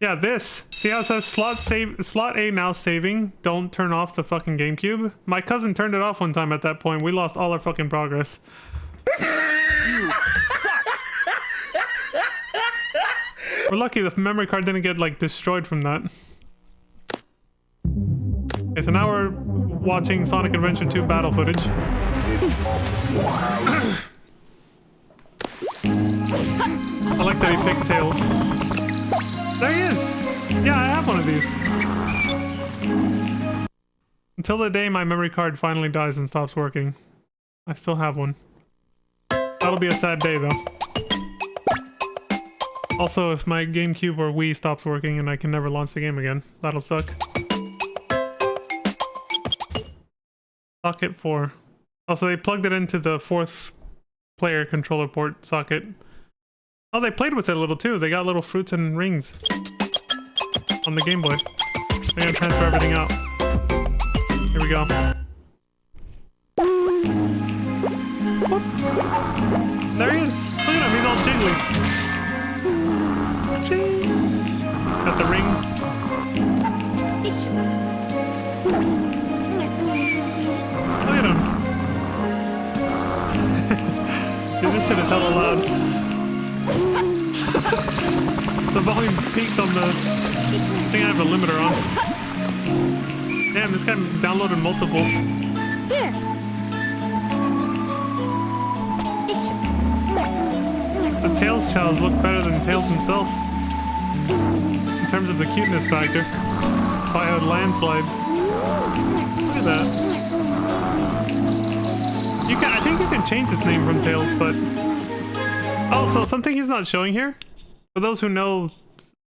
Yeah, this. See how it says slot A now saving? Don't turn off the fucking GameCube? My cousin turned it off one time at that point. We lost all our fucking progress. We're lucky the memory card didn't get like destroyed from that. Okay, so now we're watching Sonic Adventure 2 battle footage. I like that he picked Tails. There he is! Yeah, I have one of these. Until the day my memory card finally dies and stops working. I still have one. That'll be a sad day though. Also, if my GameCube or Wii stops working and I can never launch the game again, that'll suck. Socket 4. Also, they plugged it into the 4th player controller port socket. Oh, they played with it a little too. They got little fruits and rings on the Game Boy. They're gonna transfer everything out. Here we go. Whoop. There he is. Look at him. He's all jiggly. Got the rings. Look at him. Dude, this shit is hella loud. The volume's peaked on the... I think I have a limiter on. Damn, this guy downloaded multiple. Here. The Tails Chows look better than Tails himself. In terms of the cuteness factor. By a landslide. Look at that. I think you can change his name from Tails, but... Also, something he's not showing here. For those who know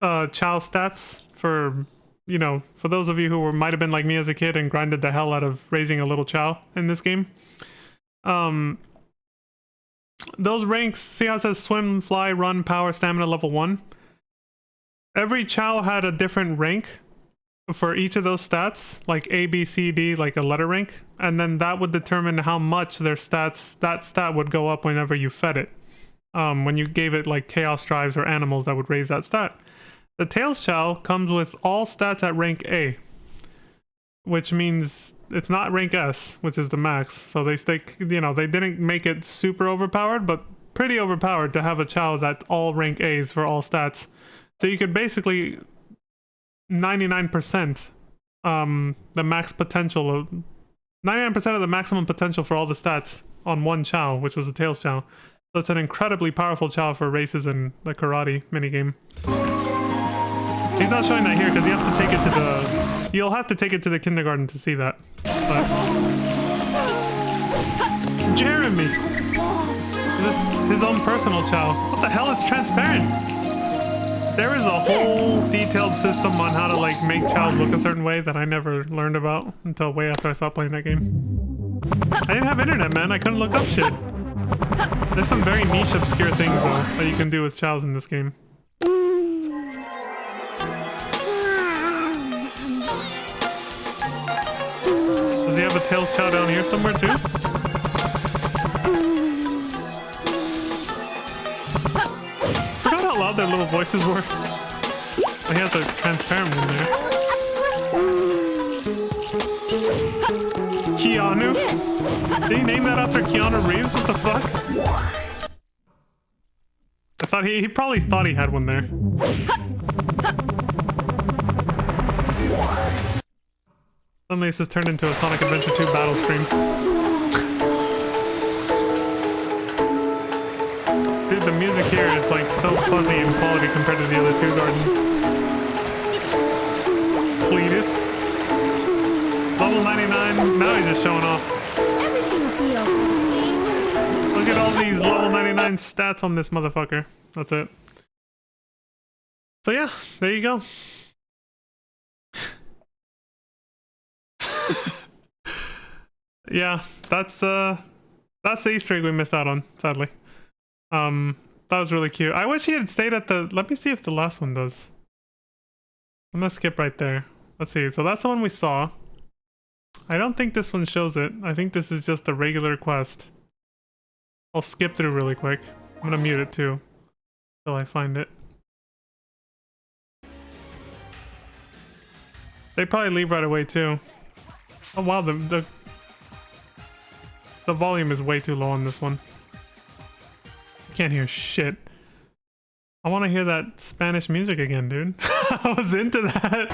Chow stats, for those of you who might have been like me as a kid and grinded the hell out of raising a little Chow in this game. Those ranks, see how it says swim, fly, run, power, stamina, level 1? Every Chow had a different rank for each of those stats, like A, B, C, D, like a letter rank, and then that would determine how much that stat would go up whenever you fed it. When you gave it like chaos drives or animals that would raise that stat. The Tails Chow comes with all stats at rank A, which means it's not rank S, which is the max. So they didn't make it super overpowered, but pretty overpowered to have a Chow that's all rank A's for all stats. So you could basically 99% the max potential of 99% of the maximum potential for all the stats on one Chow, which was the Tails Chow. So it's an incredibly powerful Chow for races in the karate minigame. He's not showing that here because you have to take it to the... You'll have to take it to the kindergarten to see that. But... Jeremy! This is his own personal Chow. What the hell? It's transparent! There is a whole detailed system on how to like make Chows look a certain way that I never learned about until way after I stopped playing that game. I didn't have internet, man. I couldn't look up shit. There's some very niche, obscure things, though, that you can do with Chows in this game. Does he have a Tails Chow down here somewhere, too? Forgot how loud their little voices were. He has a transparent one there. Keanu? Did he name that after Keanu Reeves? What the fuck? I thought he probably thought he had one there. Suddenly this has turned into a Sonic Adventure 2 battle stream. Dude, the music here is like so fuzzy in quality compared to the other two gardens. Cletus. Level 99. Now he's just showing off. Everything will be okay. Look at all these level 99 stats on this motherfucker. That's it. So yeah, there you go. Yeah, that's the Easter egg we missed out on, sadly. That was really cute. I wish he had stayed at the... Let me see if the last one does. I'm gonna skip right there. Let's see. So that's the one we saw. I don't think this one shows it. I think this is just a regular quest. I'll skip through really quick. I'm gonna mute it too, till I find it. They probably leave right away too. Oh wow, the volume is way too low on this one. I can't hear shit. I want to hear that Spanish music again, dude. I was into that.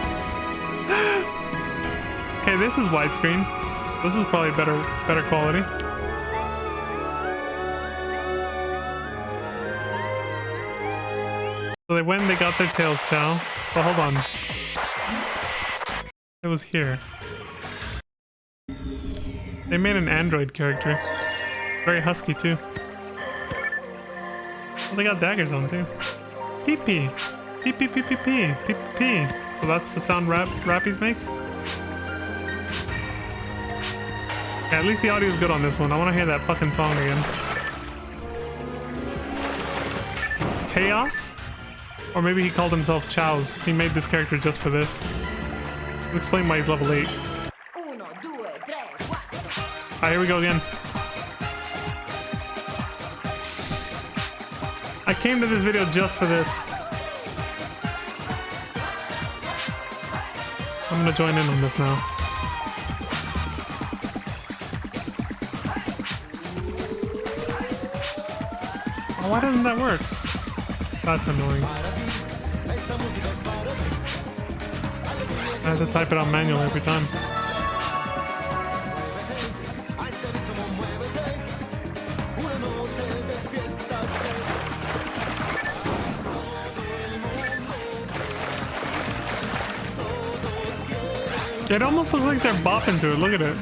Okay, this is widescreen. This is probably better quality. So they went and they got their tails, chow. But hold on. It was here. They made an android character. Very husky too. Oh, they got daggers on too. Pee pee. Pee pee pee pee pee. Pee pee. So that's the sound rappies make? Yeah, at least the audio is good on this one. I want to hear that fucking song again. Chaos? Or maybe he called himself Chows. He made this character just for this. I'll explain why he's level 8. Alright, here we go again. I came to this video just for this. I'm gonna join in on this now. Oh, why doesn't that work? That's annoying. I have to type it out manually every time. It almost looks like they're bopping to it. Look at it.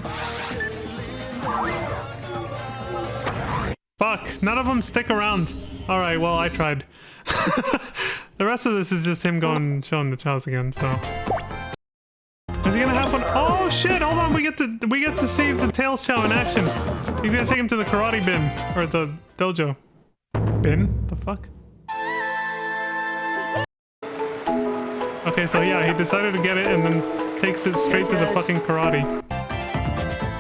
Fuck, none of them stick around. Alright, well, I tried. The rest of this is just him going showing the chows again, so. Is he gonna have one? Oh shit, hold on, we get to save the Tails Chow in action. He's gonna take him to the karate bin. Or the dojo. Bin? The fuck? Okay, so yeah, he decided to get it and then takes it straight to the fucking karate.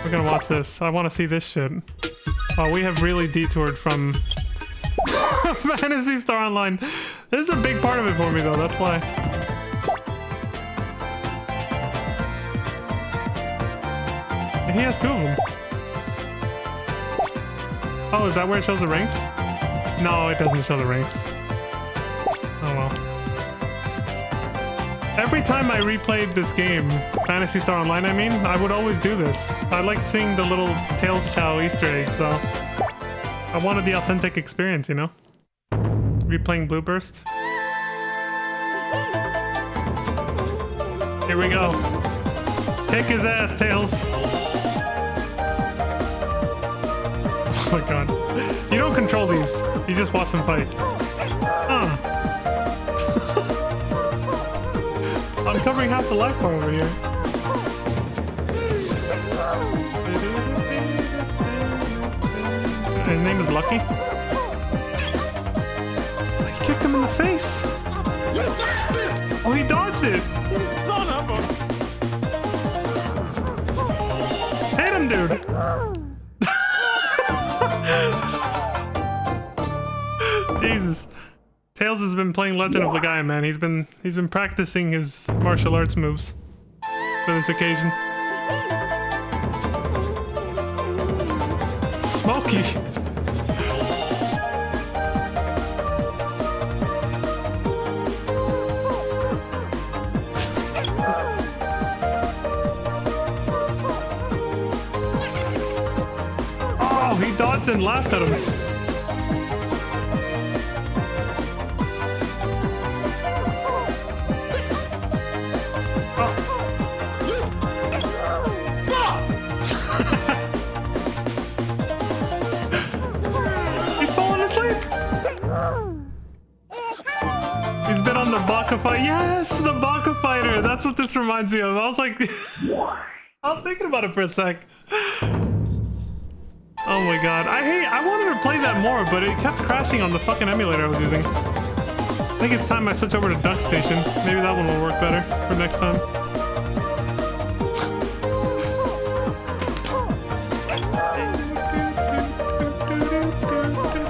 We're gonna watch this. I wanna see this shit. Oh, we have really detoured from Phantasy Star Online. This is a big part of it for me though, that's why. And he has 2 of them. Oh, is that where it shows the ranks? No, it doesn't show the ranks. Oh well. Every time I replayed this game, Phantasy Star Online I mean, I would always do this. I liked seeing the little Tails Chow Easter egg, so I wanted the authentic experience, you know? Replaying Blue Burst. Here we go. Kick his ass, Tails. Oh my god. You don't control these. You just watch them fight. I'm covering half the life bar over here. His name is Lucky. He kicked him in the face. Oh, he dodged it. Son of a... Hit him, dude. Jesus. Tails has been playing Legend of Legaia, man. He's been practicing his martial arts moves for this occasion. Smokey. Oh, he dodged and laughed at him. the Baka fight. Yes, the Baka fighter. That's what this reminds me of. I was like, I was thinking about it for a sec. Oh my god. I wanted to play that more, but it kept crashing on the fucking emulator I was using. I think it's time I switch over to Duck Station. Maybe that one will work better for next time.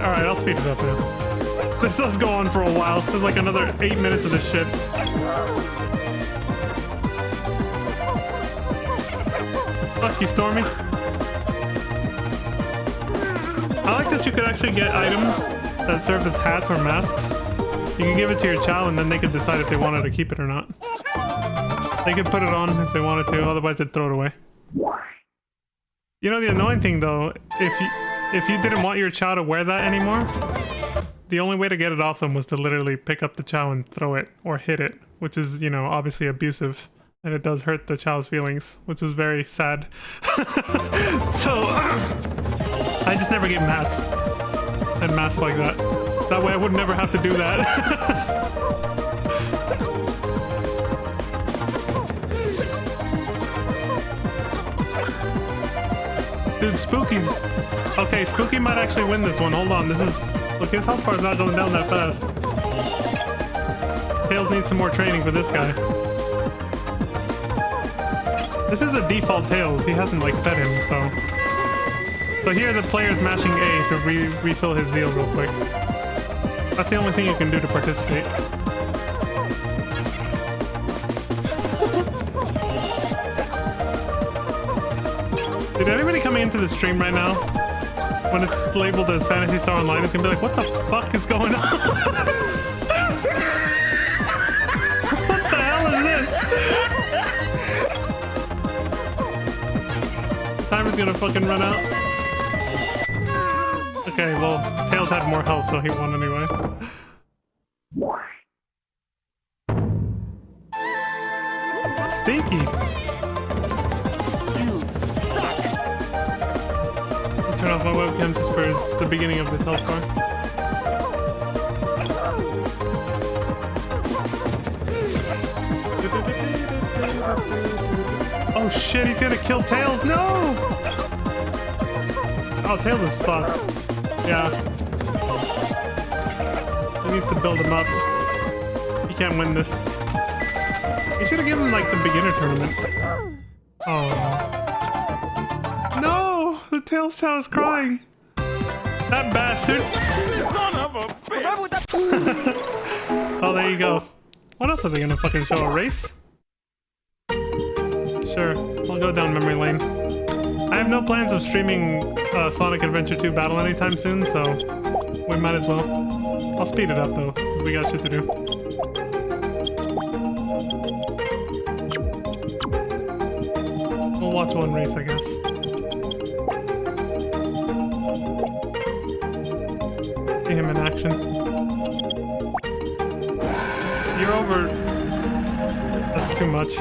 Alright, I'll speed it up now. This does go on for a while. There's like another 8 minutes of this shit. Fuck you, Stormy. I like that you could actually get items that serve as hats or masks. You can give it to your child and then they could decide if they wanted to keep it or not. They could put it on if they wanted to, otherwise they'd throw it away. You know the annoying thing though, if you didn't want your chow to wear that anymore, the only way to get it off them was to literally pick up the chow and throw it or hit it, which is, you know, obviously abusive. And it does hurt the chow's feelings, which is very sad. So, I just never gave him hats and masks like that. That way I would never have to do that. Dude, Spooky's... Okay, Spooky might actually win this one. Hold on, this is... Look, his health bar's not going down that fast. Tails needs some more training for this guy. This is a default Tails. He hasn't, like, fed him, so... So here the player's mashing A to refill his zeal real quick. That's the only thing you can do to participate. Dude, anybody coming into the stream right now, when it's labeled as Phantasy Star Online, it's gonna be like, what the fuck is going on? What the hell is this? Timer's gonna fucking run out. Okay, well, Tails had more health, so he won anyway. Stinky! You suck! I'll turn off my webcam just for the beginning of this health bar. Oh shit, he's gonna kill Tails! No! Oh, Tails is fucked. Yeah. He needs to build him up. He can't win this. You should have given him like the beginner tournament. Oh. No! The Tails Chow is crying. That bastard. Son of a bitch! Oh, there you go. What else are they gonna fucking show? A race? Sure. I'll go down memory lane. I have no plans of streaming Sonic Adventure 2 Battle anytime soon, so we might as well. I'll speed it up though, because we got shit to do. We'll watch one race, I guess. See him in action. You're over... That's too much.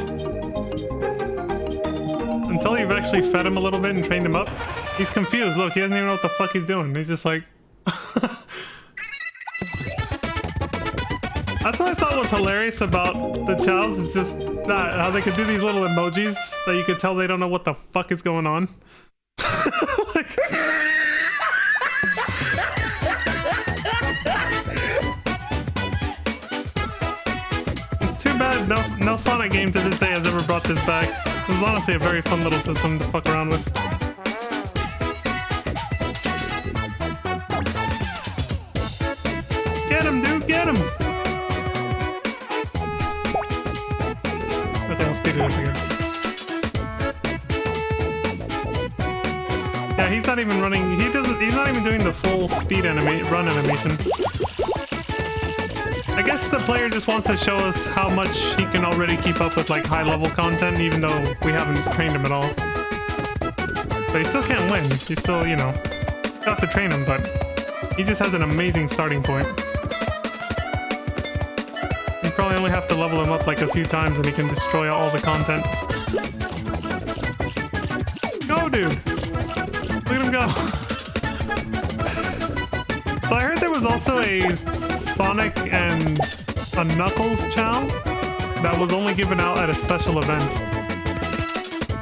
Until you've actually fed him a little bit and trained him up, he's confused. Look, he doesn't even know what the fuck he's doing. He's just like... That's what I thought was hilarious about the chows, is just that, how they could do these little emojis that you could tell they don't know what the fuck is going on. Like... It's too bad no Sonic game to this day has ever brought this back. It was honestly a very fun little system to fuck around with. Get him, dude, get him! Okay, I'll speed it up again. Yeah, he's not even running, he's not even doing the full speed run animation. I guess the player just wants to show us how much he can already keep up with like high-level content, even though we haven't trained him at all. But he still can't win. He still, you know, you have to train him, but he just has an amazing starting point. You probably only have to level him up like a few times and he can destroy all the content. Go, dude! Look at him go! So I heard there was also a Sonic and a Knuckles chow that was only given out at a special event. So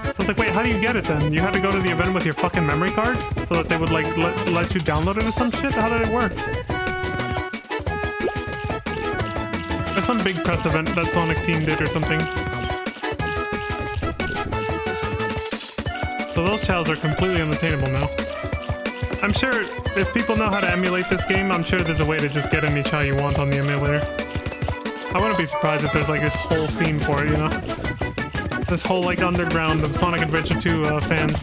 I was like, wait, how do you get it then? You had to go to the event with your fucking memory card so that they would like let you download it or some shit? How did it work? There's some big press event that Sonic Team did or something. So those chows are completely unattainable now. I'm sure if people know how to emulate this game, I'm sure there's a way to just get any chow you want on the emulator. I wouldn't be surprised if there's like this whole scene for it, you know? This whole like underground of Sonic Adventure 2 fans.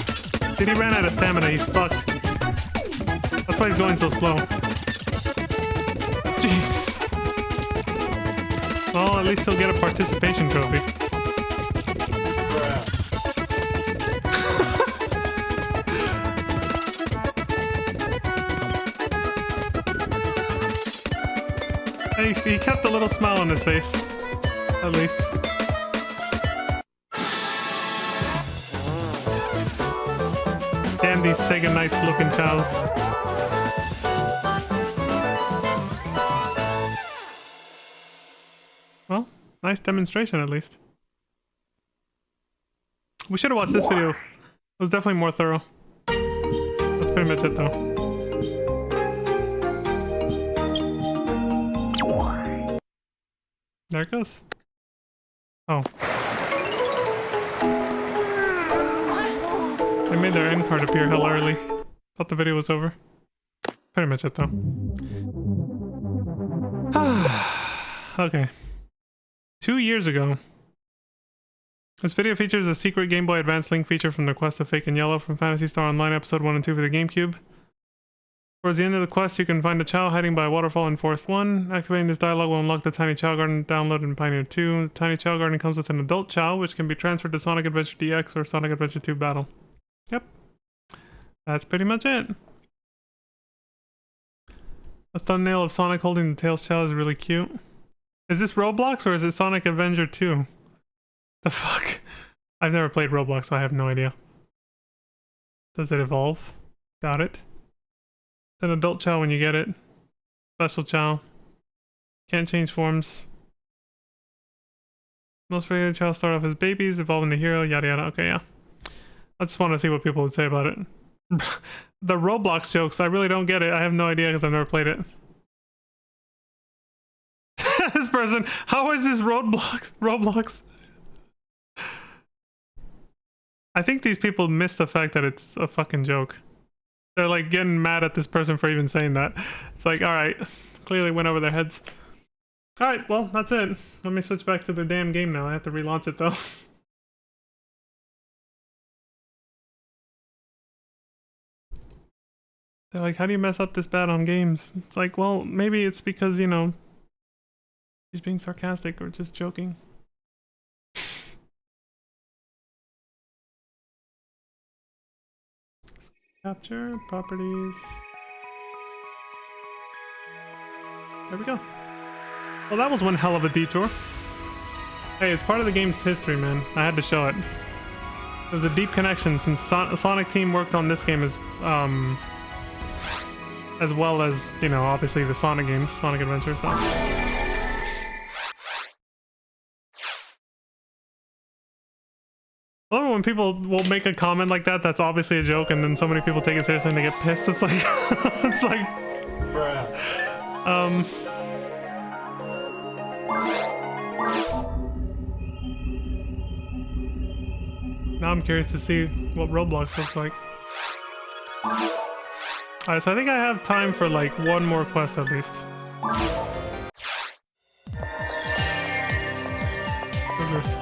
Dude, he ran out of stamina, he's fucked. That's why he's going so slow. Jeez. Well, at least he'll get a participation trophy. He kept a little smile on his face, at least. Damn these Sega Knights looking chows. Well, nice demonstration at least. We should have watched this video. It was definitely more thorough. That's pretty much it though. There it goes. Oh. They made their end card appear hell early. Thought the video was over. Pretty much it though. Okay. 2 years ago. This video features a secret Game Boy Advance link feature from the Quest of Fake and Yellow from Phantasy Star Online episode 1 and 2 for the GameCube. Towards the end of the quest, you can find a chow hiding by a waterfall in Forest 1. Activating this dialogue will unlock the Tiny Chow Garden downloaded in Pioneer 2. The Tiny Chow Garden comes with an adult chow, which can be transferred to Sonic Adventure DX or Sonic Adventure 2 Battle. Yep. That's pretty much it. A thumbnail of Sonic holding the Tails chow is really cute. Is this Roblox or is it Sonic Adventure 2? The fuck? I've never played Roblox, so I have no idea. Does it evolve? Doubt it. It's an adult chow when you get it. Special chow. Can't change forms. Most regular chow start off as babies, evolve into hero, yada yada. Okay, yeah. I just want to see what people would say about it. The Roblox jokes, I really don't get it. I have no idea because I've never played it. This person, how is this Roblox? I think these people miss the fact that it's a fucking joke. They're like getting mad at this person for even saying that. It's like, alright, clearly went over their heads. Alright, well, that's it. Let me switch back to the damn game now. I have to relaunch it though. They're like, how do you mess up this bad on games? It's like, well, maybe it's because, you know, he's being sarcastic or just joking. Capture, properties. There we go. Well, that was one hell of a detour. Hey, it's part of the game's history, man. I had to show it. There's a deep connection since Sonic Team worked on this game as well as, you know, obviously the Sonic games, Sonic Adventure, so. I love it when people will make a comment like that that's obviously a joke and then so many people take it seriously and they get pissed. It's like, it's like, now I'm curious to see what Roblox looks like. Alright, so I think I have time for like one more quest at least. What's this?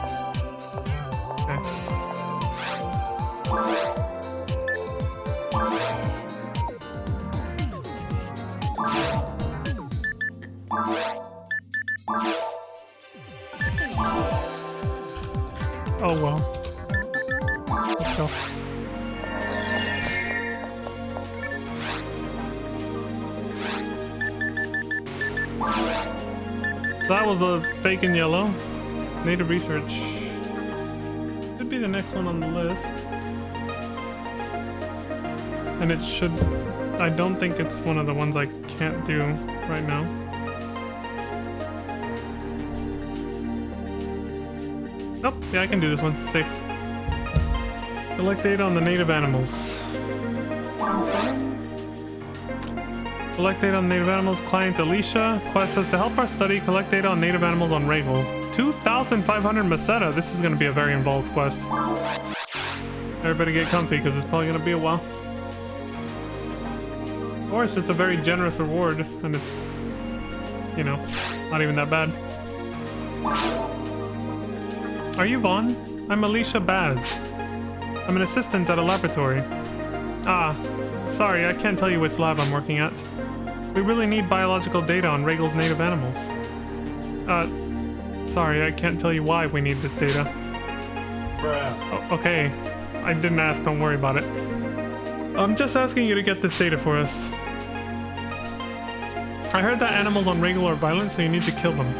Okay. Oh well. Let's go. So that was the fake and yellow. Native research. Should be the next one on the list. And it should... I don't think it's one of the ones I can't do right now. Nope, yeah, I can do this one. Safe. Collect data on the native animals. Collect data on native animals. Client Alicia. Quest says to help our study, collect data on native animals on Regal. 2,500 Meseta. This is going to be a very involved quest. Everybody get comfy because it's probably going to be a while. Or it's just a very generous reward and it's, you know, not even that bad. Are you Vaughn? I'm Alicia Baz. I'm an assistant at a laboratory. Ah, sorry, I can't tell you which lab I'm working at. We really need biological data on Regal's native animals. Sorry, I can't tell you why we need this data. Bruh. Oh, okay, I didn't ask, don't worry about it. I'm just asking you to get this data for us. I heard that animals on Regal are violent, so you need to kill them.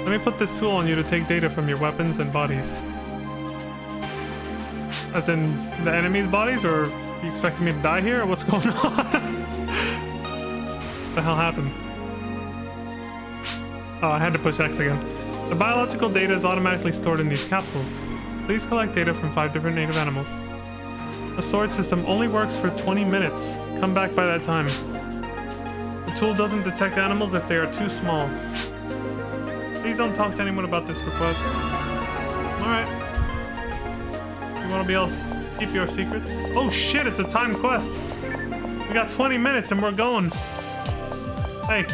Let me put this tool on you to take data from your weapons and bodies. As in, the enemy's bodies, or you expecting me to die here, or what's going on? What the hell happened? Oh, I had to push X again. The biological data is automatically stored in these capsules. Please collect data from 5 different native animals. The storage system only works for 20 minutes. Come back by that time. The tool doesn't detect animals if they are too small. Please don't talk to anyone about this request. Alright. You wanna be else? Keep your secrets? Oh shit, it's a timed quest! We got 20 minutes and we're going! Hey.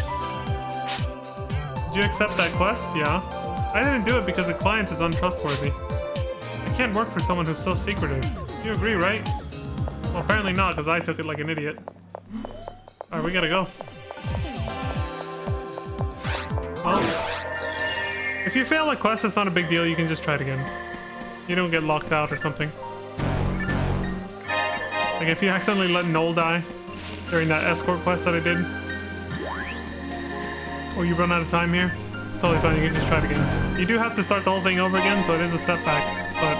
Did you accept that quest? Yeah. I didn't do it because the client is untrustworthy. I can't work for someone who's so secretive. You agree, right? Well, apparently not, because I took it like an idiot. Alright, we gotta go. Oh. If you fail a quest, it's not a big deal. You can just try it again. You don't get locked out or something. Like if you accidentally let Noel die during that escort quest that I did, or you run out of time here, it's totally fine. You can just try it again. You do have to start the whole thing over again, so it is a setback, but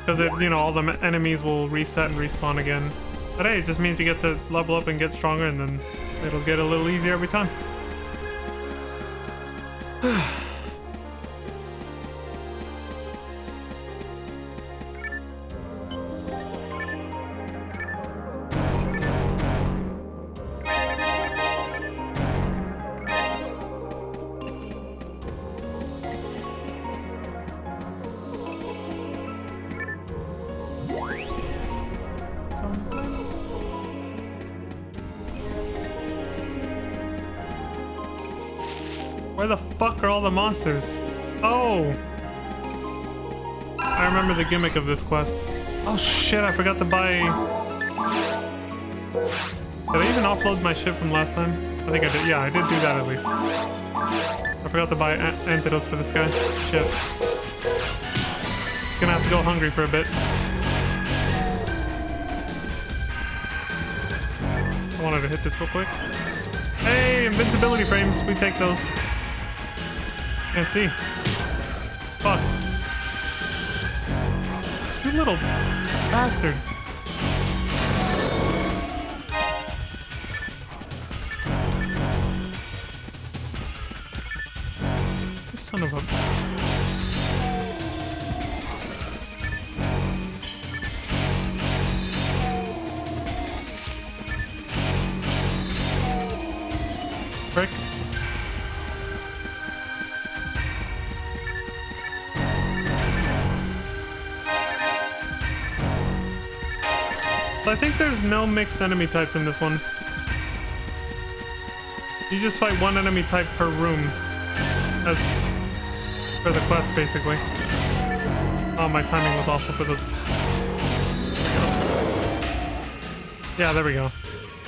because it, you know, all the enemies will reset and respawn again. But hey, it just means you get to level up and get stronger, and then it'll get a little easier every time. Where the fuck are all the monsters? Oh! I remember the gimmick of this quest. Oh shit, I forgot to buy... Did I even offload my shit from last time? I think I did. Yeah, I did do that at least. I forgot to buy antidotes for this guy. Shit. Just gonna have to go hungry for a bit. I wanted to hit this real quick. Hey, invincibility frames. We take those. Can't see. Fuck. You little bastard. You son of a... Frick. So I think there's no mixed enemy types in this one. You just fight one enemy type per room. As for the quest, basically. Oh, my timing was awful for those attacks. Yeah, there we go.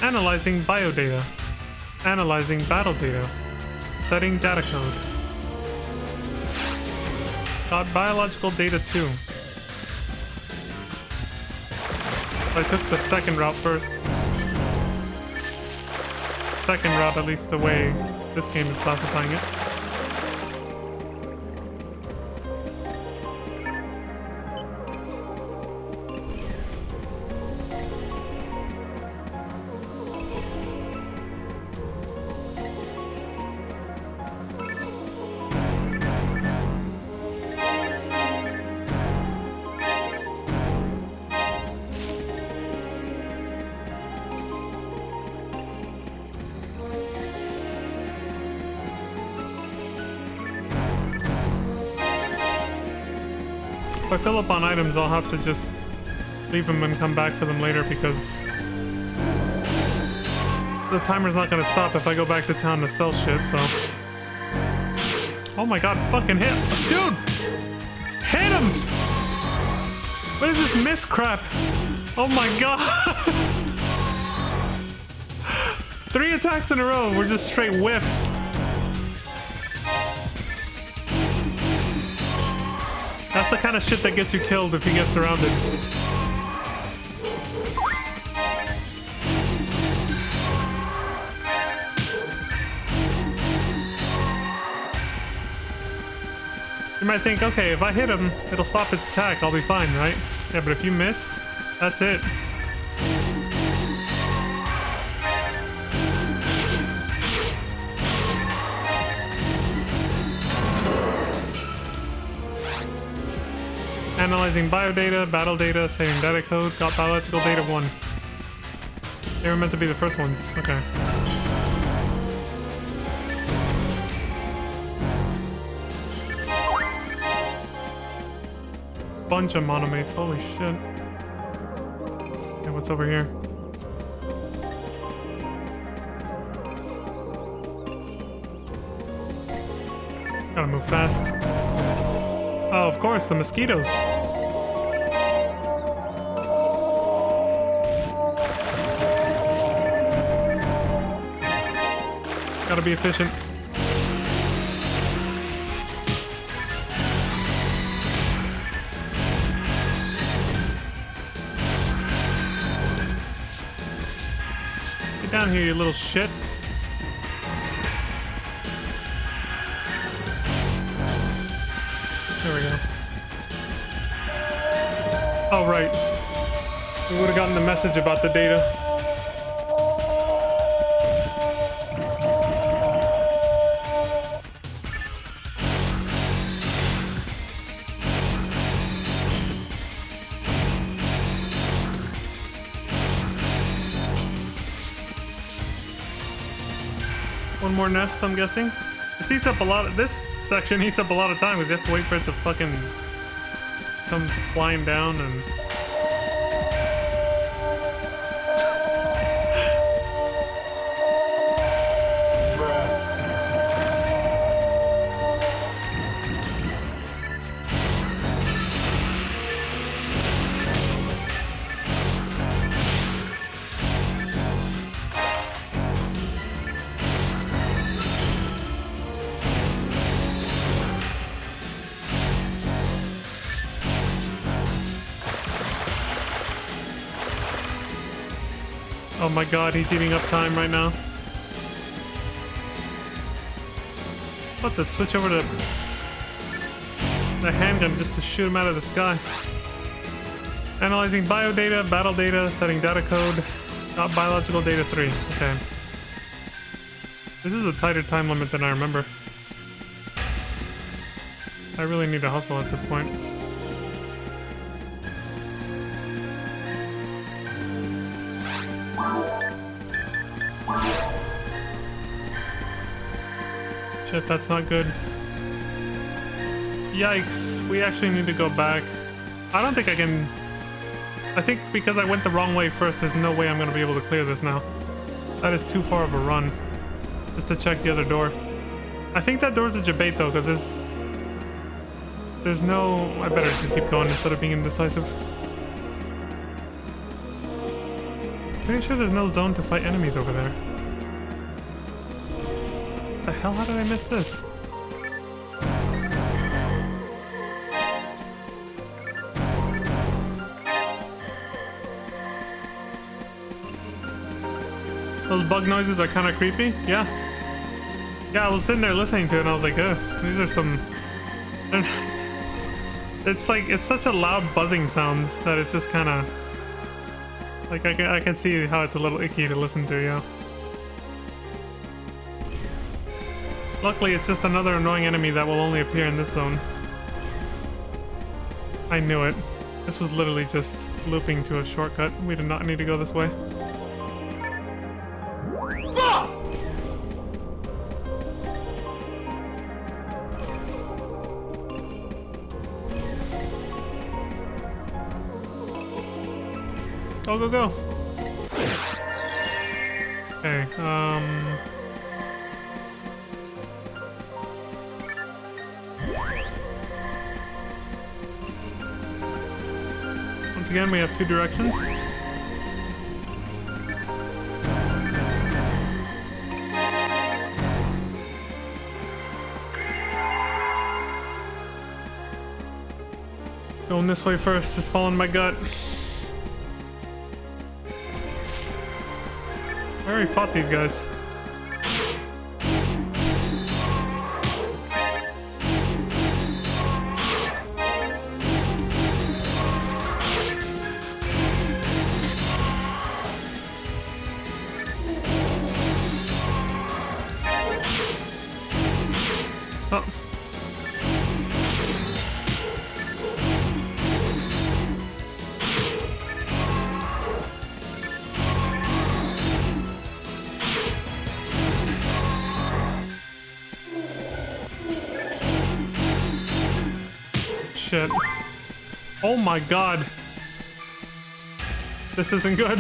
Analyzing biodata. Analyzing battle data. Setting data code. Got biological data too. I took the second route first. Second route, at least the way this game is classifying it. If I fill up on items, I'll have to just leave them and come back for them later because the timer's not gonna stop if I go back to town to sell shit, so. Oh my god, fucking hit. Dude! Hit him! What is this miss crap? Oh my god! 3 attacks in a row, we're just straight whiffs. That's the kind of shit that gets you killed if you get surrounded. You might think, okay, if I hit him, it'll stop his attack, I'll be fine, right? Yeah, but if you miss, that's it. Analyzing biodata, battle data, saving data code, got biological data 1. They were meant to be the first ones. Okay. Bunch of monomates, holy shit. Okay, what's over here? Gotta move fast. Oh, of course, the mosquitoes. Gotta be efficient. Get down here, you little shit. There we go. Oh, right. We would have gotten the message about the data. One more nest, I'm guessing. This eats up a lot of... This section eats up a lot of time because you have to wait for it to fucking come flying down and... Oh my god, he's eating up time right now. About to switch over to the handgun just to shoot him out of the sky. Analyzing biodata, battle data, setting data code. Got biological data 3. Okay. This is a tighter time limit than I remember. I really need to hustle at this point. Shit, that's not good. Yikes, we actually need to go back. I don't think I can... I think because I went the wrong way first, there's no way I'm going to be able to clear this now. That is too far of a run. Just to check the other door. I think that door's a debate though, because there's no... I better just keep going instead of being indecisive. Pretty sure there's no zone to fight enemies over there. What the hell? How did I miss this? Those bug noises are kind of creepy. Yeah. Yeah, I was sitting there listening to it and I was like, ugh, these are some... It's like, it's such a loud buzzing sound that it's just kind of... Like, I can see how it's a little icky to listen to, yeah. Luckily, it's just another annoying enemy that will only appear in this zone. I knew it. This was literally just looping to a shortcut. We did not need to go this way. Go, go, go. Okay, once again, we have two directions. Going this way first, just following my gut. I already fought these guys. Oh. Shit. Oh my god. This isn't good.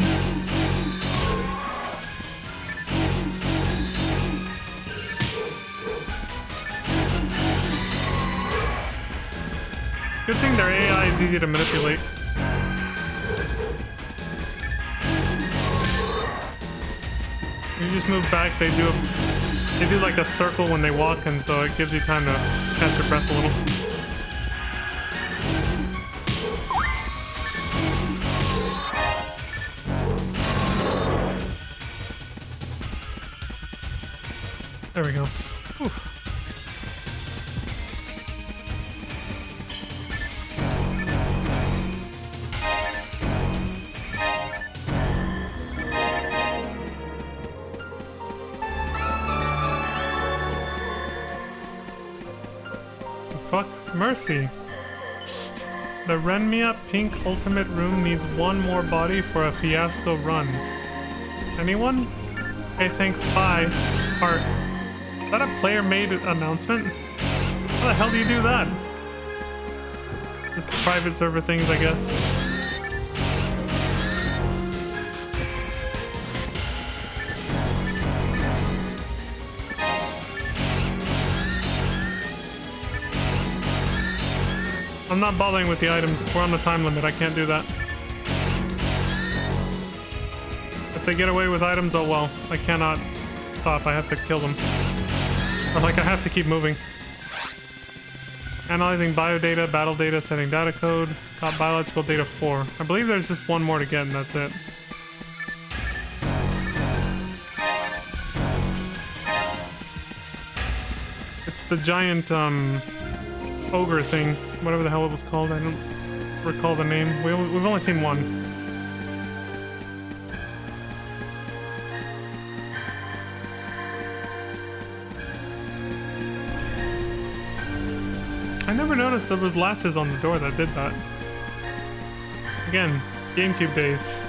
Good thing their AI is easy to manipulate. You just move back, they do like a circle when they walk, and so it gives you time to catch your breath a little. There we go. Whew. Fuck mercy. Psst. The Renmia Pink Ultimate Room needs one more body for a fiasco run. Anyone? Okay, thanks, bye. Heart. Is that a player-made announcement? How the hell do you do that? Just private server things, I guess. I'm not bothering with the items. We're on the time limit. I can't do that. If they get away with items, oh well. I cannot stop. I have to kill them. Or like I have to keep moving. Analyzing biodata, battle data, setting data code, top biological data 4. I believe there's just one more to get and that's it. It's the giant ogre thing, whatever the hell it was called. I don't recall the name. We've only seen one. I never noticed there was latches on the door that did that. Again, GameCube days.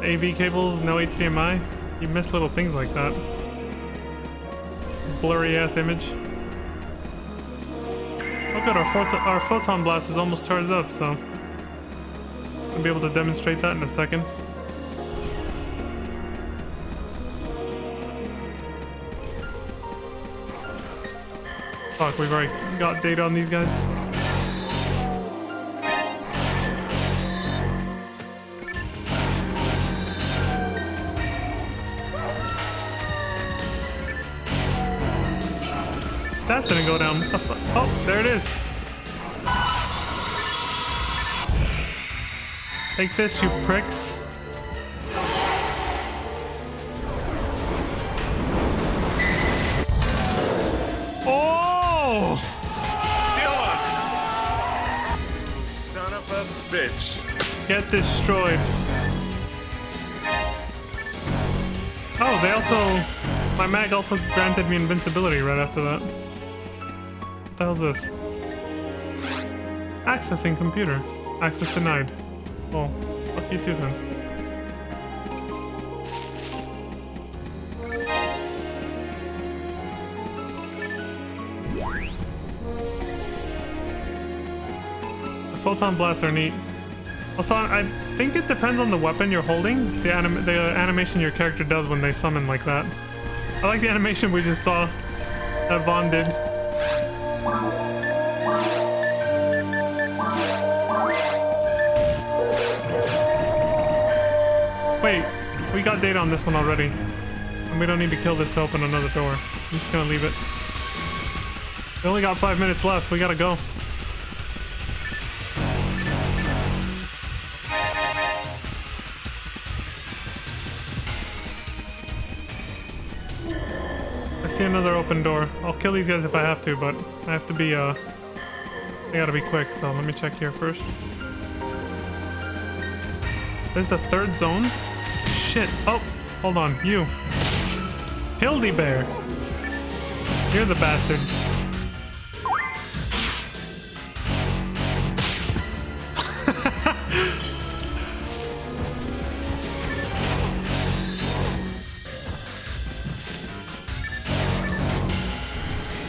AV cables, no HDMI. You miss little things like that. Blurry ass image. Oh good, our photon blast is almost charged up, so I'll be able to demonstrate that in a second. Fuck, we've already got data on these guys. Stats didn't go down. What the fuck? Oh, there it is. Take this, you pricks. Bitch. Get destroyed. Oh, they also... My mag also granted me invincibility right after that. What the hell's this? Accessing computer. Access denied. Well, fuck you too then. The photon blasts are neat. Also, I think it depends on the weapon you're holding, the animation your character does when they summon like that. I like the animation we just saw that Vaughn did. Wait, we got data on this one already. And we don't need to kill this to open another door. I'm just gonna leave it. We only got 5 minutes left, we gotta go. I see another open door. I'll kill these guys if I have to, but I have to be, I gotta be quick, so let me check here first. There's the third zone? Shit. Oh, hold on. You. Hildy Bear. You're the bastard.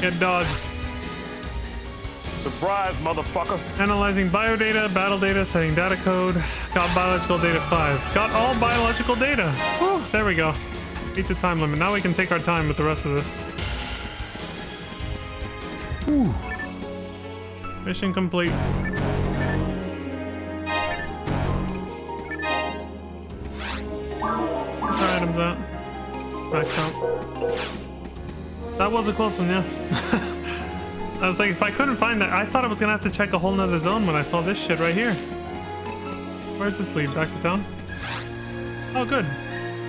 Get dodged. Surprise, motherfucker. Analyzing biodata, battle data, setting data code. Got biological data 5. Got all biological data. Whew, there we go. Beat the time limit. Now we can take our time with the rest of this. Whew. Mission complete. What's our items at? Max out. That was a close one, yeah. I was like, if I couldn't find that, I thought I was gonna have to check a whole nother zone when I saw this shit right here. Where's this lead? Back to town? Oh, good.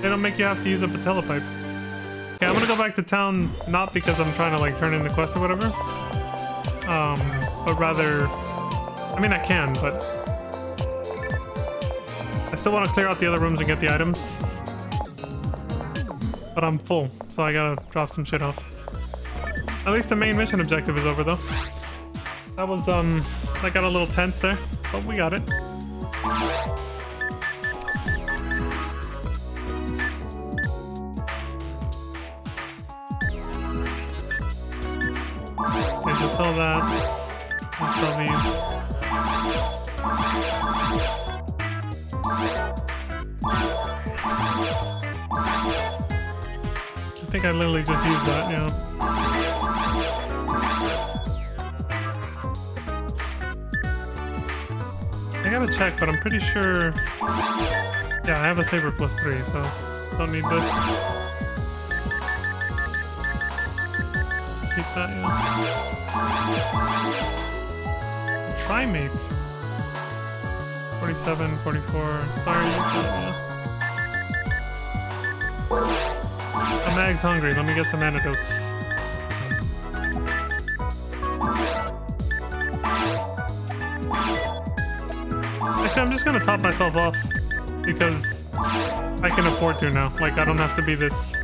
They don't make you have to use up a telepipe. Okay, I'm gonna go back to town, not because I'm trying to like turn in the quest or whatever. But rather, I mean I can, but I still want to clear out the other rooms and get the items. But I'm full, so I gotta drop some shit off. At least the main mission objective is over though. That was, I got a little tense there, but we got it. Okay, so sell that. Let's sell these. I think I literally just used that, yeah. I gotta check, but I'm pretty sure... Yeah, I have a saber plus 3, so don't need this. Keep that, yeah. Trimate. 47, 44. Sorry, yeah. Mag's hungry. Let me get some antidotes. Actually, I'm just gonna top myself off because I can afford to now. Like, I don't have to be this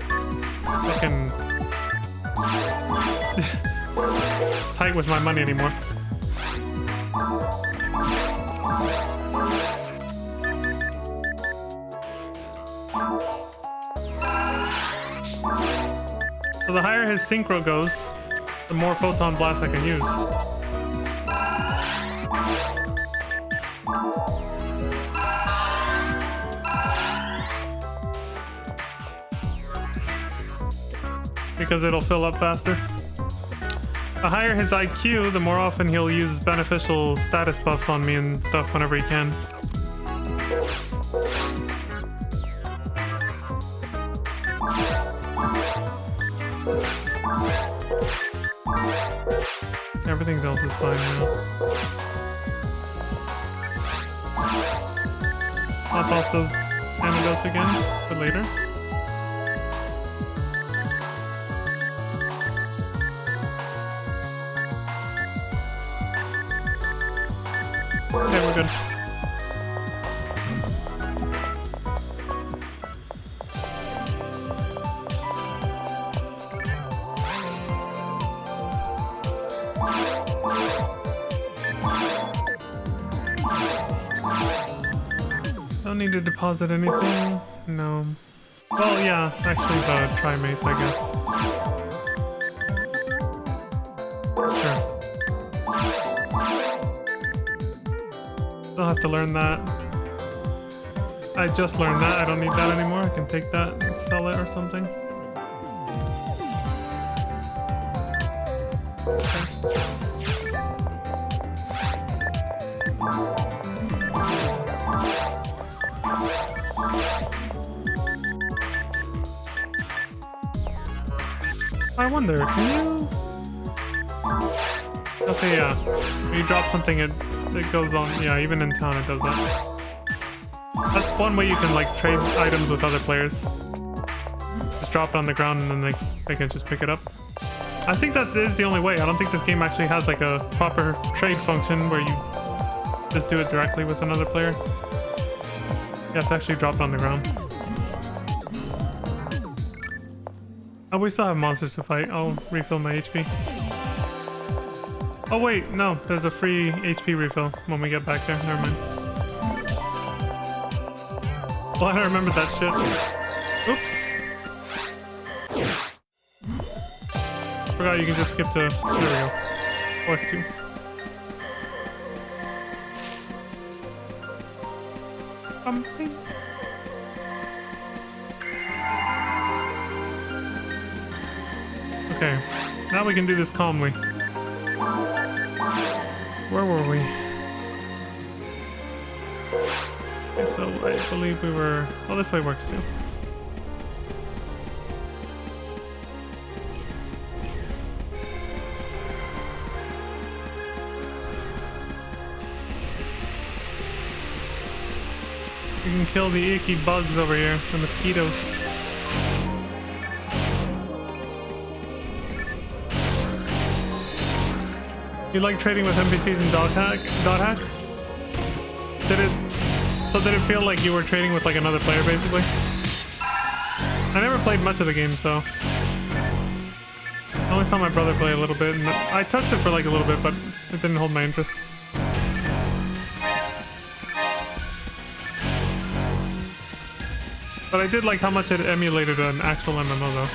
fucking tight with my money anymore. So the higher his synchro goes, the more photon blast I can use. Because it'll fill up faster. The higher his IQ, the more often he'll use beneficial status buffs on me and stuff whenever he can. Everything else is fine now. Pop off those antidotes again for later. Okay, we're good. Don't need to deposit anything. No. Well, yeah, actually the trimates, I guess. Sure. Still have to learn that. I just learned that. I don't need that anymore. I can take that and sell it or something. I wonder, can you? Okay, yeah. When you drop something, it goes on. Yeah, even in town, it does that. That's one way you can like trade items with other players. Just drop it on the ground and then they can just pick it up. I think that is the only way. I don't think this game actually has like a proper trade function where you just do it directly with another player. You have to actually drop it on the ground. Oh, we still have monsters to fight. I'll refill my HP. Oh wait, no, there's a free HP refill when we get back there. Never mind. Well, I don't remember that shit. Oops. Forgot you can just skip to... There we go. Force 2. Something. Okay, now we can do this calmly. Where were we? Okay, so I believe we were... Oh, this way works too. You can kill the icky bugs over here, the mosquitoes. You like trading with NPCs in Dot Hack? Did it feel like you were trading with like another player basically? I never played much of the game, so I only saw my brother play a little bit, and I touched it for like a little bit, but it didn't hold my interest. But I did like how much it emulated an actual MMO though.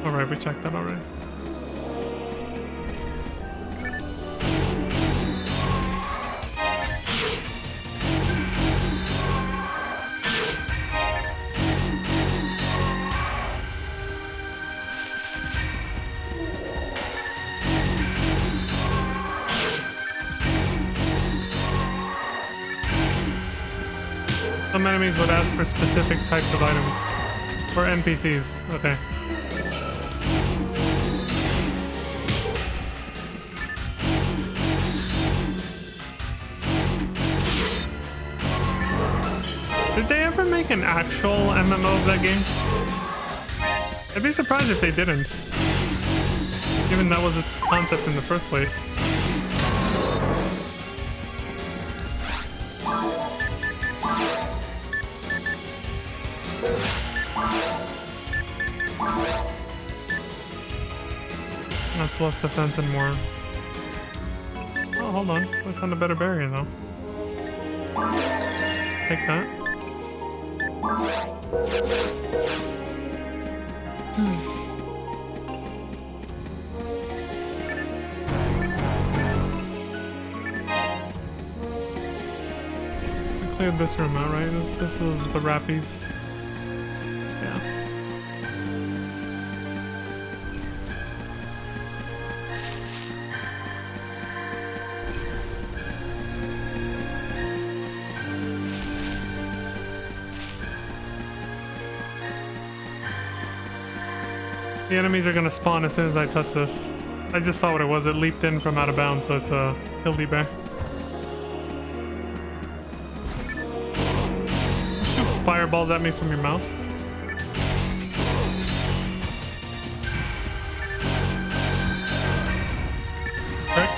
Alright, we checked that already. Some enemies would ask for specific types of items. For NPCs, okay. Did they ever make an actual MMO of that game? I'd be surprised if they didn't. Given that was its concept in the first place. That's less defense and more... Oh, hold on. We found a better barrier, though. Take that. We cleared this room out, right? This was the Rappies. Yeah. The enemies are gonna spawn as soon as I touch this. I just saw what it was. It leaped in from out of bounds, so it's a Hildy Bear. Shoot fireballs at me from your mouth. Correct.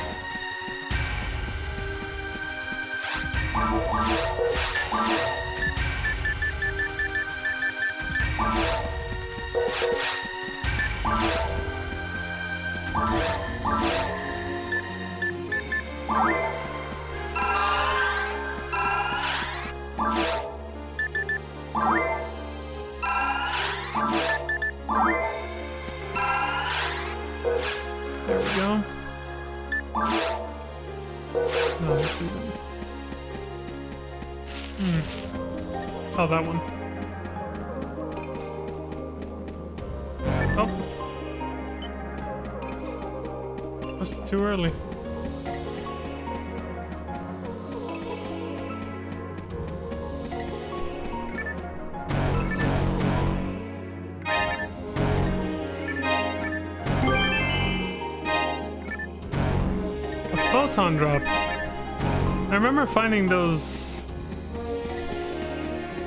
Oh, that one. Oh. That's too early. Photon drop. I remember finding those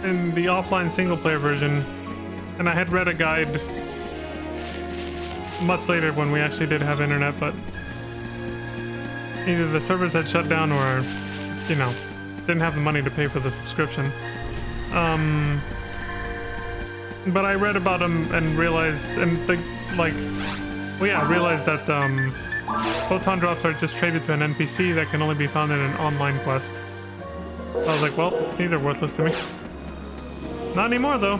in the offline single player version, and I had read a guide much later when we actually did have internet, but either the servers had shut down or, you know, didn't have the money to pay for the subscription. But I read about them and realized, realized that photon drops are just traded to an NPC that can only be found in an online quest. So I was like, well, these are worthless to me. Not anymore, though.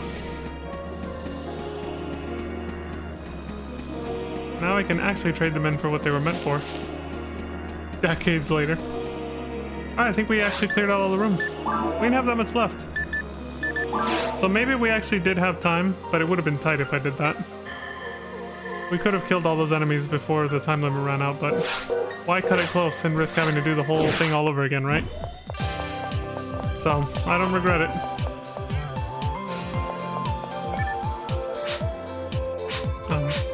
Now I can actually trade them in for what they were meant for. Decades later. Alright, I think we actually cleared out all the rooms. We didn't have that much left. So maybe we actually did have time, but it would have been tight if I did that. We could have killed all those enemies before the time limit ran out, but why cut it close and risk having to do the whole thing all over again, right? So, I don't regret it.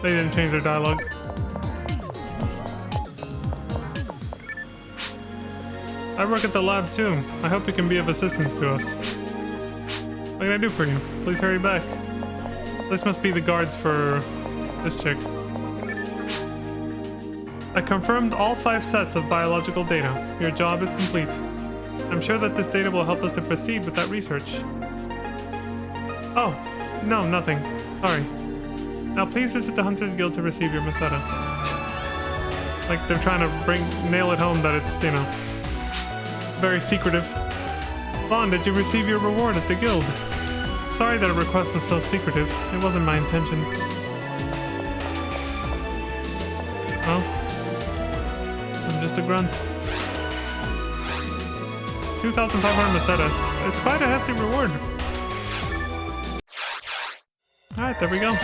They didn't change their dialogue. I work at the lab too. I hope you can be of assistance to us. What can I do for you? Please hurry back. This must be the guards for this chick. I confirmed all 5 sets of biological data. Your job is complete. I'm sure that this data will help us to proceed with that research. Oh, no, nothing. Sorry. Now please visit the Hunters Guild to receive your Meseta. Like they're trying to nail it home that it's, you know, very secretive. Vaughn, did you receive your reward at the guild? Sorry that a request was so secretive. It wasn't my intention. Oh? I'm just a grunt. 2,500 Meseta. It's quite a hefty reward. Alright, there we go.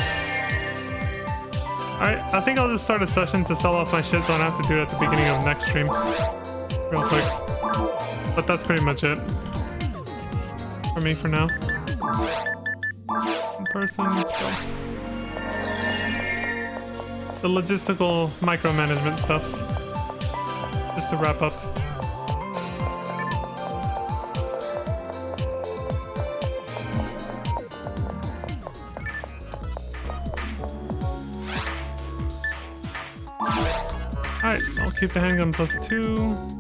Alright, I think I'll just start a session to sell off my shit so I don't have to do it at the beginning of next stream. Real quick. But that's pretty much it. For me for now. In person, go. The logistical micromanagement stuff. Just to wrap up. Alright, I'll keep the handgun +2.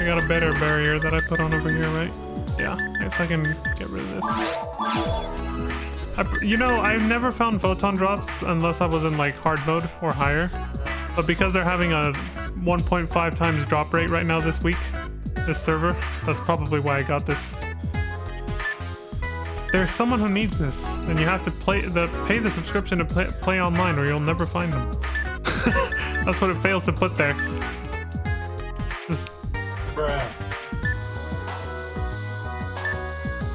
I got a better barrier that I put on over here, right? Yeah, I guess I can get rid of this. You know, I've never found photon drops unless I was in like hard mode or higher. But because they're having a 1.5 times drop rate right now this week, this server, that's probably why I got this. There's someone who needs this, and you have to pay the subscription to play online or you'll never find them. That's what it fails to put there. Just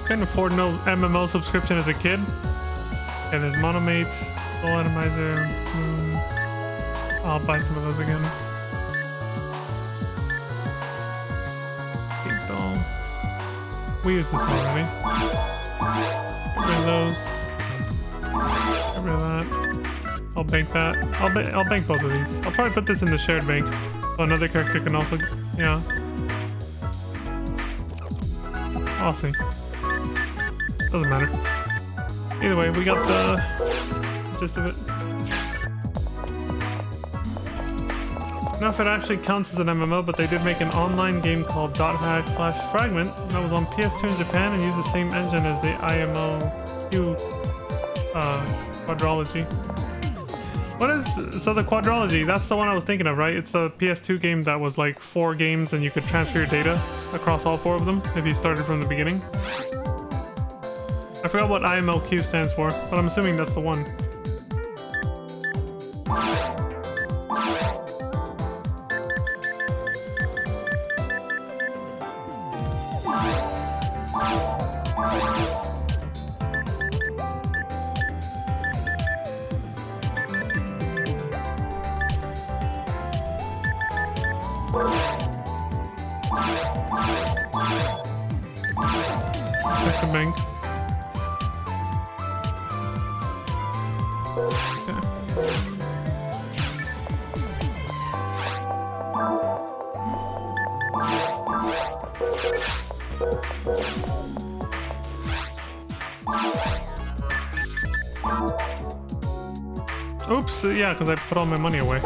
couldn't afford no MMO subscription as a kid. Okay, there's Monomate, Soul Atomizer. I'll buy some of those again. Big doll. We used this already. Get rid of those. Get rid of that. I'll bank that. I'll bank both of these. I'll probably put this in the shared bank. So another character can also, yeah. I'll see. Doesn't matter. Either way, we got the gist of it. I don't know if it actually counts as an MMO, but they did make an online game called .hack/Fragment that was on PS2 in Japan and used the same engine as the IMO-Q quadrology. What is, so the quadrology, that's the one I was thinking of, right? It's the PS2 game that was like 4 games and you could transfer your data across all 4 of them if you started from the beginning. I forgot what IMOQ stands for, but I'm assuming that's the one. check the bank. Oops, yeah, because I put all my money away.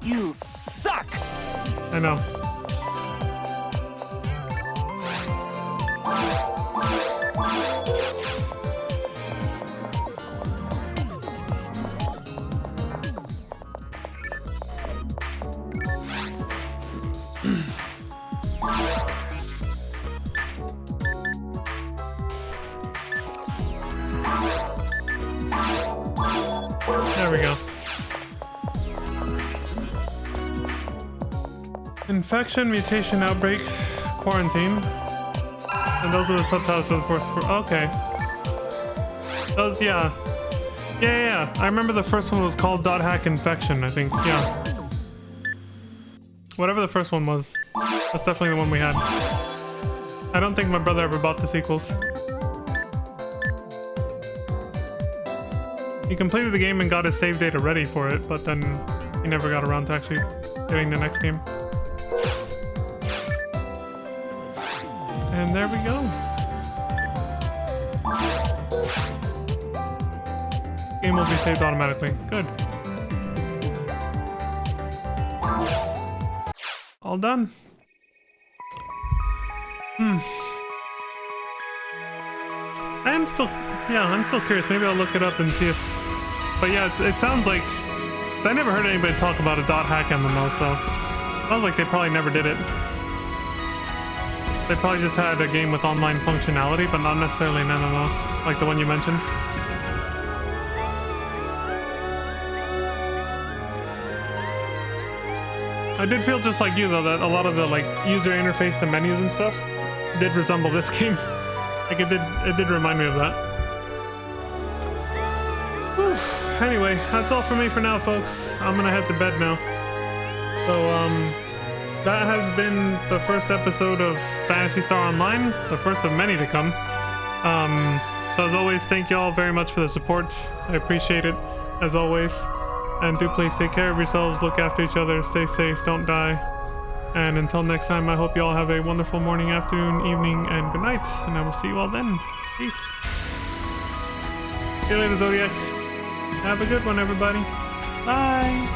You suck! I know. There we go. Infection, mutation, outbreak, quarantine. And those are the subtitles for the first four. Okay. Those, yeah. Yeah. I remember the first one was called .hack infection, I think. Yeah. Whatever the first one was. That's definitely the one we had. I don't think my brother ever bought the sequels. He completed the game and got his save data ready for it, but then he never got around to actually getting the next game. And there we go. Game will be saved automatically. Good. All done. I'm still curious. Maybe I'll look it up and see if... But yeah, it sounds like... Cause I never heard anybody talk about a .hack MMO, so... It sounds like they probably never did it. They probably just had a game with online functionality, but not necessarily an MMO, like the one you mentioned. I did feel just like you though, that a lot of the like user interface, the menus and stuff, did resemble this game. Like it did remind me of that. Whew. Anyway, that's all for me for now, folks. I'm gonna head to bed now. So that has been the first episode of Phantasy Star Online, the first of many to come. So as always, thank you all very much for the support. I appreciate it, as always. And do please take care of yourselves, look after each other, stay safe, don't die. And until next time, I hope you all have a wonderful morning, afternoon, evening, and good night. And I will see you all then. Peace. See you later, Zodiac. Have a good one, everybody. Bye.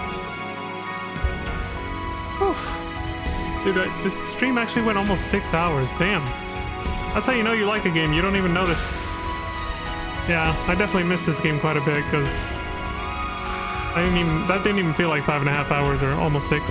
Whew. Dude, this stream actually went almost 6 hours. Damn. That's how you know you like a game. You don't even notice. Yeah, I definitely missed this game quite a bit because that didn't even feel like 5.5 hours or almost 6.